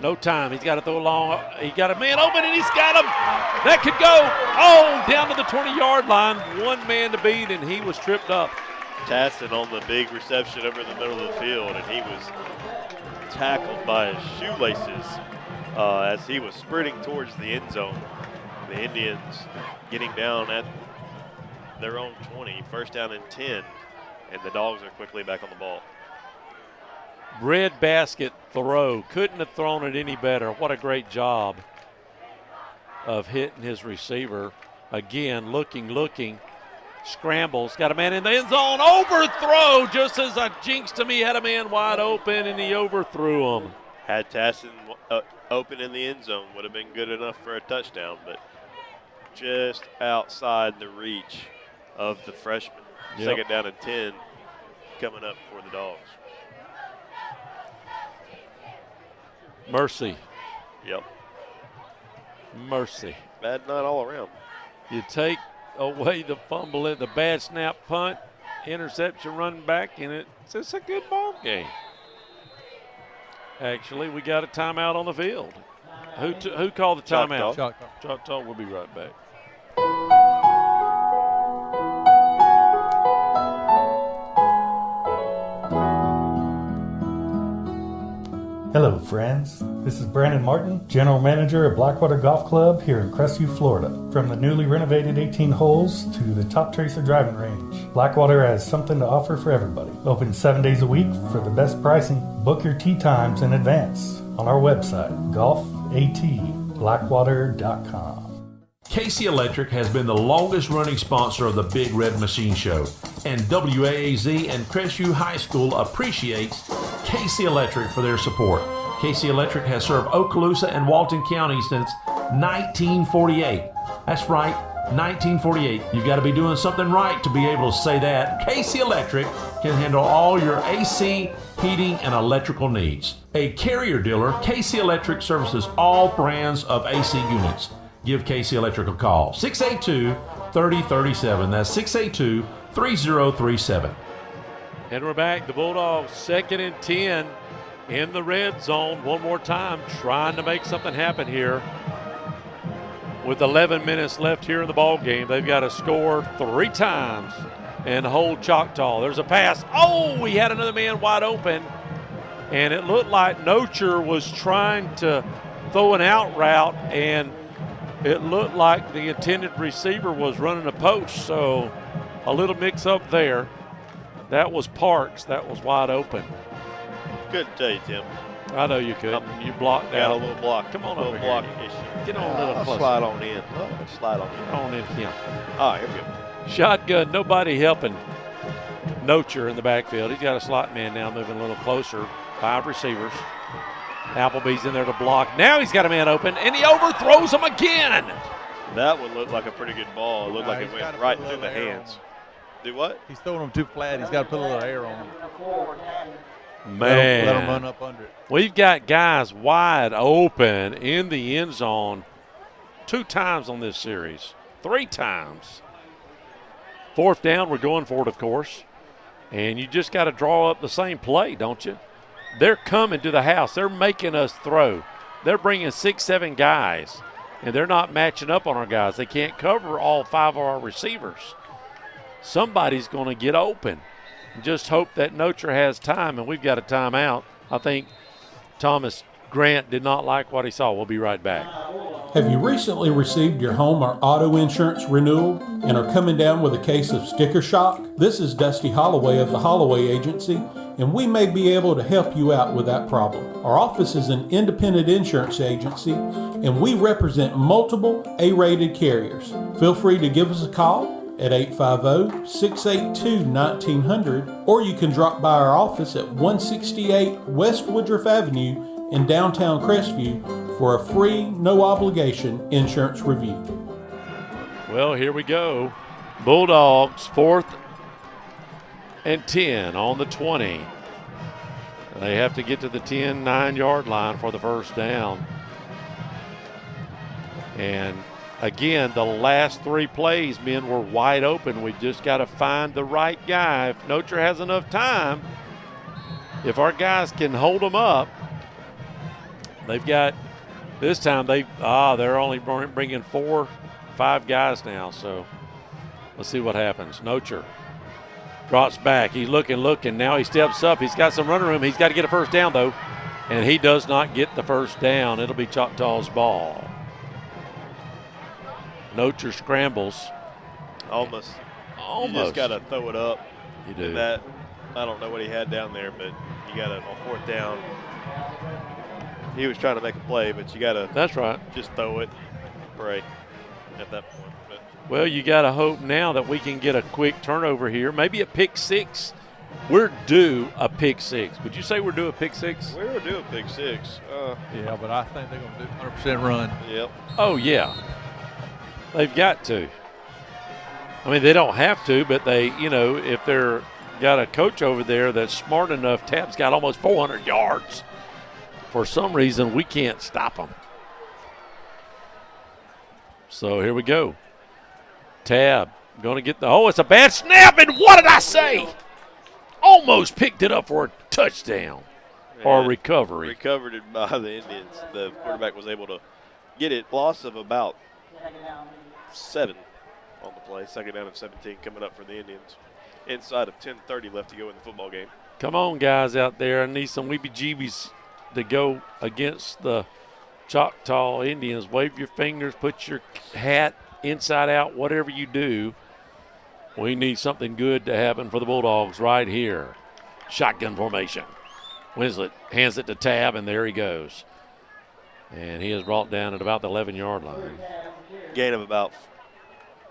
Speaker 1: no time. He's got to throw long. He got a man open, and he's got him. That could go. Oh, down to the 20-yard line. One man to beat, and he was tripped up.
Speaker 18: Tassin on the big reception over the middle of the field, and he was tackled by his shoelaces as he was sprinting towards the end zone. The Indians getting down at their own 20, first down and 10, and the Dogs are quickly back on the ball.
Speaker 1: Breadbasket throw. Couldn't have thrown it any better. What a great job of hitting his receiver. Again, looking. Scrambles. Got a man in the end zone. Overthrow. Just as I jinxed him, he had a man wide open, and he overthrew him.
Speaker 18: Had Tassin open in the end zone, would have been good enough for a touchdown, but just outside the reach of the freshman.
Speaker 1: Yep.
Speaker 18: Second down and 10 coming up for the Dogs.
Speaker 1: Mercy.
Speaker 18: Yep.
Speaker 1: Mercy.
Speaker 18: Bad night all around.
Speaker 1: You take away the fumble, the bad snap punt, interception, run back, and it's a good ball game. Actually, we got a timeout on the field. Who called the timeout?
Speaker 19: Choctaw.
Speaker 1: Choctaw. We'll be right back.
Speaker 4: Hello, friends. This is Brandon Martin, General Manager at Blackwater Golf Club here in Crestview, Florida. From the newly renovated 18 holes to the Top Tracer driving range, Blackwater has something to offer for everybody. Open 7 days a week for the best pricing. Book your tee times in advance on our website, golfatblackwater.com.
Speaker 10: Casey Electric has been the longest running sponsor of the Big Red Machine Show, and WAAZ and Crestview High School appreciates Casey Electric for their support. Casey Electric has served Okaloosa and Walton County since 1948. That's right, 1948. You've got to be doing something right to be able to say that. Casey Electric can handle all your AC, heating, and electrical needs. A Carrier dealer, Casey Electric services all brands of AC units. Give Casey Electric a call. 682-3037. That's 682-3037.
Speaker 1: And we're back. The Bulldogs 2nd and 10 in the red zone. One more time, trying to make something happen here. With 11 minutes left here in the ball game, they've got to score 3 times and hold Choctaw. There's a pass. Oh, he had another man wide open. And it looked like Nocher was trying to throw an out route, and it looked like the intended receiver was running a post, so a little mix-up there. That was Parks. That was wide open.
Speaker 18: Couldn't tell you, Tim.
Speaker 1: I know you could. You blocked
Speaker 18: Got
Speaker 1: out.
Speaker 18: a little block.
Speaker 1: Come on
Speaker 18: a little
Speaker 1: over
Speaker 18: block
Speaker 1: here.
Speaker 18: issue.
Speaker 1: Get on a little closer.
Speaker 18: Slide on in. Slide on in.
Speaker 1: Get on in, Kim.
Speaker 18: All right, here we go.
Speaker 1: Shotgun, nobody helping Nocher in the backfield. He's got a slot man now moving a little closer. 5 receivers. Appleby's in there to block. Now he's got a man open, and he overthrows him again.
Speaker 18: That one looked like a pretty good ball. It looked like it went right through the hands. Do what?
Speaker 19: He's throwing them too flat. He's got to put a little air on them.
Speaker 1: Man.
Speaker 19: Let him run up under it.
Speaker 1: We've got guys wide open in the end zone 2 times on this series. 3 times. 4th down, we're going for it, of course. And you just got to draw up the same play, don't you? They're coming to the house. They're making us throw. They're bringing 6, 7 guys, and they're not matching up on our guys. They can't cover all 5 of our receivers. Somebody's going to get open. Just hope that Nocher has time, and we've got a timeout. I think Thomas Grant did not like what he saw. We'll be right back.
Speaker 9: Have you recently received your home or auto insurance renewal and are coming down with a case of sticker shock? This is Dusty Holloway of the Holloway Agency, and we may be able to help you out with that problem. Our office is an independent insurance agency, and we represent multiple A-rated carriers. Feel free to give us a call at 850-682-1900, or you can drop by our office at 168 West Woodruff Avenue in downtown Crestview for a free, no obligation insurance review.
Speaker 1: Well, here we go. Bulldogs 4th and 10 on the 20. They have to get to the 9-yard line for the first down. And again, the last 3 plays, men, were wide open. We just got to find the right guy. If Notre has enough time, if our guys can hold them up, they've got, this time they're only bringing 4-5 guys now. So let's see what happens. Notre drops back. He's looking. Now he steps up. He's got some running room. He's got to get a first down, though. And he does not get the first down. It'll be Choctaw's ball. Notre scrambles.
Speaker 18: Almost. You just got to throw it up.
Speaker 1: You do.
Speaker 18: That, I don't know what he had down there, but you got to, on 4th down, he was trying to make a play, but you got to.
Speaker 1: That's right.
Speaker 18: Just throw it, pray at that point. But
Speaker 1: well, you got to hope now that we can get a quick turnover here. Maybe a pick 6. We're due a pick 6. Would you say we're due a pick 6?
Speaker 18: We're due a pick 6.
Speaker 19: Yeah, but I think they're going to do 100% run.
Speaker 18: Yep.
Speaker 1: Oh, yeah. They've got to. I mean, they don't have to, but they, if they're got a coach over there that's smart enough, Tab's got almost 400 yards. For some reason, we can't stop them. So here we go. Tab going to get it's a bad snap, and what did I say? Almost picked it up for a touchdown or a recovery.
Speaker 18: Recovered it by the Indians. The quarterback was able to get it. Loss of about 7 on the play. 2nd down and 17 coming up for the Indians. Inside of 10:30 left to go in the football game.
Speaker 1: Come on, guys out there. I need some weebie-jeebies to go against the Choctaw Indians. Wave your fingers, put your hat inside out, whatever you do. We need something good to happen for the Bulldogs right here. Shotgun formation. Winslet hands it to Tab, and there he goes. And he is brought down at about the 11-yard line.
Speaker 18: Gain of about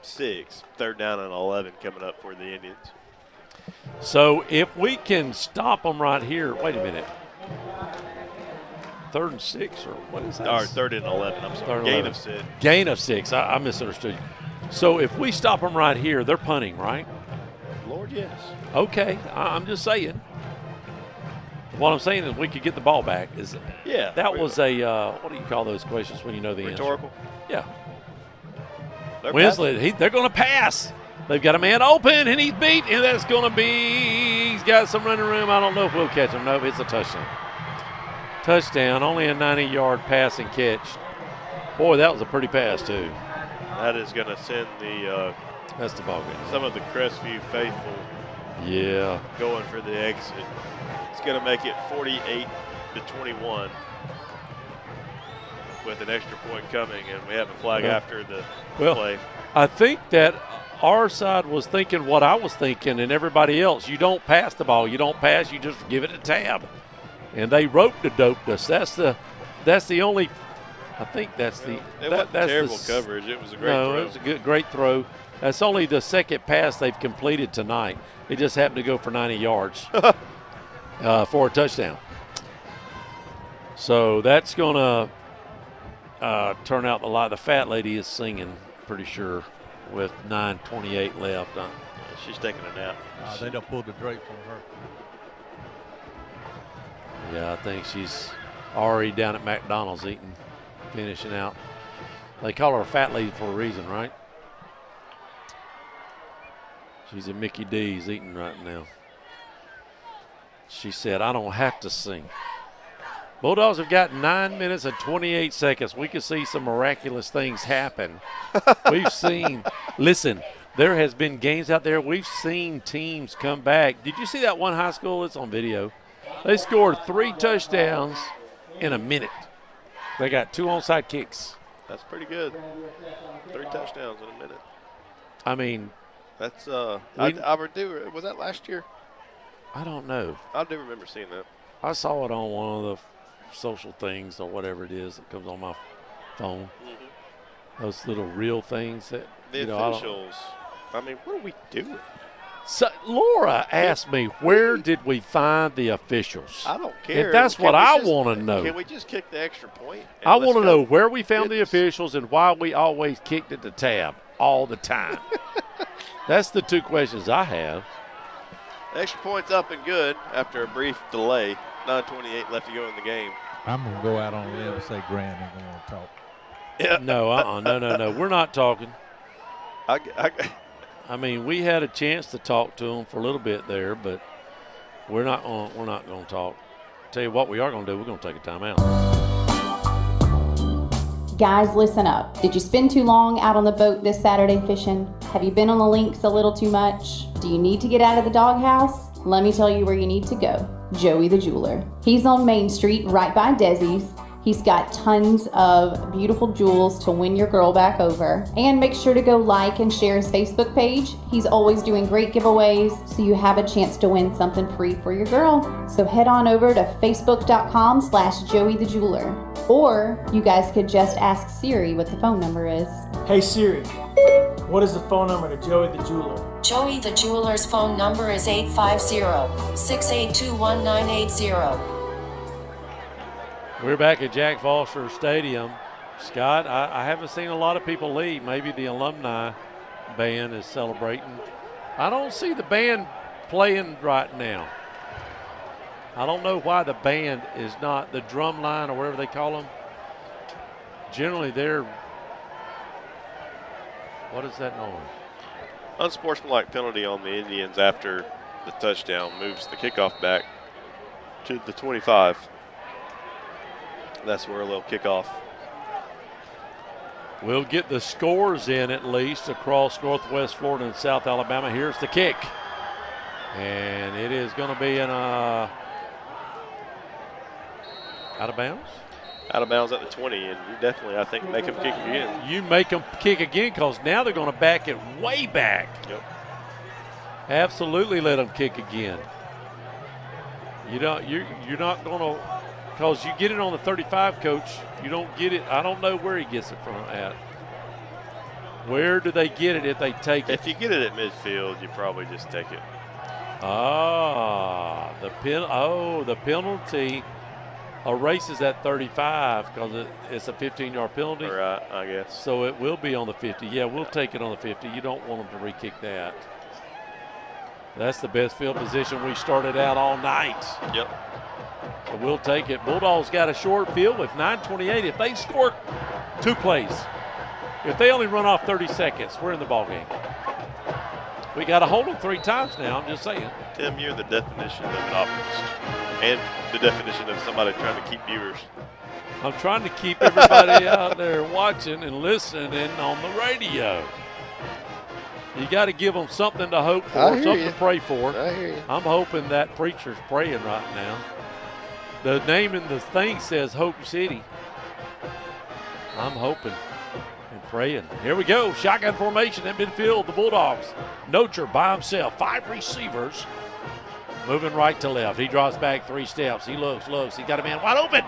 Speaker 18: 6. 3rd down and 11 coming up for the Indians.
Speaker 1: So if we can stop them right here. Wait a minute. 3rd and 6, or what is that?
Speaker 18: Or 3rd and 11. I'm sorry. Gain of 6.
Speaker 1: Gain of 6. I misunderstood you. So if we stop them right here, they're punting, right?
Speaker 18: Lord, yes.
Speaker 1: Okay. I'm just saying. What I'm saying is we could get the ball back.
Speaker 18: Yeah.
Speaker 1: That was a, what do you call those questions when you know the
Speaker 18: rhetorical?
Speaker 1: Answer? Yeah.
Speaker 18: Winslet,
Speaker 1: they're going to pass. They've got a man open, and he's beat, and that's going to be, he's got some running room. I don't know if we'll catch him. No, it's a touchdown. Touchdown, only a 90-yard pass and catch. Boy, that was a pretty pass, too.
Speaker 18: That is going to send
Speaker 1: that's the ball game.
Speaker 18: Some of the Crestview faithful going for the exit. It's going to make it 48-21 with an extra point coming, and we have a flag after the play.
Speaker 1: I think that our side was thinking what I was thinking, and everybody else. You don't pass the ball. You don't pass. You just give it to Tab. And they roped-a-doped us. That's the only – I think that's the –
Speaker 18: It wasn't terrible coverage. It was a great throw.
Speaker 1: No, it was a great throw. That's only the second pass they've completed tonight. It just happened to go for 90 yards for a touchdown. So that's going to turn out a lot. The fat lady is singing, pretty sure, with 9:28 left.
Speaker 18: She's taking a nap.
Speaker 19: They done pulled the drape from her.
Speaker 1: Yeah, I think she's already down at McDonald's eating, finishing out. They call her a fat lady for a reason, right? She's at Mickey D's eating right now. She said, I don't have to sing. Bulldogs have got 9 minutes and 28 seconds. We could see some miraculous things happen. We've seen, listen, there has been games out there. We've seen teams come back. Did you see that one high school? It's on video. They scored 3 touchdowns in a minute. They got 2 onside kicks.
Speaker 18: That's pretty good. 3 touchdowns in a minute.
Speaker 1: I mean,
Speaker 18: that's was that last year?
Speaker 1: I don't know.
Speaker 18: I do remember seeing that.
Speaker 1: I saw it on one of the social things or whatever it is that comes on my phone. Mm-hmm. Those little real things that
Speaker 18: the officials. I mean, what are we doing?
Speaker 1: So Laura asked me, where did we find the officials?
Speaker 18: I don't care.
Speaker 1: And that's what I want to know.
Speaker 18: Can we just kick the extra point?
Speaker 1: I want to know where we found the officials and why we always kicked at the tab all the time. That's the two questions I have.
Speaker 18: The extra point's up and good after a brief delay. 9:28 left to go in the game.
Speaker 19: I'm going to go out on a limb and say Grant ain't going to want to talk.
Speaker 18: Yeah.
Speaker 1: No. We're not talking.
Speaker 18: I
Speaker 1: mean, we had a chance to talk to them for a little bit there, but we're not going to talk. Tell you what we are going to do. We're going to take a timeout.
Speaker 5: Guys, listen up. Did you spend too long out on the boat this Saturday fishing? Have you been on the links a little too much? Do you need to get out of the doghouse? Let me tell you where you need to go. Joey the Jeweler. He's on Main Street right by Desi's. He's got tons of beautiful jewels to win your girl back over. And make sure to go like and share his Facebook page. He's always doing great giveaways, so you have a chance to win something free for your girl. So head on over to facebook.com/Joey the Jeweler. Or you guys could just ask Siri what the phone number is.
Speaker 6: Hey Siri, what is the phone number to Joey the Jeweler?
Speaker 7: Joey the Jeweler's phone number is 850-682-1980.
Speaker 1: We're back at Jack Foster Stadium. Scott, I haven't seen a lot of people leave. Maybe the alumni band is celebrating. I don't see the band playing right now. I don't know why the band is not, the drum line or whatever they call them. Generally they're, what is that noise?
Speaker 18: Unsportsmanlike penalty on the Indians after the touchdown moves the kickoff back to the 25. That's where a little kickoff.
Speaker 1: We'll get the scores in at least across Northwest Florida and South Alabama. Here's the kick. And it is going to be in a out of bounds?
Speaker 18: Out of bounds at the 20, and you definitely, I think, make them kick again.
Speaker 1: You make them kick again because now they're going to back it way back.
Speaker 18: Yep.
Speaker 1: Absolutely let them kick again. You're not going to, because you get it on the 35, Coach. You don't get it. I don't know where he gets it from at. Where do they get it if they take it?
Speaker 18: If you get it at midfield, you probably just take it.
Speaker 1: The penalty erases that 35 because it's a 15-yard penalty.
Speaker 18: Right, I guess.
Speaker 1: So it will be on the 50. Yeah, we'll take it on the 50. You don't want them to re-kick that. That's the best field position we started out all night.
Speaker 18: Yep.
Speaker 1: So we'll take it. Bulldogs got a short field with 9:28. If they score 2 plays, if they only run off 30 seconds, we're in the ballgame. We got to hold them 3 times now, I'm just saying.
Speaker 18: Tim, you're the definition of an optimist and the definition of somebody trying to keep viewers.
Speaker 1: I'm trying to keep everybody out there watching and listening on the radio. You got to give them something to hope for, something to pray for.
Speaker 17: I hear you.
Speaker 1: I'm hoping that preacher's praying right now. The name in the thing says Hope City. I'm hoping and praying. Here we go. Shotgun formation at midfield. The Bulldogs. Nocher by himself. 5 receivers. Moving right to left. He draws back 3 steps. He looks. He got a man wide open.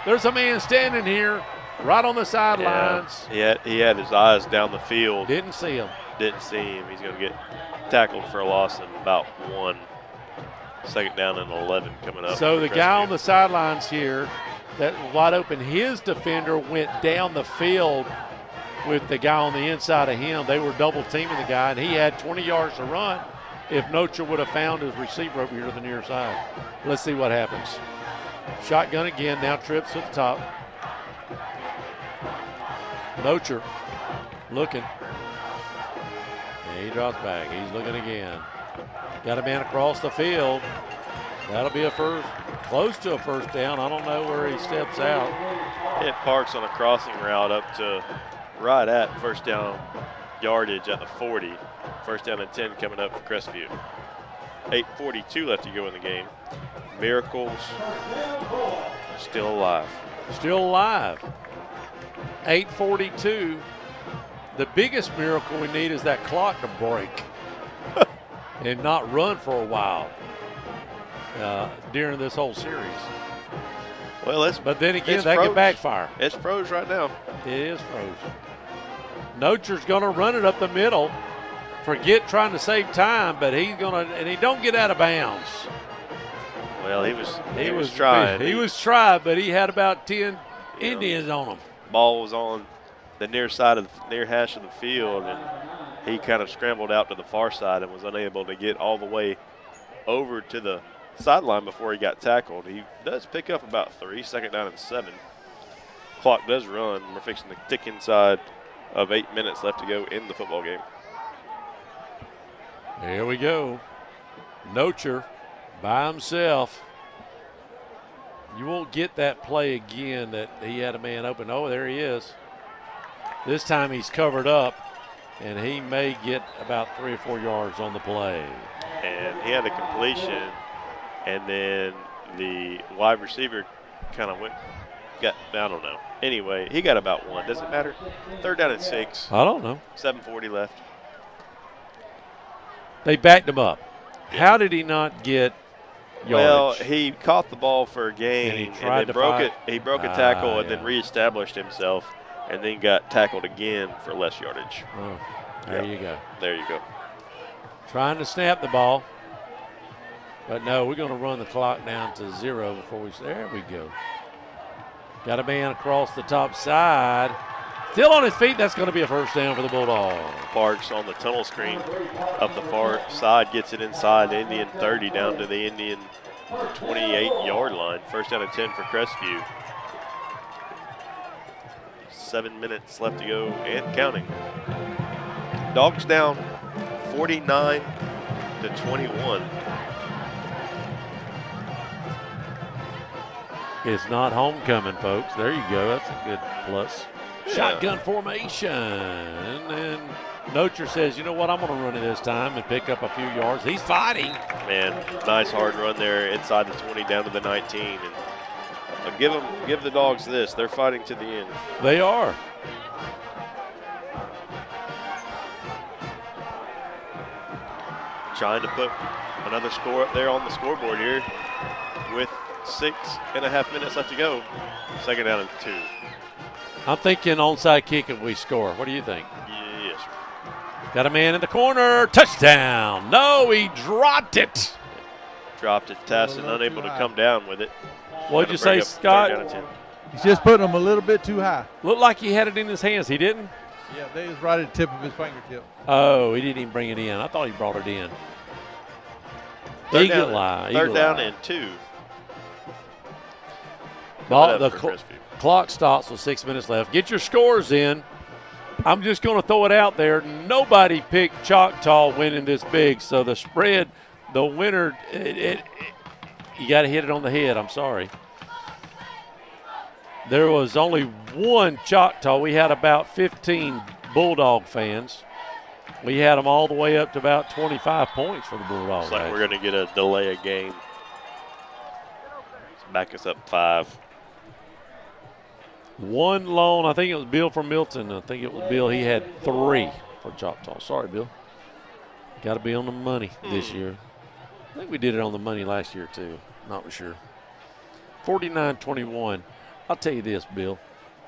Speaker 1: There's a man standing here right on the sidelines.
Speaker 18: Yeah, he had his eyes down the field.
Speaker 1: Didn't see him.
Speaker 18: He's going to get tackled for a loss in about 1. Second down and 11 coming up.
Speaker 1: So the guy on the sidelines here, that wide open, his defender went down the field with the guy on the inside of him. They were double teaming the guy, and he had 20 yards to run if Nocher would have found his receiver over here to the near side. Let's see what happens. Shotgun again, now trips to the top. Nocher looking. And he drops back. He's looking again. Got a man across the field. That'll be a first, close to a first down. I don't know where he steps out.
Speaker 18: It parks on a crossing route up to right at first down yardage at the 40. First down and 10 coming up for Crestview. 8:42 left to go in the game. Miracles still alive.
Speaker 1: 8:42. The biggest miracle we need is that clock to break and not run for a while during this whole series.
Speaker 18: Well,
Speaker 1: but then again, that could backfire.
Speaker 18: It's froze right now.
Speaker 1: It is froze. Nocher's going to run it up the middle. forget trying to save time, but he's gonna, and he don't get out of bounds.
Speaker 18: Well, he was trying.
Speaker 1: He was trying, but he had about 10 Indians on him.
Speaker 18: Ball was on the near hash of the field, and he kind of scrambled out to the far side and was unable to get all the way over to the sideline before he got tackled. He does pick up about 3, second down and 7. Clock does run. We're fixing to tick inside of 8 minutes left to go in the football game.
Speaker 1: Here we go. Nocher by himself. You won't get that play again that he had a man open. Oh, there he is. This time he's covered up, and he may get about 3 or 4 yards on the play.
Speaker 18: And he had a completion, and then the wide receiver kind of I don't know. Anyway, he got about 1. Does it matter? 3rd down and 6.
Speaker 1: I don't know.
Speaker 18: 7:40 left.
Speaker 1: They backed him up. How did he not get yardage?
Speaker 18: Well, he caught the ball for a gain
Speaker 1: and then
Speaker 18: broke it. He broke a tackle and then reestablished himself, and then got tackled again for less yardage.
Speaker 1: Oh, there you go.
Speaker 18: There you go.
Speaker 1: Trying to snap the ball. But no, we're going to run the clock down to 0 before we. There we go. Got a man across the top side. Still on his feet. That's going to be a first down for the Bulldogs.
Speaker 18: Parks on the tunnel screen up the far side, gets it inside the Indian 30 down to the Indian 28-yard line. First down and 10 for Crestview. 7 minutes left to go and counting. Dogs down 49-21.
Speaker 1: It's not homecoming, folks. There you go. That's a good plus. Shotgun formation. And Nocher says, you know what, I'm going to run it this time and pick up a few yards. He's fighting.
Speaker 18: Man, nice hard run there inside the 20 down to the 19. And give the Dogs this. They're fighting to the end.
Speaker 1: They are.
Speaker 18: Trying to put another score up there on the scoreboard here with 6.5 minutes left to go. 2nd down and 2.
Speaker 1: I'm thinking onside kick if we score. What do you think?
Speaker 18: Yes, sir.
Speaker 1: Got a man in the corner. Touchdown. No, he dropped it.
Speaker 18: Dropped it. Tassin unable to come down with it.
Speaker 1: What'd you say, Scott?
Speaker 19: He's just putting them a little bit too high.
Speaker 1: Looked like he had it in his hands. He didn't?
Speaker 19: Yeah, they was right at the tip of his fingertip.
Speaker 1: Oh, he didn't even bring it in. I thought he brought it in.
Speaker 18: Third down and 2.
Speaker 1: The clock stops with 6 minutes left. Get your scores in. I'm just going to throw it out there. Nobody picked Choctaw winning this big, so the spread, the winner, you got to hit it on the head. I'm sorry. There was only one Choctaw. We had about 15 Bulldog fans. We had them all the way up to about 25 points for the Bulldogs.
Speaker 18: Looks like we're going to get a delay of game. Back us up 5.
Speaker 1: One lone, I think it was Bill from Milton. I think it was Bill. He had 3 for Choctaw. Sorry, Bill. Got to be on the money this year. I think we did it on the money last year, too. Not for sure. 49-21. I'll tell you this, Bill.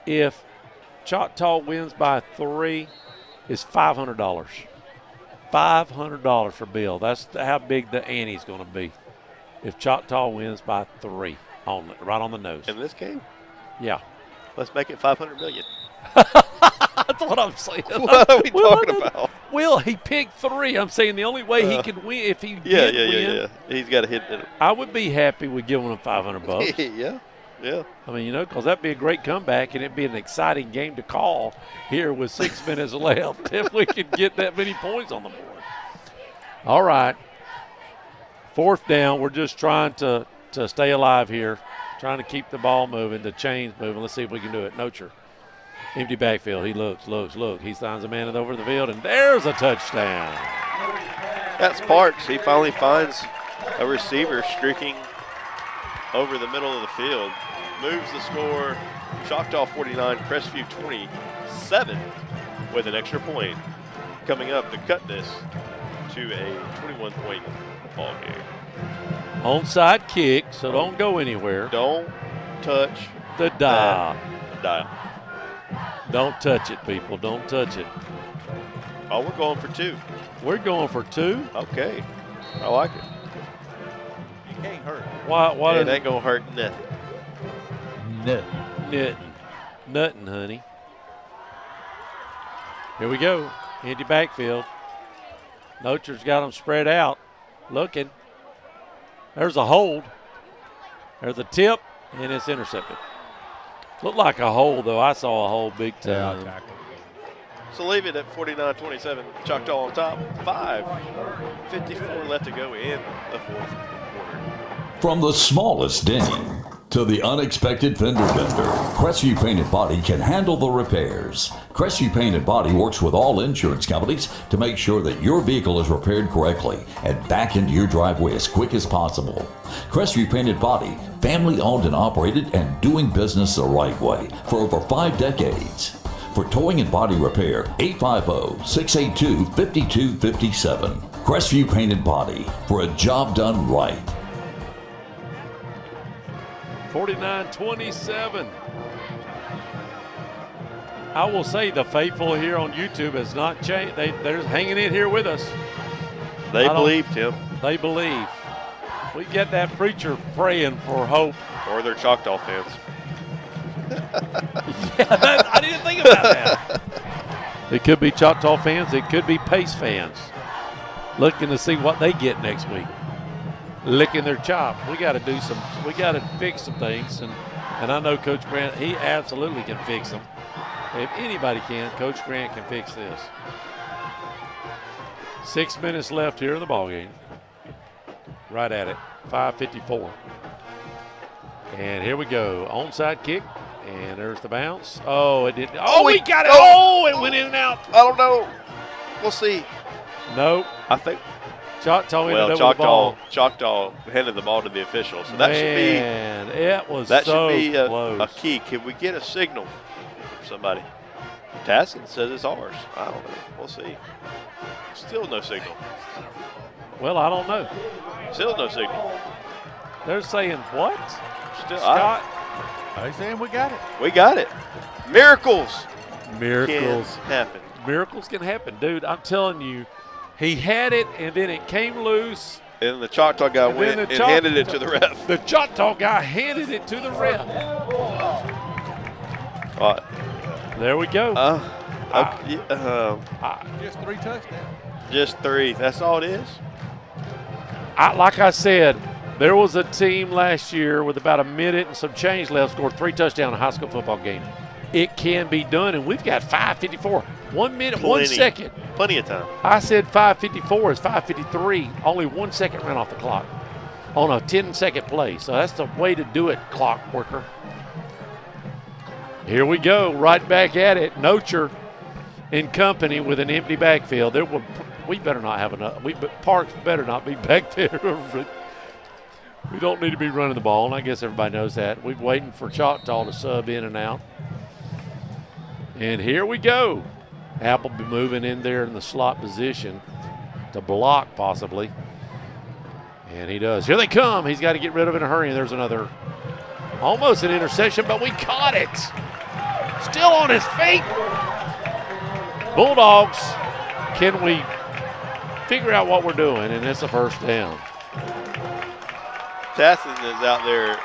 Speaker 1: If Choctaw wins by 3, it's $500. $500 for Bill. That's how big the ante's going to be. If Choctaw wins by 3, right on the nose.
Speaker 18: In this game?
Speaker 1: Yeah.
Speaker 18: Let's make it $500 million.
Speaker 1: That's what I'm saying.
Speaker 18: What are we talking about?
Speaker 1: Will, he picked 3. I'm saying the only way he could win, if he did win.
Speaker 18: He's got to hit it.
Speaker 1: I would be happy with giving him $500.
Speaker 18: Yeah.
Speaker 1: I mean, because that'd be a great comeback, and it'd be an exciting game to call here with 6 minutes left if we could get that many points on the board. All right. 4th down. We're just trying to stay alive here, trying to keep the ball moving, the chains moving. Let's see if we can do it. Nocher. Empty backfield. He looks. He finds a man over the field, and there's a touchdown.
Speaker 18: That's Parks. He finally finds a receiver streaking over the middle of the field. Moves the score. Choctaw 49, Crestview 27 with an extra point. Coming up to cut this to a 21-point ball game.
Speaker 1: Onside kick, so don't go anywhere.
Speaker 18: Don't touch
Speaker 1: the dial.
Speaker 18: Dial.
Speaker 1: Don't touch it, people. Don't touch it.
Speaker 18: Oh, we're going for 2.
Speaker 1: We're going for 2.
Speaker 18: Okay. I like it.
Speaker 19: You can't hurt.
Speaker 1: Why
Speaker 18: it ain't going to hurt nothing.
Speaker 1: Nothing, honey. Here we go. Empty backfield. Nocher's got them spread out. Looking. There's a hold. There's a tip, and it's intercepted. Looked like a hold, though. I saw a hold big time.
Speaker 19: Yeah,
Speaker 18: So leave it at 49-27. Choctaw on top. 5:54 left to go in the fourth quarter.
Speaker 21: From the smallest ding to the unexpected fender bender, Crestview Paint and Body can handle the repairs. Crestview Paint and Body works with all insurance companies to make sure that your vehicle is repaired correctly and back into your driveway as quick as possible. Crestview Paint and Body, family owned and operated and doing business the right way for over 5 decades. For towing and body repair, 850-682-5257. Crestview Paint and Body, for a job done right.
Speaker 1: 49-27. I will say the faithful here on YouTube has not changed. They're hanging in here with us.
Speaker 18: They believe, Tim.
Speaker 1: They believe. We get that preacher praying for hope.
Speaker 18: Or they're Choctaw fans.
Speaker 1: I didn't think about that. It could be Choctaw fans. It could be Pace fans looking to see what they get next week. Licking their chops. We got to fix some things, and I know Coach Grant, he absolutely can fix them. If anybody can, Coach Grant can fix this. 6 minutes left here in the ballgame. Right at it, 5:54. And here we go, onside kick, and there's the bounce. Oh, it didn't. Oh, we got it. Oh, it went in and out.
Speaker 18: I don't know. We'll see.
Speaker 1: Nope.
Speaker 18: I think.
Speaker 1: Choctaw ended up with the ball.
Speaker 18: Choctaw handed the ball to the official, so that should be.
Speaker 1: It was
Speaker 18: that
Speaker 1: so
Speaker 18: should be
Speaker 1: close.
Speaker 18: a key. Can we get a signal from somebody? Tassin says it's ours. I don't know. We'll see. Still no signal.
Speaker 1: Well, I don't know.
Speaker 18: Still no signal.
Speaker 1: They're saying what?
Speaker 18: Still,
Speaker 1: Scott.
Speaker 19: They're saying we got it.
Speaker 18: We got it. Miracles.
Speaker 1: Miracles
Speaker 18: can happen.
Speaker 1: Miracles can happen, dude. I'm telling you. He had it, and then it came loose.
Speaker 18: And the Choctaw guy went and handed it to the ref.
Speaker 1: The Choctaw guy handed it to the ref. There we go.
Speaker 19: Just 3 touchdowns.
Speaker 18: Just 3. That's all it is.
Speaker 1: Like I said, there was a team last year with about a minute and some change left scored 3 touchdowns in a high school football game. It can be done, and we've got 5:54. 1 minute, 1 second.
Speaker 18: Plenty of time.
Speaker 1: I said 5:54 is 5:53. Only 1 second ran off the clock on a 10-second play. So that's the way to do it, clock worker. Here we go, right back at it. Nocher in company with an empty backfield. We better not have enough. Parks better not be back there. We don't need to be running the ball, and I guess everybody knows that. We're waiting for Choctaw to sub in and out. And here we go. Appleby moving in there in the slot position to block possibly. And he does. Here they come. He's got to get rid of it in a hurry. And there's another, almost an interception, but we caught it. Still on his feet. Bulldogs, can we figure out what we're doing? And it's a first down.
Speaker 18: Tassin is out there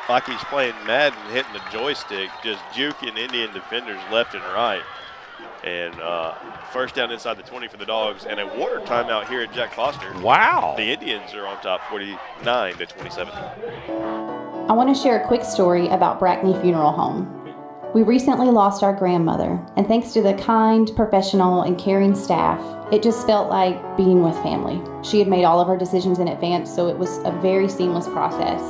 Speaker 18: like he's playing Madden, hitting the joystick, just juking Indian defenders left and right. And first down inside the 20 for the Dogs, and a water timeout here at Jack Foster.
Speaker 1: Wow.
Speaker 18: The Indians are on top 49-27.
Speaker 5: I want to share a quick story about Brackney Funeral Home. We recently lost our grandmother, and thanks to the kind, professional, and caring staff, it just felt like being with family. She had made all of her decisions in advance, so it was a very seamless process.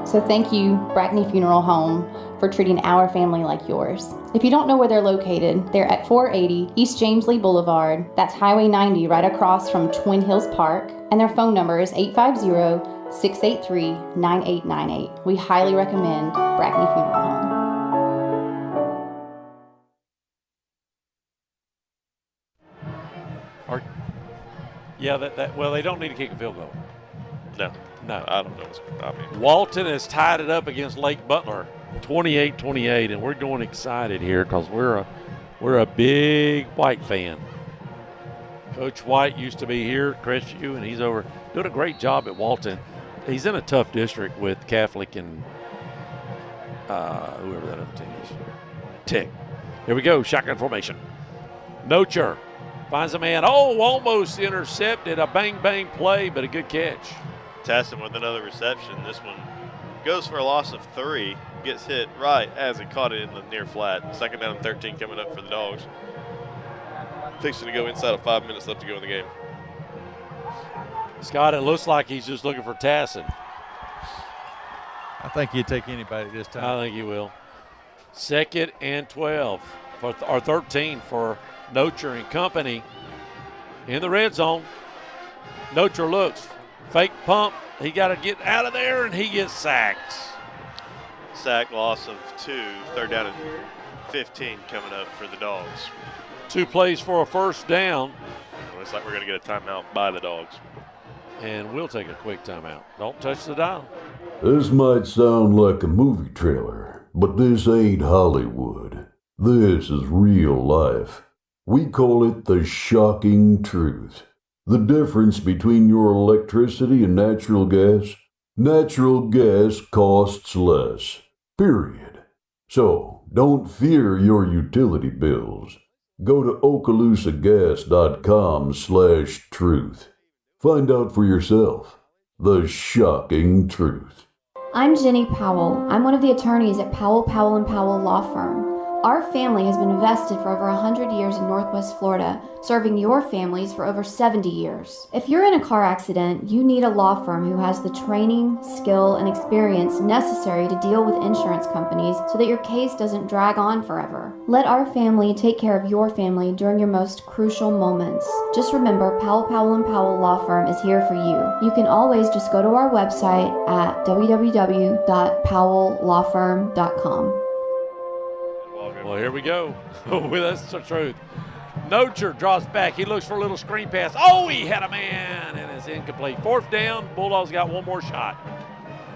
Speaker 5: So thank you, Brackney Funeral Home, for treating our family like yours. If you don't know where they're located, they're at 480 East James Lee Boulevard. That's Highway 90 right across from Twin Hills Park. And their phone number is 850-683-9898. We highly recommend Brackney Funeral Home.
Speaker 1: Well, they don't need to kick a field goal.
Speaker 18: No. I don't know.
Speaker 1: Walton has tied it up against Lake Butler, 28-28, and we're going excited here because we're a big White fan. Coach White used to be here at Crestview, and he's over doing a great job at Walton. He's in a tough district with Catholic and whoever that other team is. Tech. Here we go, shotgun formation. Nocher finds a man. Oh, almost intercepted. A bang-bang play, but a good catch.
Speaker 18: Tassin with another reception. This one goes for a loss of 3. Gets hit right as he caught it in the near flat. Second down and 13 coming up for the Dogs. Fixing to go inside of 5 minutes left to go in the game.
Speaker 1: Scott, it looks like he's just looking for Tassin.
Speaker 19: I think he'd take anybody this time.
Speaker 1: I think he will. 2nd and 12, or 13 for Nocher and company in the red zone. Nocher looks, fake pump. He got to get out of there, and he gets sacked.
Speaker 18: Sack, loss of 2, 3rd down and 15 coming up for the Dogs.
Speaker 1: 2 plays for a first down.
Speaker 18: Looks like we're going to get a timeout by the Dogs.
Speaker 1: And we'll take a quick timeout. Don't touch the dial.
Speaker 3: This might sound like a movie trailer, but this ain't Hollywood. This is real life. We call it the shocking truth. The difference between your electricity and natural gas? Natural gas costs less. Period. So, don't fear your utility bills. Go to okaloosagas.com/truth. Find out for yourself. The shocking truth.
Speaker 11: I'm Jenny Powell. I'm one of the attorneys at Powell, Powell & Powell Law Firm. Our family has been invested for over 100 years in Northwest Florida, serving your families for over 70 years. If you're in a car accident, you need a law firm who has the training, skill, and experience necessary to deal with insurance companies so that your case doesn't drag on forever. Let our family take care of your family during your most crucial moments. Just remember, Powell, Powell & Powell Law Firm is here for you. You can always just go to our website at www.powelllawfirm.com.
Speaker 1: Well, here we go. That's the truth. Nocher draws back. He looks for a little screen pass. Oh, he had a man, and it's incomplete. 4th down. Bulldogs got one more shot.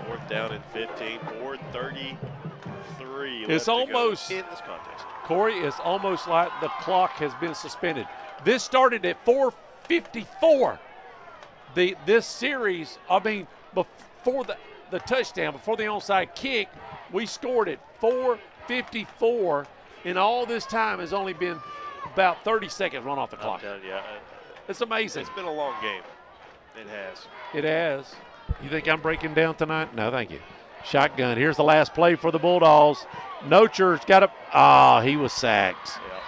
Speaker 18: 4th down and 15. 4:33
Speaker 1: It's almost
Speaker 18: in this contest.
Speaker 1: Corey, it's almost like the clock has been suspended. This started at 4:54. This series, before the touchdown, before the onside kick, we scored at 4:54. And all this time has only been about 30 seconds run off the clock. It's amazing.
Speaker 18: It's been a long game. It has.
Speaker 1: It has. You think I'm breaking down tonight? No, thank you. Shotgun. Here's the last play for the Bulldogs. Nocher's got a – he was sacked.
Speaker 18: Yep.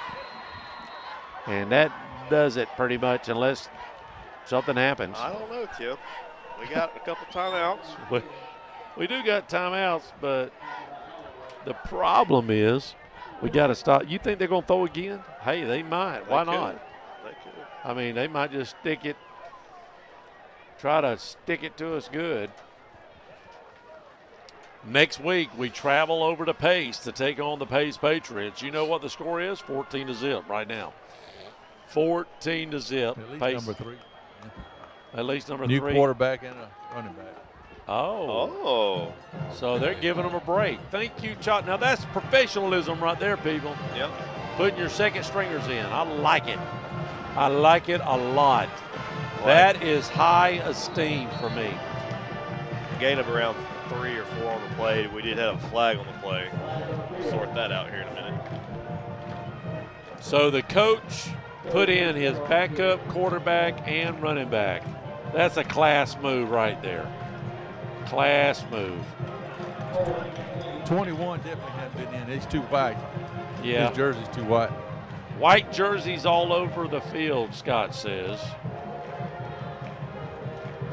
Speaker 1: And that does it pretty much unless something happens.
Speaker 18: I don't know, Tim. We got a couple timeouts.
Speaker 1: We do got timeouts, but the problem is – we got to stop. You think they're going to throw again? Hey, they might. Why not?
Speaker 18: They could.
Speaker 1: I mean, they might just try to stick it to us good. Next week, we travel over to Pace to take on the Pace Patriots. You know what the score is? 14-0 right now. 14-0.
Speaker 19: At least
Speaker 1: Pace.
Speaker 19: number 3.
Speaker 1: At least number
Speaker 19: New
Speaker 1: 3.
Speaker 19: New quarterback and a running back.
Speaker 1: Oh. So they're giving them a break. Thank you, Choctaw. Now that's professionalism right there, people.
Speaker 18: Yep.
Speaker 1: Putting your second stringers in. I like it. I like it a lot. That is high esteem for me.
Speaker 18: Gain of around 3 or 4 on the play. We did have a flag on the play. We'll sort that out here in a minute.
Speaker 1: So the coach put in his backup quarterback and running back. That's a class move right there. Class move.
Speaker 19: 21 definitely hasn't been in. He's too white.
Speaker 1: Yeah.
Speaker 19: His jersey's too white.
Speaker 1: White jerseys all over the field, Scott says.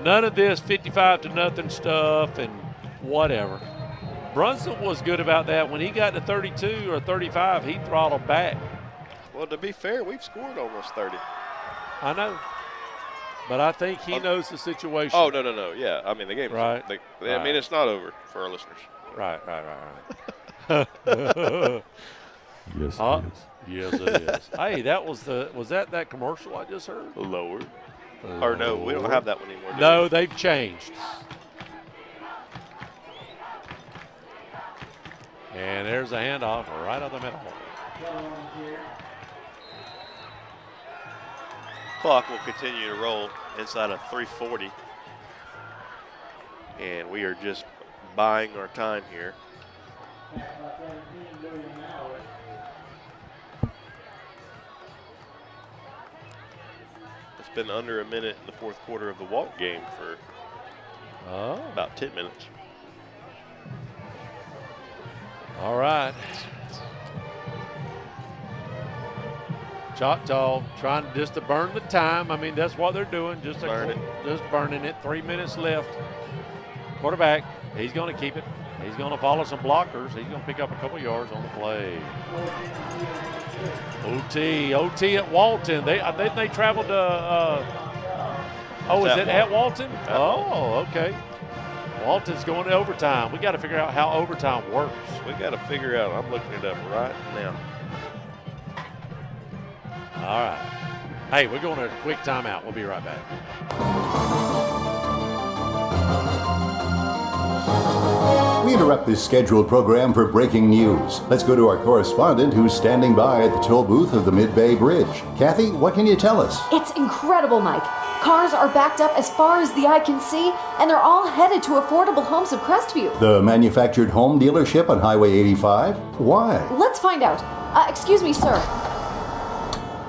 Speaker 1: None of this 55-0 stuff and whatever. Brunson was good about that. When he got to 32 or 35, he throttled back.
Speaker 18: Well, to be fair, we've scored almost 30.
Speaker 1: I know. But I think he knows the situation.
Speaker 18: Oh, no. Yeah, I mean, the game
Speaker 1: right.
Speaker 18: I mean, it's not over for our listeners.
Speaker 1: Right.
Speaker 10: Yes, it is.
Speaker 1: Yes, it is. Hey, was that commercial I just heard?
Speaker 18: Lower. Or no, we don't have that one anymore.
Speaker 1: No, they've changed. And there's a handoff right up the middle.
Speaker 18: Clock will continue to roll inside of 3:40. And we are just buying our time here. It's been under a minute in the fourth quarter of the Walton game for about 10 minutes.
Speaker 1: All right. Choctaw trying just to burn the time. I mean, that's what they're doing. Just burning it. 3 minutes left. Quarterback, he's going to keep it. He's going to follow some blockers. He's going to pick up a couple yards on the play. OT at Walton. They traveled to. Is it at Walton? Oh, okay. Walton's going to overtime. We got to figure out how overtime works.
Speaker 18: We got to figure out. I'm looking it up right now.
Speaker 1: All right. Hey, we're going to a quick timeout. We'll be right back.
Speaker 14: We interrupt this scheduled program for breaking news. Let's go to our correspondent who's standing by at the toll booth of the Mid-Bay Bridge. Kathy, what can you tell us?
Speaker 15: It's incredible, Mike. Cars are backed up as far as the eye can see, and they're all headed to Affordable Homes of Crestview.
Speaker 14: The manufactured home dealership on Highway 85? Why?
Speaker 15: Let's find out. Excuse me, sir.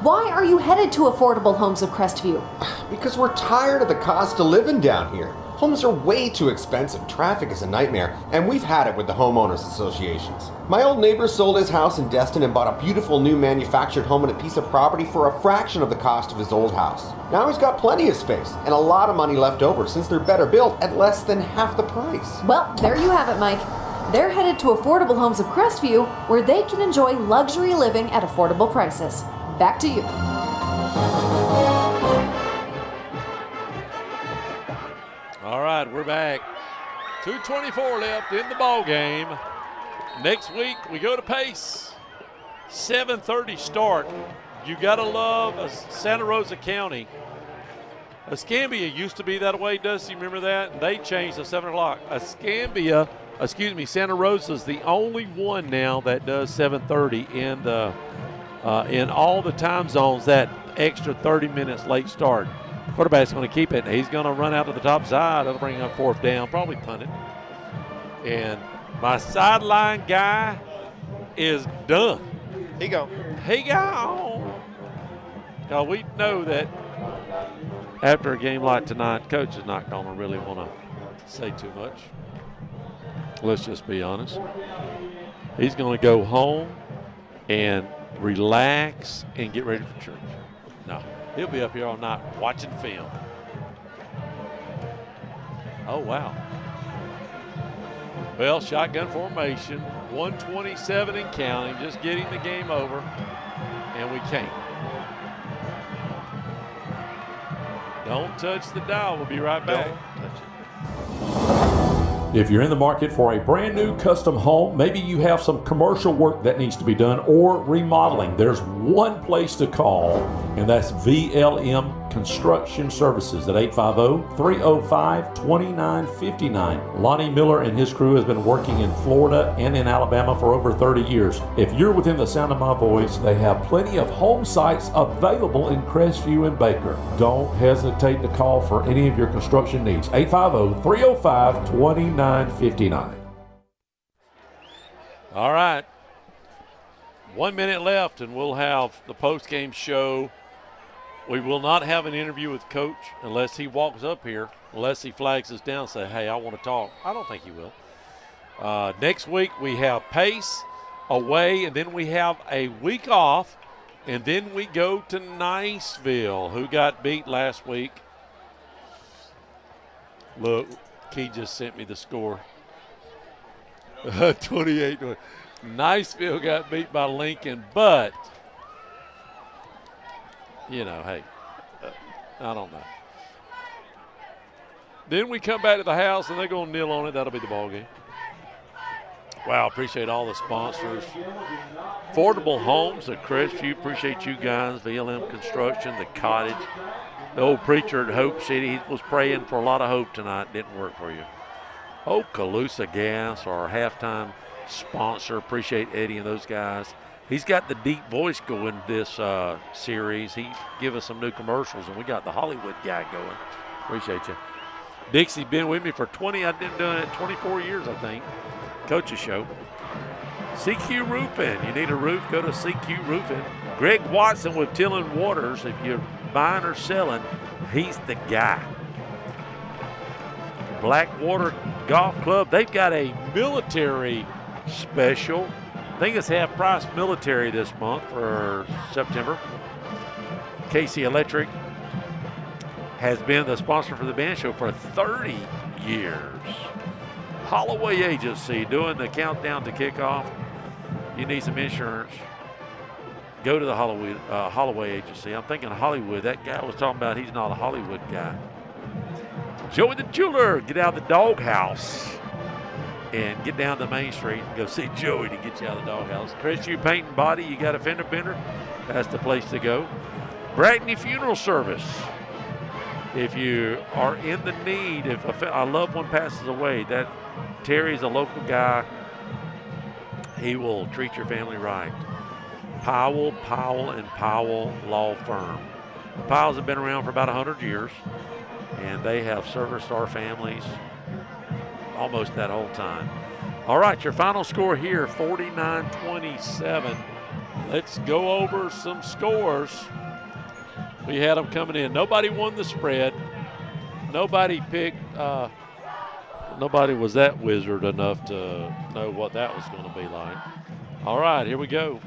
Speaker 15: Why are you headed to Affordable Homes of Crestview?
Speaker 23: Because we're tired of the cost of living down here. Homes are way too expensive, traffic is a nightmare, and we've had it with the homeowners associations. My old neighbor sold his house in Destin and bought a beautiful new manufactured home and a piece of property for a fraction of the cost of his old house. Now he's got plenty of space and a lot of money left over since they're better built at less than half the price.
Speaker 15: Well, there you have it, Mike. They're headed to Affordable Homes of Crestview, where they can enjoy luxury living at affordable prices. Back to you.
Speaker 1: All right, we're back. 2:24 left in the ball game. Next week we go to Pace. 7:30 start. You gotta love Santa Rosa County. Escambia used to be that way, Dusty. Remember that? They changed to 7 o'clock. Santa Rosa's the only one now that does 7:30 in all the time zones. That extra 30 minutes late start. Quarterback's going to keep it. He's going to run out to the top side. That'll bring up fourth down, probably punt it. And my sideline guy is done.
Speaker 18: He gone.
Speaker 1: Now we know that after a game like tonight, coach is not going to really want to say too much. Let's just be honest. He's going to go home and relax and get ready for church. No. He'll be up here all night watching film. Oh, wow. Well, shotgun formation, 127 and counting, just getting the game over, and we can't. Don't touch the dial. We'll be right back.
Speaker 10: If you're in the market for a brand new custom home, maybe you have some commercial work that needs to be done or remodeling, there's one place to call, and that's VLM Construction Services at 850-305-2959. Lonnie Miller and his crew has been working in Florida and in Alabama for over 30 years. If you're within the sound of my voice, they have plenty of home sites available in Crestview and Baker. Don't hesitate to call for any of your construction needs. 850-305-2959.
Speaker 1: All right. 1 minute left, and we'll have the post-game show. We will not have an interview with Coach unless he walks up here, unless he flags us down and say, hey, I want to talk. I don't think he will. Next week we have Pace away, and then we have a week off, and then we go to Niceville, who got beat last week. Look, Key just sent me the score. 28-20. Niceville got beat by Lincoln, but – you know, hey, I don't know. Then we come back to the house, and they're going to kneel on it. That'll be the ball game. Wow, appreciate all the sponsors. Affordable Homes at Crestview, appreciate you guys. VLM Construction, the Cottage. The old preacher at Hope City, he was praying for a lot of hope tonight. Didn't work for you. Okaloosa Gas, our halftime sponsor. Appreciate Eddie and those guys. He's got the deep voice going this series. He give us some new commercials, and we got the Hollywood guy going. Appreciate you. Dixie's been with me for 20. I've been doing it 24 years, I think. Coach's show. CQ Roofing. You need a roof, go to CQ Roofing. Greg Watson with Tillin Waters. If you're buying or selling, he's the guy. Blackwater Golf Club. They've got a military special. I think it's half price military this month for September. Casey Electric has been the sponsor for the band show for 30 years. Holloway Agency doing the countdown to kickoff. You need some insurance, go to the Holloway Agency. I'm thinking Hollywood. That guy was talking about he's not a Hollywood guy. Joey the Jeweler, get out of the doghouse and get down to Main Street and go see Joey to get you out of the doghouse. Crestview Paint and Body, you got a fender bender, that's the place to go. Brackney Funeral Service. If you are in the need, if a loved one passes away, that Terry's a local guy. He will treat your family right. Powell, and Powell Law Firm. The Powells have been around for about 100 years, and they have serviced our families almost that whole time. All right, your final score here, 49-27. Let's go over some scores. We had them coming in. Nobody won the spread. Nobody picked, nobody was that wizard enough to know what that was going to be like. All right, here we go.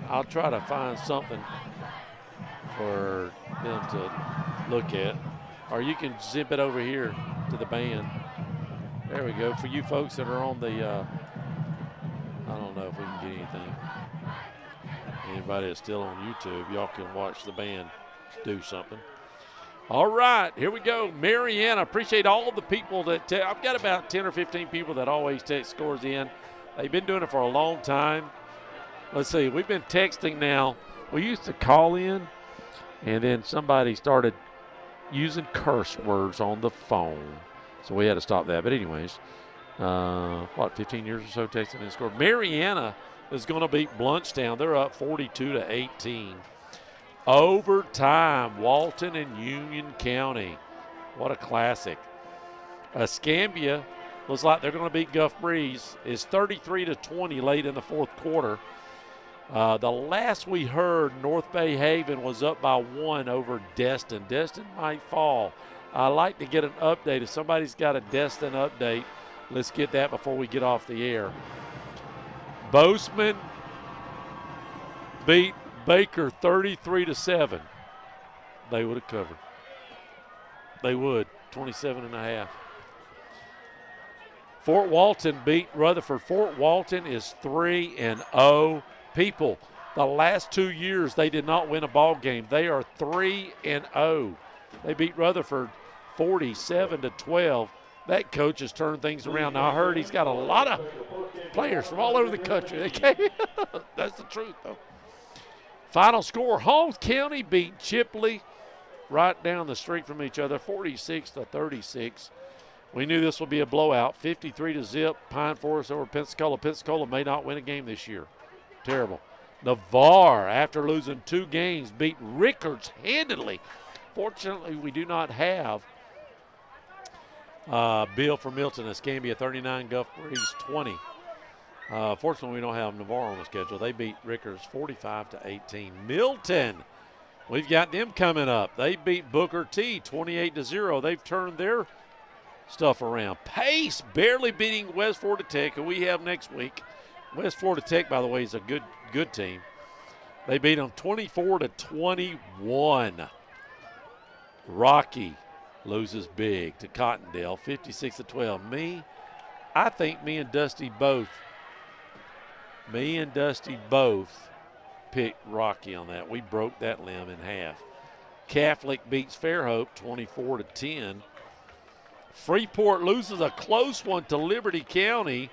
Speaker 1: I'll try to find something for them to look at. Or you can zip it over here to the band. There we go. For you folks that are on the, I don't know if we can get anything. Anybody that's still on YouTube, y'all can watch the band do something. All right, here we go. Mariana, appreciate all the people that I've got about 10 or 15 people that always text scores in. They've been doing it for a long time. Let's see, we've been texting now. We used to call in, and then somebody started using curse words on the phone. So we had to stop that. But anyways, 15 years or so texting and scored. Mariana is going to beat Bluntstown. They're up 42-18. Overtime, Walton and Union County. What a classic. Escambia looks like they're going to beat Gulf Breeze. It's 33-20 late in the fourth quarter. The last we heard, North Bay Haven was up by 1 over Destin. Destin might fall. I'd like to get an update. If somebody's got a Destin update, let's get that before we get off the air. Bozeman beat Baker 33-7. They would have covered. They would, 27.5. Fort Walton beat Rutherford. Fort Walton is 3-0. People, the last 2 years they did not win a ball game. They are 3-0. They beat Rutherford 47-12. That coach has turned things around. Now I heard he's got a lot of players from all over the country. They came. That's the truth, though. Final score: Holmes County beat Chipley right down the street from each other, 46-36. We knew this would be a blowout, 53-0. Pine Forest over Pensacola. Pensacola may not win a game this year. Terrible. Navarre, after losing 2 games, beat Rickards handedly. Fortunately, we do not have Bill from Milton. Escambia 39, Gulf Breeze 20. Fortunately, we don't have Navarre on the schedule. They beat Rickards 45-18. Milton, we've got them coming up. They beat Booker T 28-0. They've turned their stuff around. Pace barely beating West Florida Tech, who we have next week. West Florida Tech, by the way, is a good team. They beat them 24-21. Rocky loses big to Cottondale, 56-12. I think me and Dusty both picked Rocky on that. We broke that limb in half. Catholic beats Fairhope 24-10. Freeport loses a close one to Liberty County,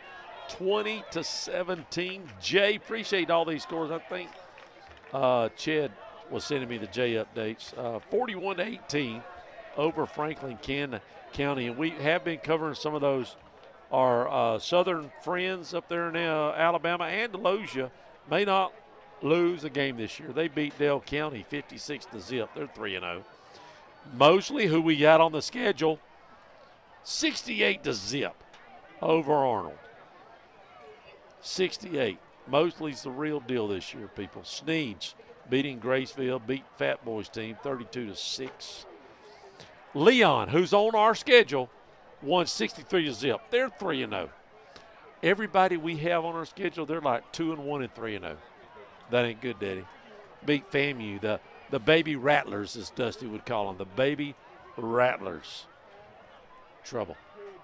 Speaker 1: 20-17. Jay, appreciate all these scores. I think Ched was sending me the Jay updates. 41-18 over Franklin County, and we have been covering some of those. Our southern friends up there in Alabama and Delosia may not lose a game this year. They beat Dale County 56-0. They're 3-0. Mosley, who we got on the schedule, 68-0 over Arnold. 68. Mosley's the real deal this year, people. Sneeds beating Graceville, beat Fat Boys team 32-6. Leon, who's on our schedule, won 63-0. They're 3-0. Everybody we have on our schedule, they're like 2-1 and 3-0. That ain't good, Daddy. Beat FAMU, the baby rattlers, as Dusty would call them, the baby rattlers. Trouble.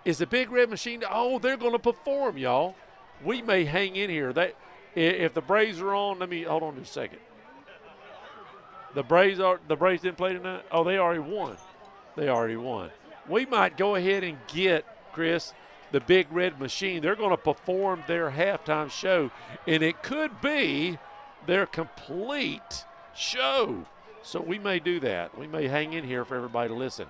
Speaker 1: Is the Big Red Machine? Oh, they're going to perform, y'all. We may hang in here. If the Braves are on, let me hold on just a second. The Braves didn't play tonight. Oh, they already won. They already won. We might go ahead and get, Chris, the Big Red Machine. They're going to perform their halftime show, and it could be their complete show. So we may do that. We may hang in here for everybody to listen.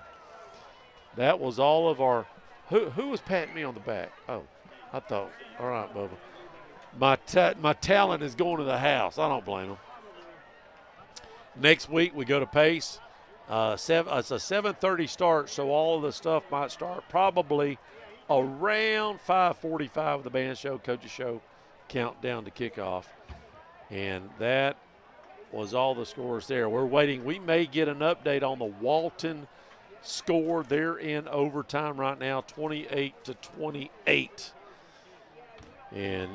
Speaker 1: That was all of our – who was patting me on the back? Oh, I thought, all right, Bubba. My talent is going to the house. I don't blame them. Next week we go to Pace. It's a 7:30 start, so all of the stuff might start probably around 5:45 with the band show, coach's show, countdown to kickoff. And that was all the scores there. We're waiting. We may get an update on the Walton score. They're in overtime right now, 28-28. And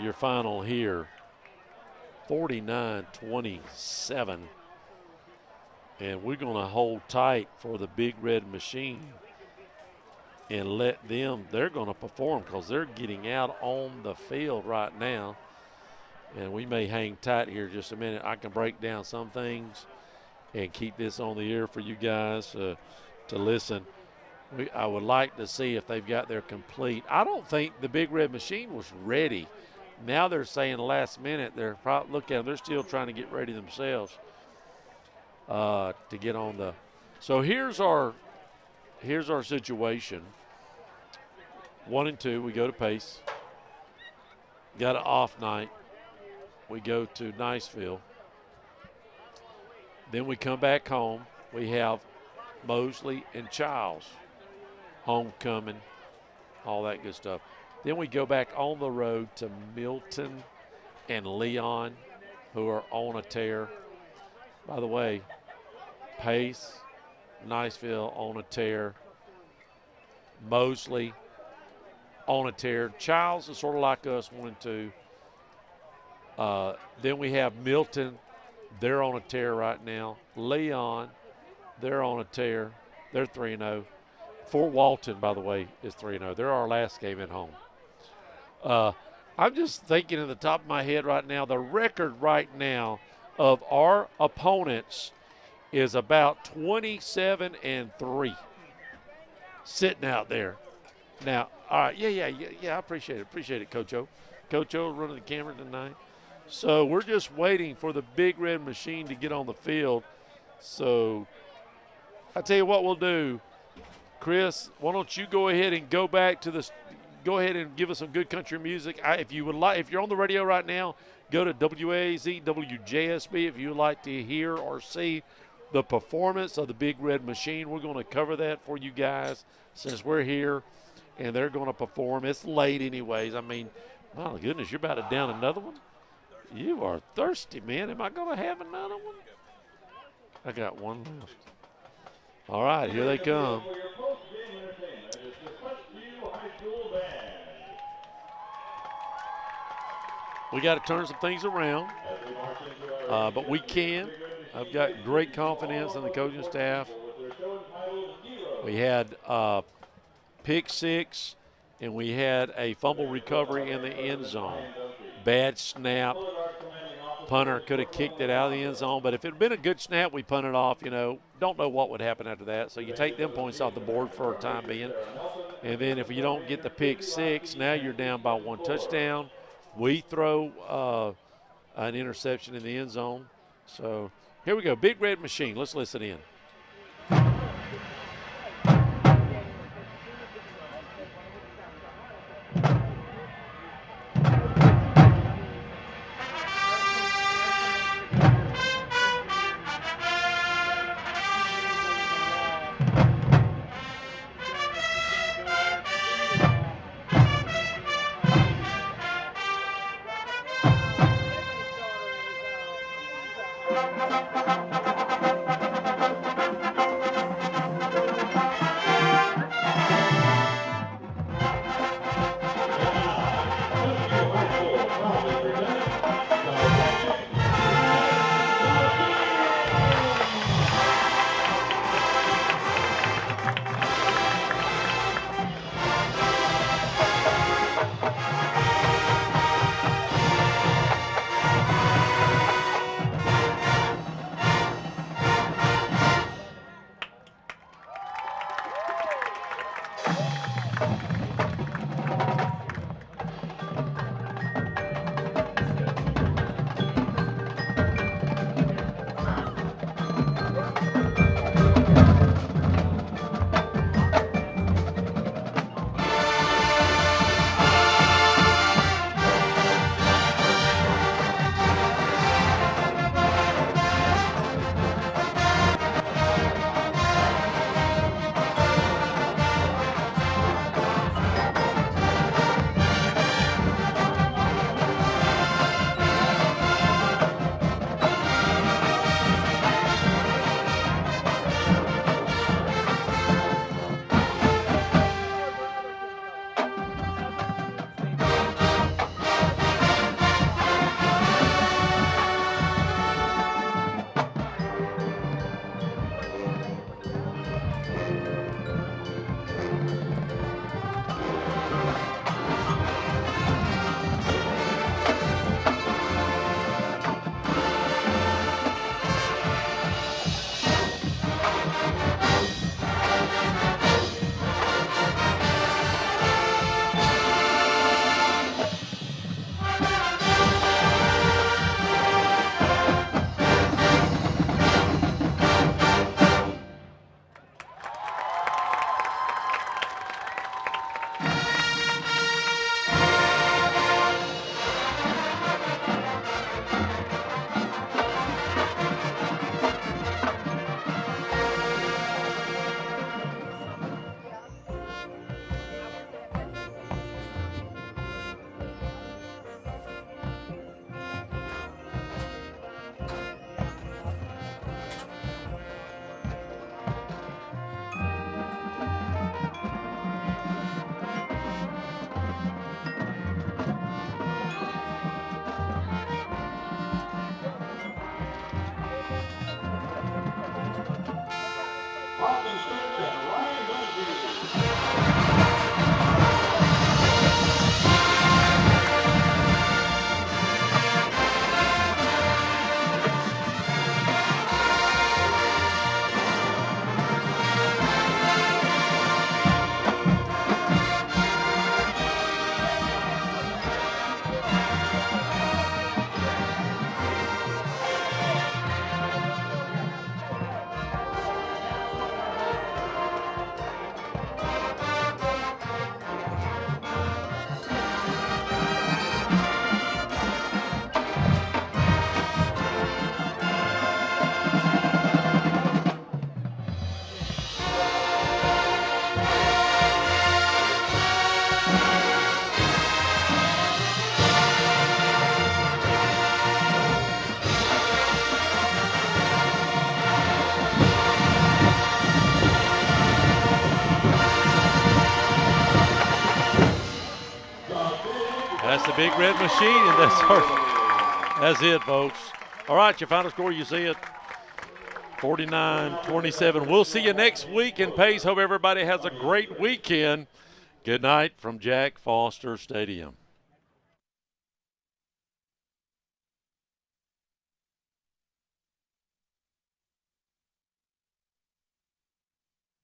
Speaker 1: your final here, 49-27. And we're going to hold tight for the Big Red Machine and let them, they're going to perform because they're getting out on the field right now. And we may hang tight here just a minute. I can break down some things and keep this on the air for you guys to listen. I would like to see if they've got their complete. I don't think the Big Red Machine was ready. Now they're saying last minute, they're probably, look at them, they're still trying to get ready themselves to get on the. So here's our situation. 1 and 2, we go to Pace. Got an off night. We go to Niceville. Then we come back home. We have Mosley and Childs. Homecoming, all that good stuff. Then we go back on the road to Milton and Leon, who are on a tear. By the way, Pace, Niceville on a tear. Mosley on a tear. Childs is sort of like us, 1 and 2. Then we have Milton. They're on a tear right now. Leon, they're on a tear. They're 3-0. Fort Walton, by the way, is 3-0. They're our last game at home. I'm just thinking in the top of my head right now, the record right now of our opponents is about 27-3 sitting out there. Now, all right, yeah, I appreciate it, Coach O. Coach O running the camera tonight. So we're just waiting for the Big Red Machine to get on the field. So I tell you what we'll do, Chris. Why don't you go ahead and go back to the? Go ahead and give us some good country music. If you would like, if you're on the radio right now, go to WAZ, WJSB. If you would like to hear or see the performance of the Big Red Machine, we're going to cover that for you guys since we're here, and they're going to perform. It's late, anyways. I mean, my goodness, you're about to down another one. You are thirsty, man. Am I going to have another one? I got one left. All right, here they come. We got to turn some things around, but we can. I've got great confidence in the coaching staff. We had pick six, and we had a fumble recovery in the end zone. Bad snap. Punter could have kicked it out of the end zone, but if it had been a good snap, we punted off, Don't know what would happen after that. So you take them points off the board for a time being. And then if you don't get the pick six, now you're down by 1 touchdown. We throw an interception in the end zone. So here we go. Big Red Machine. Let's listen in. That's the big red machine, and that's it, folks. All right, your final score, you see it, 49-27. We'll see you next week in Pace. Hope everybody has a great weekend. Good night from Jack Foster Stadium.